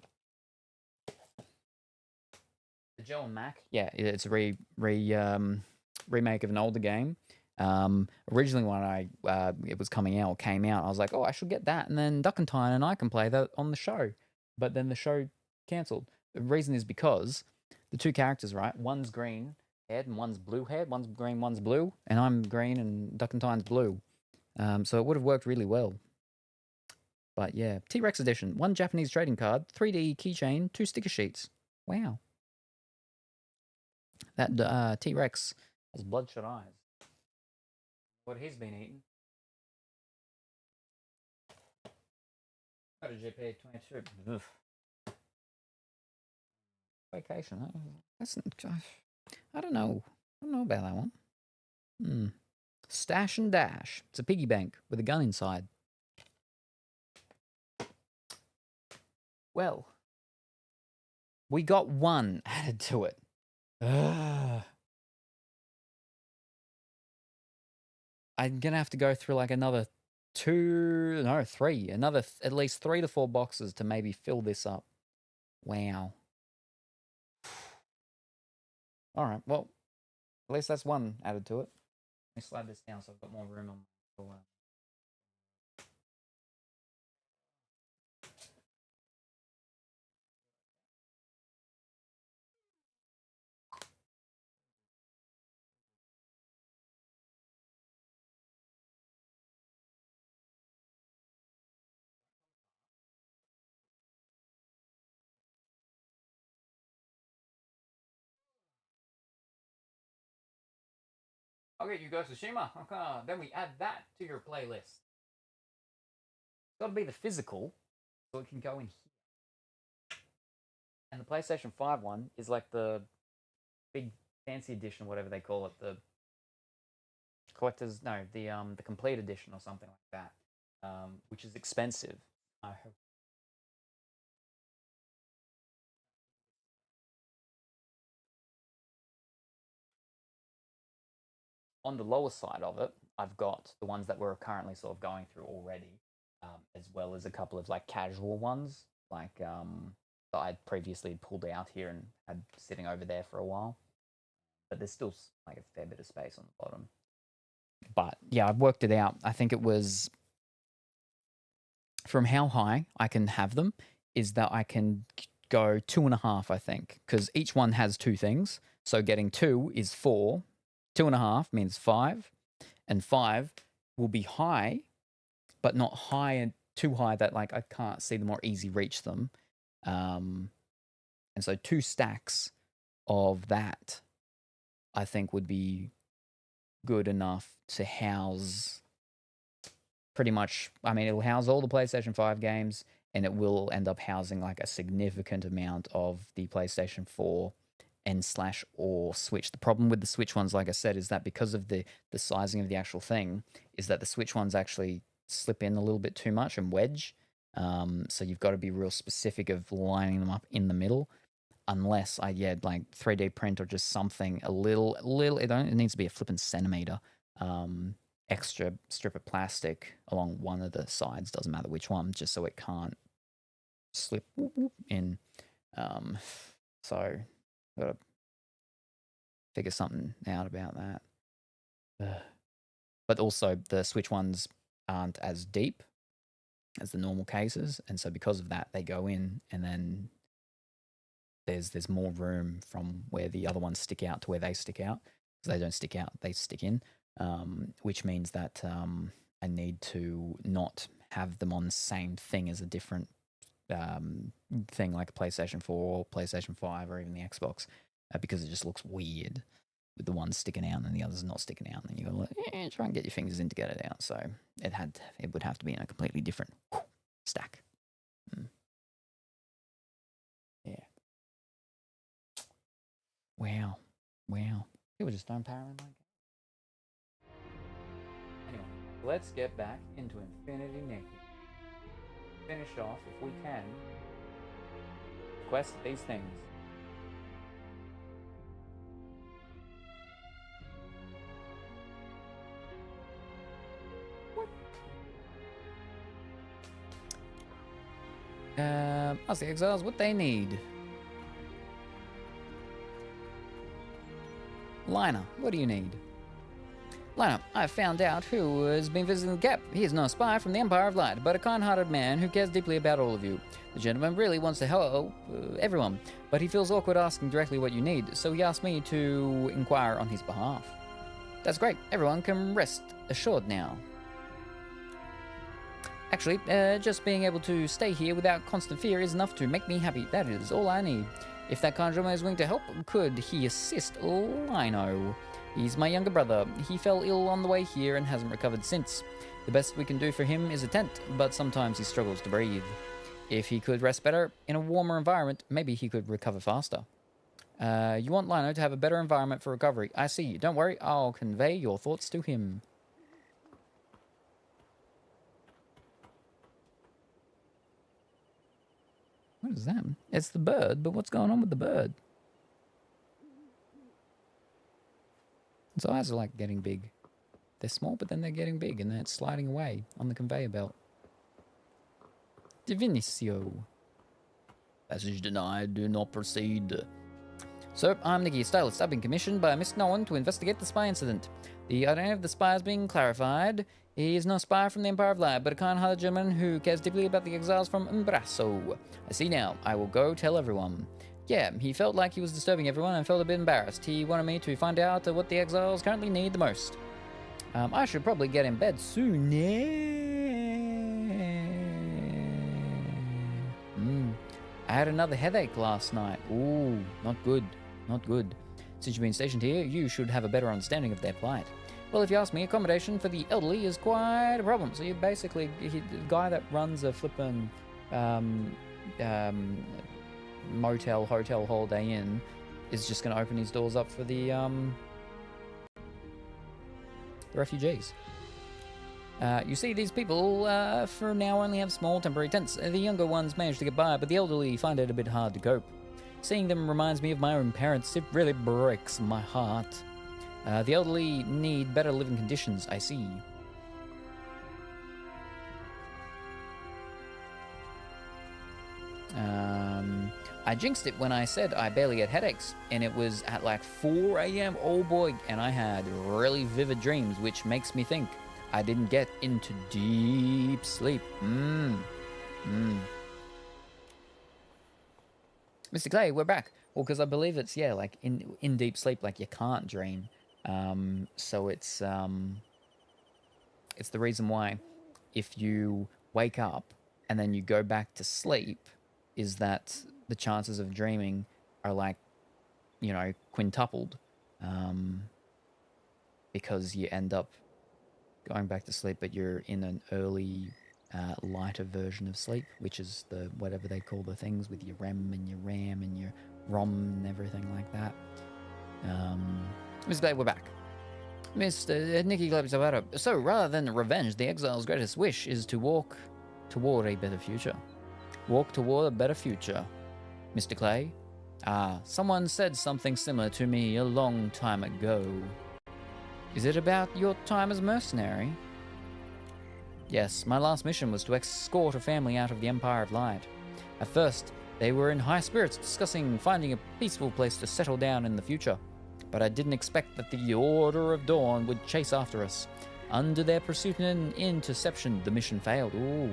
The Joe and Mac. Yeah, it's a remake of an older game. Originally when it was came out, I was like, oh, I should get that, and then Duckentine and I can play that on the show. But then the show cancelled. The reason is because the 2 characters, right? One's green haired and one's blue haired. One's green, one's blue, and I'm green and Duckentine's blue. So it would have worked really well. But yeah, T-Rex edition, 1 Japanese trading card, 3D keychain, 2 sticker sheets. Wow. That T-Rex has bloodshot eyes. What he's been eating. Go to GP 22. Vacation. That's. I don't know. I don't know about that one. Stash and Dash. It's a piggy bank with a gun inside. Well, we got 1 added to it. I'm gonna have to go through like another 3, at least 3 to 4 boxes to maybe fill this up. Wow. All right. Well, at least that's one added to it. Let me slide this down so I've got more room on my floor. Okay, you go Tsushima. Okay, then we add that to your playlist. It's got to be the physical, so it can go in here. And the PlayStation 5 one is like the big fancy edition, whatever they call it, the collector's the complete edition or something like that, which is expensive. I hope. On the lower side of it, I've got the ones that we're currently sort of going through already, as well as a couple of like casual ones, like that I'd previously pulled out here and had sitting over there for a while. But there's still like a fair bit of space on the bottom. But yeah, I've worked it out. I think it was from how high I can have them is that I can go 2.5, I think, because each one has two things. So getting 2 is 4. 2.5 means 5, and 5 will be high, but not high and too high that like I can't see them or easy reach them. And so 2 stacks of that, I think, would be good enough to house pretty much. I mean, it'll house all the PlayStation 5 games, and it will end up housing like a significant amount of the PlayStation 4 and/or Switch. The problem with the Switch ones, like I said, is that because of the sizing of the actual thing, is that the Switch ones actually slip in a little bit too much and wedge. So you've got to be real specific of lining them up in the middle. Unless I like 3D print or just something a little. It needs to be a flipping centimeter. Extra strip of plastic along one of the sides, doesn't matter which one, just so it can't slip in. So gotta figure something out about that. But also the Switch ones aren't as deep as the normal cases, and so because of that, they go in, and then there's more room from where the other ones stick out to where they stick out. Because they don't stick out, they stick in, which means that I need to not have them on the same thing as a different thing like a PlayStation 4 or PlayStation 5 or even the Xbox, because it just looks weird with the ones sticking out and the others not sticking out. And you gotta like, try and get your fingers in to get it out. So it would have to be in a completely different stack. Yeah. Wow. People just don't power in like it. Anyway, let's get back into Infinity Nikki. Finish off, if we can, quest these things. What? Ask the exiles what they need. Liner, what do you need? Liner, I've found out who has been visiting the Gap. He is no spy from the Empire of Light, but a kind-hearted man who cares deeply about all of you. The gentleman really wants to help everyone, but he feels awkward asking directly what you need, so he asked me to inquire on his behalf. That's great. Everyone can rest assured now. Actually, just being able to stay here without constant fear is enough to make me happy. That is all I need. If that kind gentleman is willing to help, could he assist Lino? He's my younger brother. He fell ill on the way here and hasn't recovered since. The best we can do for him is a tent, but sometimes he struggles to breathe. If he could rest better in a warmer environment, maybe he could recover faster. You want Lino to have a better environment for recovery. I see you. Don't worry, I'll convey your thoughts to him. What is that? It's the bird, but what's going on with the bird? Its eyes are like getting big. They're small, but then they're getting big, and then it's sliding away on the conveyor belt. Divinissio. Passage denied. Do not proceed. So, I'm Nikki, stylist. I've been commissioned by Miss Nolan to investigate the spy incident. The identity of the spy has been clarified. He is no spy from the Empire of Light, but a kind-hearted gentleman who cares deeply about the exiles from Umbraso. I see now. I will go tell everyone. Yeah, he felt like he was disturbing everyone and felt a bit embarrassed. He wanted me to find out what the exiles currently need the most. I should probably get in bed soon. I had another headache last night. Ooh, not good. Not good. Since you've been stationed here, you should have a better understanding of their plight. Well, if you ask me, accommodation for the elderly is quite a problem. So you basically, the guy that runs a flippin' motel, hotel, holiday inn is just going to open his doors up for the refugees. You see, these people for now only have small temporary tents. The younger ones manage to get by, but the elderly find it a bit hard to cope. Seeing them reminds me of my own parents. It really breaks my heart. The elderly need better living conditions, I see. I jinxed it when I said I barely had headaches, and it was at like 4 a.m. Oh boy, and I had really vivid dreams, which makes me think I didn't get into deep sleep. Mr. Clay, we're back. Well, because I believe it's, yeah, like in deep sleep, like you can't dream. So it's the reason why if you wake up and then you go back to sleep is that the chances of dreaming are like, you know, quintupled. Because you end up going back to sleep, but you're in an early, lighter version of sleep, which is the whatever they call the things with your REM and your RAM and your ROM and everything like that. Mr. Day, we're back. Mr. Nikki Glebzavara. So, rather than revenge, the exile's greatest wish is to walk toward a better future. Walk toward a better future. Mr. Clay? Someone said something similar to me a long time ago. Is it about your time as mercenary? Yes, my last mission was to escort a family out of the Empire of Light. At first, they were in high spirits discussing finding a peaceful place to settle down in the future. But I didn't expect that the Order of Dawn would chase after us. Under their pursuit and interception, the mission failed. Ooh,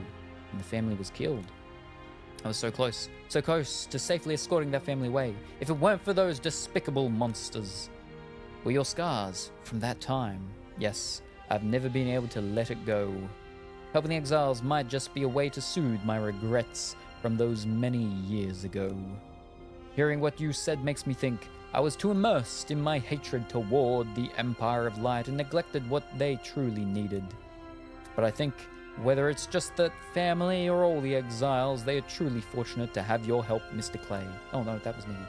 and the family was killed. I was so close to safely escorting that family away, if it weren't for those despicable monsters. Were your scars from that time? Yes, I've never been able to let it go. Helping the exiles might just be a way to soothe my regrets from those many years ago. Hearing what you said makes me think I was too immersed in my hatred toward the Empire of Light and neglected what they truly needed. But I think whether it's just that family or all the exiles, they are truly fortunate to have your help, Mr. Clay. Oh no, that was Nikki.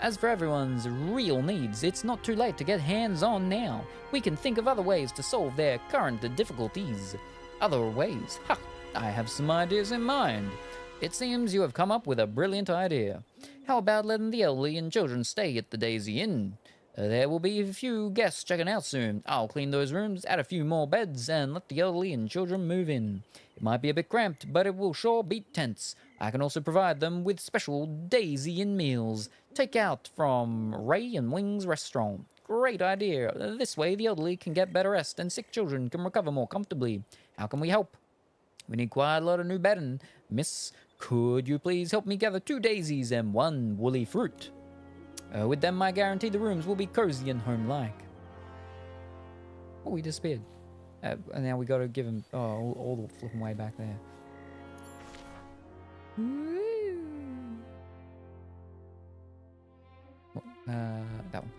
As for everyone's real needs, it's not too late to get hands-on now. We can think of other ways to solve their current difficulties. Other ways? Ha! I have some ideas in mind. It seems you have come up with a brilliant idea. How about letting the elderly and children stay at the Daisy Inn? There will be a few guests checking out soon. I'll clean those rooms, add a few more beds, and let the elderly and children move in. It might be a bit cramped, but it will sure beat tents. I can also provide them with special Daisy Inn meals. Take out from Ray and Wings restaurant. Great idea. This way the elderly can get better rest and sick children can recover more comfortably. How can we help? We need quite a lot of new bedding. Miss, could you please help me gather 2 daisies and 1 woolly fruit? With them, I guarantee the rooms will be cozy and home-like. Oh, he disappeared. And now we got to give him all the flipping way back there. That one.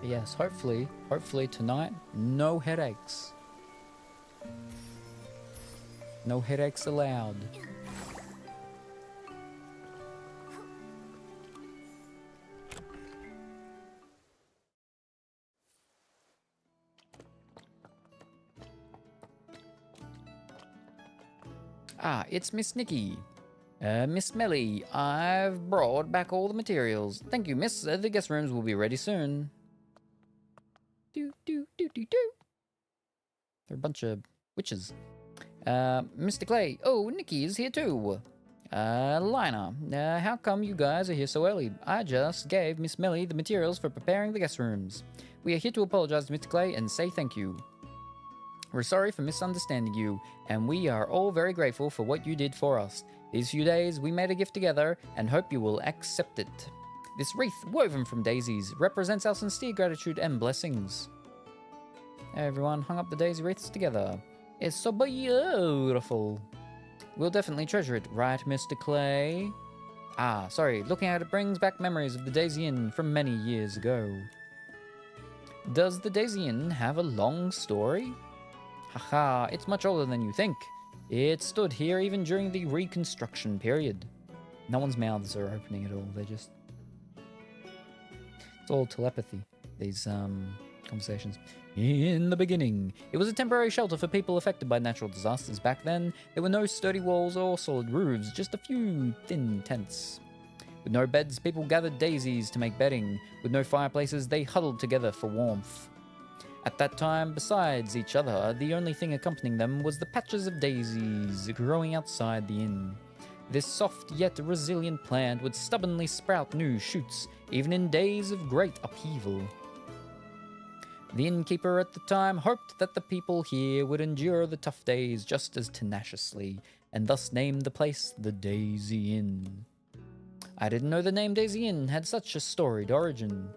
Yes, hopefully tonight, no headaches. No headaches allowed. Ah, it's Miss Nikki. Miss Melly, I've brought back all the materials. Thank you, miss. The guest rooms will be ready soon. Do, do, do, do, do. They're a bunch of witches. Mr. Clay. Oh, Nikki is here too. Lina, how come you guys are here so early? I just gave Miss Melly the materials for preparing the guest rooms. We are here to apologize to Mr. Clay and say thank you. We're sorry for misunderstanding you, and we are all very grateful for what you did for us. These few days, we made a gift together and hope you will accept it. This wreath, woven from daisies, represents our sincere gratitude and blessings. Everyone hung up the daisy wreaths together. It's so beautiful. We'll definitely treasure it, right, Mr. Clay? Ah, sorry, looking at it brings back memories of the Daisy Inn from many years ago. Does the Daisy Inn have a long story? Haha, it's much older than you think. It stood here even during the Reconstruction period. No one's mouths are opening at all, they're just... It's all telepathy, these conversations. In the beginning, it was a temporary shelter for people affected by natural disasters. Back then, there were no sturdy walls or solid roofs, just a few thin tents. With no beds, people gathered daisies to make bedding. With no fireplaces, they huddled together for warmth. At that time, besides each other, the only thing accompanying them was the patches of daisies growing outside the inn. This soft yet resilient plant would stubbornly sprout new shoots, even in days of great upheaval. The innkeeper at the time hoped that the people here would endure the tough days just as tenaciously, and thus named the place the Daisy Inn. I didn't know the name Daisy Inn had such a storied origin.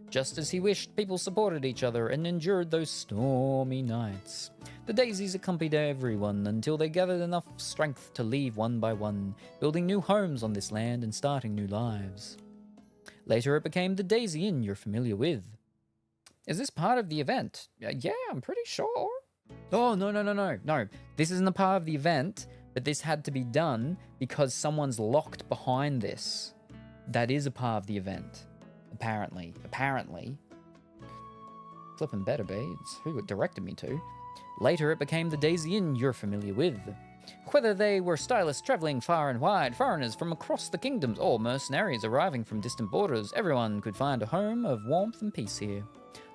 Just as he wished, people supported each other and endured those stormy nights. The daisies accompanied everyone until they gathered enough strength to leave one by one, building new homes on this land and starting new lives. Later it became the Daisy Inn you're familiar with. Is this part of the event? Yeah, I'm pretty sure. Oh, no. This isn't a part of the event, but this had to be done because someone's locked behind this. That is a part of the event. Apparently. Flippin' better be. It's who it directed me to. Later, it became the Daisy Inn you're familiar with. Whether they were stylists traveling far and wide, foreigners from across the kingdoms, or mercenaries arriving from distant borders, everyone could find a home of warmth and peace here.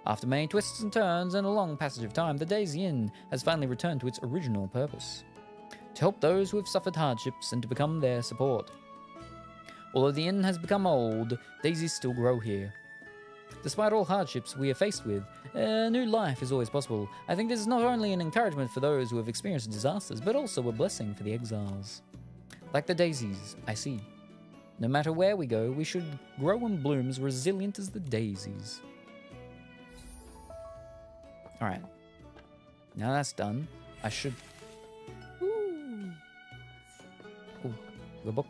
After many twists and turns and a long passage of time, the Daisy Inn has finally returned to its original purpose: to help those who have suffered hardships and to become their support. Although the inn has become old, daisies still grow here. Despite all hardships we are faced with, a new life is always possible. I think this is not only an encouragement for those who have experienced disasters, but also a blessing for the exiles. Like the daisies, I see. No matter where we go, we should grow and bloom as resilient as the daisies. Alright. Now that's done, I should... Ooh, the book.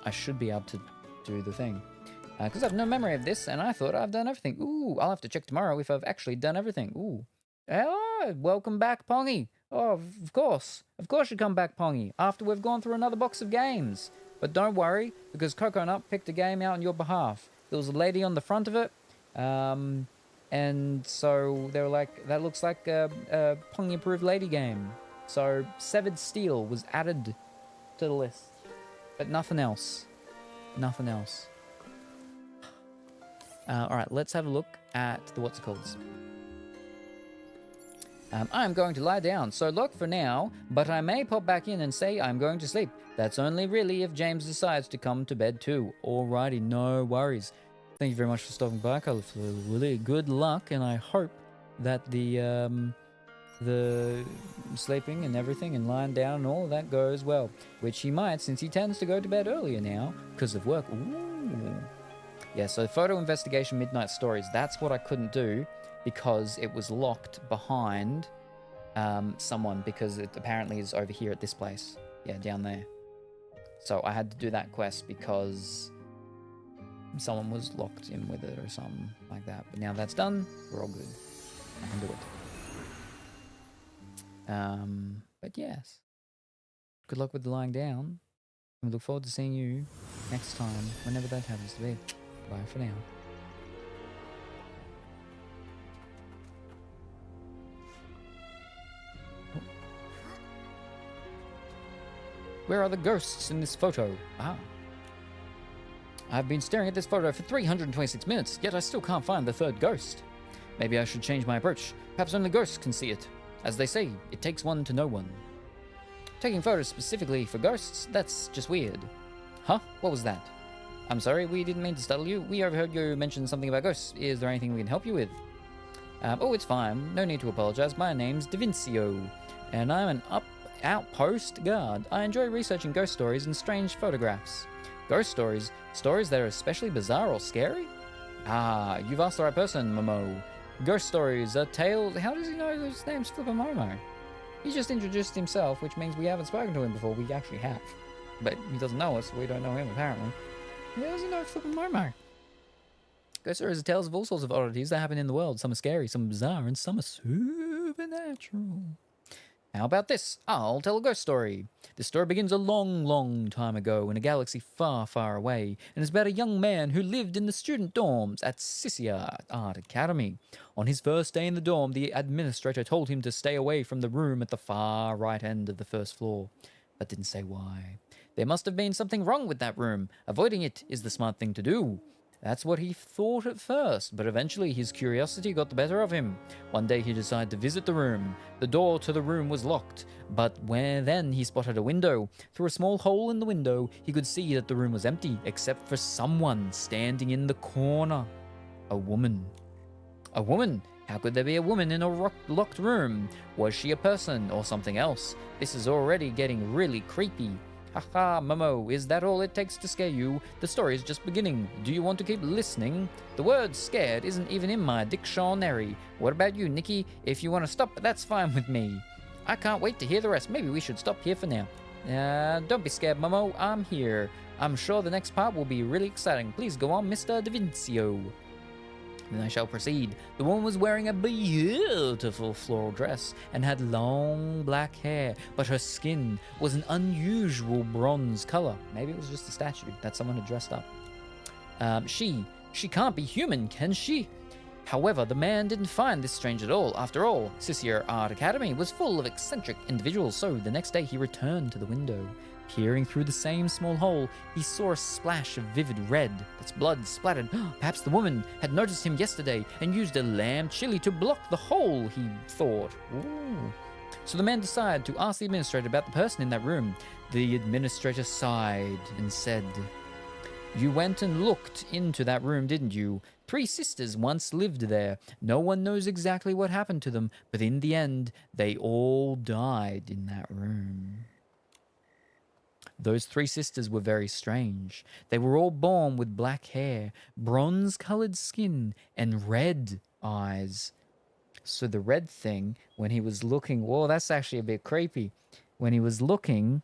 I should be able to do the thing. Because I have no memory of this, and I thought I've done everything. Ooh, I'll have to check tomorrow if I've actually done everything. Ooh. Oh, welcome back, Pongy. Oh, of course. Of course you come back, Pongy, after we've gone through another box of games. But don't worry, because Coconut picked a game out on your behalf. There was a lady on the front of it, and so they were like, that looks like a Pongy-approved lady game. So Severed Steel was added to the list. But nothing else. Nothing else. Alright, let's have a look at the what's it called. I'm going to lie down, so look for now, but I may pop back in and say I'm going to sleep. That's only really if James decides to come to bed too. Alrighty, no worries. Thank you very much for stopping by, Colourful Willy. Good luck, and I hope that the sleeping and everything and lying down and all of that goes well. Which he might, since he tends to go to bed earlier now because of work. Ooh. Yeah, so photo investigation midnight stories. That's what I couldn't do because it was locked behind someone, because it apparently is over here at this place. Yeah, down there. So I had to do that quest because someone was locked in with it or something like that. But now that's done, we're all good. I can do it. But yes, good luck with the lying down, and we look forward to seeing you next time, whenever that happens to be. Bye for now. Where are the ghosts in this photo? Ah. I've been staring at this photo for 326 minutes, yet I still can't find the third ghost. Maybe I should change my approach. Perhaps only ghosts can see it. As they say, it takes one to know one. Taking photos specifically for ghosts? That's just weird. Huh? What was that? I'm sorry, we didn't mean to startle you. We overheard you mention something about ghosts. Is there anything we can help you with? Oh, it's fine. No need to apologize. My name's DaVincio, and I'm an outpost guard. I enjoy researching ghost stories and strange photographs. Ghost stories? Stories that are especially bizarre or scary? Ah, you've asked the right person, Momo. Ghost stories are tales... How does he know his name's Flipper Momo? He just introduced himself, which means we haven't spoken to him before. We actually have. But he doesn't know us, so we don't know him, apparently. He doesn't know Flipper Momo. Ghost stories are tales of all sorts of oddities that happen in the world. Some are scary, some are bizarre, and some are supernatural. How about this? I'll tell a ghost story. This story begins a long, long time ago in a galaxy far, far away, and is about a young man who lived in the student dorms at Sisia Art Academy. On his first day in the dorm, the administrator told him to stay away from the room at the far right end of the first floor, but didn't say why. There must have been something wrong with that room. Avoiding it is the smart thing to do. That's what he thought at first, but eventually his curiosity got the better of him. One day he decided to visit the room. The door to the room was locked, but then he spotted a window. Through a small hole in the window, he could see that the room was empty, except for someone standing in the corner. A woman. A woman? How could there be a woman in a locked room? Was she a person or something else? This is already getting really creepy. Haha, Momo, is that all it takes to scare you? The story is just beginning. Do you want to keep listening? The word scared isn't even in my dictionary. What about you, Nikki? If you want to stop, that's fine with me. I can't wait to hear the rest. Maybe we should stop here for now. Don't be scared, Momo. I'm here. I'm sure the next part will be really exciting. Please go on, Mr. DaVincio. Then I shall proceed. The woman was wearing a beautiful floral dress and had long black hair, but her skin was an unusual bronze color. Maybe it was just a statue that someone had dressed up. She can't be human, can she? However, the man didn't find this strange at all. After all, Sisia Art Academy was full of eccentric individuals, so the next day he returned to the window. Peering through the same small hole, he saw a splash of vivid red. That's blood splattered. Perhaps the woman had noticed him yesterday and used a lamb chili to block the hole, he thought. Ooh. So the man decided to ask the administrator about the person in that room. The administrator sighed and said, "You went and looked into that room, didn't you? 3 sisters once lived there. No one knows exactly what happened to them, but in the end, they all died in that room." Those 3 sisters were very strange. They were all born with black hair, bronze-colored skin, and red eyes. So the red thing, when he was looking... Whoa, that's actually a bit creepy. When he was looking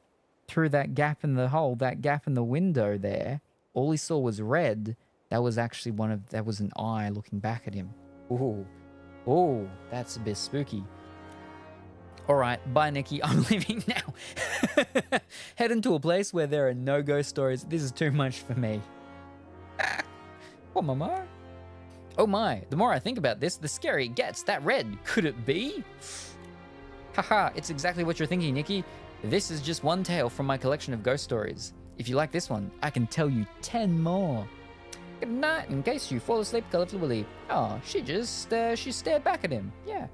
through that gap in the hole, that gap in the window there, all he saw was red. That was actually that was an eye looking back at him. Ooh. Oh, that's a bit spooky. All right, bye, Nikki. I'm leaving now. Heading to a place where there are no ghost stories. This is too much for me. What, Mama? Oh my, the more I think about this, the scarier it gets. That red, could it be? Haha, it's exactly what you're thinking, Nikki. This is just one tale from my collection of ghost stories. If you like this one, I can tell you 10 more. Good night, in case you fall asleep colorfully. Oh, she stared back at him. Yeah.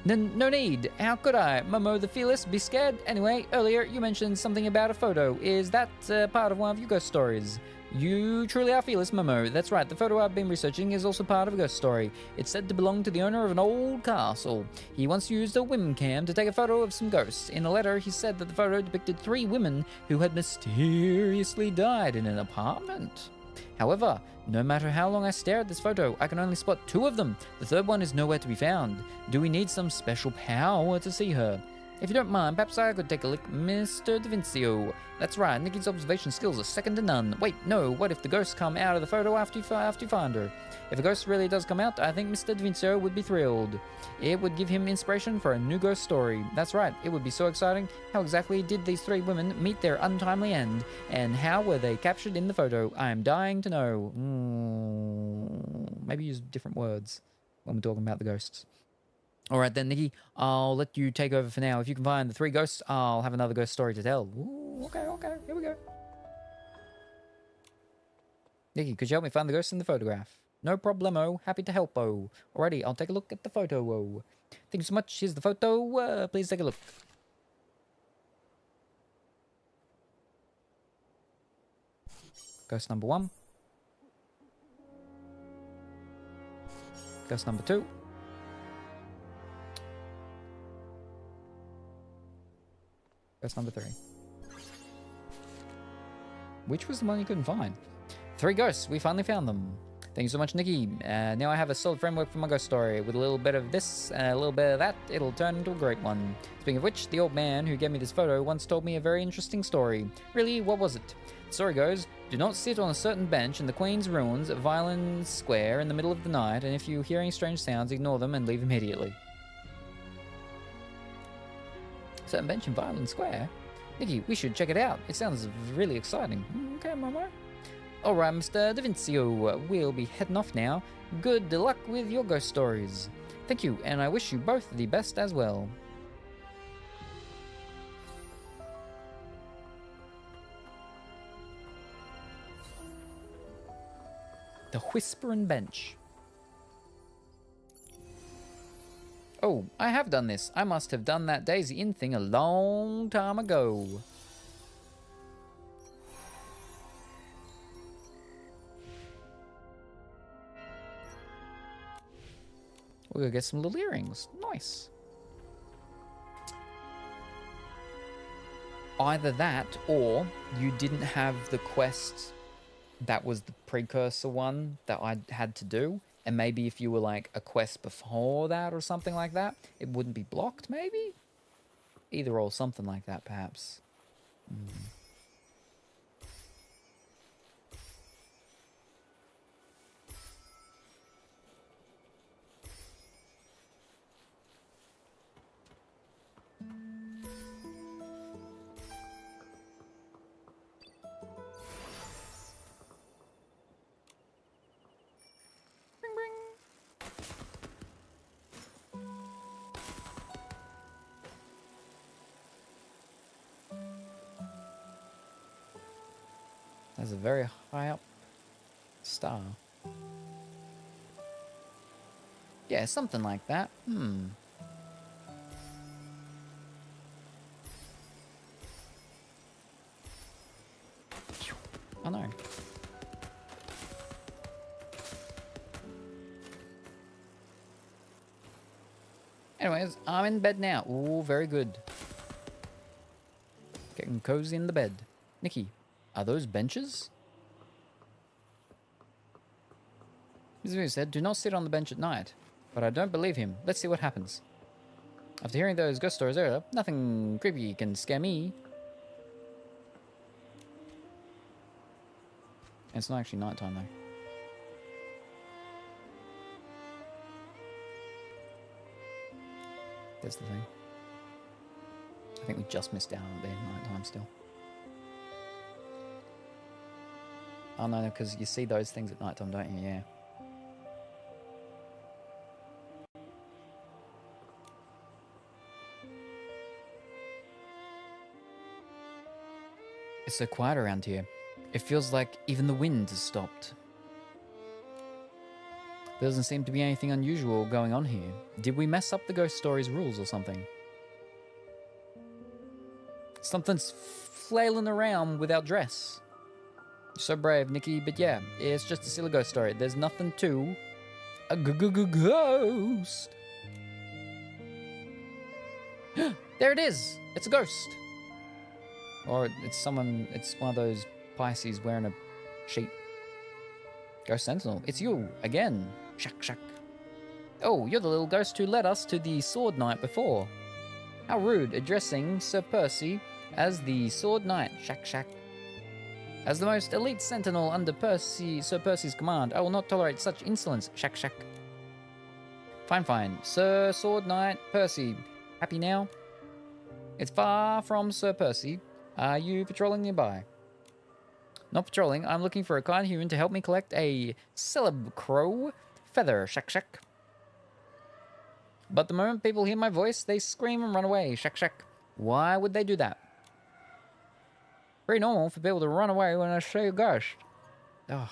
No need. How could I? Momo the Fearless, be scared? Anyway, earlier you mentioned something about a photo. Is that part of one of your ghost stories? You truly are fearless, Momo. That's right, the photo I've been researching is also part of a ghost story. It's said to belong to the owner of an old castle. He once used a webcam to take a photo of some ghosts. In a letter, he said that the photo depicted 3 women who had mysteriously died in an apartment. However, no matter how long I stare at this photo, I can only spot 2 of them. The third one is nowhere to be found. Do we need some special power to see her? If you don't mind, perhaps I could take a look, Mr. DaVincio. That's right, Nikki's observation skills are second to none. Wait, no, what if the ghosts come out of the photo after you find her? If a ghost really does come out, I think Mr. DaVincio would be thrilled. It would give him inspiration for a new ghost story. That's right, it would be so exciting. How exactly did these 3 women meet their untimely end? And how were they captured in the photo? I am dying to know. Maybe use different words when we're talking about the ghosts. All right then, Nikki, I'll let you take over for now. If you can find the 3 ghosts, I'll have another ghost story to tell. Ooh, okay, here we go. Nikki, could you help me find the ghost in the photograph? No problemo. Happy to help-o. Alrighty, I'll take a look at the photo-o. Thank you so much. Here's the photo. Please take a look. Ghost number 1. Ghost number 2. Ghost number 3. Which was the one you couldn't find? 3 ghosts. We finally found them. Thank you so much, Nikki. Now I have a solid framework for my ghost story. With a little bit of this and a little bit of that, it'll turn into a great one. Speaking of which, the old man who gave me this photo once told me a very interesting story. Really, what was it? The story goes, do not sit on a certain bench in the Queen's ruins at Violin Square in the middle of the night, and if you hear any strange sounds, ignore them and leave immediately. Certain bench in Violin Square? Nikki, we should check it out. It sounds really exciting. Okay, Mama. Alright, Mr. Da Vincio, we'll be heading off now. Good luck with your ghost stories. Thank you, and I wish you both the best as well. The Whispering Bench. Oh, I have done this. I must have done that Daisy Inn thing a long time ago. We're gonna get some little earrings. Nice. Either that, or you didn't have the quest that was the precursor one that I had to do. And maybe if you were like a quest before that or something like that, it wouldn't be blocked, maybe? Either or, something like that, perhaps. That's a very high up star. Yeah, something like that. Oh no. Anyways, I'm in bed now. Ooh, very good. Getting cozy in the bed. Nikki, are those benches? Mr. Vu said, do not sit on the bench at night. But I don't believe him. Let's see what happens. After hearing those ghost stories earlier, nothing creepy can scare me. It's not actually nighttime though. That's the thing. I think we just missed out on it being nighttime still. Oh no, because you see those things at nighttime, don't you? Yeah. It's so quiet around here. It feels like even the wind has stopped. There doesn't seem to be anything unusual going on here. Did we mess up the ghost stories rules or something? Something's flailing around with our dress. You're so brave, Nikki, but yeah, it's just a silly ghost story. There's nothing to a ghost. There it is. It's a ghost. Or it's someone, it's one of those Pisces wearing a sheet. Ghost Sentinel, it's you, again. Shuck, shuck. Oh, you're the little ghost who led us to the Sword Knight before. How rude, addressing Sir Percy as the Sword Knight. Shuck, shuck. As the most elite sentinel under Sir Percy's command, I will not tolerate such insolence. Shuck, shuck. Fine, fine. Sir Sword Knight Percy, happy now? It's far from Sir Percy. Are you patrolling nearby? Not patrolling. I'm looking for a kind human to help me collect a celeb crow feather. Shuck, shuck. but the moment people hear my voice, they scream and run away. Shack, shack. Why would they do that? Pretty normal for people to run away when I see a ghost. Ugh.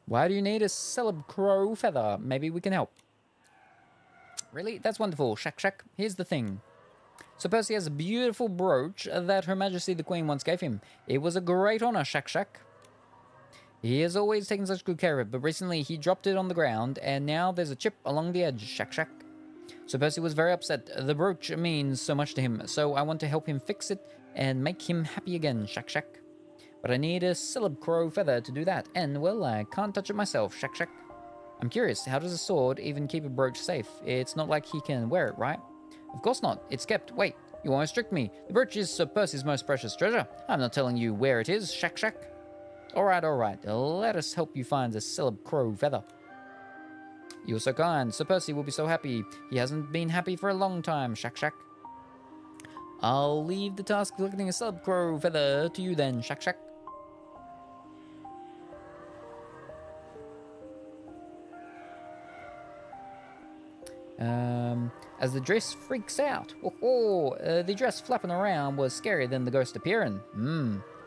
Why do you need a celeb crow feather? Maybe we can help. Really? That's wonderful. Shack, shack. Here's the thing. So Percy has a beautiful brooch that Her Majesty the Queen once gave him. It was a great honor, Shack, shack. He has always taken such good care of it, but recently he dropped it on the ground, and now there's a chip along the edge, Shack, shack. So Percy was very upset. The brooch means so much to him, so I want to help him fix it and make him happy again, Shack, shack. But I need a celeb crow feather to do that, and, well, I can't touch it myself, Shack, shack. I'm curious, how does a sword even keep a brooch safe? It's not like he can wear it, right? Of course not. It's kept. Wait, you almost tricked me. The brooch is Sir Percy's most precious treasure. I'm not telling you where it is, Shack, shack. All right. Let us help you find the celeb crow feather. You're so kind. Sir Percy will be so happy. He hasn't been happy for a long time, Shack, shack. I'll leave the task of collecting a celeb crow feather to you then, Shack, shack. As the dress freaks out. The dress flapping around was scarier than the ghost appearing.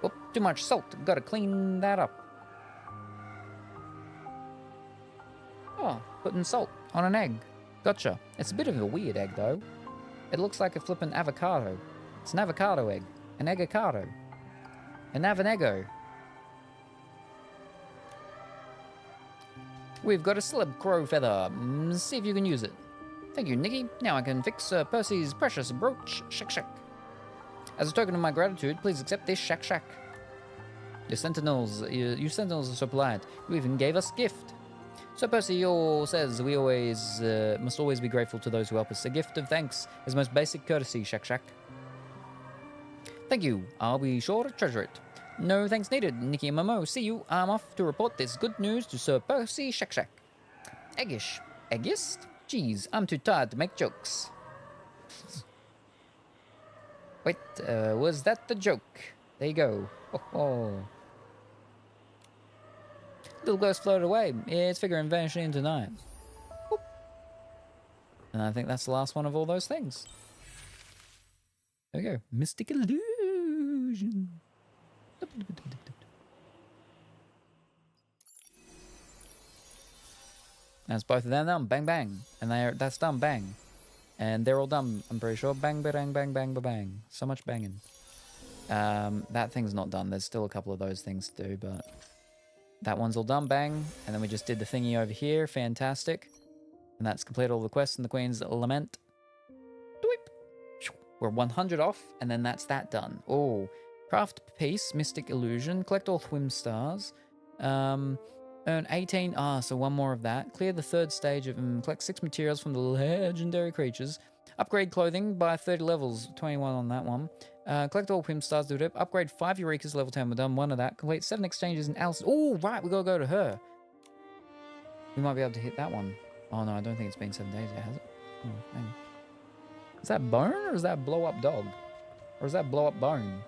Oh, too much salt. Gotta clean that up. Oh, putting salt on an egg. Gotcha. It's a bit of a weird egg, though. It looks like a flippin' avocado. It's an avocado egg. An eggocado. An avanego. We've got a celeb crow feather. See if you can use it. Thank you, Nikki. Now I can fix Percy's precious brooch. Shack, shack. As a token of my gratitude, please accept this, Shack, shack. You sentinels are so polite. You even gave us a gift. So Percy says we must always be grateful to those who help us. A gift of thanks is most basic courtesy, Shack, shack. Thank you. I'll be sure to treasure it. No thanks needed, Nikki and Momo. See you. I'm off to report this good news to Sir Percy, Shack, shack. Eggish. Eggist? Jeez, I'm too tired to make jokes. Wait, was that the joke? There you go. Oh. Little ghost floated away. Its figure vanishing into night. Whoop. And I think that's the last one of all those things. There we go. Mystic illusion. That's both of them done. Bang, bang. And that's done. Bang. And they're all done, I'm pretty sure. Bang, bang, bang, bang, bang. So much banging. That thing's not done. There's still a couple of those things to do, but that one's all done. Bang. And then we just did the thingy over here. Fantastic. And that's completed all the quests in the Queen's Lament. We're 100 off, and then that's that done. Oh. Craft Piece, Mystic Illusion. Collect all Thwim Stars. Earn 18. So one more of that. Clear the third stage of collect 6 materials from the legendary creatures. Upgrade clothing by 30 levels. 21 on that one. Collect all Thwim Stars. Do it. Upgrade 5 Eurekas. Level 10. We're done one of that. Complete 7 exchanges in Alice. Oh, right. We gotta go to her. We might be able to hit that one. Oh, no. I don't think it's been 7 days yet, has it? Oh, maybe. Is that bone or is that blow up dog? Or is that blow up bone?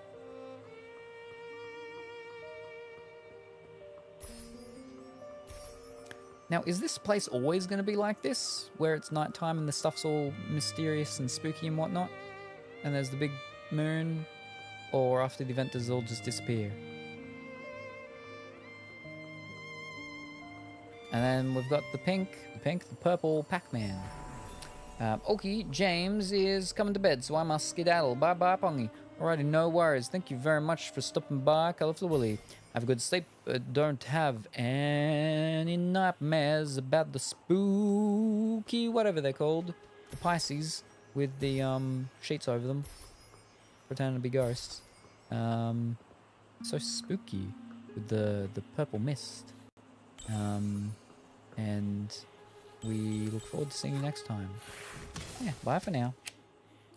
Now, is this place always going to be like this? Where it's nighttime and the stuff's all mysterious and spooky and whatnot? And there's the big moon? Or after the event does it all just disappear? And then we've got the purple Pac-Man. Okay, James is coming to bed, so I must skedaddle. Bye-bye, Pongy. Alrighty, no worries. Thank you very much for stopping by, Colourful Willy. Have a good sleep. Don't have any nightmares about the spooky, whatever they're called. The Pisces with the sheets over them. Pretending to be ghosts. So spooky with the purple mist. And we look forward to seeing you next time. Yeah, bye for now.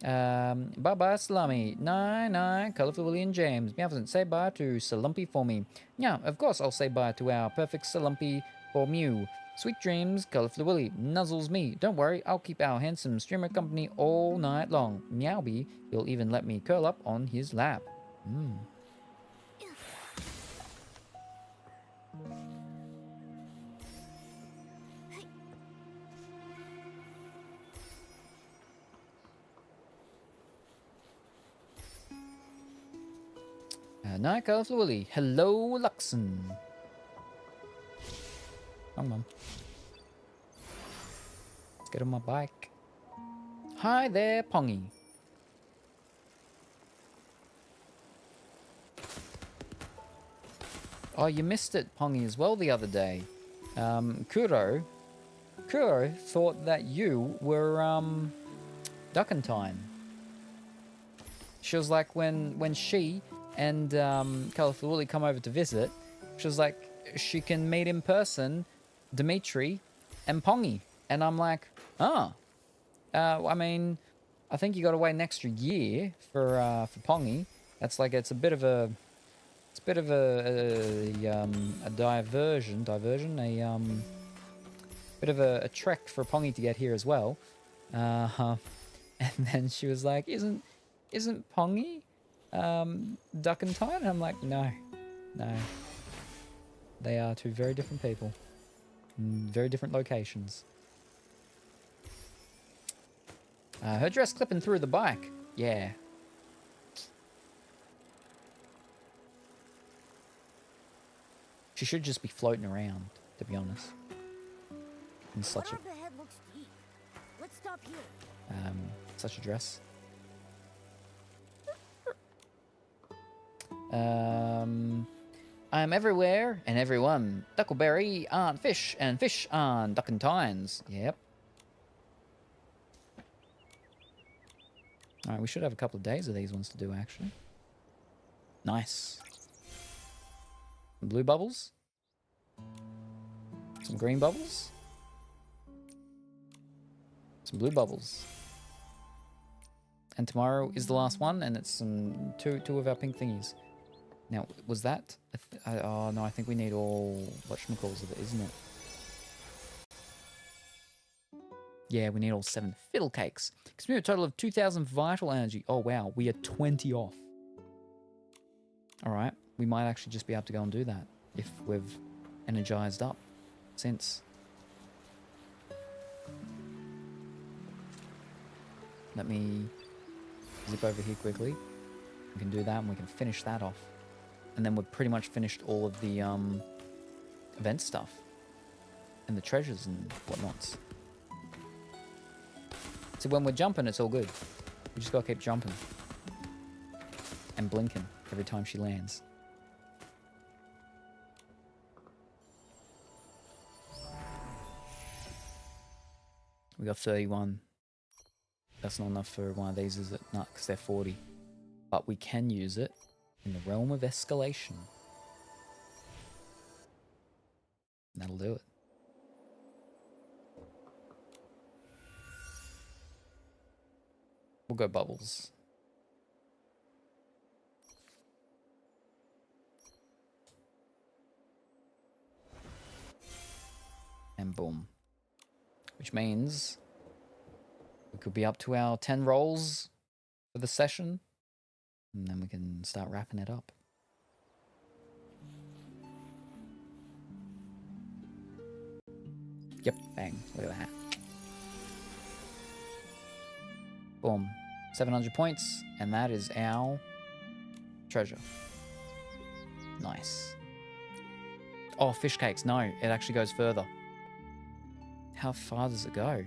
Bye-bye, Salami. Night, Colourful Willy and James. Meowsant, say bye to Salumpy for me. Yeah, of course I'll say bye to our perfect Salumpy for Mew. Sweet dreams, Colourful Willy. Nuzzles me. Don't worry, I'll keep our handsome streamer company all night long. Meowby, he'll even let me curl up on his lap. Night Colorful Willy. Hello, Luxon. Come on. Let's get on my bike. Hi there, Pongy. Oh, you missed it, Pongy, as well the other day. Kuro thought that you were, Duckentine. She was like, when she and, Colourful Willy come over to visit, she was like, she can meet in person Dimitri and Pongy. And I'm like, I mean, I think you got to wait an extra year for Pongy. That's like, it's a bit of a diversion, bit of a trek for Pongy to get here as well. And then she was like, isn't Pongy Duckentine? And I'm like, no. They are two very different people. Very different locations. Her dress clipping through the bike. Yeah. She should just be floating around, to be honest. In such Water up ahead looks deep. Let's stop here. such a dress. I'm everywhere and everyone. Duckleberry aren't fish, and fish aren't duckentines. Yep. Alright, we should have a couple of days of these ones to do, actually. Nice. Some blue bubbles. Some green bubbles. Some blue bubbles. And tomorrow is the last one, and it's two of our pink thingies. Now, was that... oh, no, I think we need all whatchamacalls of it, isn't it? Yeah, we need all 7 fiddle cakes. Gives me a total of 2,000 vital energy. Oh, wow. We are 20 off. All right. We might actually just be able to go and do that if we've energized up since. Let me zip over here quickly. We can do that and we can finish that off. And then we've pretty much finished all of the event stuff. And the treasures and whatnots. So when we're jumping, it's all good. We just gotta keep jumping. And blinking every time she lands. We got 31. That's not enough for one of these, is it? No, because they're 40. But we can use it in the realm of escalation. And that'll do it. We'll go bubbles. And boom. Which means we could be up to our 10 rolls for the session. And then we can start wrapping it up. Yep, bang. Look at that. Boom. 700 points, and that is our treasure. Nice. Oh, fish cakes. No, it actually goes further. How far does it go?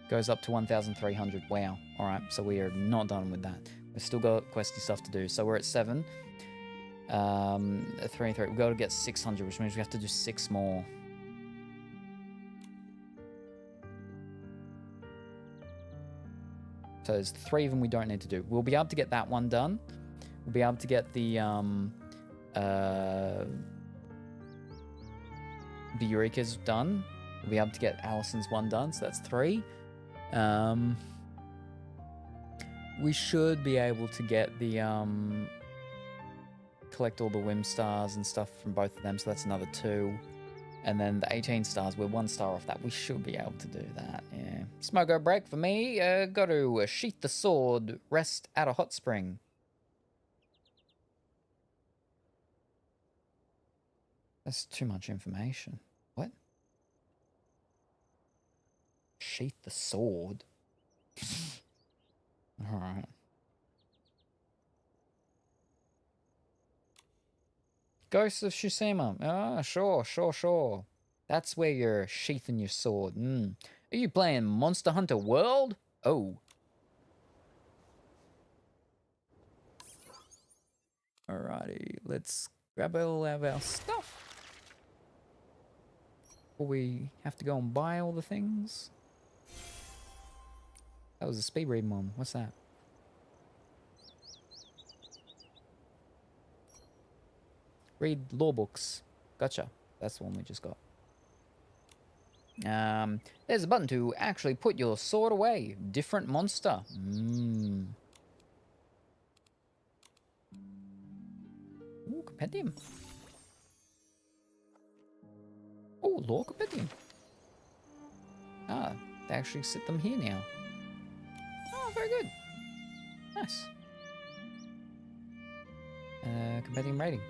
Goes up to 1,300. Wow. All right, so we are not done with that. We've still got questy stuff to do. So we're at 7. 3 and 3. We've got to get 600, which means we have to do 6 more. So there's 3 of them we don't need to do. We'll be able to get that one done. We'll be able to get the Eureka's done. We'll be able to get Allison's one done, so that's 3. We should be able to get the collect all the Whim stars and stuff from both of them, so that's another 2. And then the 18 stars, we're 1 star off that. We should be able to do that, yeah. Smoke break for me. Got to sheath the sword, rest at a hot spring. That's too much information. What? Sheath the sword? Alright. Ghosts of Tsushima. Ah, sure. That's where you're sheathing your sword. Are you playing Monster Hunter World? Oh. Alrighty, let's grab all of our stuff. Before we have to go and buy all the things. That was a speed read one. What's that? Read law books. Gotcha. That's the one we just got. There's a button to actually put your sword away. Different monster. Ooh, compendium. Oh, law compendium. Ah, they actually sit them here now. Oh, very good. Nice. Compendium rating.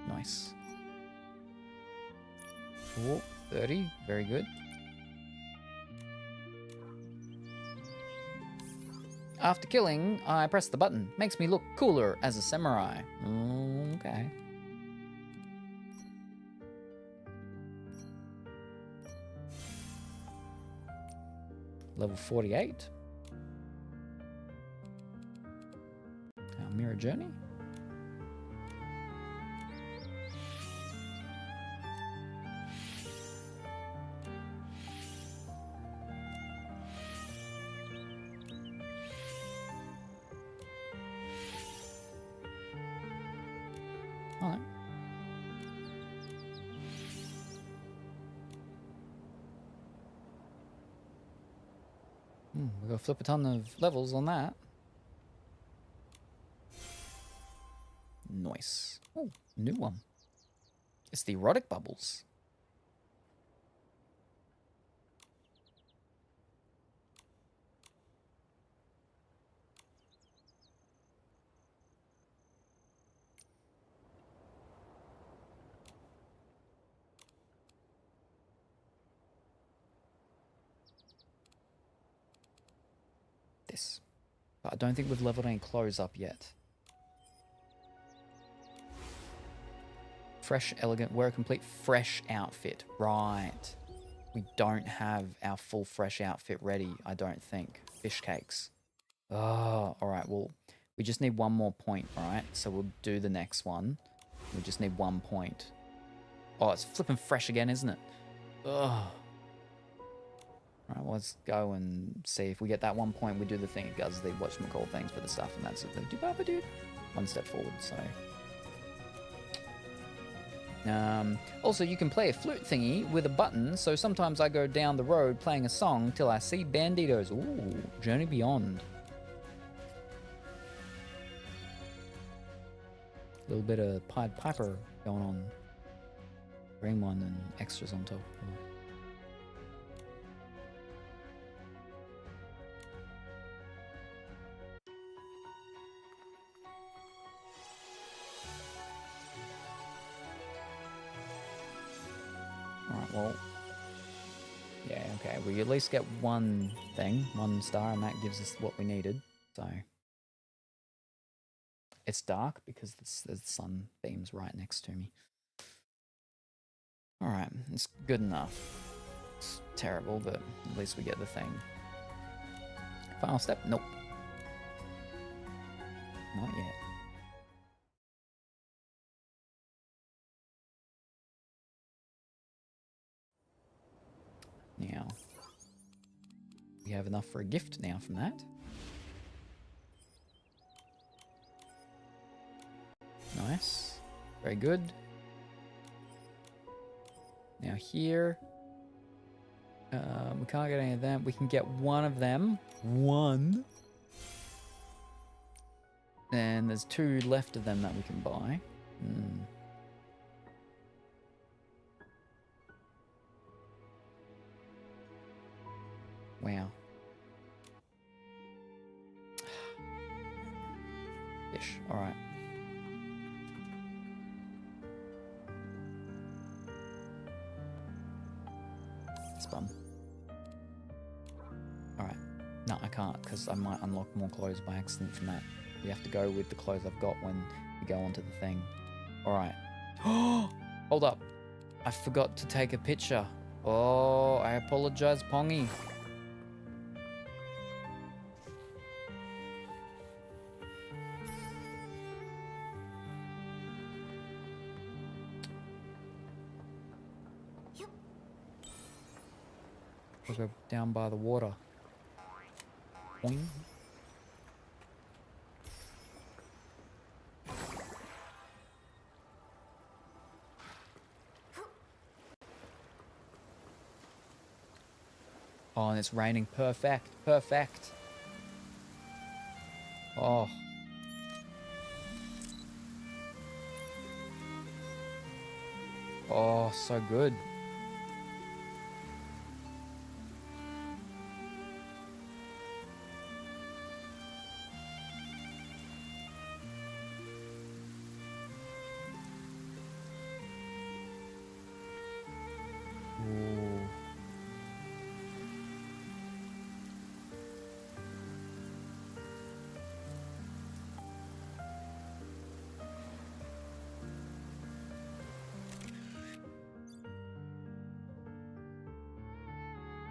Nice. Oh, 30. Very good. After killing, I press the button. Makes me look cooler as a samurai. Okay. Level 48. Our mirror journey. Alright. We gotta flip a ton of levels on that. Nice. Oh, new one. It's the erotic bubbles. This. But I don't think we've leveled any clothes up yet. Fresh, elegant, wear a complete fresh outfit. Right. We don't have our full fresh outfit ready, I don't think. Fish cakes. Oh, alright, well, we just need one more point, alright? So we'll do the next one. We just need 1 point. Oh, it's flipping fresh again, isn't it? Ugh. Alright, well, let's go and see. If we get that 1 point, we do the thing it does, the whatchamacallit things for the stuff, and that's the dude. One step forward, so... also, you can play a flute thingy with a button, so sometimes I go down the road playing a song till I see banditos. Ooh, Journey Beyond. A little bit of Pied Piper going on. Green one and extras on top. Alright, well... yeah, okay, we at least get one thing, 1 star, and that gives us what we needed, so... It's dark because the sun beams right next to me. Alright, it's good enough. It's terrible, but at least we get the thing. Final step? Nope. Not yet. Now, we have enough for a gift now from that. Nice. Very good. Now here, we can't get any of them. We can get one of them. One. And there's 2 left of them that we can buy. Wow. Fish. Alright. That's bum. Alright. No, I can't, because I might unlock more clothes by accident from that. We have to go with the clothes I've got when we go onto the thing. Alright. Hold up. I forgot to take a picture. Oh, I apologize, Pongy. Yep. We'll go down by the water. Boing. Oh, and it's raining. Perfect. Perfect. Oh. Oh, so good.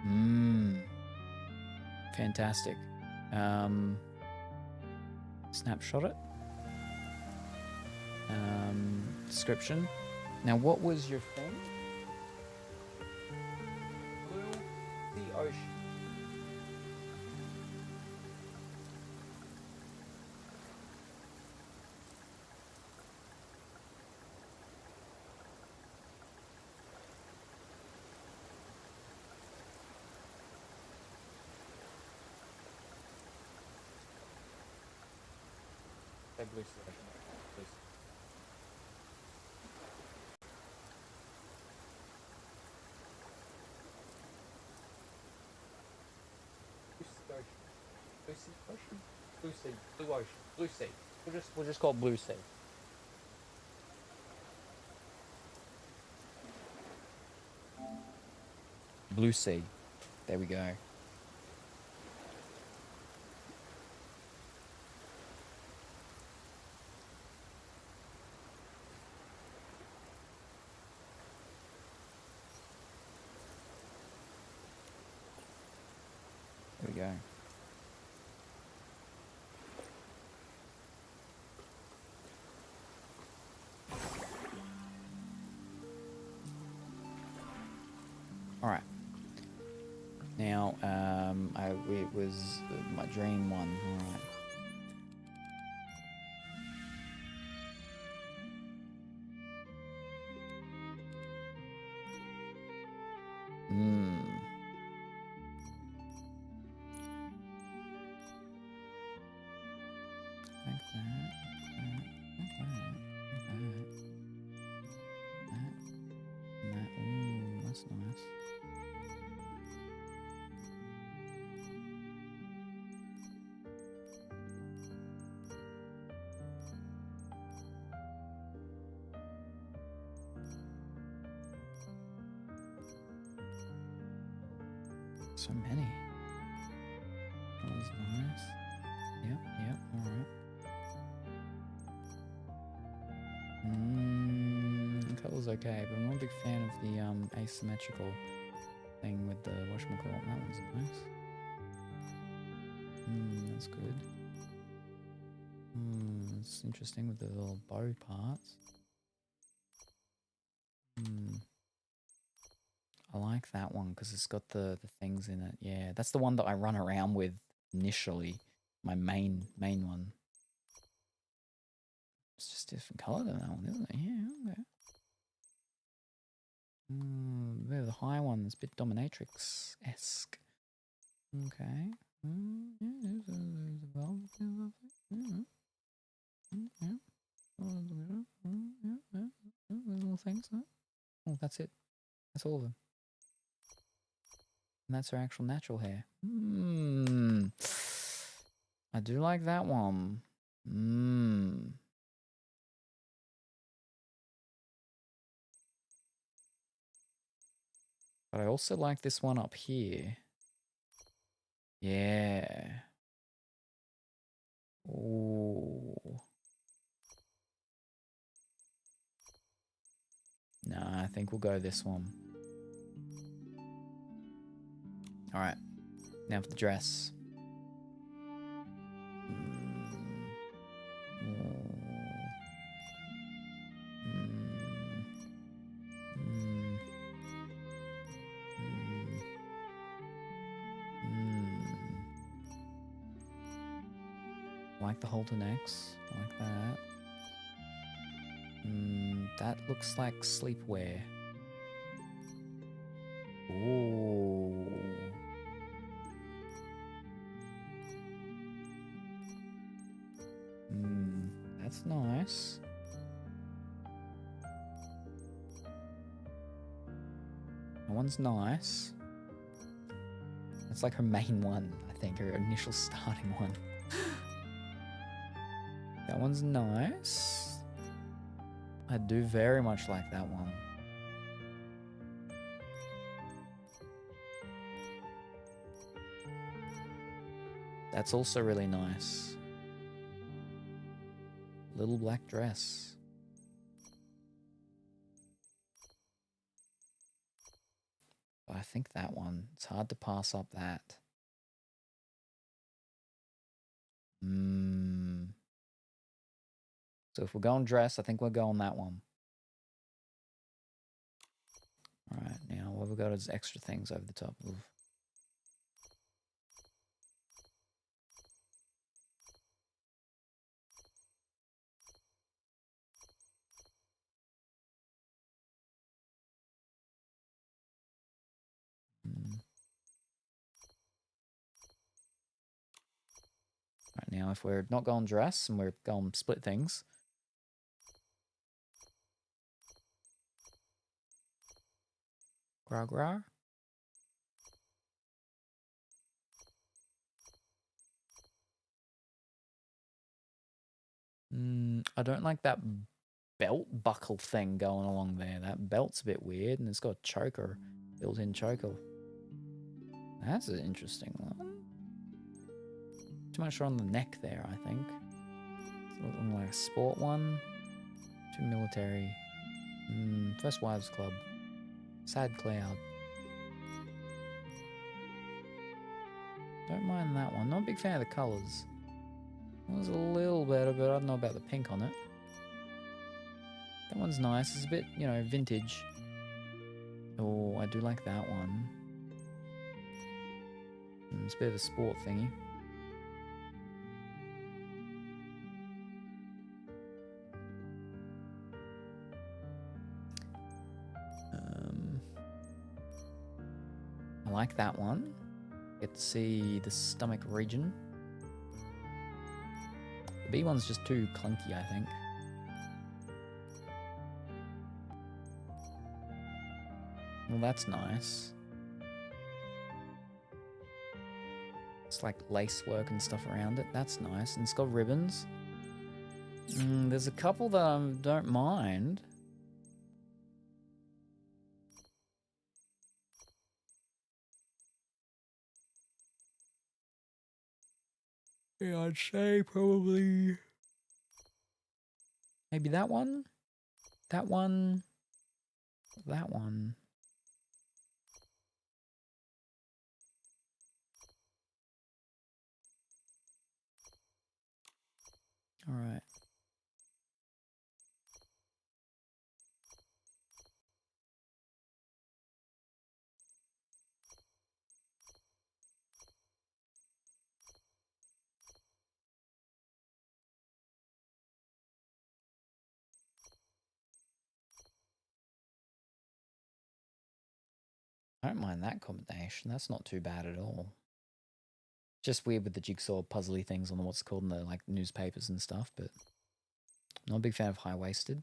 Ooh. Fantastic. Snapshot it. Description. Now, what was your thing? Blue the ocean. Say blue sea ocean. Blue sea. Blue sea ocean. Blue sea, blue ocean, blue sea. We'll just call it blue sea. Blue sea. There we go. There we go. All right. Now, it was my dream one. All right. Like that. And that. Ooh, that's nice. So many. That was nice. Yep, alright. The color's okay, but I'm not a big fan of the asymmetrical thing with the whatchamacallit. That one's nice. That's good. It's interesting with the little bow parts. I like that one because it's got the things in it. Yeah, that's the one that I run around with initially. My main one. It's just a different color than that one, isn't it? Yeah, okay. They're the high one. It's a bit dominatrix-esque. Okay. Little things. Oh, that's it. That's all of them. And that's her actual natural hair. I do like that one. But I also like this one up here. Yeah. Ooh. Nah, I think we'll go this one. Alright. Now for the dress. I like the halter necks. I like that. That looks like sleepwear. Ooh. That's nice. That one's nice. That's like her main one, I think, her initial starting one. That one's nice. I do very much like that one. That's also really nice. Little black dress. But I think that one, it's hard to pass up that. So if we're going dress, I think we're going that one. Alright, now what we've got is extra things over the top of. Right, now if we're not going dress and we're going split things. Gra gra. I don't like that belt buckle thing going along there. That belt's a bit weird and it's got a choker, built-in choker. That's an interesting one. Too much on the neck there, I think. It's looking like a sport one. Too military. First Wives Club. Sad Cloud. Don't mind that one. Not a big fan of the colours. It was a little better, but I don't know about the pink on it. That one's nice. It's a bit, you know, vintage. Oh, I do like that one. It's a bit of a sport thingy. I like that one. Get to see the stomach region. The B one's just too clunky, I think. Well, that's nice. It's like lace work and stuff around it. That's nice. And it's got ribbons. There's a couple that I don't mind. Yeah, I'd say probably maybe that one, that one, that one. All right. I don't mind that combination. That's not too bad at all. Just weird with the jigsaw puzzly things on the what's called in the like newspapers and stuff, but not a big fan of high-waisted.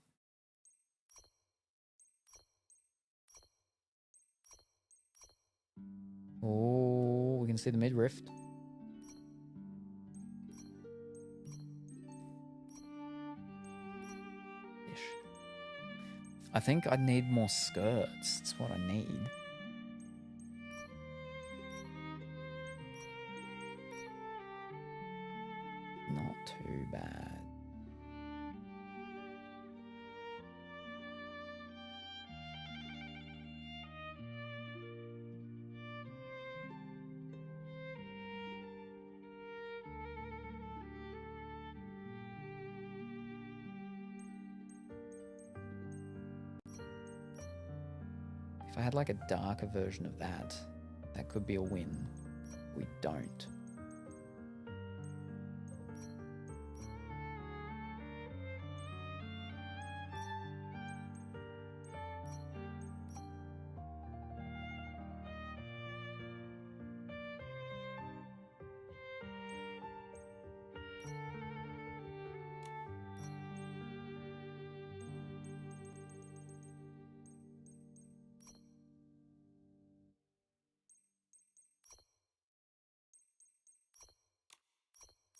Oh, we can see the midriff. I think I need more skirts. That's what I need. too bad. If I had like a darker version of that, that could be a win. We don't.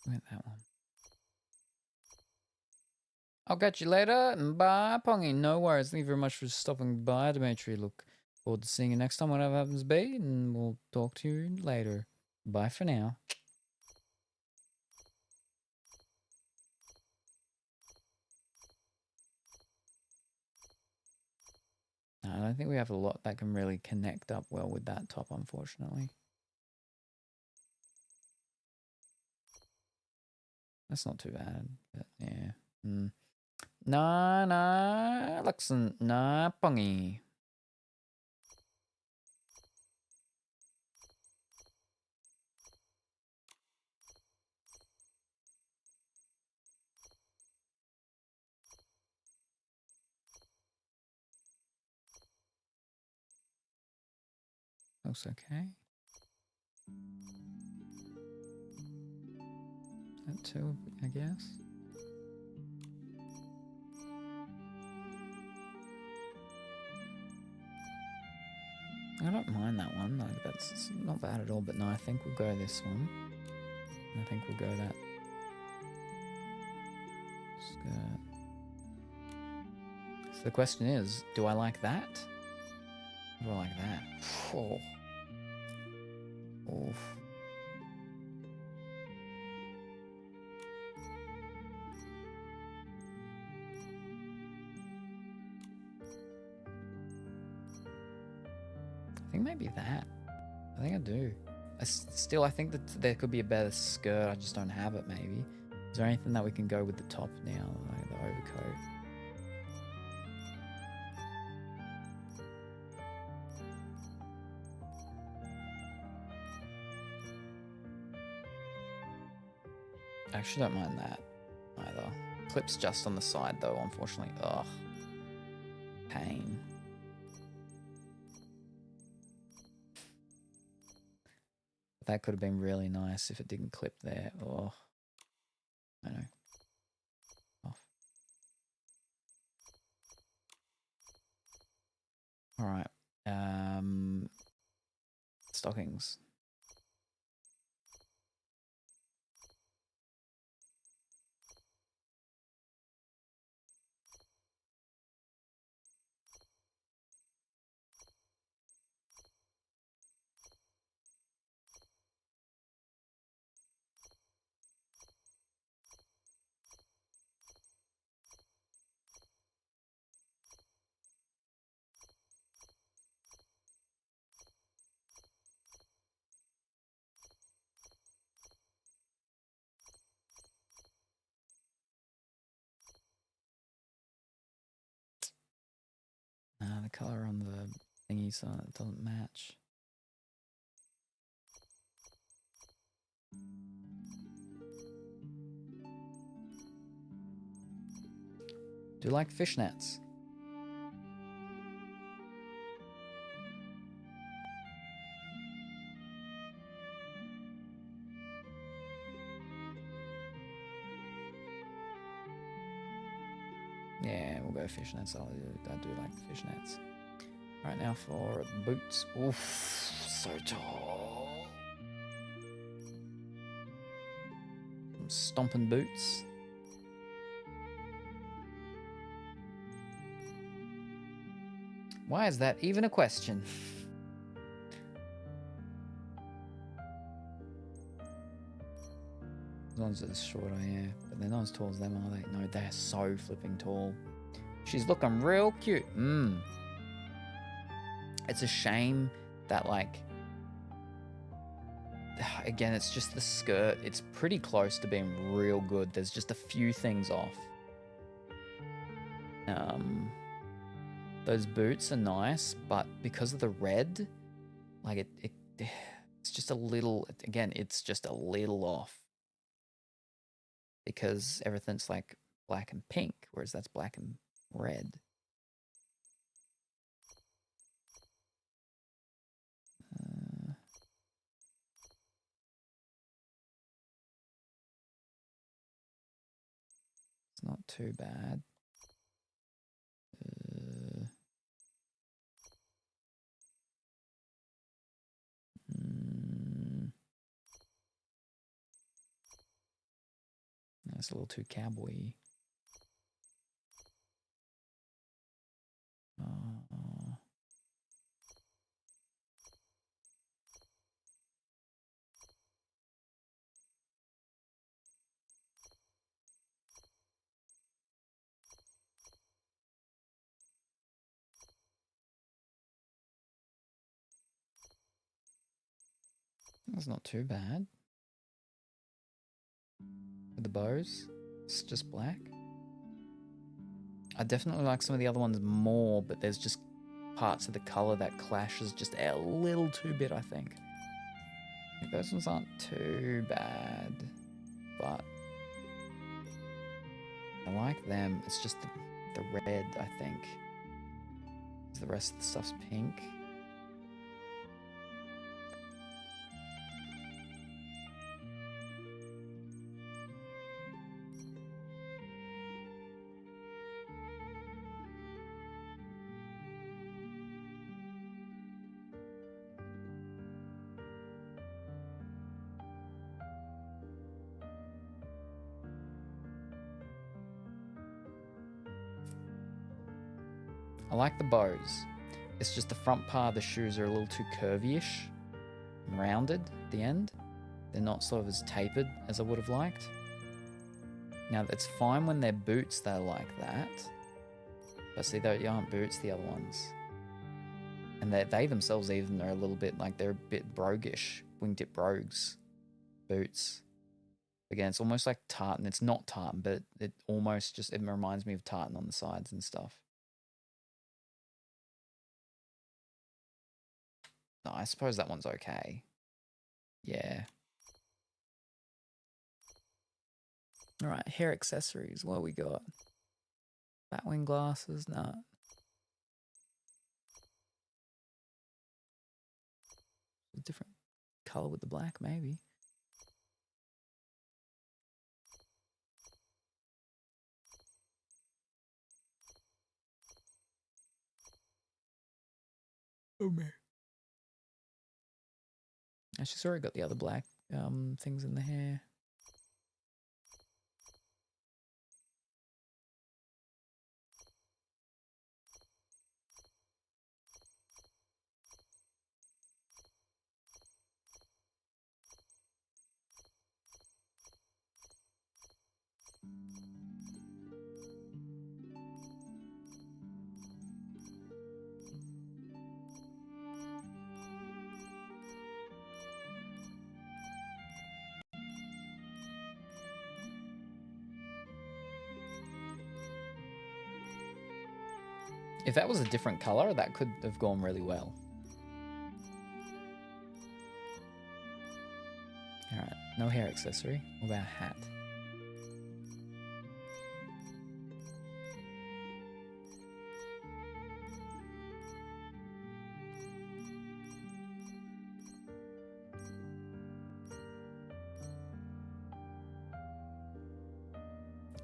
Went that one. I'll catch you later. Bye, Pongy. No worries. Thank you very much for stopping by, Dimitri. Look forward to seeing you next time, whatever happens to be, and we'll talk to you later. Bye for now. No, I don't think we have a lot that can really connect up well with that top, unfortunately. That's not too bad, but yeah. Nah, Luxon, nah, Pongy. Looks okay. That too, I guess. I don't mind that one. Like that's not bad at all. But no, I think we'll go this one. I think we'll go that skirt. So the question is, do I like that? Or do I like that? Oh. Oof. I think maybe that. I think I do. I think that there could be a better skirt. I just don't have it, maybe. Is there anything that we can go with the top now, like the overcoat? I actually don't mind that either. Clip's just on the side though, unfortunately. Ugh. Pain. That could have been really nice if it didn't clip there. Oh, I know. Off. All right. Stockings. The color on the thingies doesn't match. Do you like fishnets? Yeah, we'll go fishnets. I do like the fishnets. Right now for boots. Oof, so tall. Some stomping boots. Why is that even a question? The ones that are shorter, yeah. But they're not as tall as them, are they? No, they're so flipping tall. She's looking real cute. It's a shame that, like, again, it's just the skirt. It's pretty close to being real good. There's just a few things off. Those boots are nice, but because of the red, like it's just a little, again, it's just a little off. Because everything's like black and pink, whereas that's black and red. It's not too bad. That's a little too cowboy-y. That's not too bad. With the bows, it's just black. I definitely like some of the other ones more, but there's just parts of the color that clashes just a little too bit, I think. Those ones aren't too bad, but I like them. It's just the red, I think. The rest of the stuff's pink. I like the bows. It's just the front part of the shoes are a little too curvy-ish and rounded at the end. They're not sort of as tapered as I would have liked. Now, it's fine when they're boots that are like that. But see, they aren't boots, the other ones. And they themselves even are a little bit, like, they're a bit broguish. Wingtip brogues. Boots. Again, it's almost like tartan. It's not tartan, but it almost just, it reminds me of tartan on the sides and stuff. No, I suppose that one's okay. Yeah. Alright, hair accessories. What we got? Batwing glasses? Nah. A different color with the black, maybe. Oh man. She's already got the other black things in the hair. If that was a different color, that could have gone really well. Alright, no hair accessory. What about a hat?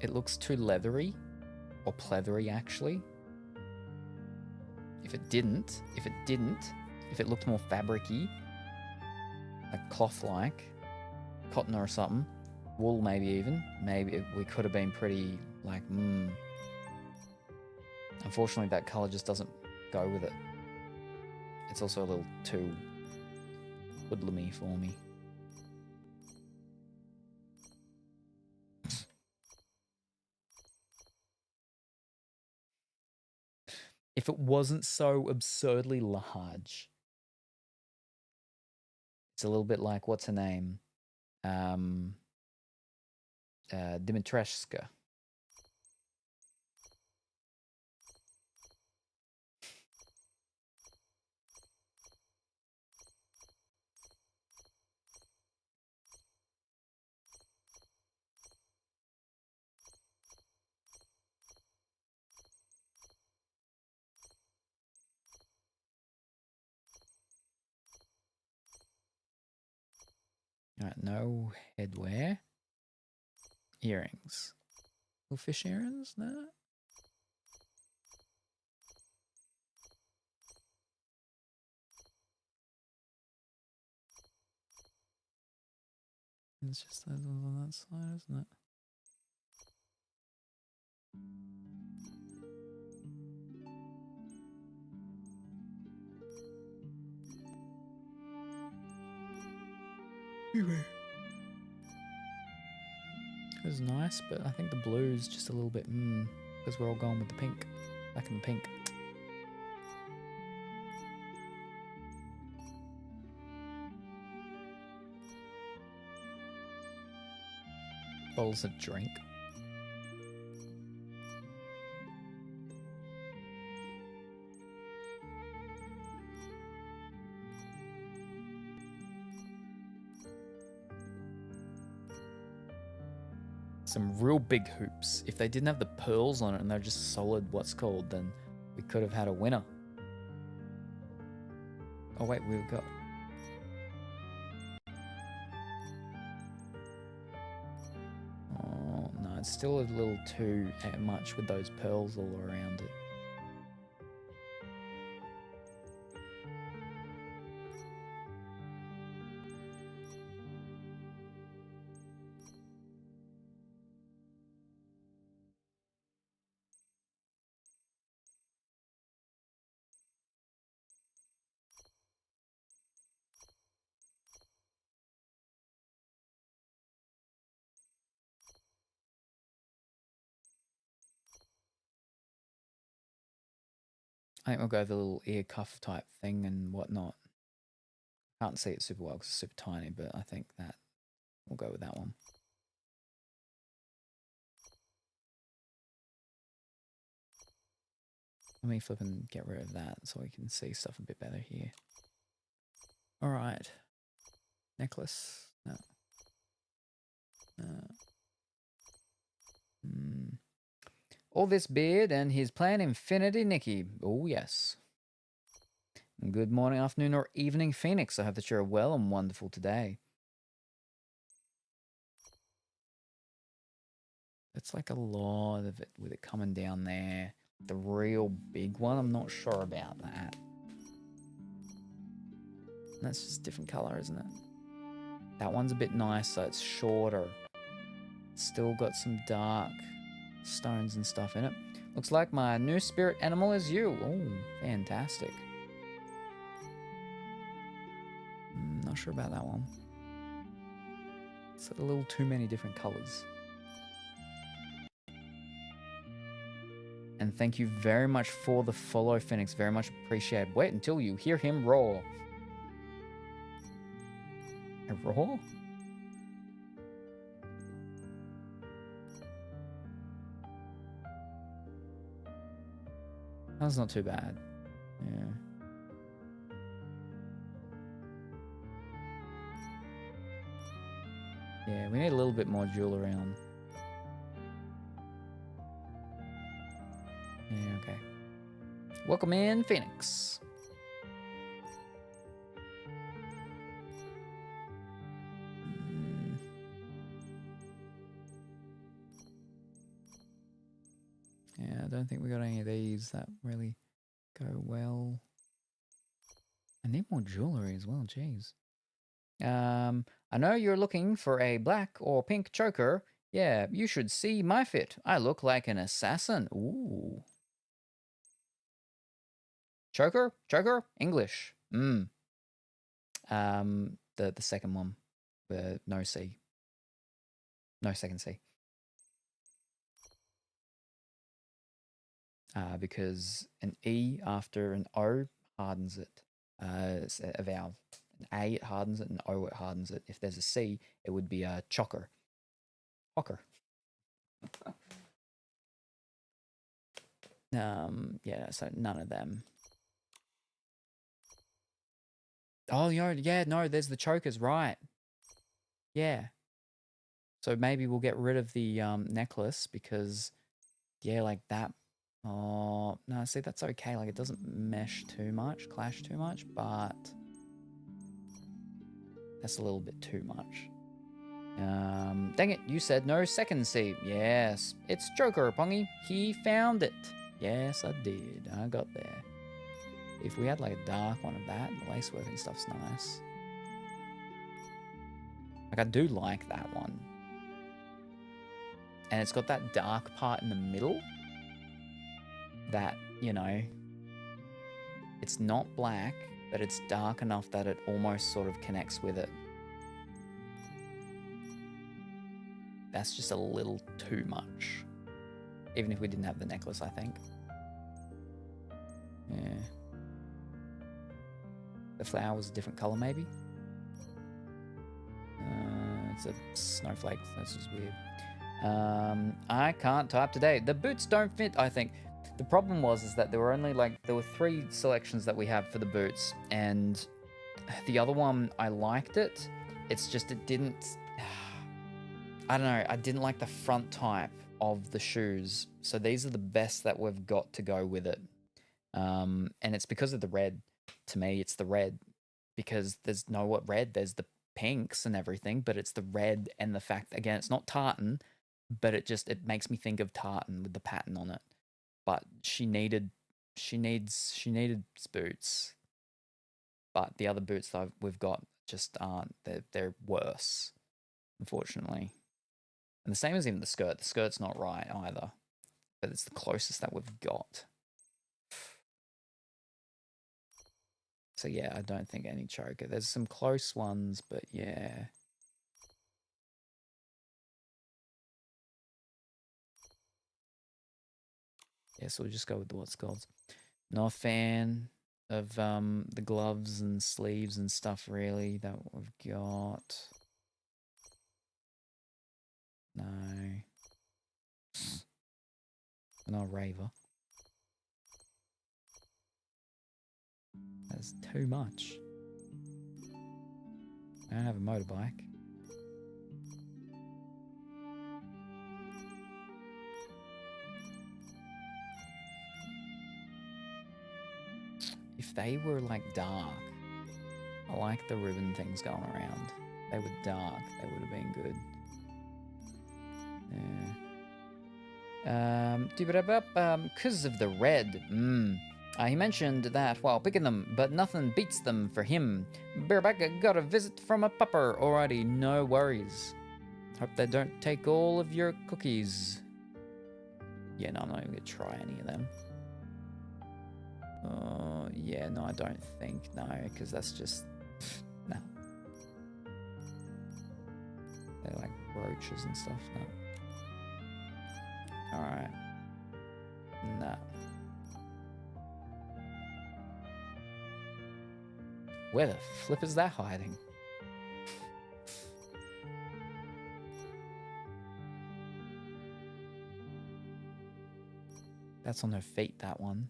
It looks too leathery, or pleathery actually. If it looked more fabric-y, like cloth-like, cotton or something, wool maybe even, maybe we could have been pretty like, Unfortunately, that color just doesn't go with it. It's also a little too hoodlumy for me. if it wasn't so absurdly large. It's a little bit like, what's her name? Dimitrescu. All right, no headwear. Earrings. Little fish earrings? No. It's just those ones on that side, isn't it? It was nice, but I think the blue's just a little bit, because we're all going with the pink. Back in the pink. Bottles of drink. Some real big hoops. If they didn't have the pearls on it and they're just solid what's called, then we could have had a winner. Oh wait, we've got... Oh no, it's still a little too much with those pearls all around it. I think we'll go the little ear cuff type thing and whatnot. Can't see it super well because it's super tiny, but I think that we'll go with that one. Let me flip and get rid of that so we can see stuff a bit better here. All right. Necklace. No. All this beard and his plan infinity, Nikki. Oh, yes. Good morning, afternoon, or evening, Phoenix. I hope that you're well and wonderful today. It's like a lot of it with it coming down there. The real big one, I'm not sure about that. That's just a different color, isn't it? That one's a bit nicer. It's shorter. Still got some dark stones and stuff in it. Looks like my new spirit animal is you. Oh, fantastic. Not sure about that one. It's a little too many different colors. And thank you very much for the follow, Phoenix. Very much appreciated. Wait until you hear him roar. A roar? That's not too bad. Yeah. Yeah, we need a little bit more jewel around. Yeah, okay. Welcome in, Phoenix. Yeah, I don't think we got any of these that really go well. I need more jewelry as well, jeez. I know you're looking for a black or pink choker. Yeah, you should see my fit. I look like an assassin. Ooh. Choker? Choker? English. The second one. The no C. No second C. because an E after an O hardens it. It's a vowel. An A, it hardens it, and an O, it hardens it. If there's a C, it would be a chocker. Chocker. Yeah, so none of them. Oh, yeah, no, there's the chokers, right. Yeah. So maybe we'll get rid of the necklace because, yeah, like that. Oh, no, see, that's okay. Like, it doesn't mesh too much, clash too much, but that's a little bit too much. Dang it, you said no second C. Yes, it's Joker, Pongy. He found it. Yes, I did. I got there. If we had like a dark one of that, the lacework and stuff's nice. Like, I do like that one. And it's got that dark part in the middle that, you know, it's not black, but it's dark enough that it almost sort of connects with it. That's just a little too much. Even if we didn't have the necklace, I think. Yeah. The flower was a different color, maybe? It's a snowflake. That's just weird. I can't type today. The boots don't fit, I think. The problem is that there were only there were 3 selections that we have for the boots, and the other one, I liked it. It's just, it didn't, I don't know, I didn't like the front type of the shoes. So these are the best that we've got to go with it. And it's because of the red. To me, it's the red, because there's no red, there's the pinks and everything, but it's the red and the fact, again, it's not tartan, but it makes me think of tartan with the pattern on it. But she needed boots, but the other boots that we've got just aren't. They're worse, unfortunately. And the same as even the skirt. The skirt's not right either, but it's the closest that we've got. So yeah, I don't think any choker. There's some close ones, but yeah. Yeah, so we'll just go with what's called. Not a fan of the gloves and sleeves and stuff really that we've got. No. Not Raver. That's too much. I don't have a motorbike. If they were like dark, I like the ribbon things going around. They were dark, they would have been good. Yeah. Because of the red. He mentioned that while picking them, but nothing beats them for him. Bareback got a visit from a pupper already, no worries. Hope they don't take all of your cookies. Yeah, no, I'm not even gonna try any of them. Yeah, no, I don't think, no, because that's just, no. They're like roaches and stuff, no. Alright. No. Where the flip is that hiding? That's on her feet, that one.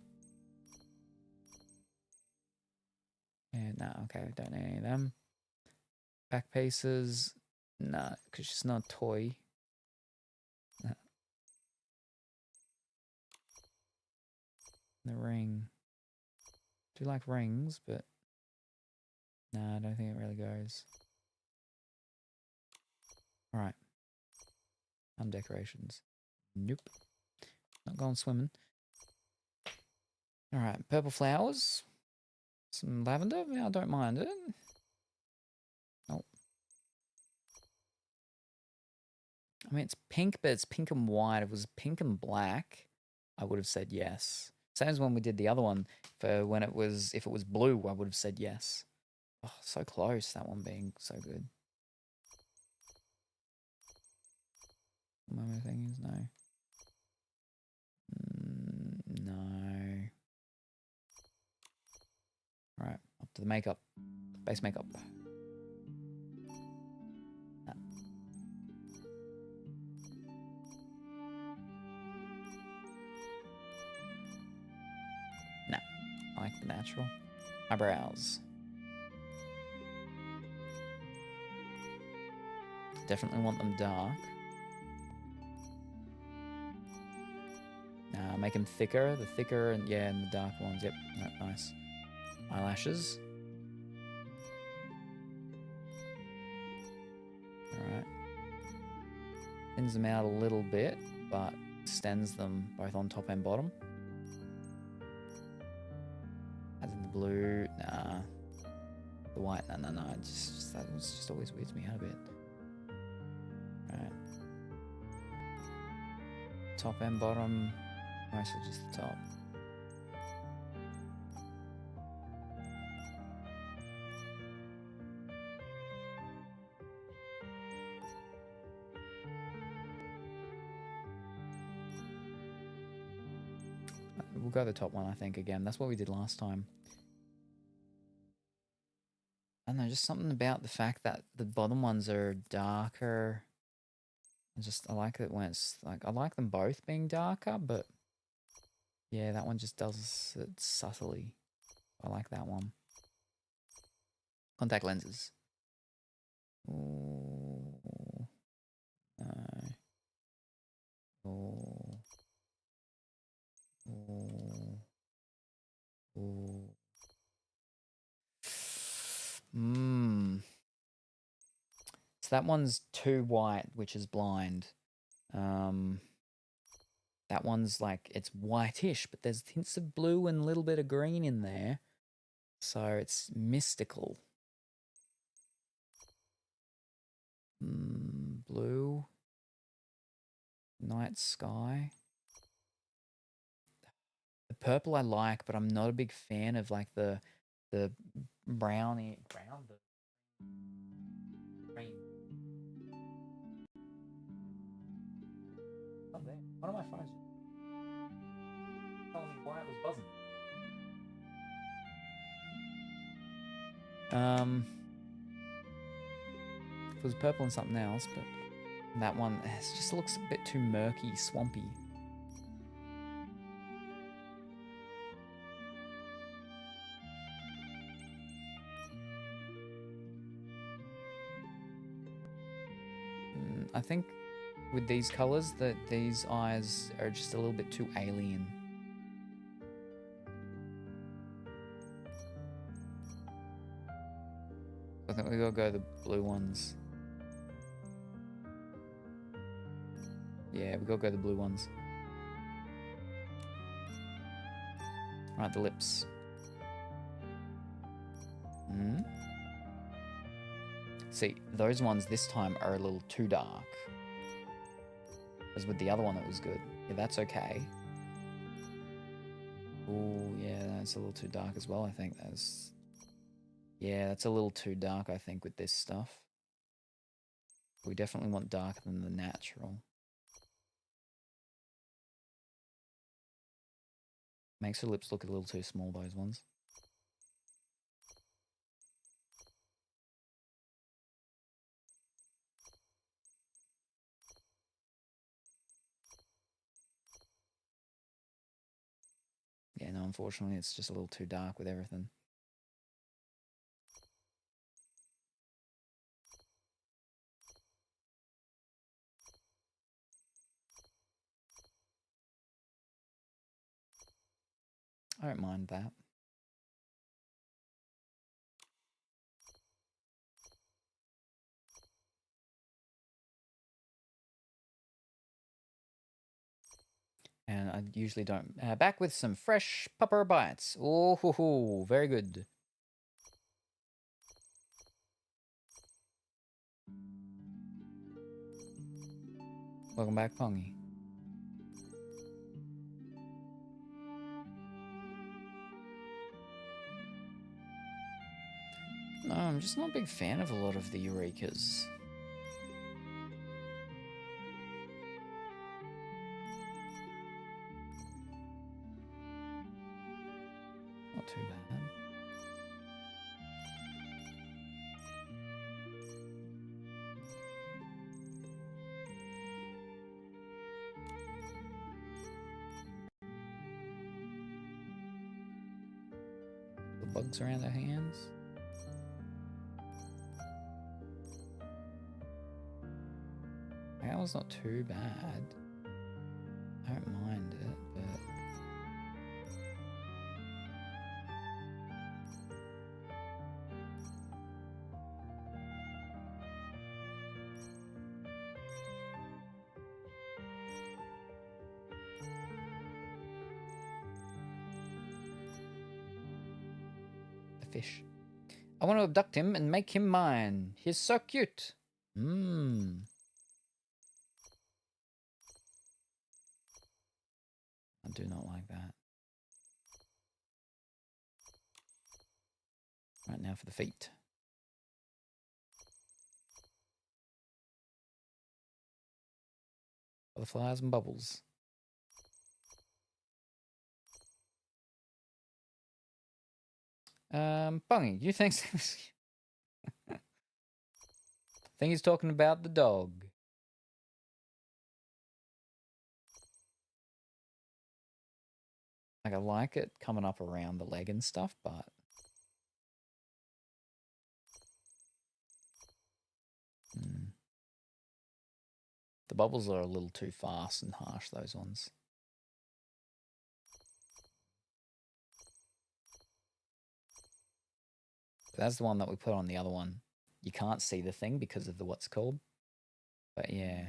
Yeah, no, okay, don't need any of them. Back pieces, nah, because she's not a toy. Nah. The ring. Do like rings, but nah, I don't think it really goes. Alright. Decorations. Nope. Not going swimming. Alright, purple flowers. Some lavender. Yeah, I don't mind it. Oh. I mean, it's pink, but it's pink and white. If it was pink and black, I would have said yes. Same as when we did the other one. For when it was, if it was blue, I would have said yes. Oh, so close, that one being so good. My other thing is no. No. To the makeup. Base makeup. No. I like the natural. Eyebrows. Definitely want them dark. Make them thicker. The thicker and and the darker ones. Yep. No, nice. Eyelashes. Alright. Thins them out a little bit, but extends them both on top and bottom. As in the blue. Nah. The white. No. That just always weirds me out a bit. Alright. Top and bottom. Mostly just the top. We'll go the top one, I think, again. That's what we did last time. I don't know, just something about the fact that the bottom ones are darker. I like it when it's like, I like them both being darker, but yeah, that one just does it subtly. I like that one. Contact lenses. Ooh. No. Ooh. Ooh. Ooh. So that one's too white, which is blind. That one's like, it's whitish, but there's hints of blue and a little bit of green in there. So it's mystical. Blue. Night sky. The purple I like, but I'm not a big fan of like the brown, the green. Oh, there. One of my phones telling me why it was buzzing. If it was purple and something else, but that one just looks a bit too murky, swampy. I think with these colors that these eyes are just a little bit too alien. I think we gotta go the blue ones. Yeah, we gotta go the blue ones. Right, the lips. See, those ones this time are a little too dark. As with the other one, it was good. Yeah, that's okay. Ooh, yeah, that's a little too dark as well, I think. Yeah, that's a little too dark, I think, with this stuff. We definitely want darker than the natural. Makes her lips look a little too small, those ones. Yeah, no, unfortunately, it's just a little too dark with everything. I don't mind that. And I usually don't. Back with some fresh pupper bites. Oh, ho, ho, very good. Welcome back, Pongy. No, I'm just not a big fan of a lot of the Eurekas. Not too bad. bugs around our hands. That was not too bad. I don't mind it, but... The fish. I want to abduct him and make him mine. He's so cute. Mmm. I do not like that. Right now for the feet. Butterflies and bubbles. Bungy, you think think he's talking about the dog. Like, I like it coming up around the leg and stuff, but... The bubbles are a little too fast and harsh, those ones. But that's the one that we put on the other one. You can't see the thing because of the what's called. But yeah.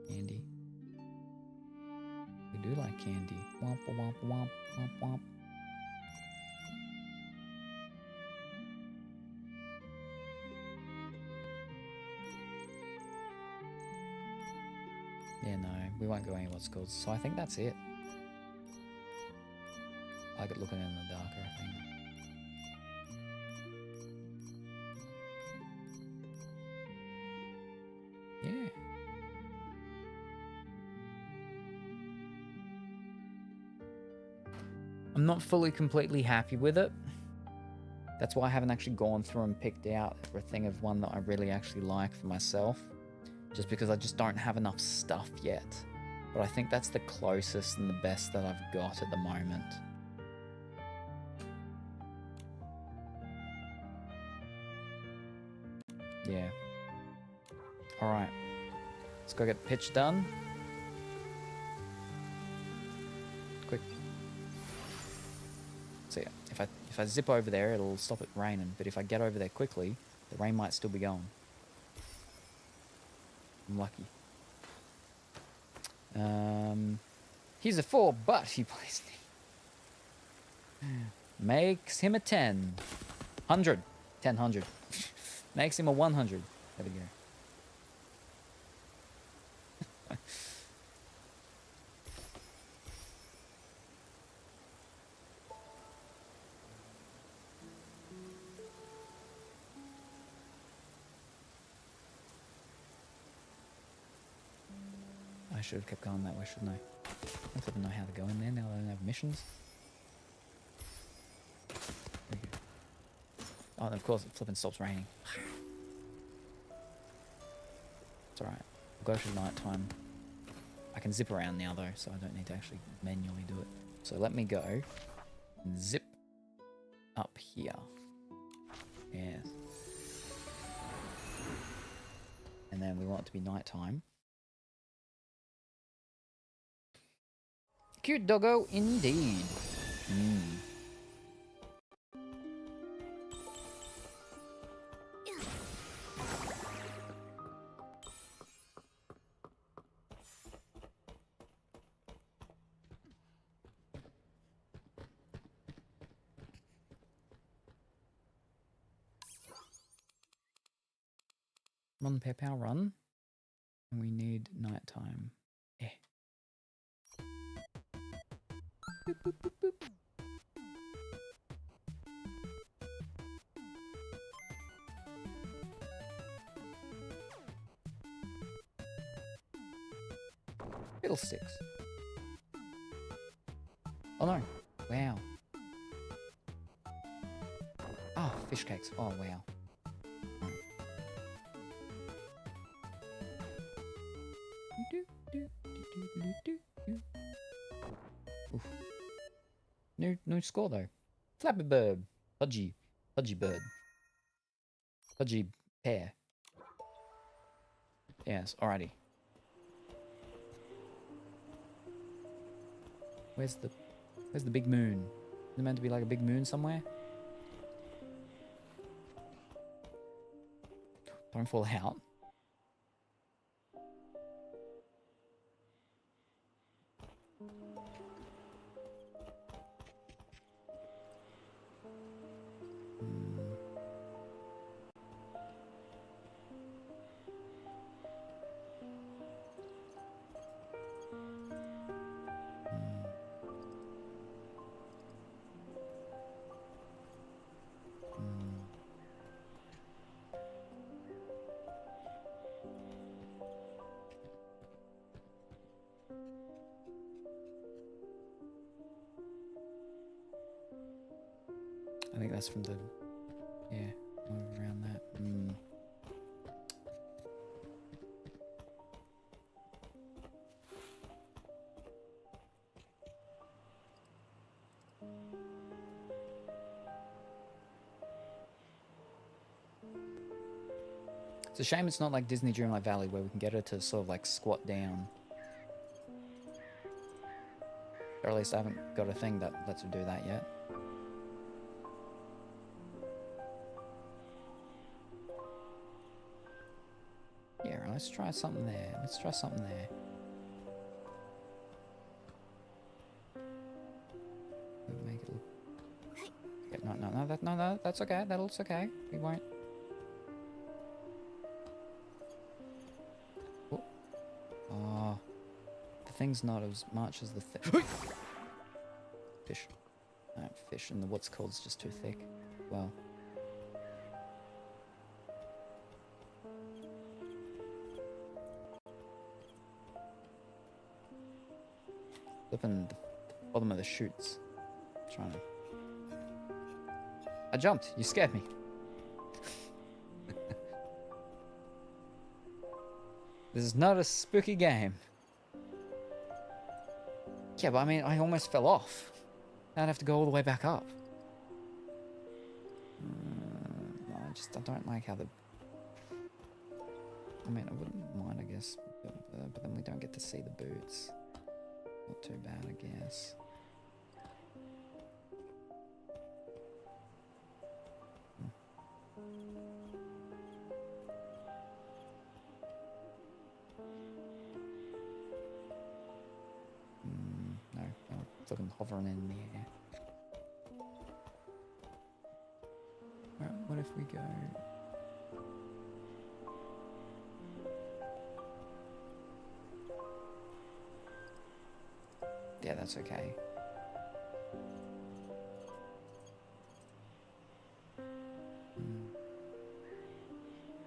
Candy. We do like candy. Womp womp womp womp womp. Yeah, no, we won't go any what's called. So I think that's it. I like it looking in the darker, I think. Yeah. I'm not fully completely happy with it. That's why I haven't actually gone through and picked out everything of one that I really actually like for myself. Just because I just don't have enough stuff yet. But I think that's the closest and the best that I've got at the moment. Yeah. Alright. Let's go get the pitch done. Quick. So yeah, if I zip over there, it'll stop it raining. But if I get over there quickly, the rain might still be going. I'm lucky. He's a 4, but he plays makes him a 10. 100. 10, 100. Makes him a 100. There we go. I should have kept going that way, shouldn't I? I don't even know how to go in there now that I don't have missions. There we go. Oh, and of course it flipping stops raining. It's alright. We'll go through night time. I can zip around now though, so I don't need to actually manually do it. So let me go and zip up here. Yes. And then we want it to be night time. Cute doggo indeed. Run, Pepow, run. And we need nighttime. Yeah. Boop, boop, boop, boop. Fiddlesticks. Oh no. Wow. Oh, fish cakes. Oh wow. New score though. Flappy bird. Pudgy bird. Pudgy pear. Yes, alrighty. Where's the big moon? Is there meant to be like a big moon somewhere? Don't fall out. I think that's from the, yeah, around that. It's a shame it's not like Disney Dreamlight Valley where we can get her to sort of like squat down. Or at least I haven't got a thing that lets her do that yet. Yeah, let's try something there. Let's try something there. Make it look... Okay, no, that's okay. That looks okay. We won't... Oh, the thing's not as much as the fish. Fish and the what's called is just too thick. Well. Flipping the bottom of the chutes. Trying to... I jumped. You scared me. This is not a spooky game. Yeah, but I mean, I almost fell off. I'd have to go all the way back up. No, I don't like how the... I mean, I wouldn't mind, I guess. But then we don't get to see the boots. Not too bad, I guess. No, it's looking hovering in the air. Alright, what if we go... Yeah, that's okay.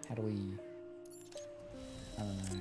How do we... I don't know.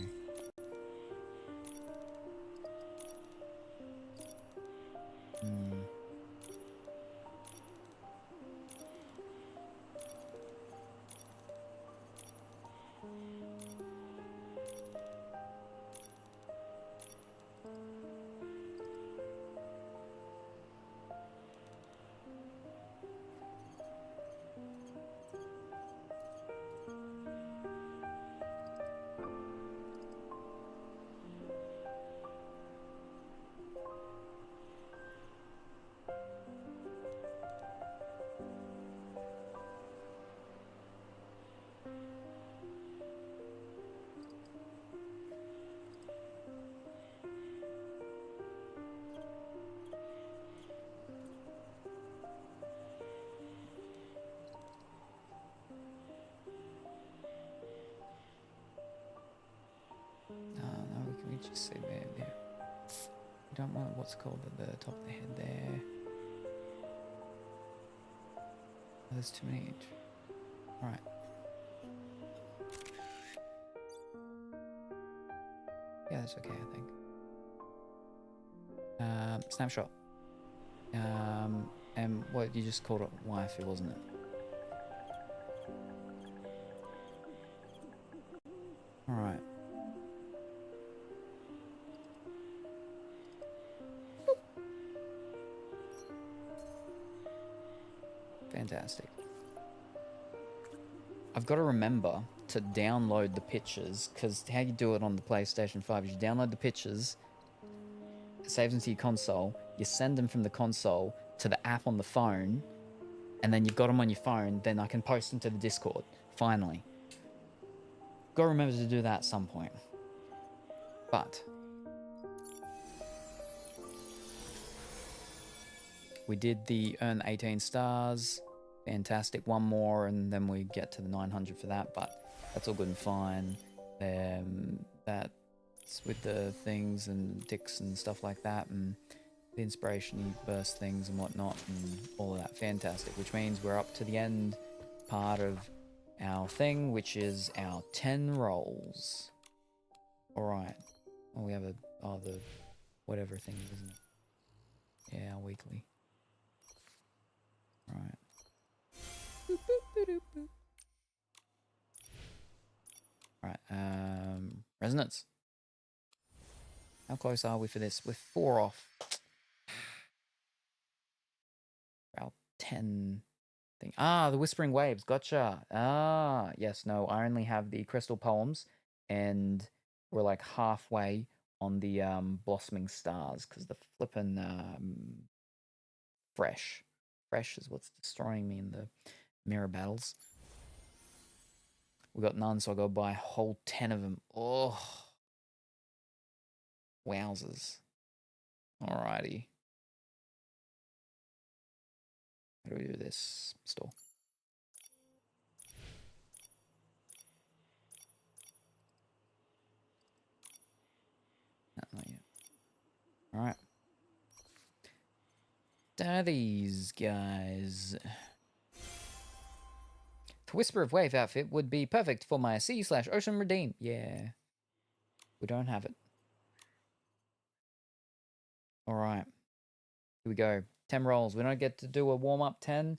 No, can we just say there? We don't want what's called at the top of the head there. Oh, there's too many each. Alright. Yeah, that's okay, I think. Snapshot. And what you just called it wifey, wasn't it? Alright. Fantastic. I've got to remember to download the pictures, because how you do it on the PlayStation 5 is you download the pictures, it saves them to your console, you send them from the console to the app on the phone, and then you've got them on your phone, then I can post them to the Discord, finally. Got to remember to do that at some point. But we did the earn 18 stars. Fantastic. One more, and then we get to the 900 for that, but that's all good and fine. That's with the things and dicks and stuff like that, and the inspiration burst things and whatnot, and all of that. Fantastic. Which means we're up to the end part of our thing, which is our 10 rolls. Alright. Oh, we have the whatever thing, isn't it? Yeah, our weekly. Alright. Alright, resonance. How close are we for this? We're 4 off. Our 10 thing. Ah, the Whispering Waves. Gotcha. Ah, yes, no, I only have the Crystal Poems, and we're like halfway on the Blossoming Stars, because the flippin' Fresh is what's destroying me in the mirror battles. We got none, so I go buy a whole 10 of them. Oh, wowzers. Alrighty. How do we do this? Store. Not yet. Alright. These guys. The Whisper of Wave outfit would be perfect for my sea/ocean redeem. Yeah. We don't have it. Alright. Here we go. 10 rolls. We don't get to do a warm-up 10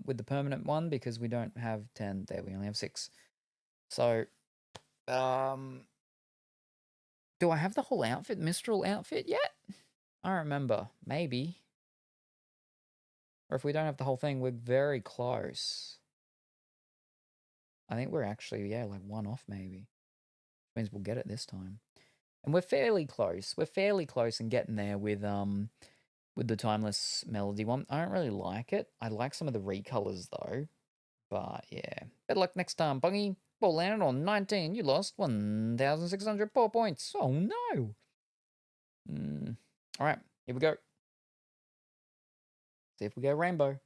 with the permanent one because we don't have 10. There, we only have 6. So, do I have the whole outfit, Mistral outfit yet? I don't remember. Maybe. Or if we don't have the whole thing, we're very close. I think we're actually, yeah, like 1 off maybe. Means we'll get it this time. And we're fairly close. We're fairly close and getting there with the Timeless Melody one. I don't really like it. I like some of the recolors though. But yeah. Better luck next time, Bungy. Ball landed on 19. You lost 1,604 points. Oh no. Alright, here we go. See if we go rainbow.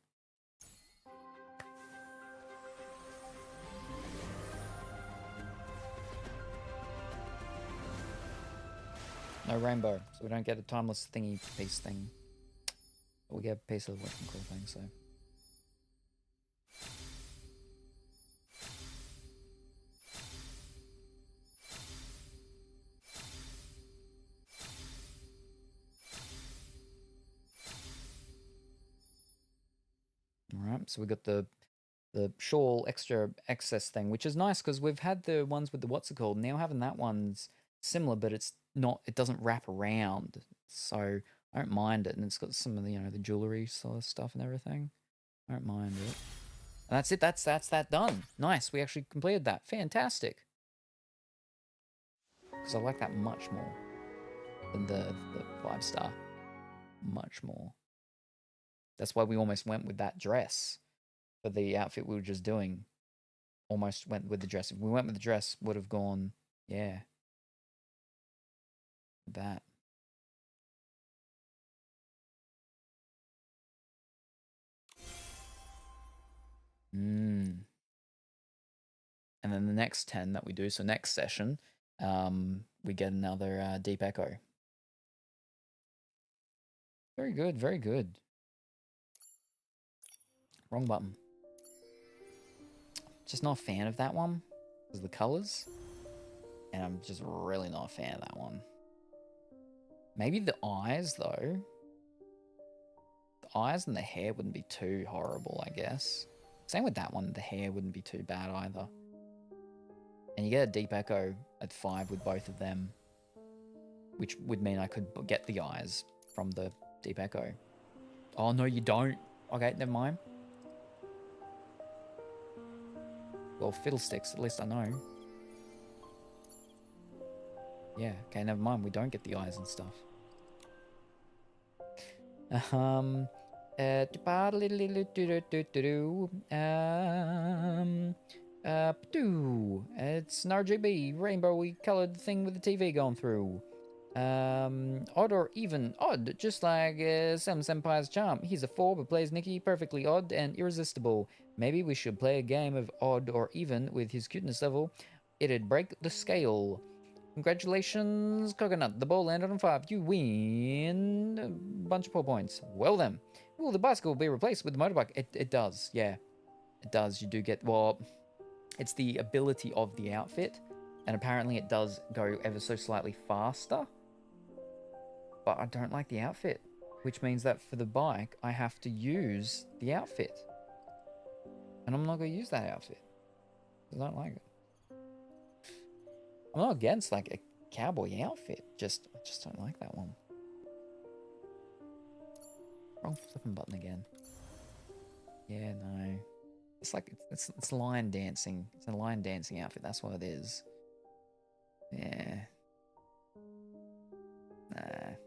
No rainbow, so we don't get a timeless thingy piece thing. But we get a piece of the weapon core thing, so. Alright, so we got the shawl extra excess thing, which is nice because we've had the ones with the what's it called. Now having that one's similar, but it's not, it doesn't wrap around. So I don't mind it, and it's got some of the, you know, the jewelry sort of stuff and everything. I don't mind it. And that's it, that's that done. Nice, we actually completed that. Fantastic. Because I like that much more than the 5-star. Much more. That's why we almost went with that dress for the outfit we were just doing. Almost went with the dress. If we went with the dress, would have gone, yeah. That. And then the next 10 that we do, so next session, we get another Deep Echo. Very good, very good. Wrong button. Just not a fan of that one because of the colors. And I'm just really not a fan of that one. Maybe the eyes, though. The eyes and the hair wouldn't be too horrible, I guess. Same with that one. The hair wouldn't be too bad either. And you get a Deep Echo at 5 with both of them. Which would mean I could get the eyes from the Deep Echo. Oh, no, you don't. Okay, never mind. Well, fiddlesticks, at least I know. Yeah, okay, never mind. We don't get the eyes and stuff. It's an RGB, rainbowy colored thing with the TV going through. Odd or even odd, just like Sam Senpai's charm. He's a 4 but plays Nikki perfectly odd and irresistible. Maybe we should play a game of odd or even with his cuteness level. It'd break the scale. Congratulations, Coconut. The ball landed on 5. You win a bunch of 4 points. Well then. Will the bicycle be replaced with the motorbike? It does, yeah. It does. You do get, well, it's the ability of the outfit. And apparently it does go ever so slightly faster. But I don't like the outfit. Which means that for the bike, I have to use the outfit. And I'm not going to use that outfit. I don't like it. I'm not against like a cowboy outfit. I just don't like that one. Wrong flipping button again. Yeah, no. It's like it's line dancing. It's a line dancing outfit. That's what it is. Yeah. Nah.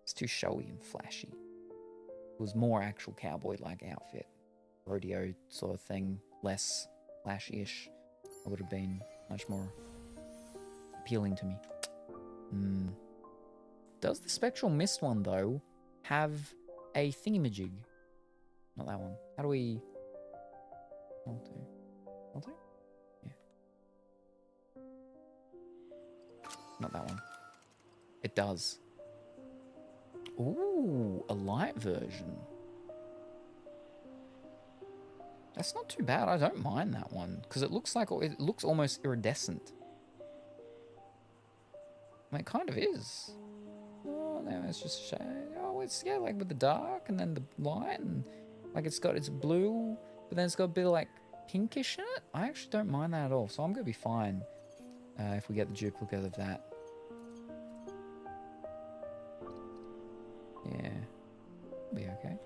It's too showy and flashy. It was more actual cowboy-like outfit. Rodeo sort of thing. Less flashy-ish. It would have been much more appealing to me. Does the Spectral Mist one, though, have a thingamajig? Not that one. How do we... Alter? Yeah. Not that one. It does. Ooh, a light version. That's not too bad. I don't mind that one because it looks almost iridescent. I mean, it kind of is. Oh, no, it's just shade. Oh, it's yeah, like with the dark and then the light and like it's blue, but then it's got a bit of like pinkish in it. I actually don't mind that at all, so I'm gonna be fine if we get the duplicate of that. Yeah, be okay.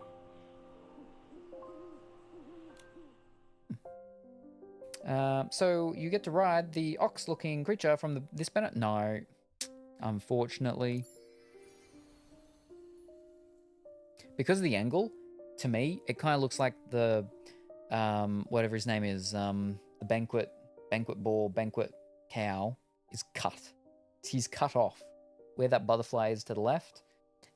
So you get to ride the ox-looking creature from this planet? No, unfortunately. Because of the angle, to me, it kind of looks like the, whatever his name is, the banquet cow is cut. He's cut off. Where that butterfly is to the left,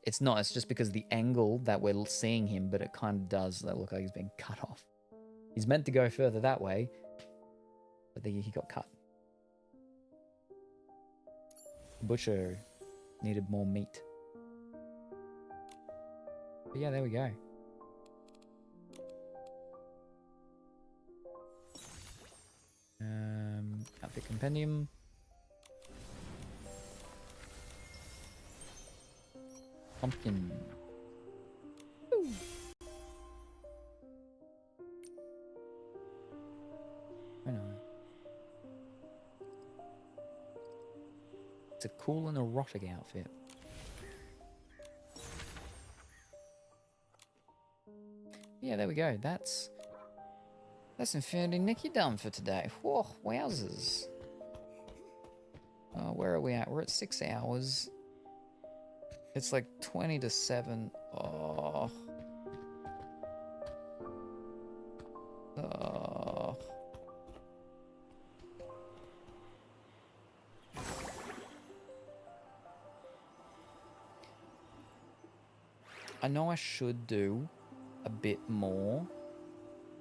it's not. It's just because of the angle that we're seeing him, but it kind of does look like he's been cut off. He's meant to go further that way, but he got cut. Butcher needed more meat. But yeah, there we go. Outfit compendium. Pumpkin. Woo. I know. It's a cool and erotic outfit. Yeah, there we go. That's Infinity Nikki done for today. Whoa, wowzers. Where are we at? We're at 6 hours. It's like 20 to 7. Oh. Oh. I know I should do a bit more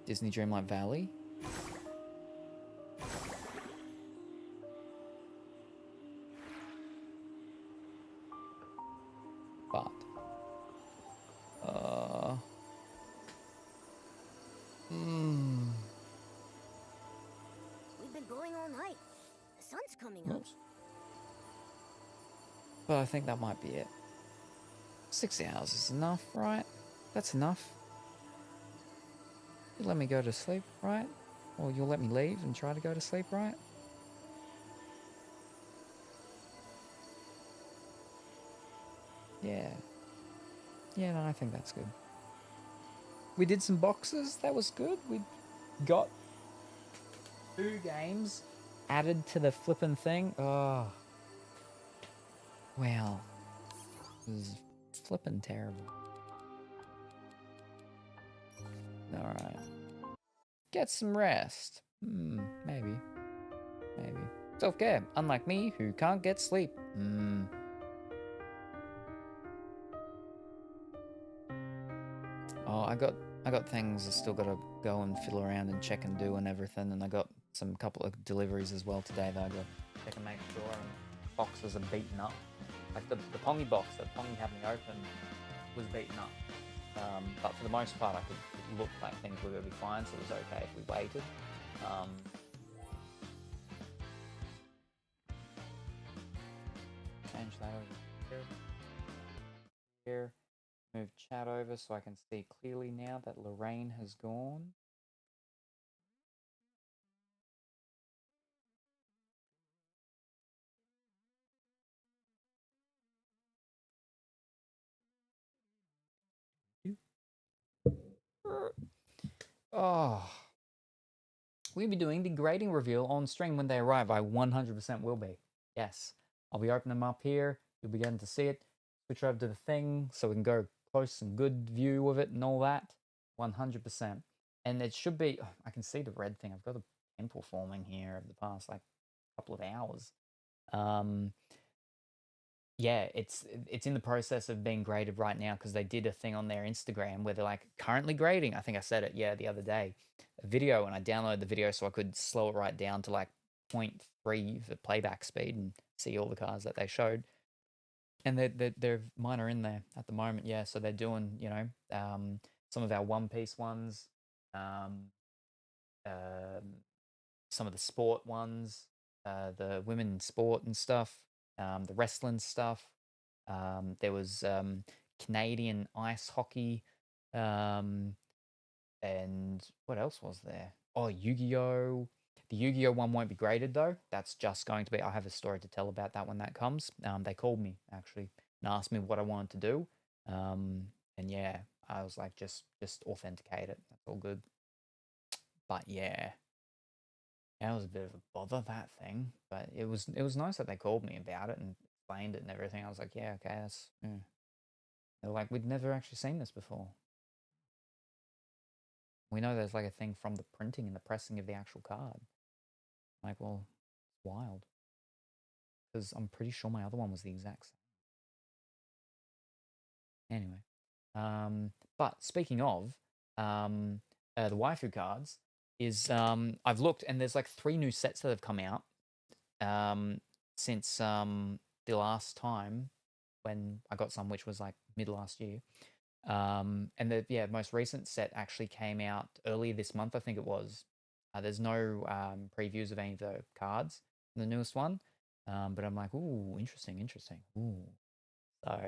Disney Dreamlight Valley. But We've been going all night. The sun's coming up. But I think that might be it. 6 hours is enough, right? That's enough. You let me go to sleep, right? Or you'll let me leave and try to go to sleep, right? Yeah. Yeah, no, I think that's good. We did some boxes. That was good. got 2 games added to the flippin' thing. Oh. Wow. This is flippin' terrible. Alright. Get some rest. Maybe. Maybe. Self-care, unlike me, who can't get sleep. Oh, I got things I still gotta go and fiddle around and check and do and everything, and I got some couple of deliveries as well today that I gotta check and make sure, and boxes are beaten up. Like the Pongy box that Pongy had me open was beaten up. But for the most part, it looked like things were gonna be fine, so it was okay if we waited. Change that over here. Move chat over so I can see clearly now that Lorraine has gone. Oh, we'll be doing the grading reveal on stream when they arrive. I 100% will be. Yes, I'll be opening them up here. You'll be getting to see it. Switch over to the thing so we can go close and good view of it and all that. 100%. And it should be. Oh, I can see the red thing. I've got a pimple forming here over the past like couple of hours. Yeah, it's in the process of being graded right now because they did a thing on their Instagram where they're like currently grading. I think I said it, yeah, the other day, a video, and I downloaded the video so I could slow it right down to like 0.3 for playback speed and see all the cars that they showed. And they're mine are in there at the moment, yeah. So they're doing, some of our One Piece ones, um, some of the sport ones, the women in sport and stuff, the wrestling stuff. There was Canadian ice hockey, and what else was there? Oh, Yu-Gi-Oh! The Yu-Gi-Oh! One won't be graded though. That's just going to be. I have a story to tell about that when that comes. They called me actually and asked me what I wanted to do, and yeah, I was like, just authenticate it. That's all good. But yeah. That was a bit of a bother, that thing, but it was nice that they called me about it and explained it and everything. I was like, yeah, okay, that's. They're like, we'd never actually seen this before. We know there's like a thing from the printing and the pressing of the actual card. Like, well, it's wild because I'm pretty sure my other one was the exact same. Anyway, but speaking of the waifu cards, is I've looked and there's like 3 new sets that have come out. Since the last time when I got some, which was like mid last year. And the most recent set actually came out earlier this month, I think it was. There's no previews of any of the cards in the newest one, but I'm like, ooh, interesting. Ooh, so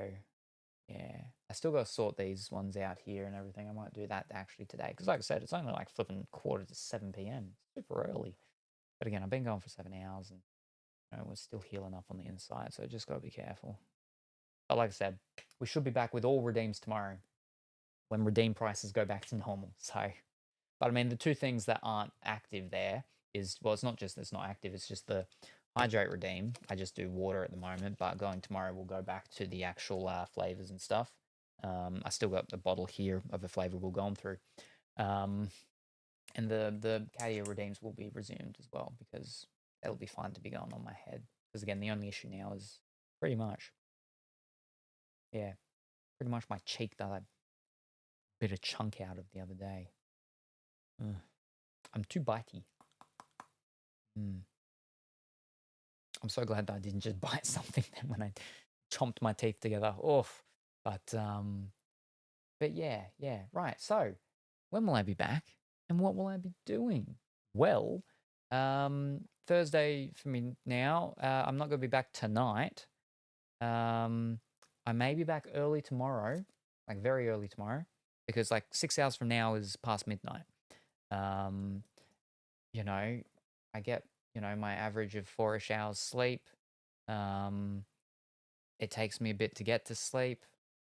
yeah, I still got to sort these ones out here and everything. I might do that actually today because, like I said, it's only like flipping 6:45 p.m. Super early. But again, I've been going for 7 hours and we're still healing up on the inside, so just got to be careful. But like I said, we should be back with all redeems tomorrow when redeem prices go back to normal. So, but I mean, the 2 things that aren't active there is, well, it's not just it's not active, it's just the hydrate redeem. I just do water at the moment, but going tomorrow, we'll go back to the actual flavors and stuff. I still got the bottle here of a flavor we'll go on through. And the Cadia redeems will be resumed as well because it'll be fun to be going on my head. Because again, the only issue now is pretty much my cheek that I bit a chunk out of the other day. I'm too bitey. I'm so glad that I didn't just bite something then when I chomped my teeth together. Oof. But yeah, right. So when will I be back and what will I be doing? Well, Thursday for me now. I'm not going to be back tonight. I may be back early tomorrow, like very early tomorrow, because like 6 hours from now is past midnight. I get, my average of 4-ish hours sleep. It takes me a bit to get to sleep.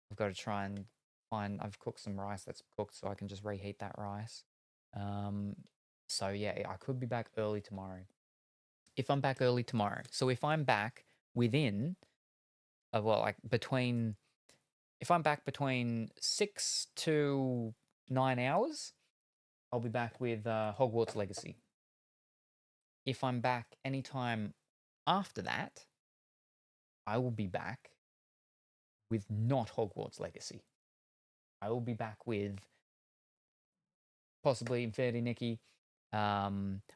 I've got to try and I've cooked some rice that's cooked so I can just reheat that rice. So yeah, I could be back early tomorrow. If I'm back early tomorrow. So if I'm back within, well, like between, if I'm back between 6 to 9 hours, I'll be back with Hogwarts Legacy. If I'm back anytime after that, I will be back with not Hogwarts Legacy. I will be back with possibly Infinity Nikki.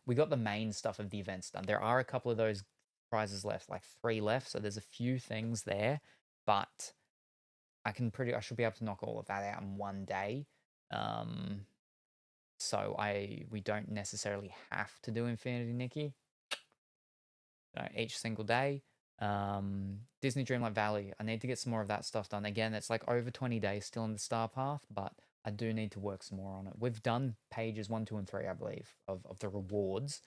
We got the main stuff of the events done. There are a couple of those prizes left, like 3 left, so there's a few things there, but I should be able to knock all of that out in one day. So we don't necessarily have to do Infinity Nikki each single day. Disney Dreamlight Valley, I need to get some more of that stuff done. Again, it's like over 20 days still in the star path, but I do need to work some more on it. We've done pages 1, 2, and 3, I believe, of the rewards,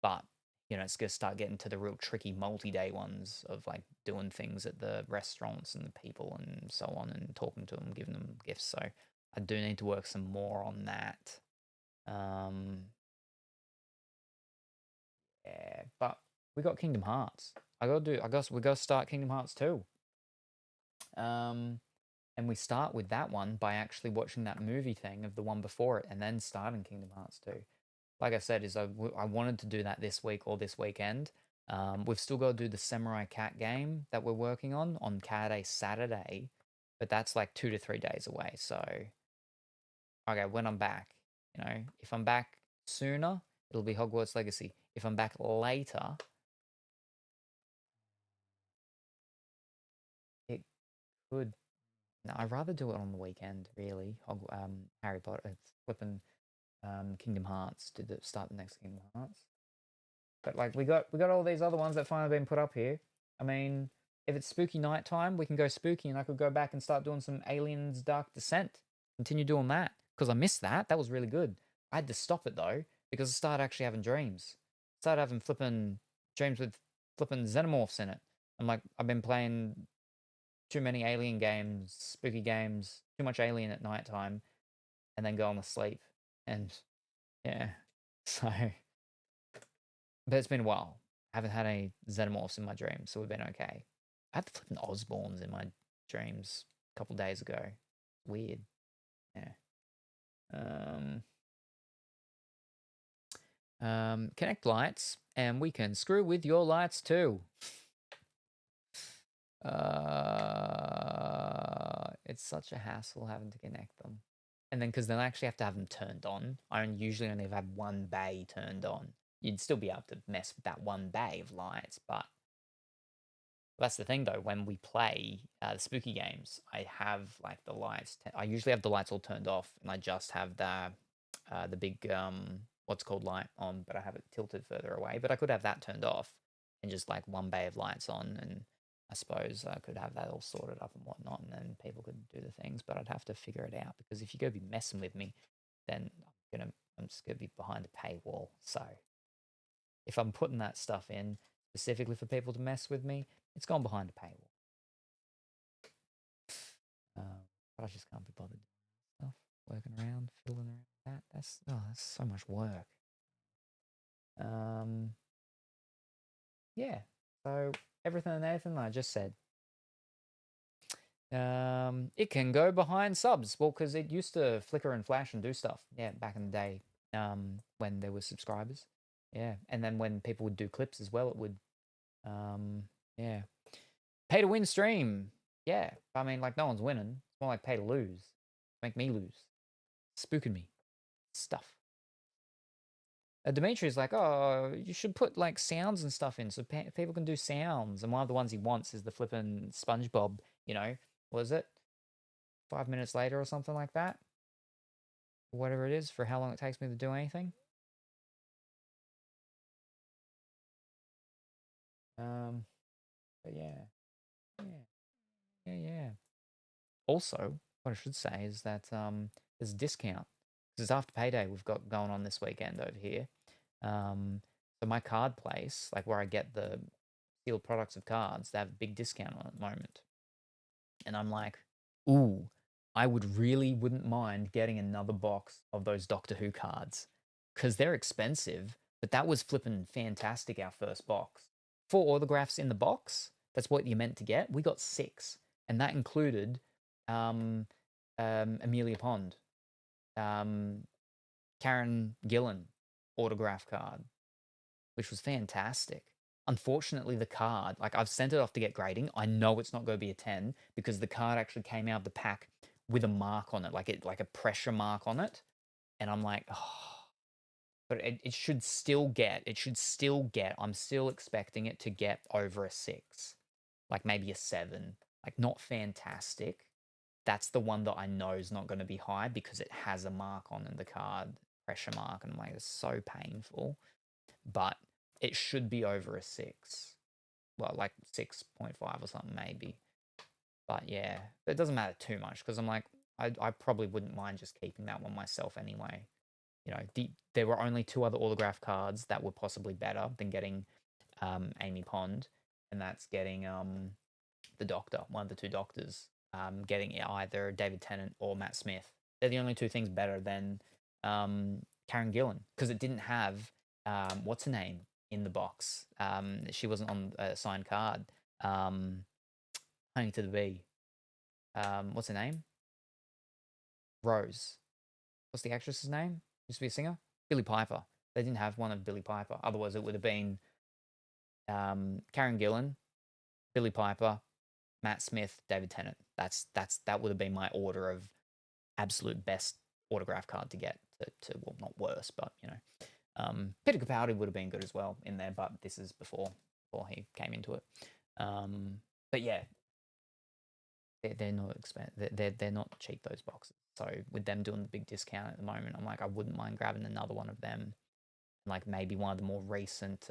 but it's gonna start getting to the real tricky multi-day ones of like doing things at the restaurants and the people and so on, and talking to them, giving them gifts. So I do need to work some more on that. Yeah, but we got Kingdom Hearts. We gotta start Kingdom Hearts 2. And we start with that one by actually watching that movie thing of the one before it, and then starting Kingdom Hearts 2. Like I said, I wanted to do that this week or this weekend. We've still got to do the Samurai Cat game that we're working on Cat Day Saturday, but that's like 2 to 3 days away. So, okay, when I'm back, if I'm back sooner, it'll be Hogwarts Legacy. If I'm back later, it could. No, I'd rather do it on the weekend, really. Harry Potter, flipping Kingdom Hearts to start the next Kingdom Hearts. But like we got all these other ones that finally been put up here. I mean, if it's spooky nighttime, we can go spooky, and I could go back and start doing some Aliens Dark Descent. Continue doing that because I missed that. That was really good. I had to stop it though because I started actually having dreams. Started having flipping dreams with flipping xenomorphs in it. I'm like, I've been playing too many alien games, spooky games, too much alien at nighttime, and then going to sleep. And yeah, so. But it's been a while. I haven't had any xenomorphs in my dreams, so we've been okay. I had the flipping Osborns in my dreams a couple days ago. Weird. Yeah. Connect lights, and we can screw with your lights too. It's such a hassle having to connect them. And then, because then I actually have to have them turned on. I usually only have one bay turned on. You'd still be able to mess with that one bay of lights, but that's the thing though. When we play the spooky games, I have like the lights. I usually have the lights all turned off, and I just have the big what's called light on, but I have it tilted further away. But I could have that turned off and just like one bay of lights on, and I suppose I could have that all sorted up and whatnot, and then people could do the things. But I'd have to figure it out, because if you're gonna be messing with me, then I'm just gonna be behind a paywall. So if I'm putting that stuff in specifically for people to mess with me, it's gone behind a paywall. But I just can't be bothered doing stuff, working around, fiddling around with that. That's so much work. Yeah. So everything and anything I just said. It can go behind subs. Well, because it used to flicker and flash and do stuff. Yeah, back in the day, when there were subscribers. Yeah, and then when people would do clips as well, it would. Yeah. Pay to win stream. Yeah, I mean, like, no one's winning. It's more like pay to lose. Make me lose. Spooking me. Stuff. Dimitri's like, oh, you should put like sounds and stuff in so people can do sounds. And one of the ones he wants is the flipping SpongeBob, what is it? 5 minutes later or something like that? Whatever it is, for how long it takes me to do anything. But yeah. Also, what I should say is that there's a discount, because it's after payday we've got going on this weekend over here. So my card place, like where I get the sealed products of cards, they have a big discount on at the moment. And I'm like, ooh, I wouldn't mind getting another box of those Doctor Who cards. because they're expensive. But that was flipping fantastic, our first box. 4 autographs in the box. That's what you meant to get. We got 6. And that included Amelia Pond, Karen Gillan autograph card, which was fantastic. Unfortunately, the card, like I've sent it off to get grading. I know it's not going to be a 10 because the card actually came out of the pack with a mark on it, like a pressure mark on it. And I'm like, oh, but it should still get, I'm still expecting it to get over a 6, like maybe a 7, like not fantastic. That's the one that I know is not going to be high because it has a mark on the card, pressure mark, and I'm like, it's so painful. But it should be over a 6. Well, like 6.5 or something maybe. But yeah, it doesn't matter too much because I'm like, I probably wouldn't mind just keeping that one myself anyway. You know, there were only 2 other autograph cards that were possibly better than getting Amy Pond, and that's getting the Doctor, one of the 2 Doctors, getting either David Tennant or Matt Smith. They're the only 2 things better than Karen Gillan because it didn't have what's her name in the box. She wasn't on a signed card. Honey to the Bee. What's her name? Rose. What's the actress's name? Used to be a singer? Billie Piper. They didn't have one of Billie Piper. Otherwise, it would have been Karen Gillan, Billie Piper, Matt Smith, David Tennant. That would have been my order of absolute best autograph card to get to well, not worse, but you know. Peter Capaldi would have been good as well in there, but this is before he came into it. But yeah, they're not expensive. They're not cheap, those boxes. So with them doing the big discount at the moment, I'm like, I wouldn't mind grabbing another one of them, like maybe one of the more recent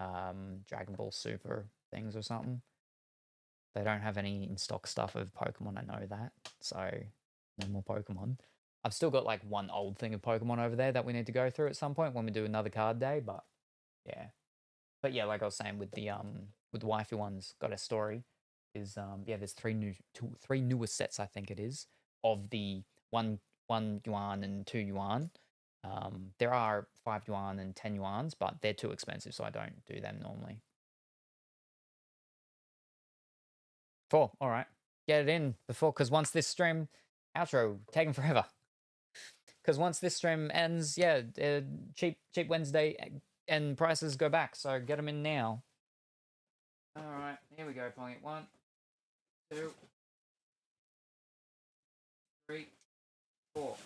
Dragon Ball Super things or something. They don't have any in stock stuff of Pokemon, I know that. So no more Pokemon. I've still got like one old thing of Pokemon over there that we need to go through at some point when we do another card day, but yeah. But yeah, like I was saying with the wifey ones, got a story is yeah, there's three newer sets, I think it is, of the 1 yuan and 2 yuan. There are 5 yuan and 10 yuans, but they're too expensive, so I don't do them normally. 4, all right. Get it in before, because once this stream outro taking forever. Because once this stream ends, yeah, cheap Wednesday and prices go back, so get them in now. All right, here we go, Pongy. 1, 2, 3, 4.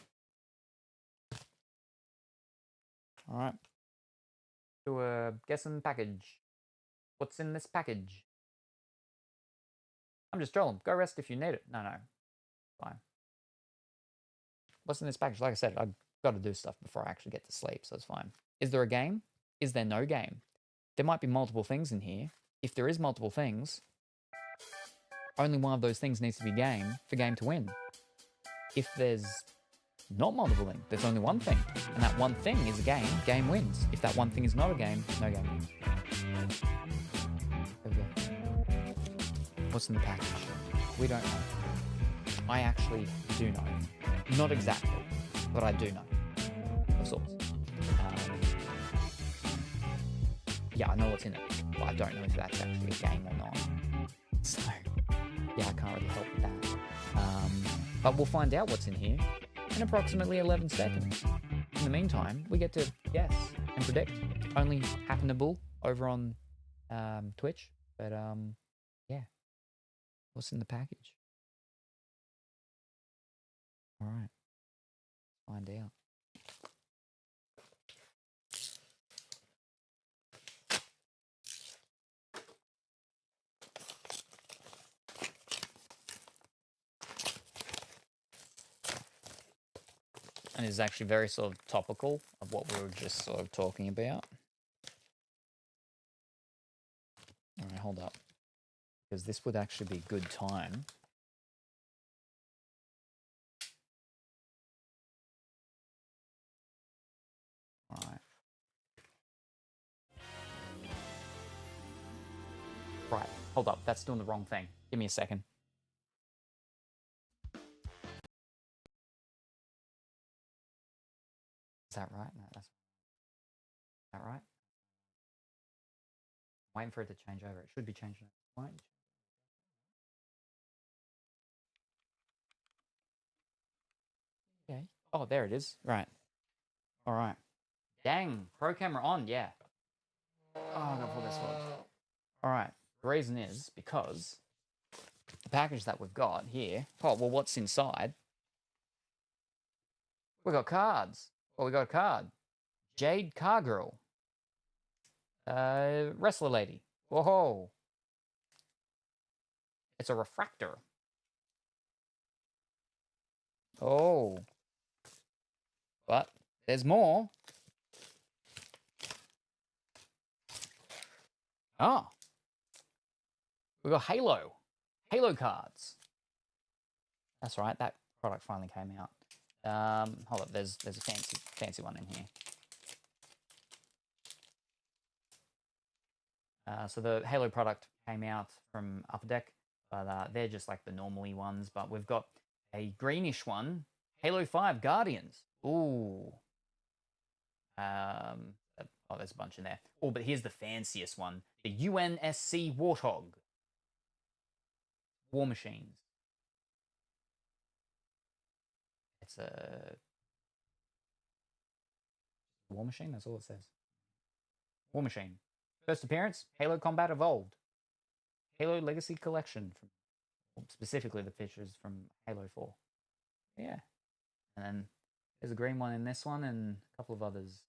All right. Do a guessing package. What's in this package? I'm just trolling. Go rest if you need it. No. Fine. What's in this package? Like I said, I've got to do stuff before I actually get to sleep, so it's fine. Is there a game? Is there no game? There might be multiple things in here. If there is multiple things, only one of those things needs to be game for game to win. If there's not multiple things, there's only one thing, and that one thing is a game, game wins. If that one thing is not a game, no game wins. There we go. What's in the package? We don't know. I actually do know. Not exactly, but I do know. Of sorts. Yeah, I know what's in it, but I don't know if that's actually a game or not. So, yeah, I can't really help with that. But we'll find out what's in here in approximately 11 seconds. In the meantime, we get to guess and predict. Only happenable over on Twitch, but yeah. What's in the package? All right, let's find out. And it's actually very sort of topical of what we were just sort of talking about. All right, hold up. Because this would actually be a good time. All right. Right, hold up. That's doing the wrong thing. Give me a second. that right? No, that's is that right? Waiting for it to change over. It should be changing. Why? Okay. Oh, there it is. Right. All right. Dang. Pro camera on. Yeah. Oh, I'm gonna pull this forward. All right. The reason is because the package that we've got here. Oh, well, what's inside? We got cards. Well, we got a card. Jade Cargirl. Wrestler lady. Whoa. It's a refractor. Oh. But there's more. Oh. We got Halo. Halo cards. That's right. That product finally came out. Hold up. There's a fancy one in here. So the Halo product came out from Upper Deck, but they're just like the normally ones. But we've got a greenish one, Halo 5 Guardians. Ooh. Oh, there's a bunch in there. Oh, but here's the fanciest one, the UNSC Warthog. War Machines. It's a War Machine, that's all it says. War Machine. First appearance, Halo Combat Evolved. Halo Legacy Collection, specifically the pictures from Halo 4. Yeah. And then there's a green one in this one and a couple of others.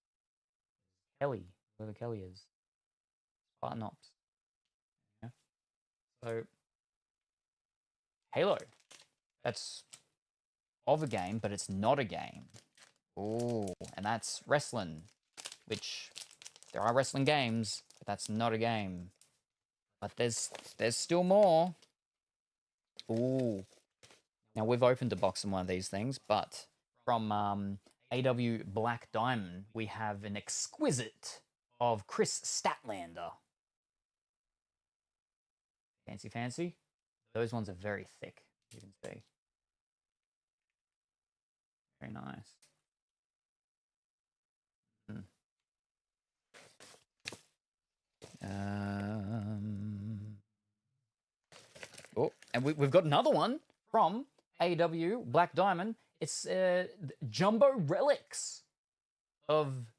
Kelly, whoever Kelly is. Spartan Ops. Yeah. So, Halo. That's of a game, but it's not a game. Ooh, and that's wrestling, which there are wrestling games, but that's not a game. But there's still more. Ooh. Now, we've opened a box in one of these things, but from AW Black Diamond, we have an exquisite of Chris Statlander. Fancy. Those ones are very thick, you can see. Very nice. Oh, and we've got another one from AW Black Diamond. It's Jumbo Relics of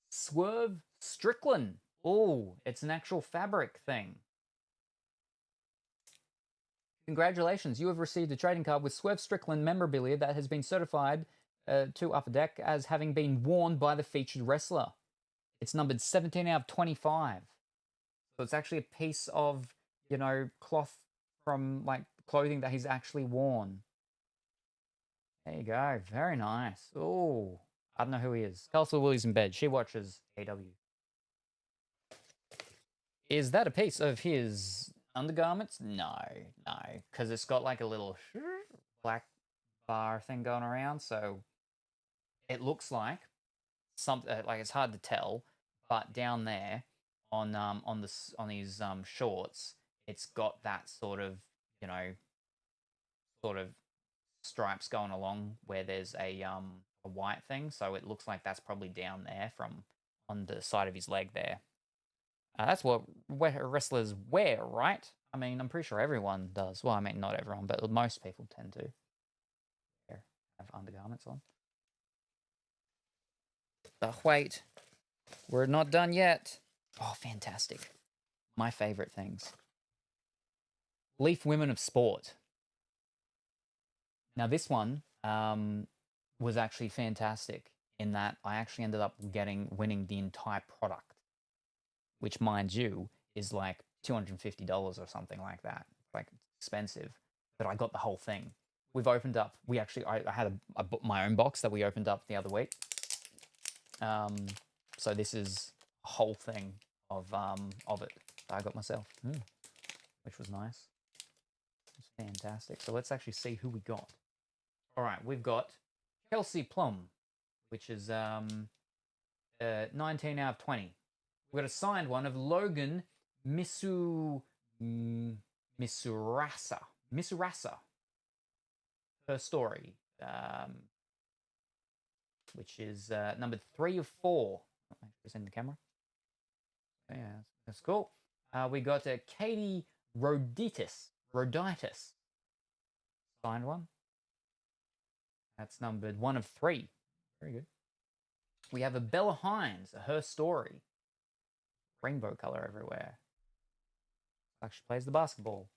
Swerve Strickland. Oh, it's an actual fabric thing. Congratulations, you have received a trading card with Swerve Strickland memorabilia that has been certified to Upper Deck as having been worn by the featured wrestler. It's numbered 17 out of 25. So it's actually a piece of, cloth from, like, clothing that he's actually worn. There you go. Very nice. Oh, I don't know who he is. Kelsey Willie's in bed. She watches AW. Is that a piece of his undergarments? No, because it's got like a little black bar thing going around, so it looks like something like it's hard to tell, but down there on his shorts, it's got that sort of stripes going along where there's a white thing, so it looks like that's probably down there from on the side of his leg there. That's what wrestlers wear, right? I mean, I'm pretty sure everyone does. Well, I mean, not everyone, but most people tend to have undergarments on. But wait, we're not done yet. Oh, fantastic. My favorite things. Leaf Women of Sport. Now, this one was actually fantastic in that I actually ended up winning the entire product, which, mind you, is like $250 or something like that. Like, expensive. But I got the whole thing. We've opened up. I had my own box that we opened up the other week. So this is a whole thing of it that I got myself, which was nice. It's fantastic. So let's actually see who we got. All right, we've got Kelsey Plum, which is 19 out of 20. We've got a signed one of Logan Misurasa. Her story. which is number 3 of 4. Make sure it's in the camera. Yeah, that's cool. We got Katie Roditis. Signed one. That's numbered 1 of 3. Very good. We have a Bella Hines, Her Story. Rainbow color everywhere. Like she plays the basketball.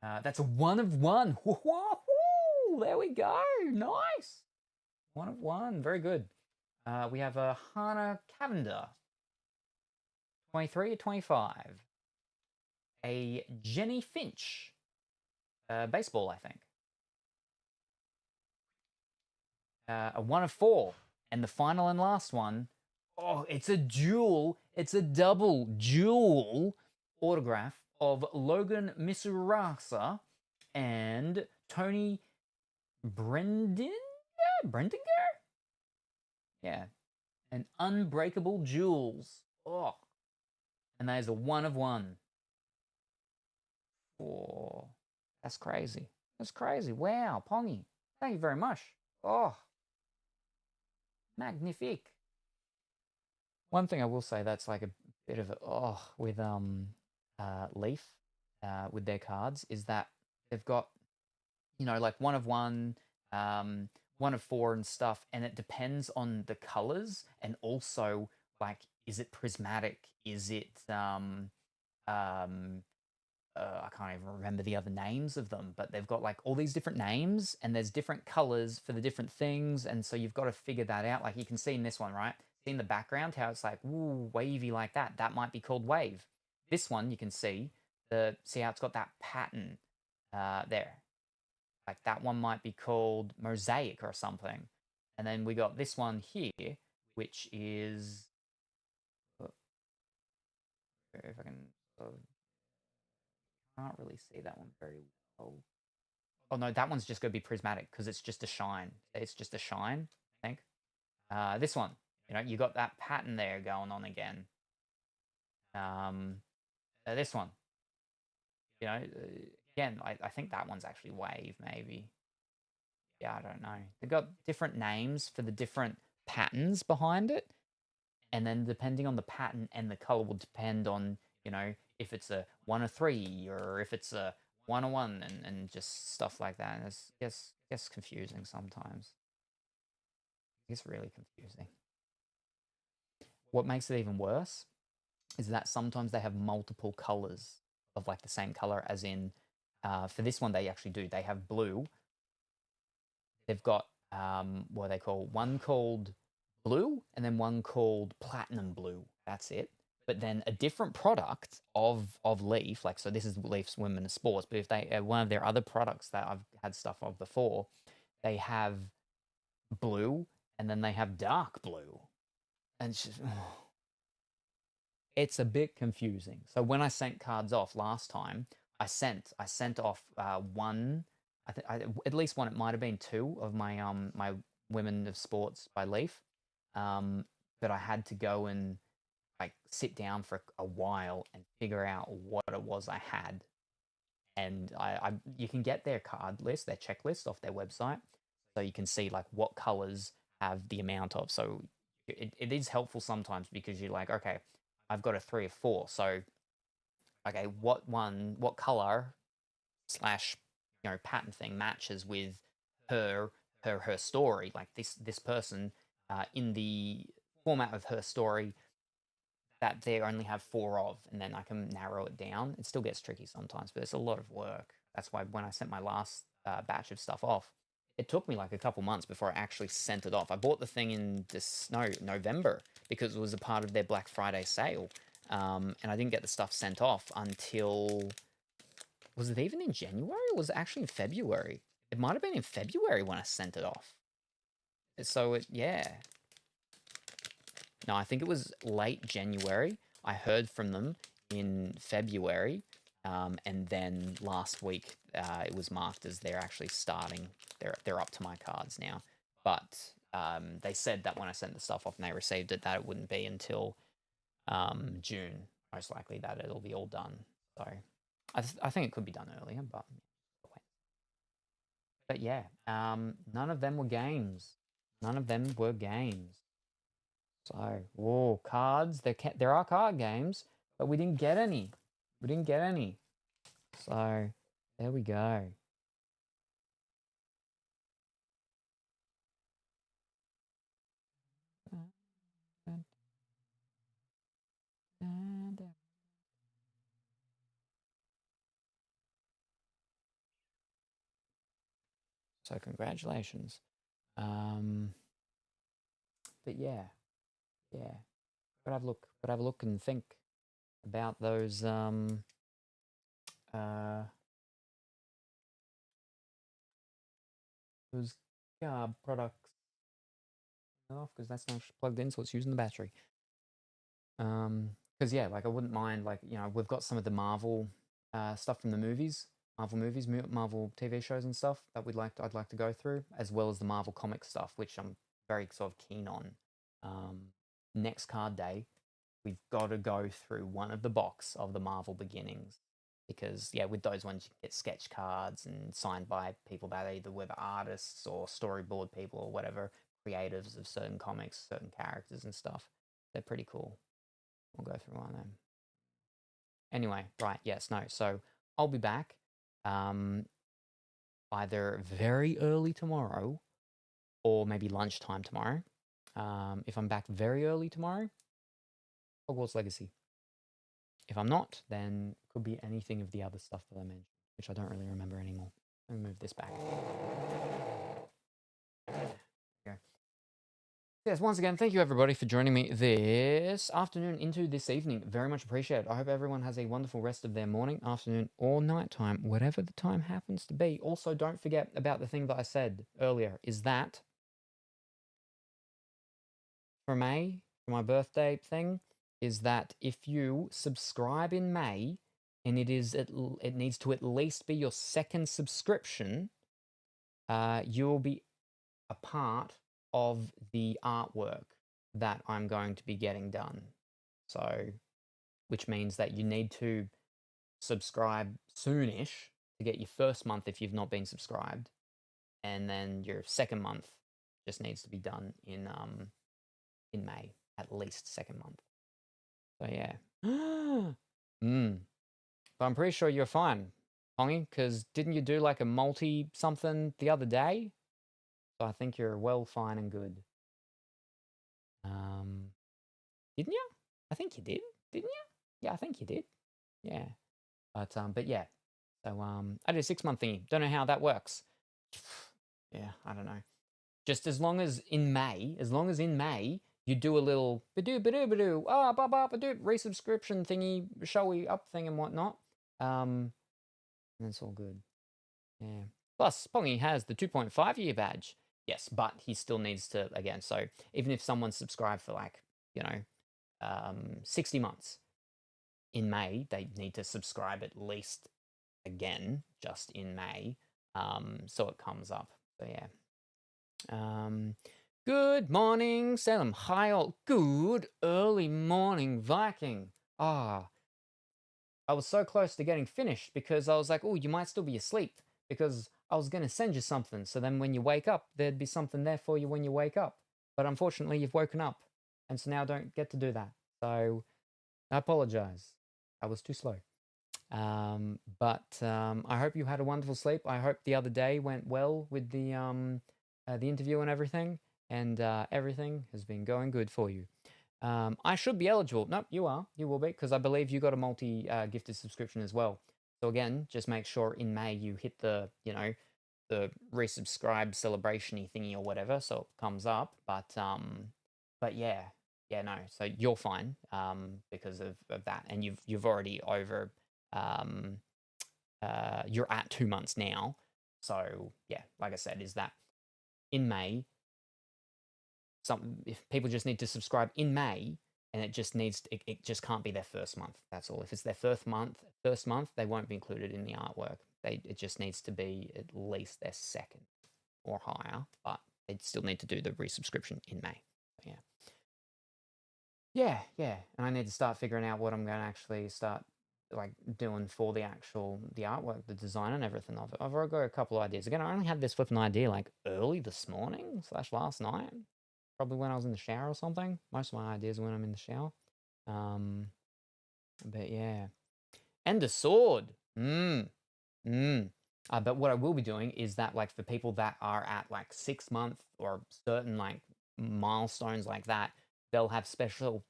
That's a 1 of 1. Whoa, there we go. Nice. 1 of 1. Very good. We have a Hannah Cavender. 23 or 25. A Jenny Finch. Baseball, I think. A 1 of 4. And the final and last one. Oh, it's a dual. It's a double dual autograph of Logan Misurasa and Tony Brendinger? Yeah. And Unbreakable Jewels. Oh. And that is a 1 of 1. Oh. That's crazy. That's crazy. Wow, Pongy. Thank you very much. Oh. Magnifique. One thing I will say that's like a bit of a with Leaf with their cards is that they've got, you know, like 1 of 1, 1 of 4 and stuff, and it depends on the colors and also like, is it prismatic? Is it I can't even remember the other names of them, but they've got like all these different names and there's different colors for the different things. And so you've got to figure that out. Like you can see in this one, right? See in the background how it's like, ooh, wavy like that. That might be called wave. This one, you can see how it's got that pattern there. Like that one might be called mosaic or something. And then we got this one here, which is, if I can, can't really see that one very well. Oh no, that one's just going to be prismatic because it's just a shine. It's just a shine, I think. This one, you know, you got that pattern there going on again. This one, you know, again, I think that one's actually wave, maybe. Yeah, I don't know. They've got different names for the different patterns behind it. And then depending on the pattern and the color will depend on, you know, if it's a 1 of 3 or if it's a 1 of 1 and just stuff like that. And it's gets confusing sometimes. It's really confusing. What makes it even worse is that sometimes they have multiple colors of like the same color, as in for this one they actually do. They have blue. They've got what they call one called blue and then one called platinum blue. That's it. But then a different product of Leaf, like, so this is Leaf's Women of Sports, but if they one of their other products that I've had stuff of before, they have blue and then they have dark blue. And it's just, it's a bit confusing. So when I sent cards off last time, I sent off one, at least one, it might have been 2 of my my Women of Sports by Leaf. But I had to go and like sit down for a while and figure out what it was I had. And you can get their card list, their checklist off their website. So you can see like what colors have the amount of. So it is helpful sometimes because you're like, okay, I've got a 3 or 4. So, okay, what color / you know, pattern thing matches with her story? Like this person in the format of her story that they only have 4 of, and then I can narrow it down. It still gets tricky sometimes, but it's a lot of work. That's why when I sent my last batch of stuff off, it took me like a couple months before I actually sent it off. I bought the thing in November because it was a part of their Black Friday sale, and I didn't get the stuff sent off until, was it even in January? Or was it actually in February? It might have been in February when I sent it off. So yeah. No, I think it was late January. I heard from them in February, and then last week it was marked as they're actually starting. They're up to my cards now. But they said that when I sent the stuff off and they received it, that it wouldn't be until June, most likely, that it'll be all done. So I think it could be done earlier, but yeah, none of them were games. None of them were games. So, whoa, cards. There are card games, but we didn't get any. We didn't get any. So, there we go. So, congratulations. But yeah. But have a look and think about those products off, because that's not plugged in, so it's using the battery. Because yeah, like I wouldn't mind, like, you know, we've got some of the Marvel stuff from the movies, Marvel TV shows and stuff that I'd like to go through, as well as the Marvel comic stuff, which I'm very sort of keen on. Next card day, we've got to go through one of the box of the Marvel Beginnings, because yeah, with those ones you can get sketch cards and signed by people that either were the artists or storyboard people or whatever, creatives of certain comics, certain characters and stuff. They're pretty cool. We'll go through one of them. Anyway, right, yes, no. So I'll be back either very early tomorrow or maybe lunchtime tomorrow. If I'm back very early tomorrow, Hogwarts Legacy. If I'm not, then it could be anything of the other stuff that I mentioned, which I don't really remember anymore. Let me move this back. Okay. Yes, once again, thank you everybody for joining me this afternoon into this evening. Very much appreciated. I hope everyone has a wonderful rest of their morning, afternoon, or nighttime, whatever the time happens to be. Also, don't forget about the thing that I said earlier, is that for May, for my birthday thing, is that if you subscribe in May, and it needs to at least be your second subscription, you will be a part of the artwork that I'm going to be getting done. So, which means that you need to subscribe soonish to get your first month if you've not been subscribed, and then your second month just needs to be done in May, at least second month. So yeah. But I'm pretty sure you're fine, Hongy, because didn't you do like a multi something the other day? So I think you're well, fine, and good. Didn't you? I think you did, didn't you? Yeah, I think you did. Yeah. But yeah. So I did a 6-month thingy. Don't know how that works. Yeah, I don't know. Just as long as in May you do a little resubscription thingy, showy up thing and whatnot. That's all good. Yeah. Plus, Pongy has the 2.5-year badge. Yes, but he still needs to, again, so even if someone's subscribed for like, 60 months, in May, they need to subscribe at least again, just in May, so it comes up. So yeah. Good morning, Salem. Hi all. Good early morning, Viking. I was so close to getting finished because I was like, oh, you might still be asleep, because I was going to send you something. So then when you wake up, there'd be something there for you when you wake up. But unfortunately, you've woken up. And so now I don't get to do that. So I apologize. I was too slow. But I hope you had a wonderful sleep. I hope the other day went well with the interview and everything. And everything has been going good for you. I should be eligible. Nope, you are. You will be, because I believe you got a multi-gifted subscription as well. So again, just make sure in May you hit the, the resubscribe celebration-y thingy or whatever, so it comes up. But yeah, no. So you're fine because of that, and you've already over. You're at 2 months now. So yeah, like I said, is that in May? If people just need to subscribe in May, and it just it just can't be their first month. That's all. If it's their first month, they won't be included in the artwork. It just needs to be at least their second or higher, but they still need to do the resubscription in May. Yeah. And I need to start figuring out what I'm going to actually start like doing for the artwork, the design and everything of it. I've already got a couple of ideas. Again, I only had this flipping idea like early this morning / last night, probably when I was in the shower or something. Most of my ideas are when I'm in the shower. But yeah, and the sword. But what I will be doing is that, like, for people that are at like 6 month or certain like milestones like that, they'll have special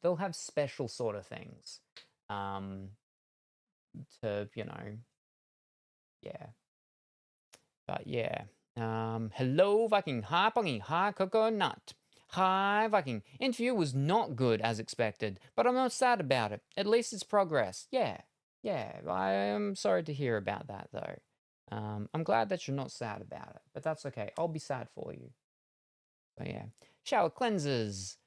sort of things. To, you know, yeah. But yeah. Hello, Viking. Hi, Pungy. Hi, Coconut. Hi, Viking. Interview was not good as expected, but I'm not sad about it. At least it's progress. Yeah. Yeah. I am sorry to hear about that, though. I'm glad that you're not sad about it, but that's okay. I'll be sad for you. So yeah. Shower cleansers.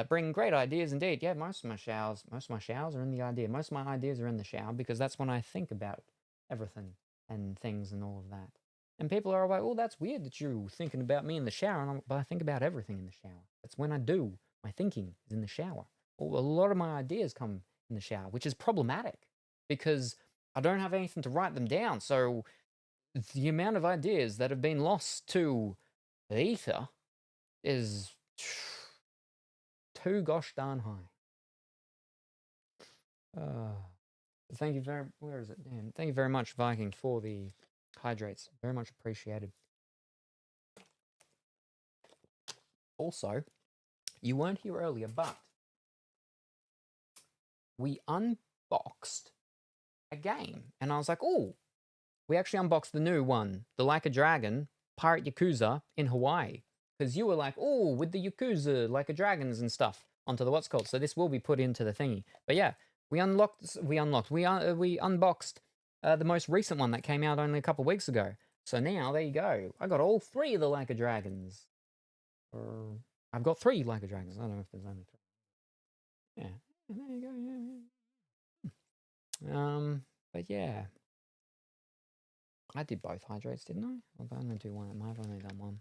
Bring great ideas indeed. Yeah, most of my showers are in the idea. Most of my ideas are in the shower because that's when I think about everything and things and all of that. And people are like, "Oh, that's weird that you're thinking about me in the shower." But I think about everything in the shower. That's when I do. My thinking is in the shower. Well, a lot of my ideas come in the shower, which is problematic because I don't have anything to write them down. So the amount of ideas that have been lost to the ether is too gosh darn high. Thank you where is it? Damn. Thank you very much, Viking, for the hydrates. Very much appreciated. Also, you weren't here earlier, but we unboxed a game. And I was like, oh, we actually unboxed the new one, the Like a Dragon Pirate Yakuza in Hawaii. Because you were like, oh, with the Yakuza, Like a Dragons and stuff onto the what's called. So this will be put into the thingy. But yeah, we unboxed the most recent one that came out only a couple of weeks ago. So now, there you go. I got all 3 of the Like a Dragons. Or I've got 3 Like a Dragons. I don't know if there's only 3. Yeah. There you go. Yeah. But yeah. I did both hydrates, didn't I? I've only do one. I've only done one.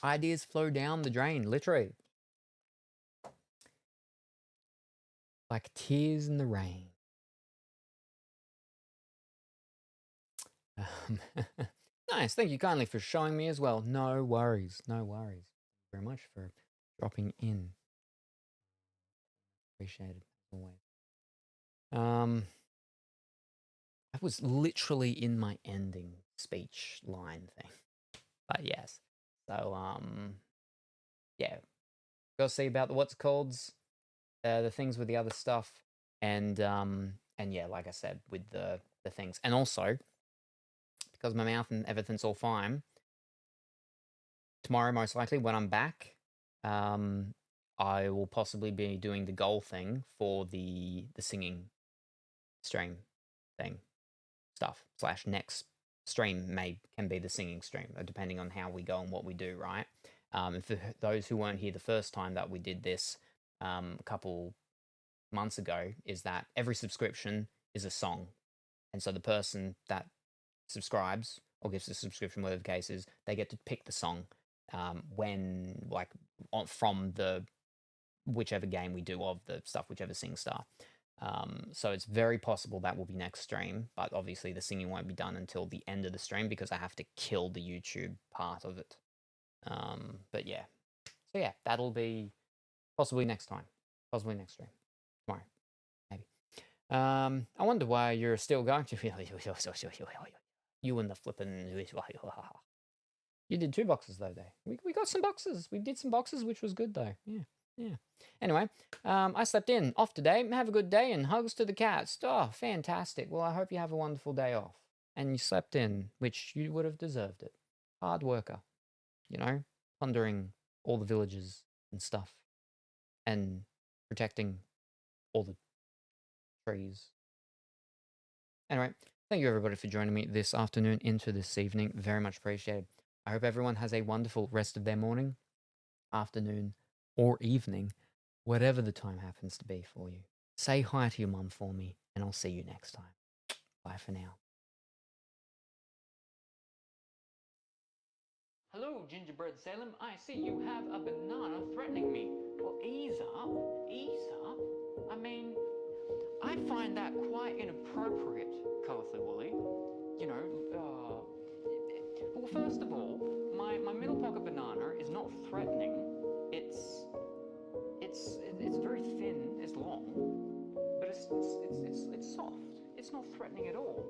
Ideas flow down the drain, literally. Like tears in the rain. Nice. Thank you kindly for showing me as well. No worries. No worries. Thank you very much for dropping in. Appreciate it as always. I was literally in my ending speech line thing. But yes. So yeah. Go see about the what's called's, the things with the other stuff, and yeah, like I said, with the things. And also, because my mouth and everything's all fine, tomorrow most likely when I'm back, I will possibly be doing the goal thing for the singing stream thing stuff / next stream can be the singing stream, depending on how we go and what we do, right? And for those who weren't here the first time that we did this a couple months ago, is that every subscription is a song. And so the person that subscribes or gives a subscription, whatever the case is, they get to pick the song when, like, from the whichever game we do of the stuff, whichever sing star. So it's very possible that will be next stream, but obviously the singing won't be done until the end of the stream because I have to kill the YouTube part of it. But yeah. So yeah, that'll be possibly next time. Possibly next stream. Tomorrow. Maybe. I wonder why you're still going to... You and the flippin'... You did 2 boxes though, We got some boxes. We did some boxes, which was good though. Yeah. Anyway, I slept in. Off today. Have a good day and hugs to the cats. Oh, fantastic. Well, I hope you have a wonderful day off. And you slept in, which you would have deserved it. Hard worker. You know, plundering all the villages and stuff. And protecting all the trees. Anyway, thank you everybody for joining me this afternoon into this evening. Very much appreciated. I hope everyone has a wonderful rest of their morning, afternoon, or evening, whatever the time happens to be for you. Say hi to your mum for me, and I'll see you next time. Bye for now. Hello, Gingerbread Salem. I see you have a banana threatening me. Well, ease up. Ease up. I mean, I find that quite inappropriate, Colorfully Woolly. You know, well, first of all, my middle pocket banana is not threatening. It's very thin, it's long, but it's soft. It's not threatening at all.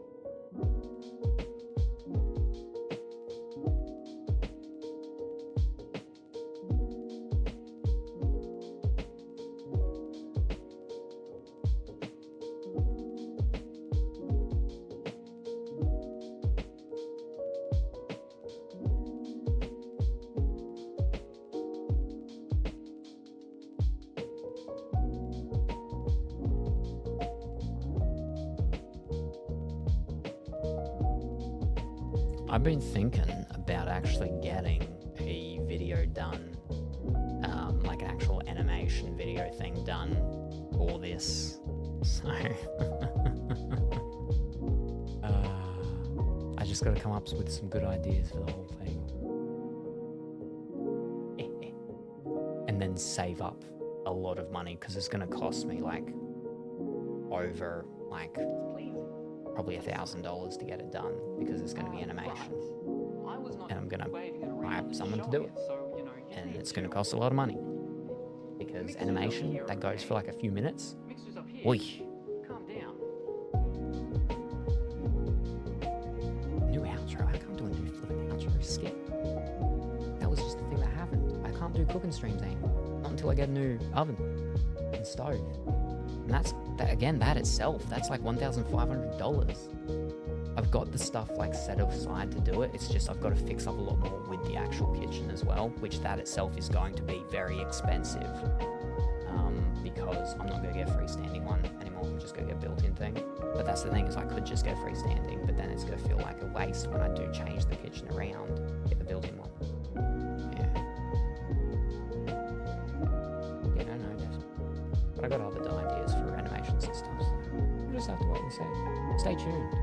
I've been thinking about actually getting a video done, like an actual animation video thing done for this. So, I just got to come up with some good ideas for the whole thing. And then save up a lot of money, because it's going to cost me like over like probably $1,000 to get it done, because it's going to be animation, and I'm going to hire someone to do it, and it's going to cost a lot of money, because animation that goes for like a few minutes. Oi. New outro. I can't do a new flipping outro skip. That was just the thing that happened. I can't do cooking streams anymore, not until I get a new oven and stove. And that itself, that's like $1,500. I've got the stuff like set aside to do it. It's just I've got to fix up a lot more with the actual kitchen as well, which that itself is going to be very expensive, because I'm not going to get a freestanding one anymore. I'm just going to get a built-in thing. But that's the thing, is I could just get freestanding, but then it's going to feel like a waste when I do change the kitchen around, get the built-in one. Yeah, I know that. But I got other ideas for animations and stuff, so we'll just have to wait and see. Stay tuned.